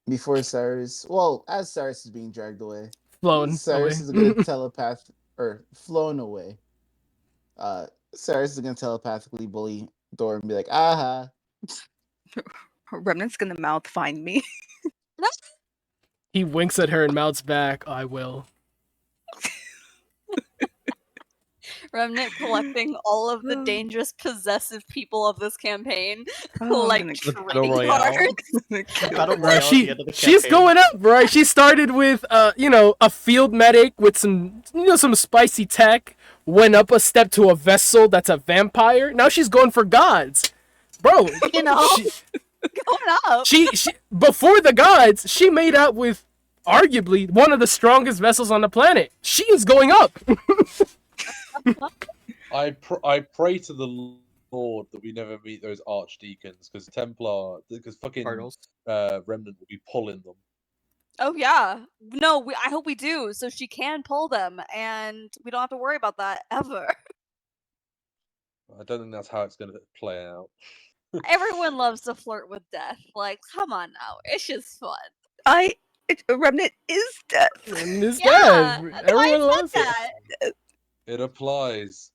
Before Cyrus, well, as Cyrus is being dragged away, Flown Cyrus away. is a good telepath, or flown away. Sarah's is gonna telepathically bully Thor and be like, aha. Remnant's gonna mouth find me. He winks at her and mouths back, I will. Remnant collecting all of the dangerous possessive people of this campaign, Oh, I'm like gonna The battle trading royale. cards. Battle Bro, royale at the end of the she's campaign. going up, right? She started with, a field medic with some spicy tech. Went up a step to a vessel that's a vampire. Now she's going for gods, bro. You know, she, going up. she before the gods, she made out with arguably one of the strongest vessels on the planet. She is going up. I pray to the Lord that we never meet those archdeacons, because fucking Cardinals. Remnant will be pulling them. Oh yeah, no, I hope we do, so she can pull them, and we don't have to worry about that ever. I don't think that's how it's going to play out. Everyone loves to flirt with death. Like, come on now, it's just fun. Remnant is death. And this Yeah, guy, that's why everyone I loves said it. that. It applies.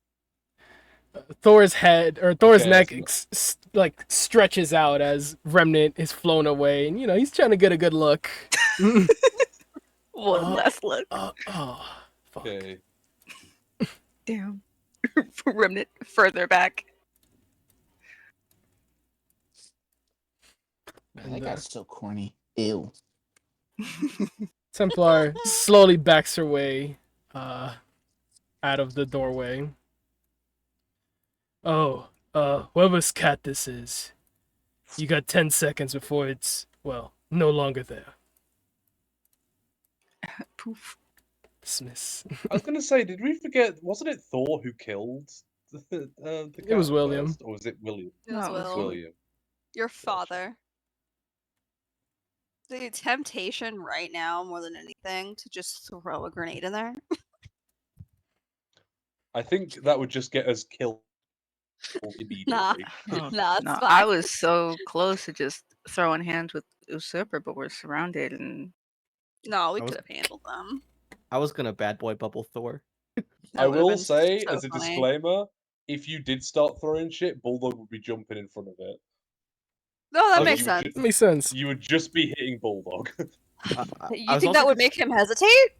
Thor's head or Thor's Okay, neck it's stretches out as Remnant is flown away, and he's trying to get a good look. One last look. Fuck. Okay. Damn. Remnant further back. Man, And, that guy's so corny. Ew. Templar slowly backs her way out of the doorway. Oh, whoever's cat this is, you got 10 seconds before it's, well, no longer there. Poof. Dismiss. I was going to say, did we forget? Wasn't it Thor who killed the It was cat William. first, or was it William? It was No, it was Will, William. your father. The temptation right now, more than anything, to just throw a grenade in there. I think that would just get us killed immediately. Nah. Oh, Nah, it's no, fine. I was so close to just throwing hands with Usurper, but we're surrounded and No, we I was- could have handled them. I was gonna bad boy bubble Thor. That I would've will been say, so as a funny. disclaimer, if you did start throwing shit, Bulldog would be jumping in front of it. No, that So makes you would sense. Makes sense. You would just be hitting Bulldog. You think that would make him hesitate?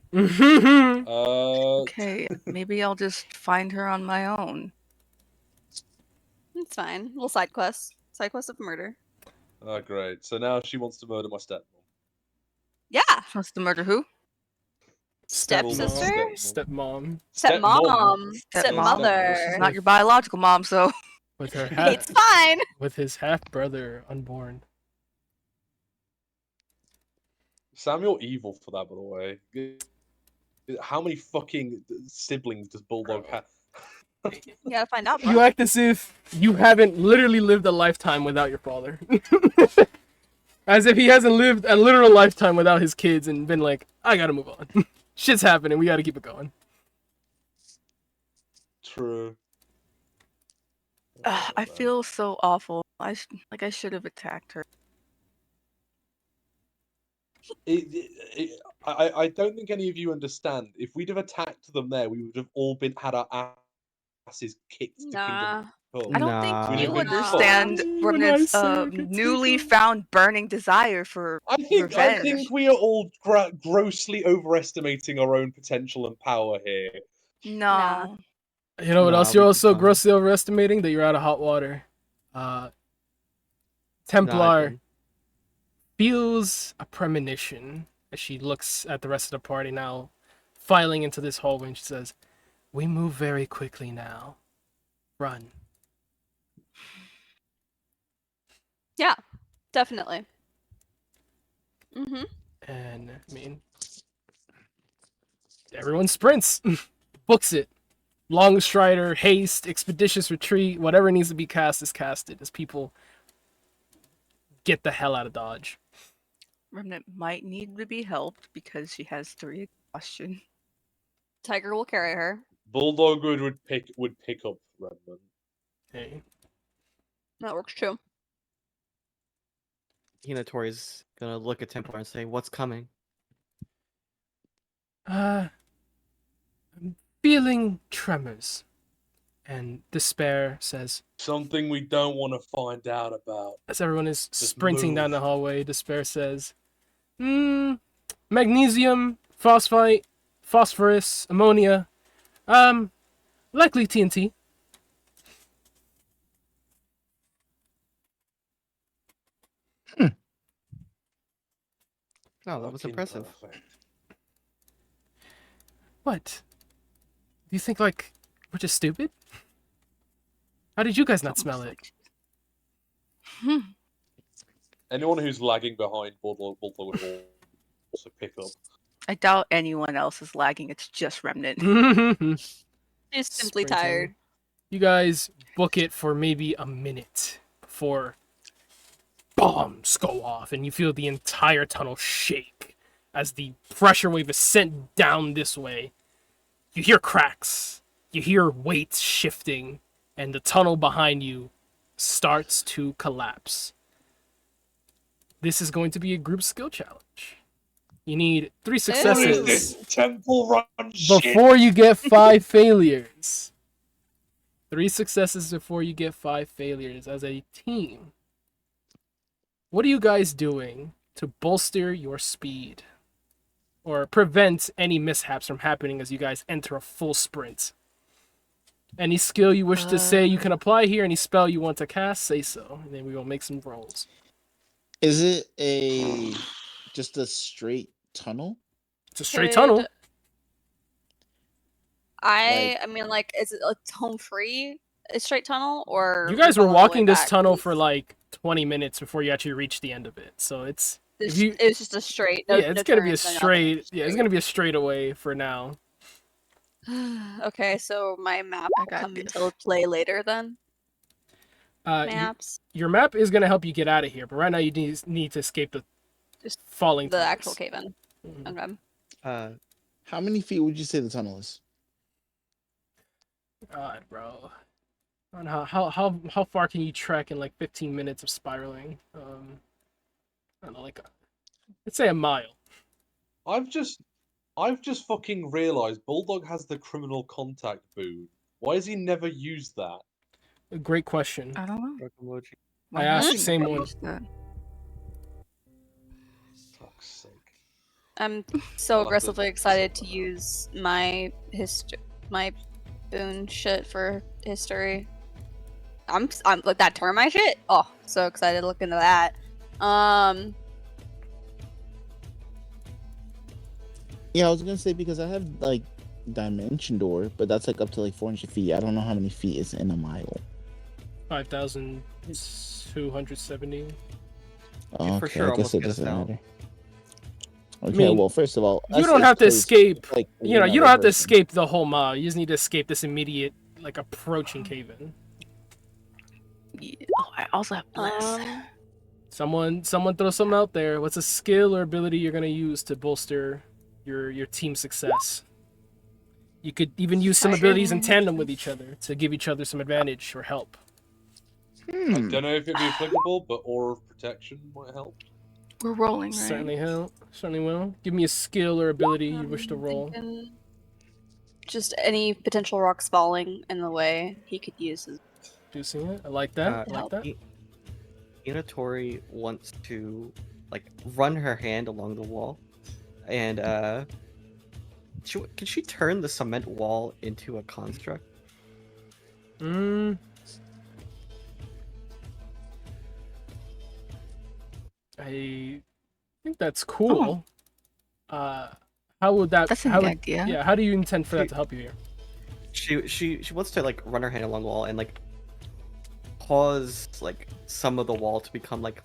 okay, maybe I'll just find her on my own. It's fine. Little side quest. Side quest of murder. Oh, great. So now she wants to murder my stepmom. Yeah. Wants to murder who? Stepsister? Stepmom. Stepmom. Stepmom. Stepmother. She's not your biological mom, so. With her half, It's fine. with his half brother unborn. Sam, you're evil for that, by the way. How many fucking siblings does Bulldog have? You gotta find out, bro. You act as if you haven't literally lived a lifetime without your father. As if he hasn't lived a literal lifetime without his kids and been like, I gotta move on. Shit's happening, we gotta keep it going. True. I feel so awful. I should have attacked her. I don't think any of you understand. If we'd have attacked them there, we would have all had our asses kicked to Nah. Kingdom Come. I don't Nah. think you We'd have been understand fucked. Remnant's When I say I could newly take found burning desire for I think revenge. we are all grossly overestimating our own potential and power here. No. Nah. You know what Nah, else we you're did also fine. grossly overestimating? That you're out of hot water. Templar feels a premonition as she looks at the rest of the party now, filing into this hallway, and she says, "We move very quickly now. Run." Yeah, definitely. Mm-hmm. And I mean, everyone sprints, books it. Long strider, haste, expeditious retreat, whatever needs to be cast is casted as people get the hell out of Dodge. Remnant might need to be helped because she has 3 exhaustion. Tiger will carry her. Bulldog would pick up Redmond. Hey. That works too. Hinatori's gonna look at Templar and say, "What's coming?" I'm feeling tremors. And Despair says, Something we don't want to find out about. as everyone is Just sprinting down move. the hallway, Despair says, magnesium, phosphite, phosphorus, ammonia, likely TNT. Oh, that was Fucking impressive. perfect. What? Do you think, like, we're just stupid? How did you guys not It's smell almost it? like- Anyone who's lagging behind Bulldog would also pick up. I doubt anyone else is lagging. It's just Remnant. She's simply Sprinting. tired. You guys book it for maybe a minute before bombs go off and you feel the entire tunnel shake as the pressure wave is sent down this way. You hear cracks, you hear weights shifting, and the tunnel behind you starts to collapse. This is going to be a group skill challenge. You need 3 What is successes this temple run shit? before you get 5 failures. 3 successes before you get 5 failures as a team. What are you guys doing to bolster your speed or prevent any mishaps from happening as you guys enter a full sprint? Any skill you wish to say you can apply here, any spell you want to cast, say so, and then we will make some rolls. Is it just a straight tunnel? It's a straight tunnel. I mean, like, is it like home free? A straight tunnel, or You guys we're were going all the way walking this back? tunnel for like 20 minutes before you actually reached the end of it. So it's if you It's just a straight. No, yeah, it's no gonna be a turns, no nothing, straight just yeah, it's gonna be a straightaway for now. Okay, so my map I will got come this. into play later then. You- Maps, your map is gonna help you get out of here, but right now you need to escape the Just falling the tunnels. actual cave-in. Mhm. Okay. How many feet would you say the tunnel is? God, bro. I don't know, how far can you trek in like 15 minutes of spiraling? I don't know, like let's say a mile. I've just fucking realised Bulldog has the criminal contact boon. Why has he never used that? A great question. I don't know. Dark emoji. I asked haven't the same you one. used that? Fuck's sake. I'm I'll so have to aggressively excited to sort that out. use my boon shit for history. I'm like that termite shit. Oh, so excited to look into that. Yeah, I was gonna say because I have like dimension door, but that's like up to like 400 feet. I don't know how many feet is in a mile. 5,270. Oh, for okay, sure I guess almost it get us doesn't out. matter. Okay, mean, well, first of all, You don't have to escape. Like, You know, you another don't have to person. escape the whole mile. You just need to escape this immediate, like, approaching cave-in. Yeah. Oh, I also have bless. Someone throw something out there. What's a skill or ability you're gonna use to bolster your team success? You could even use some abilities in tandem with each other to give each other some advantage or help. I don't know if it'd be applicable, but Aura of Protection might help. We're rolling, right? Certainly help. Certainly will. Give me a skill or ability you wish to roll. thinking just any potential rocks falling in the way he could use his Do see it? I like that. I like help. that. Inatori wants to like run her hand along the wall, and can she turn the cement wall into a construct? I think that's cool. How would that? That's a how neat would, idea. Yeah. How do you intend for that to help you here? She wants to like run her hand along the wall and like cause like some of the wall to become like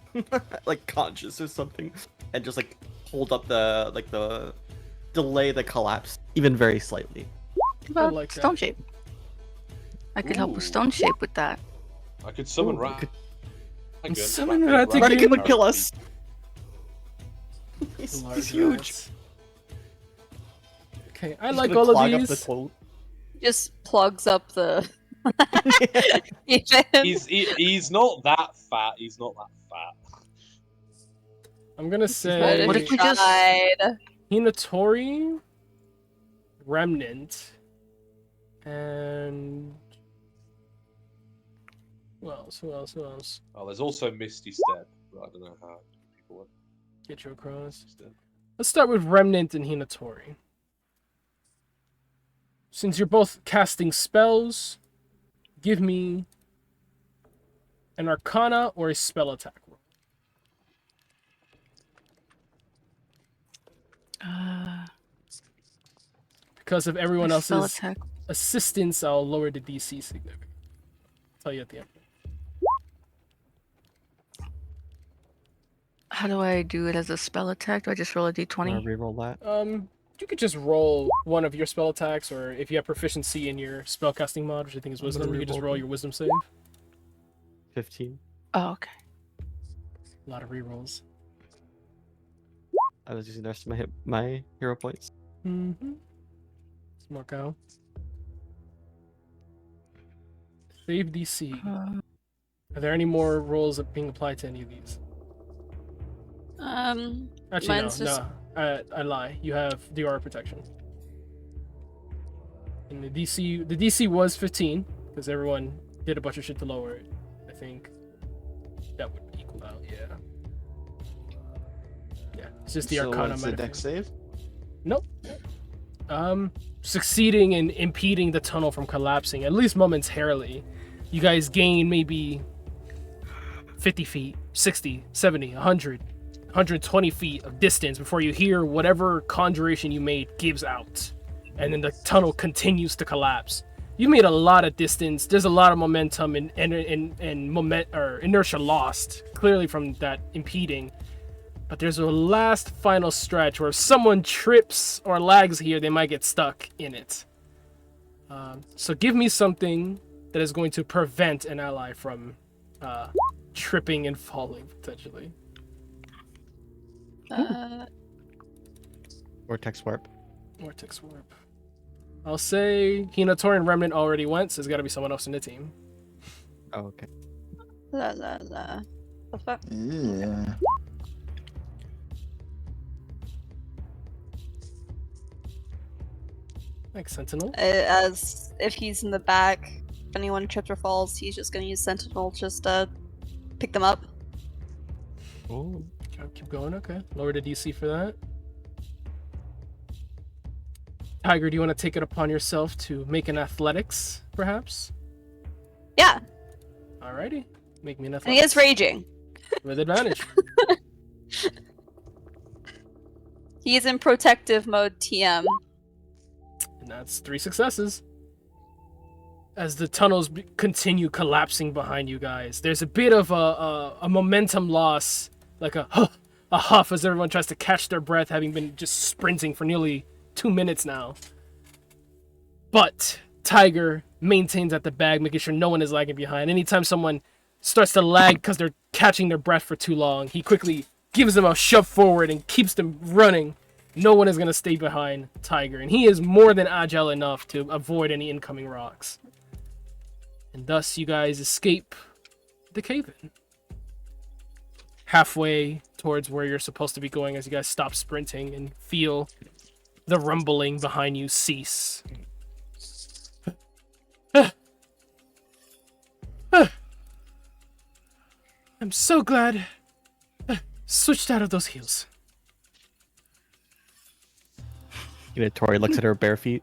like conscious or something, and just like hold up the delay the collapse even very slightly. What about like that. stone shape? I could help with Ooh. stone shape with that. I could summon Ooh, Rat. Summon Ratigan. Ratigan would kill us. He's Large huge. rats. Okay, I He's like gonna all of clog up these. the toilet. Just plugs up the. He's not that fat. He's not that fat. I'm gonna But say What if we just- tried? Hinatori, Remnant, and Who else? Who else? Who else? Oh, there's also Misty Step, but I don't know how people would Get you across. Misty Step. Let's start with Remnant and Hinatori. Since you're both casting spells, give me an Arcana or a spell attack roll. Because of everyone spell else's attack. assistance, I'll lower the DC significantly. I'll tell you at the end. How do I do it as a spell attack? Do I just roll a Want d20? to reroll that? You could just roll one of your spell attacks, or if you have proficiency in your spellcasting mod, which I think is Wisdom, you could just roll your Wisdom save. 15. Oh, okay. A lot of rerolls. I was using the rest of my hero points. Mm-hmm. Let's mark out. Save DC. Are there any more rolls being applied to any of these? Actually, mine's no. just... I lie. You have the aura protection. And the DC was 15 because everyone did a bunch of shit to lower it. I think that would equal out. Yeah. Yeah. It's just the So Arcana. it's a dex save? Nope. Succeeding in impeding the tunnel from collapsing, at least momentarily. You guys gain maybe 50 feet, 60, 70, 100, 120 feet of distance before you hear whatever conjuration you made gives out. And then the tunnel continues to collapse. You made a lot of distance. There's a lot of momentum and inertia lost, clearly from that impeding. But there's a last final stretch where if someone trips or lags here, they might get stuck in it. So give me something that is going to prevent an ally from tripping and falling, potentially. Vortex warp. Vortex warp. I'll say Hinatori and Remnant already went, so there's got to be someone else in the team. Oh, okay. La la la. The fuck? Yeah. Like Sentinel. As if he's in the back, if anyone trips or falls, he's just gonna use Sentinel just to pick them up. Oh. Keep going, okay. Lower the DC for that. Tiger, do you want to take it upon yourself to make an athletics, perhaps? Yeah, Alrighty. Make me an and athletics. he is raging. With advantage. He is in protective mode TM. And that's 3 successes. As the tunnels continue collapsing behind you guys, there's a bit of a momentum loss, like a huff as everyone tries to catch their breath, having been just sprinting for nearly 2 minutes now. But Tiger maintains at the bag, making sure no one is lagging behind. Anytime someone starts to lag because they're catching their breath for too long, he quickly gives them a shove forward and keeps them running. No one is going to stay behind Tiger, and he is more than agile enough to avoid any incoming rocks. And thus you guys escape the cave-in. Halfway towards where you're supposed to be going as you guys stop sprinting and feel the rumbling behind you cease. I'm so glad I switched out of those heels. Tori looks at her bare feet.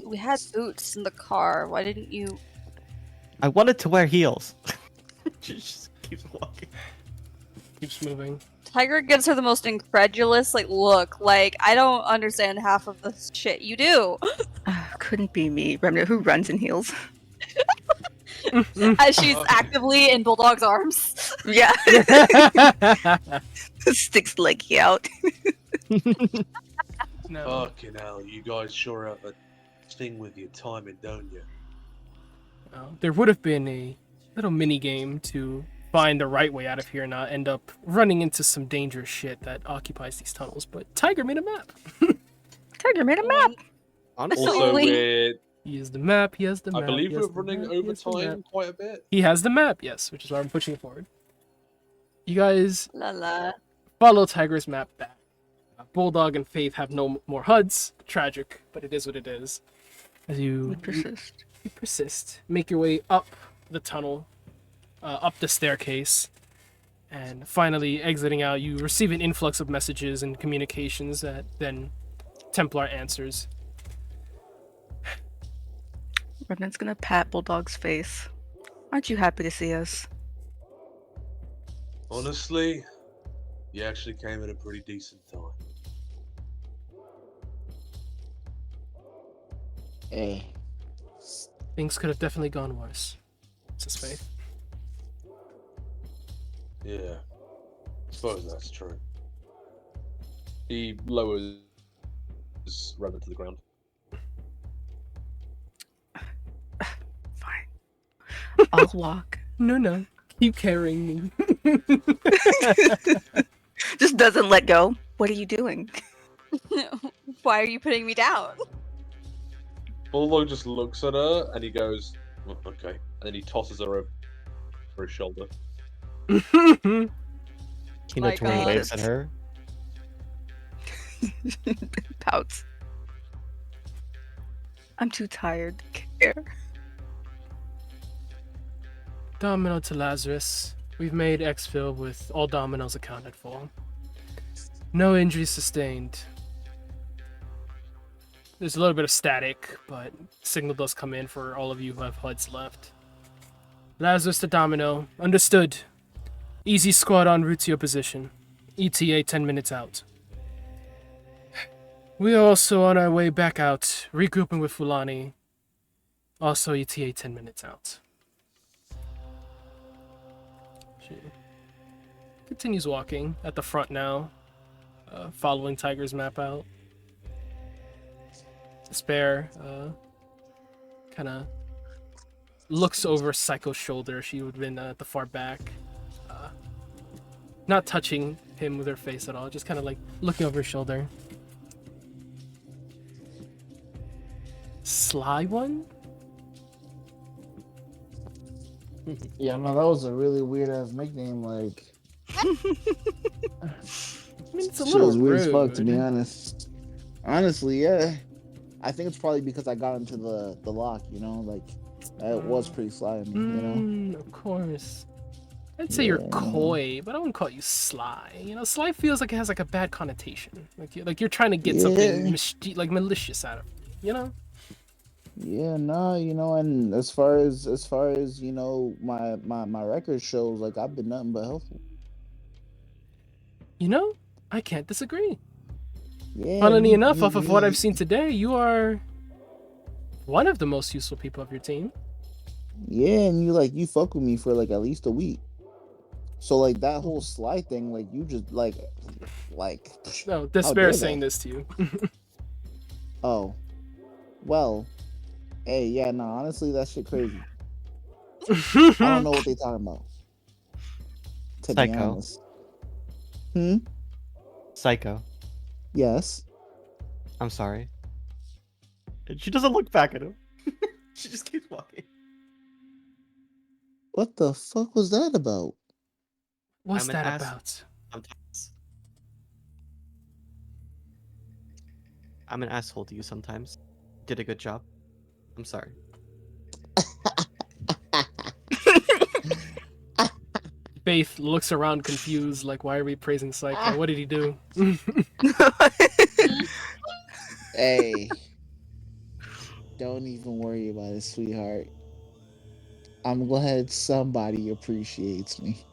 We had boots in the car. Why didn't you? I wanted to wear heels. She just keeps walking. Keeps moving. Tiger gives her the most incredulous look. Like, I don't understand half of the shit you do. Couldn't be me. Remnant, who runs in heels? As she's actively in Bulldog's arms. Yeah. Sticks the leggy out. No. Fucking hell, you guys sure have a thing with your timing, don't you? There would have been a little mini game to find the right way out of here and not end up running into some dangerous shit that occupies these tunnels, but Tiger made a map. Tiger made a map. Honestly, Also, Only- He has the map, he has the map. I believe he we're has the running map, he has the map. overtime quite a bit. He has the map, yes, which is why I'm pushing it forward. You guys La la. follow Tiger's map back. Bulldog and Faith have no more HUDs. Tragic, but it is what it is. As We you persist. persist, make your way up the tunnel, up the staircase, and finally exiting out, you receive an influx of messages and communications that then Templar answers. Revenant's gonna pat Bulldog's face. Aren't you happy to see us? Honestly, you actually came at a pretty decent time. Hey, Things could have definitely gone worse, says Faith. Yeah, suppose that's true. He lowers Revan to the ground. Fine. I'll walk. No. Keep carrying me. Just doesn't let go. What are you doing? Why are you putting me down? Bulldog just looks at her and he goes, "Oh, okay." And then he tosses her over his shoulder. Kino Like, Tori waves at her. Pouts. I'm too tired to care. Domino to Lazarus. We've made exfil with all dominoes accounted for. No injuries sustained. There's a little bit of static, but signal does come in for all of you who have HUDs left. Lazarus to Domino. Understood. Easy squad en route to your position. ETA 10 minutes out. We are also on our way back out, regrouping with Fulani. Also ETA 10 minutes out. She continues walking at the front now, following Tiger's map out. Despair kind of looks over Psycho's shoulder. She would have been at the far back, not touching him with her face at all, just kind of like looking over his shoulder. Sly one? yeah, no, that was a really weird ass nickname. Like, I mean, it's a shit little was weird as rude. fuck, to be honest. Honestly, yeah. I think it's probably because I got into the lock, you know, like it was pretty sly of me, you know. Of course. I'd say you're Yeah. coy, but I wouldn't call you sly. You know, sly feels like it has like a bad connotation. Like you're trying to get something like malicious out of it, you know? Yeah, no, you know, and as far as you know, my record shows, like I've been nothing but helpful. You know, I can't disagree. Yeah. Funnily enough, off of what I've seen today, you are one of the most useful people of your team. Yeah, and you fuck with me for like at least a week. So like that whole sly thing, like you just like No, how Despair dare is saying that? this to you. Oh, well, hey, yeah, no, honestly, that shit crazy. I don't know what they talking about. To be Psycho. honest. Psycho. Yes. I'm sorry. And she doesn't look back at him. She just keeps walking. What the fuck was that about? What's I'm an that ass- about? Sometimes. I'm an asshole to you sometimes. Did a good job. I'm sorry. Faith looks around confused, like, why are we praising Psycho? What did he do? Hey, don't even worry about it, sweetheart. I'm glad somebody appreciates me.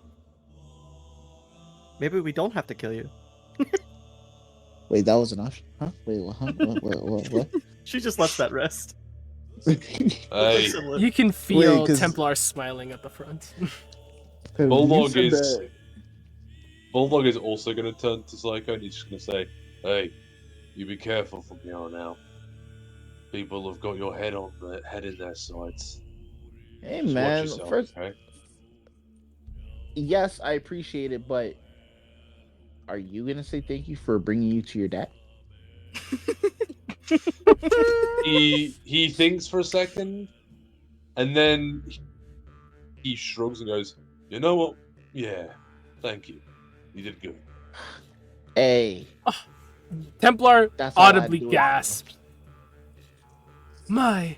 Maybe we don't have to kill you. Wait, that was an option? Huh? Wait, what? Huh? What? She just lets that rest. Hey, You can feel 'cause- Templar smiling at the front. Bulldog You is said that- Bulldog is also going to turn to Psycho and he's just going to say, "Hey, you be careful from here on out. People have got your head in their sights. Hey, Just watch man. yourself, First, okay?" yes, I appreciate it, but are you gonna say thank you for bringing you to your dad? He thinks for a second, and then he shrugs and goes, "You know what? Yeah, thank you. You did good." Hey, Templar that's how I audibly do it. gasped. My,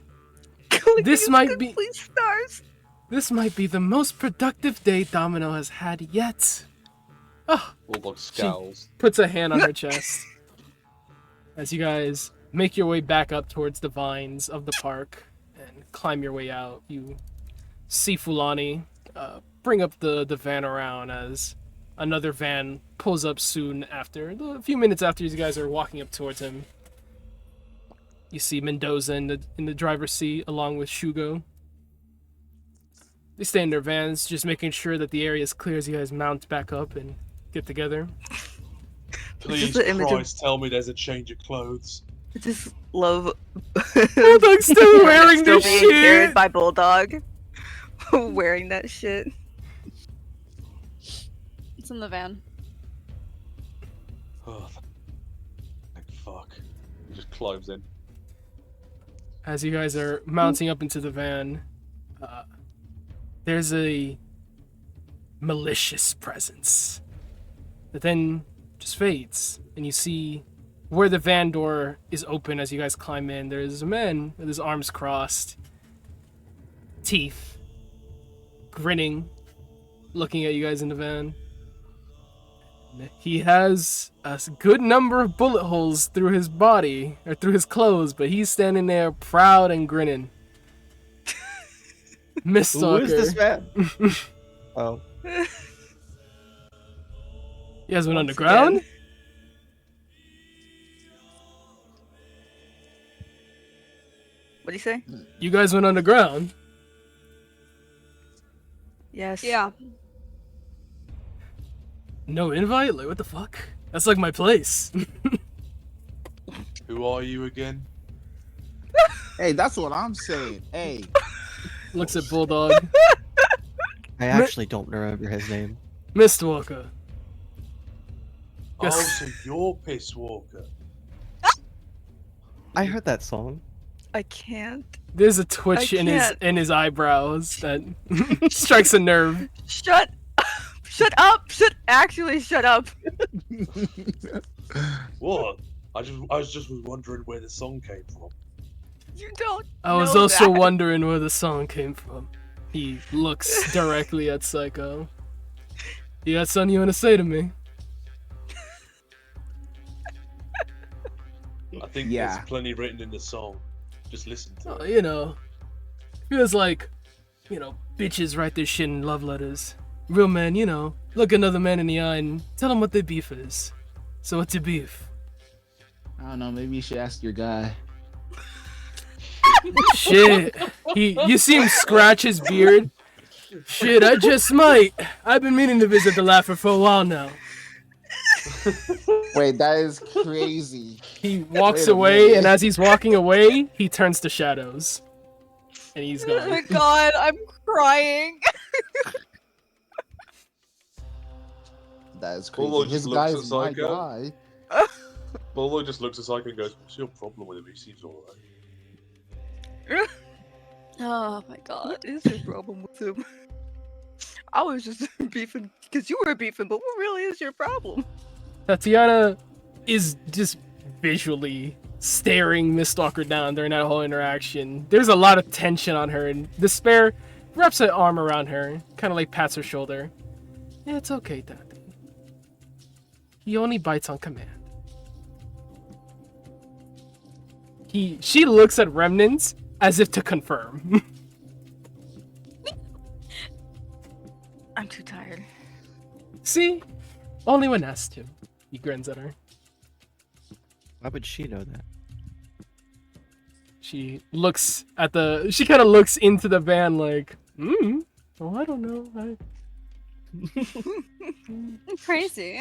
Clicking this his might be complete stars. this might be the most productive day Domino has had yet. Oh, Bulldog scowls. puts a hand on her chest. As you guys make your way back up towards the vines of the park and climb your way out, you see Fulani bring up the van around as another van pulls up soon after. A few minutes after you guys are walking up towards him, you see Mendoza in the driver's seat along with Shugo. They stay in their vans, just making sure that the area is clear as you guys mount back up and get together. Please, the image of- Christ, tell me there's a change of clothes. I just love Bulldog's still wearing still this being shit. carried by Bulldog. Wearing that shit. It's in the van. Oh, thank fuck. He just climbs in. As you guys are mounting up into the van, there's a malicious presence that then just fades, and you see where the van door is open as you guys climb in. There's a man with his arms crossed, teeth, grinning, looking at you guys in the van. He has a good number of bullet holes through his body, or through his clothes, but he's standing there proud and grinning. Miss Who Stalker. is this man? Oh. You guys went Once underground? again. What do you say? You guys went underground? Yes. Yeah. No invite? Like, what the fuck? That's like my place. Who are you again? Hey, that's what I'm saying. Hey, Looks at Bulldog. I actually don't remember his name. Mistwalker. Oh, Yes. so you're Piss Walker. I heard that song. I can't. There's a twitch I in his can't. eyebrows that strikes a nerve. Shut Shut up! Actually shut up! What? I was just wondering where the song came from. You don't I was know also that. wondering where the song came from. He looks directly at Psycho. You got something you want to say to me? I think Yeah. there's plenty written in the song. Just listen to Oh, it. you know, feels like, bitches write their shit in love letters. Real men, look another man in the eye and tell them what their beef is. So what's your beef? I don't know. Maybe you should ask your guy. Shit. You see him scratch his beard? Shit, I just might. I've been meaning to visit the Laugher for a while now. Wait, that is crazy. He walks Wait a away, minute. and as he's walking away, he turns to shadows. And he's Oh my gone. god, I'm crying. That is Bulldog crazy. His just guy looks is at my Psycho. guy. Bulldog just looks at Psycho and goes, "What's your problem with him? He seems alright." Oh my god. What is your problem with him? I was just beefing because you were beefing, but what really is your problem? Tatiana is just visually staring Miss Stalker down during that whole interaction. There's a lot of tension on her, and Despair wraps an arm around her, kind of like pats her shoulder. Yeah, it's okay, Tati. He only bites on command. She looks at Remnants as if to confirm. I'm too tired. See? Only when asked to. He grins at her. Why would she know that? She kind of looks into the van like, well, I don't know. Crazy.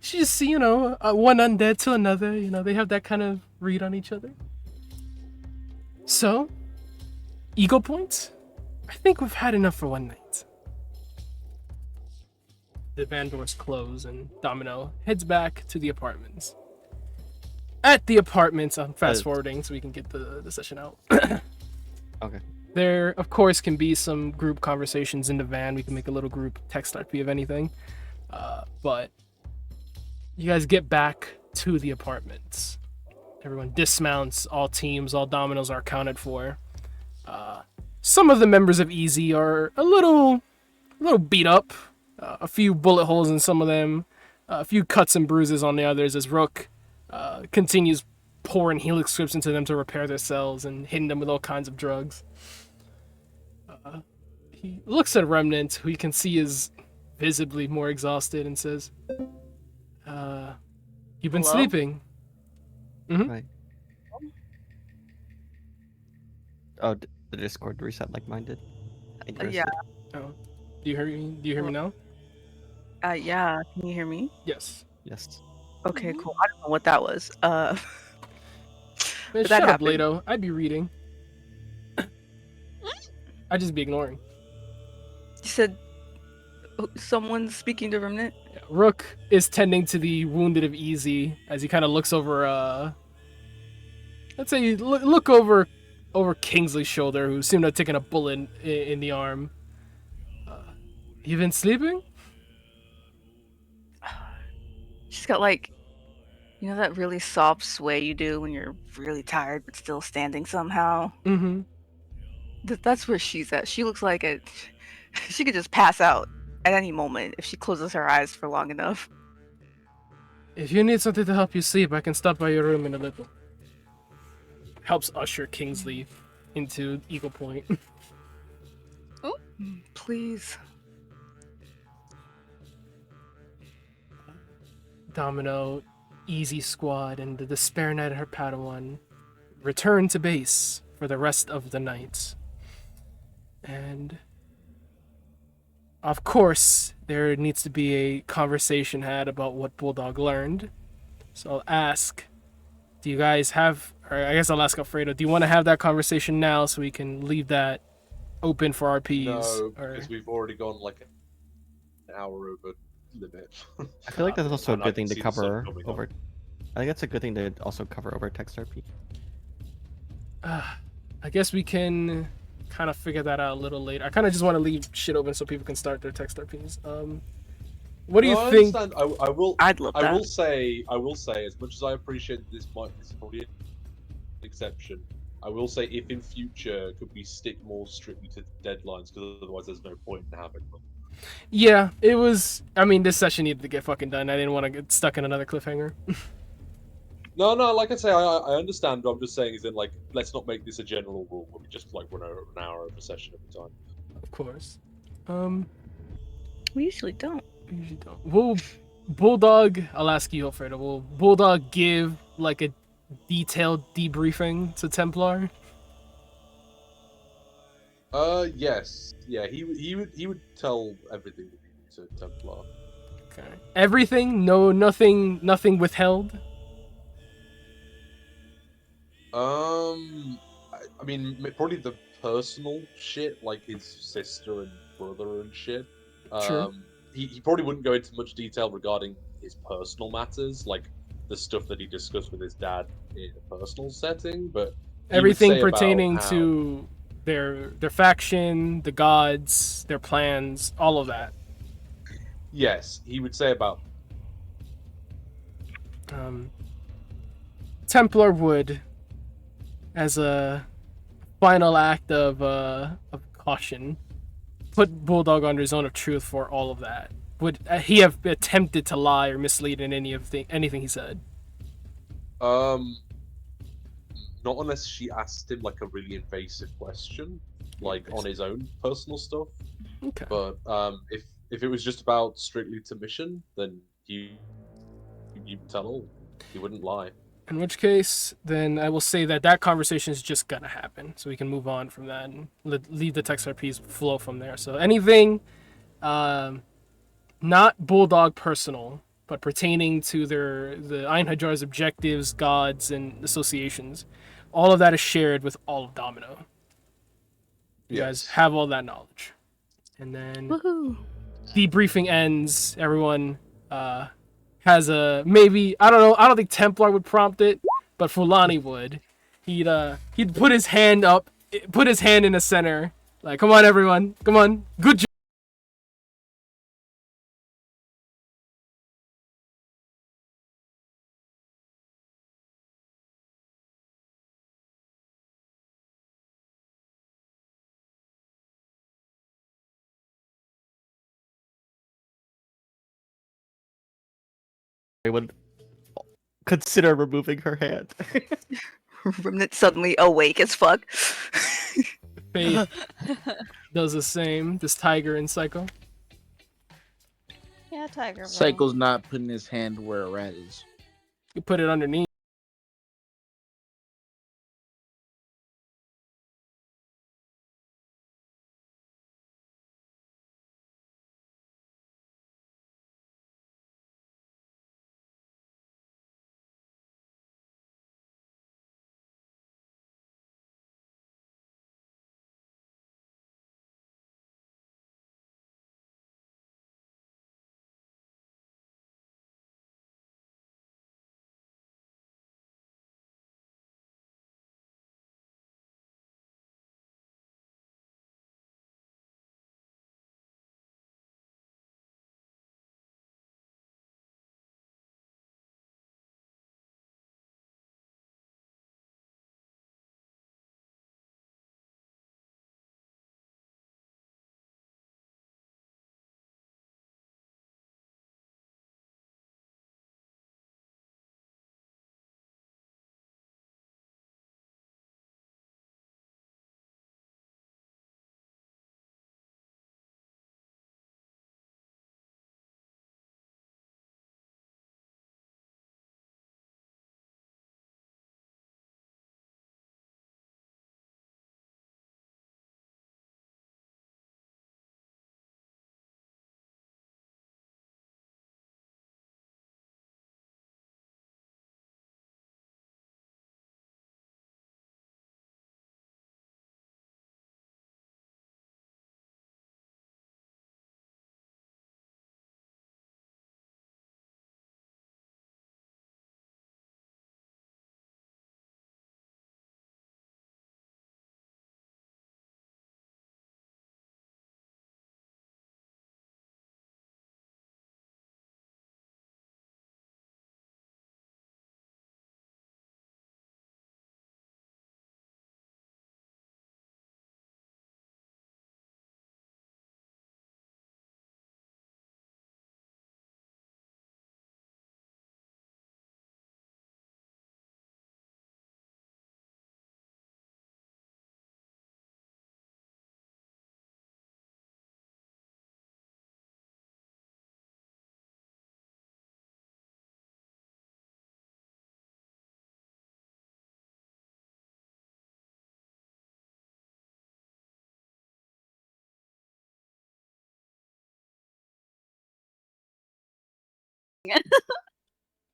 She's, one undead to another. They have that kind of read on each other. So, ego points? I think we've had enough for one night. The van doors close and Domino heads back to the apartments. At the apartments, I'm fast forwarding so we can get the session out. Okay. There, of course, can be some group conversations in the van. We can make a little group text RP of anything. But you guys get back to the apartments. Everyone dismounts. All teams, all dominoes are accounted for. Some of the members of Easy are a little beat up. A few bullet holes in some of them. A few cuts and bruises on the others as Rook continues pouring helix scripts into them to repair their cells and hitting them with all kinds of drugs. He looks at Remnant, who you can see is visibly more exhausted, and says, "You've been Hello? sleeping." Mhm. Right. Oh, the Discord reset like mine did. Interesting. Yeah. Oh, do you hear me? Do you hear me now? Yeah. Can you hear me? Yes. Yes. Okay, cool. I don't know what that was. Man, But shut that up, happened. Lado. I'd be reading. I'd just be ignoring. You said someone's speaking to Remnant? Yeah, Rook is tending to the wounded of Easy as he kind of looks over. Let's say you look over Kingsley's shoulder, who seemed to have taken a bullet in the arm. You been sleeping? She's got like, you know that really soft sway you do when you're really tired but still standing somehow? Mm-hmm. That's where she's at. She looks like she could just pass out at any moment if she closes her eyes for long enough. If you need something to help you sleep, I can stop by your room in a little. Helps usher Kingsley into Eagle Point. Please. Domino, Easy Squad, and the Despair Knight and her Padawan return to base for the rest of the night. And of course, there needs to be a conversation had about what Bulldog learned. So I'll ask, do you guys have, or I guess I'll ask Alfredo, do you want to have that conversation now so we can leave that open for RPs? No, or... because we've already gone like an hour over limit. I feel like that's also a And I good can thing to see the sun cover coming over. up. I think that's a good thing to also cover over text RP. I guess we can kind of figure that out a little later. I kind of just want to leave shit open so people can start their text RPs. What do you I think? understand. I will. I'd love that. I will say. As much as I appreciate this is probably an exception. I will say, if in future, could we stick more strictly to deadlines? Because otherwise, there's no point in having them. Yeah, it was. I mean, this session needed to get fucking done. I didn't want to get stuck in another cliffhanger. No, like I say, I understand. But I'm just saying, is in like, let's not make this a general rule where we just like run over an hour of a session every time. Of course. We usually don't. We usually don't. Will Bulldog? I'll ask you, Alfredo. Will Bulldog give like a detailed debriefing to Templar? Yes, yeah. He would tell everything to Templar. Okay. Everything? No, nothing withheld. I mean, probably the personal shit, like his sister and brother and shit. Sure. He probably wouldn't go into much detail regarding his personal matters, like the stuff that he discussed with his dad in a personal setting, but he would Everything say about pertaining how- to their faction, the gods, their plans, all of that. Yes, he would say about Templar would, as a final act of caution, put Bulldog under zone of truth for all of that. Would he have attempted to lie or mislead in anything he said? Not unless she asked him like a really invasive question, like on his own personal stuff. Okay. But if it was just about strictly to mission, then you tell all. He wouldn't lie. In which case, then I will say that conversation is just gonna happen, so we can move on from that and leave the text RPs flow from there. So anything, not Bulldog personal, but pertaining to the Einherjar's objectives, gods, and associations, all of that is shared with all of Domino. You guys have all that knowledge, and then Woohoo! debriefing ends. Everyone has a maybe, I don't know. I don't think Templar would prompt it, but Fulani would. He'd put his hand up, put his hand in the center, like, come on, everyone, come on, good job. I would consider removing her hand. Remnant suddenly awake as fuck. Faith does the same. This tiger and Psycho. Yeah, tiger. Bro. Psycho's not putting his hand where a rat is. You put it underneath.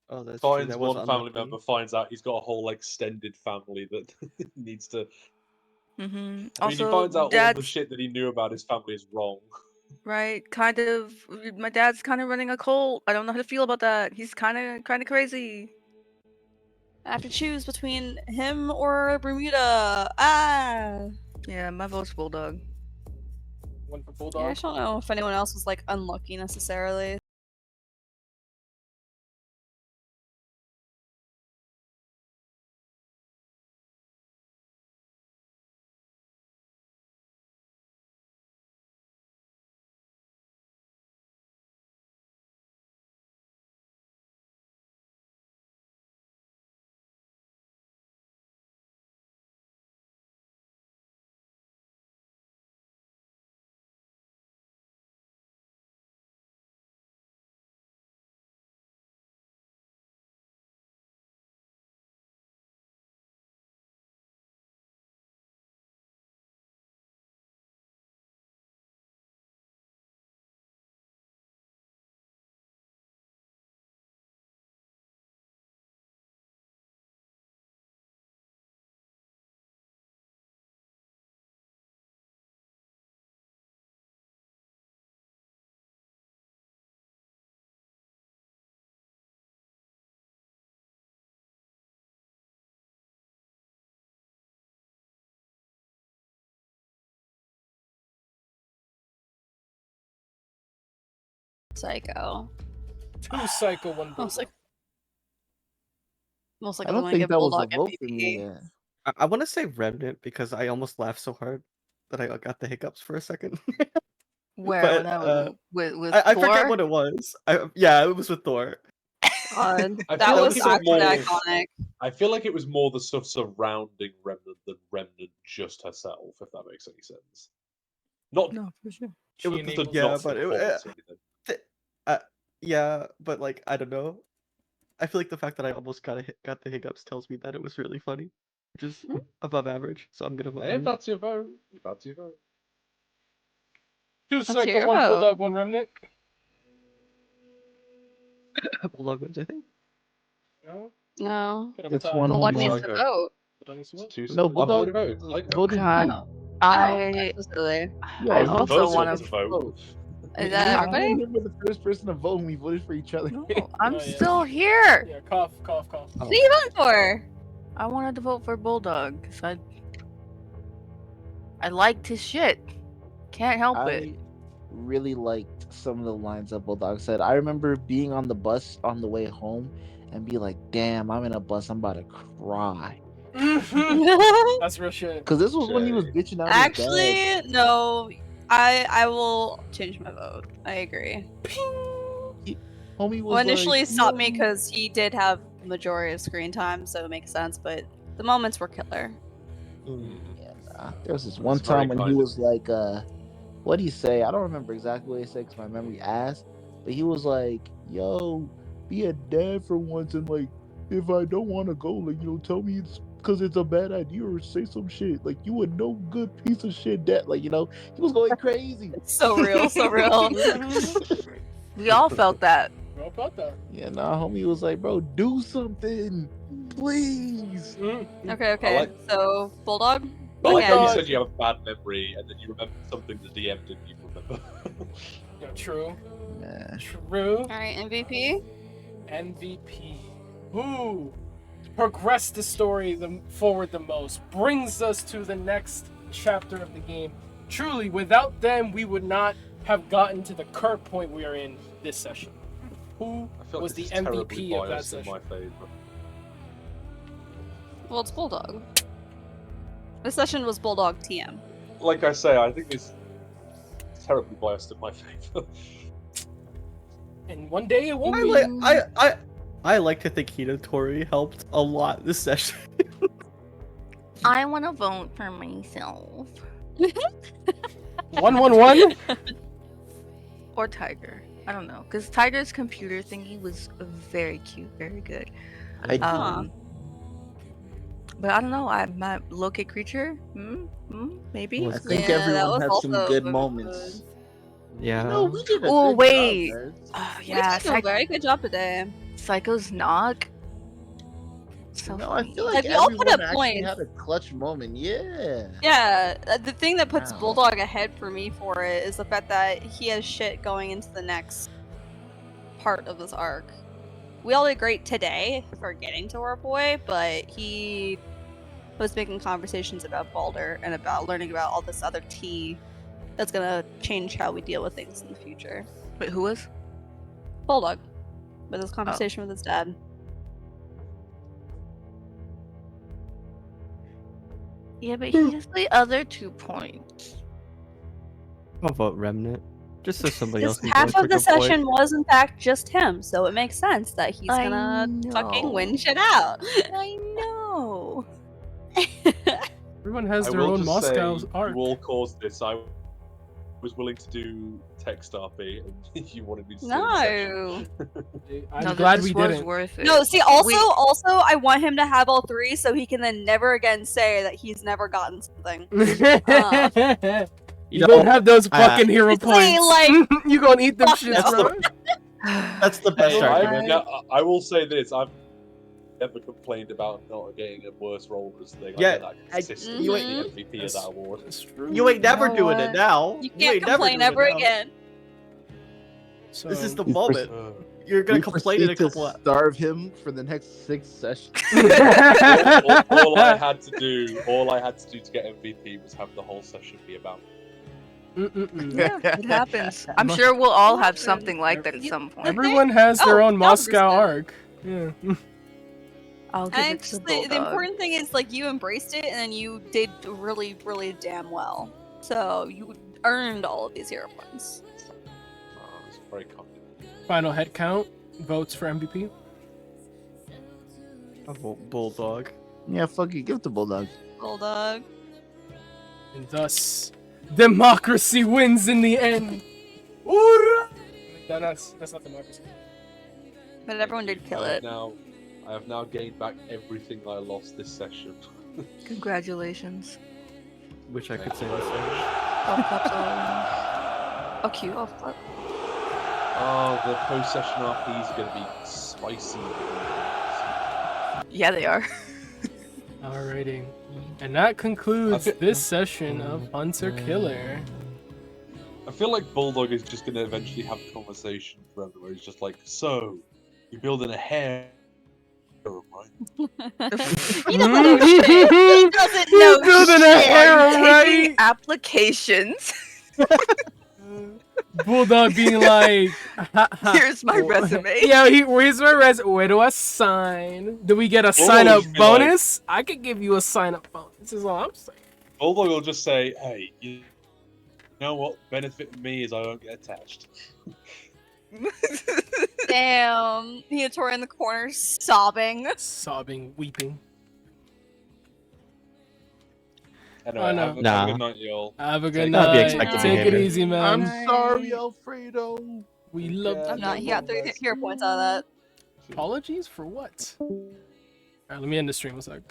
Oh, that's true. Finds That was one family unlucky. member, finds out he's got a whole extended family that needs to. Mm-hmm. I mean, Also, he finds out all the dad's shit that he knew about his family is wrong. right. Kind of. My dad's kind of running a cult. I don't know how to feel about that. He's kind of crazy. I have to choose between him or Bermuda. Ah. Yeah, my vote's Bulldog. One for Yeah, I Bulldog. just don't know if anyone else was like unlucky necessarily. Psycho. Two Psycho, one Most Bulldog. likely I don't gonna think give that was a Bulldog vote for me. MVP. Yeah. I want to say Remnant because I almost laughed so hard that I got the hiccups for a second. Where But when I with I forget Thor? what it was. Yeah, it was with Thor. God, I that feel was like it's actually more- iconic. I feel like it was more the stuff surrounding Remnant than Remnant just herself, if that makes any sense. Not No, for sure. She the enables Yeah, knots but and it- cords or anything. yeah, but like I don't know. I feel like the fact that I almost got the hiccups tells me that it was really funny, which is above average. So I'm gonna vote. If that's your vote, that's your vote. 2 That's Psycho, your 1 vote. Bulldog, 1 Remnant. Bulldog wins, I think. No? No. Could have a It's tie. one Bulldog more. needs to vote. Bulldog needs to It's vote. two. No, I've Bulldog already voted. Like, voted God, too. I That's silly. Yo, I you also first want one to. to vote. Is that everybody? You were the first person to vote when we voted for each other. No, I'm Oh, yeah. still here. Yeah, cough, cough, cough. Who are you voting for? I wanted to vote for Bulldog because I liked his shit. Can't help it. I really liked some of the lines that Bulldog said. I remember being on the bus on the way home and be like, damn, I'm in a bus, I'm about to cry. That's real shit. Because this was when he was bitching out his dad. Actually, no. I will change my vote. I agree. Homie was Well, initially like, stopped me because he did have majority of screen time, so it makes sense. But the moments were killer. there was this one That's very time when he kind of was like, what did he say? I don't remember exactly what he said because my memory ass. But he was like, yo, be a dad for once and like, if I don't want to go, like, tell me it's because it's a bad idea or say some shit. Like, you a no good piece of shit dad. Like, he was going crazy. So real, so real. We all felt that. Well about that. Yeah, nah, homie was like, bro, do something. Please. Okay. So Bulldog. I like how you Bulldog. said you have a bad memory and then you remember something the DM didn't even remember. Yeah, true. Nah. True. All right, MVP. MVP. Who progressed the story forward the most, brings us to the next chapter of the game. Truly, without them, we would not have gotten to the current point we are in this session. Who I feel like was the this is terribly MVP of that biased in session? my favor. Well, it's Bulldog. This session was Bulldog TM. Like I say, I think this is terribly biased in my favor. And one day it won't I be. like I like to think Hinatori helped a lot this session. I want to vote for myself 1-1-1. or Tiger. I don't know, because Tiger's computer thingy was very cute, very good. But I don't know. I'm not locate creature. Maybe. I think Yeah, that everyone was had some also good good. moments. Yeah. No, we did a Oh good wait. job, man. Oh We yeah. did do a very good job today. Psycho's knock. So No, I funny. feel like Like, we all put everyone up actually points. had a clutch moment. Yeah. Yeah, the thing that puts Wow. Bulldog ahead for me for it is the fact that he has shit going into the next part of this arc. We all did great today for getting to our boy, but he was making conversations about Balder and about learning about all this other tea that's gonna change how we deal with things in the future. Wait, who was? Bulldog, with his conversation with his dad. Yeah, but he has the other 2 points. I'll vote Remnant. Just so somebody else Because can half go of the for good point. session was in fact just him, so it makes sense that he's I gonna fucking know. win shit out. I know. Everyone has I their will own just say, Moscow arc. you all caused this. I was willing to do text RP, and you wanted me to. No. I'm No, glad this we was didn't. worth it. No, see, also, I want him to have all 3 so he can then never again say that he's never gotten something. You don't have those fucking hero It's like- points. You gonna eat them Fuck shits, no. bro. That's the best Hey, argument. I will say this: I've never complained about not getting a worse role as thing. Yeah, I consistently you the ain't- MVP of that award. That's true. You ain't never know doing what? it now. You You can't ain't never complain doing ever it now. again. So, This is the We moment. Uh, You're gonna We complain in a proceed couple to of. starve him for the next 6 sessions. all I had to do to get MVP was have the whole session be about. Mm-mm-mm. Yeah, it happens. I'm sure we'll all have something like that at some point. Everyone has their Oh, own Moscow 100%. arc. Yeah. I'll give And it to just Bulldog. the important thing is, like, you embraced it and then you did really, really damn well. So you earned all of these hero points. It's very confident. Final head count. Votes for MVP. A bulldog. Yeah, fuck it. Give it to Bulldog. Bulldog. And thus, democracy wins in the end. Hoorah! That's not democracy. But everyone did kill it. I have now gained back everything I lost this session. Congratulations. Wish I could say the same. Golf claps all around. Oh, cute. Golf club. Oh, the post-session RPs are going to be spicy. Yeah, they are. Alrighty. And that concludes this session of Hunter Killer. I feel like Bulldog is just going to eventually have a conversation forever where he's just like, so, you're building a harem, right? He doesn't know shit. He doesn't know building a shit. harem, Taking right? applications. Bulldog being like, Here's my resume. Yeah, where's my resume? Where do I sign? Do we get a Bulldog sign-up just be like- bonus? I could give you a sign-up bonus. Is all I'm saying. Bulldog will just say, hey, you know what? The benefit of me is I don't get attached. Damn. Hiatori in the corner sobbing. Sobbing, weeping. Anyway, Oh, no. have a Nah. good night, y'all. Have a good Take That'd be night. expected Take it behavior. easy, man. I'm sorry, Alfredo. We love Yeah. I'm not. He got 3 hero points out of that. apologies for what? Alright, let me end the stream a sec.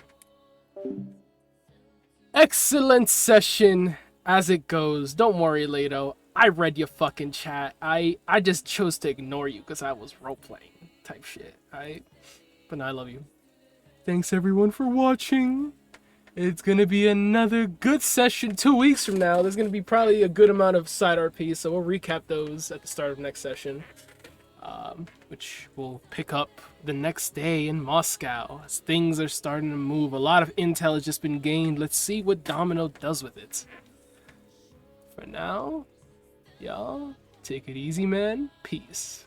Excellent session as it goes. Don't worry, Lato. I read your fucking chat. I just chose to ignore you because I was role-playing type shit. But no, I love you. Thanks everyone for watching. It's gonna be another good session 2 weeks from now. There's gonna be probably a good amount of side RPs, so we'll recap those at the start of next session. Which will pick up the next day in Moscow as things are starting to move. A lot of intel has just been gained. Let's see what Domino does with it. For now, y'all, take it easy, man. Peace.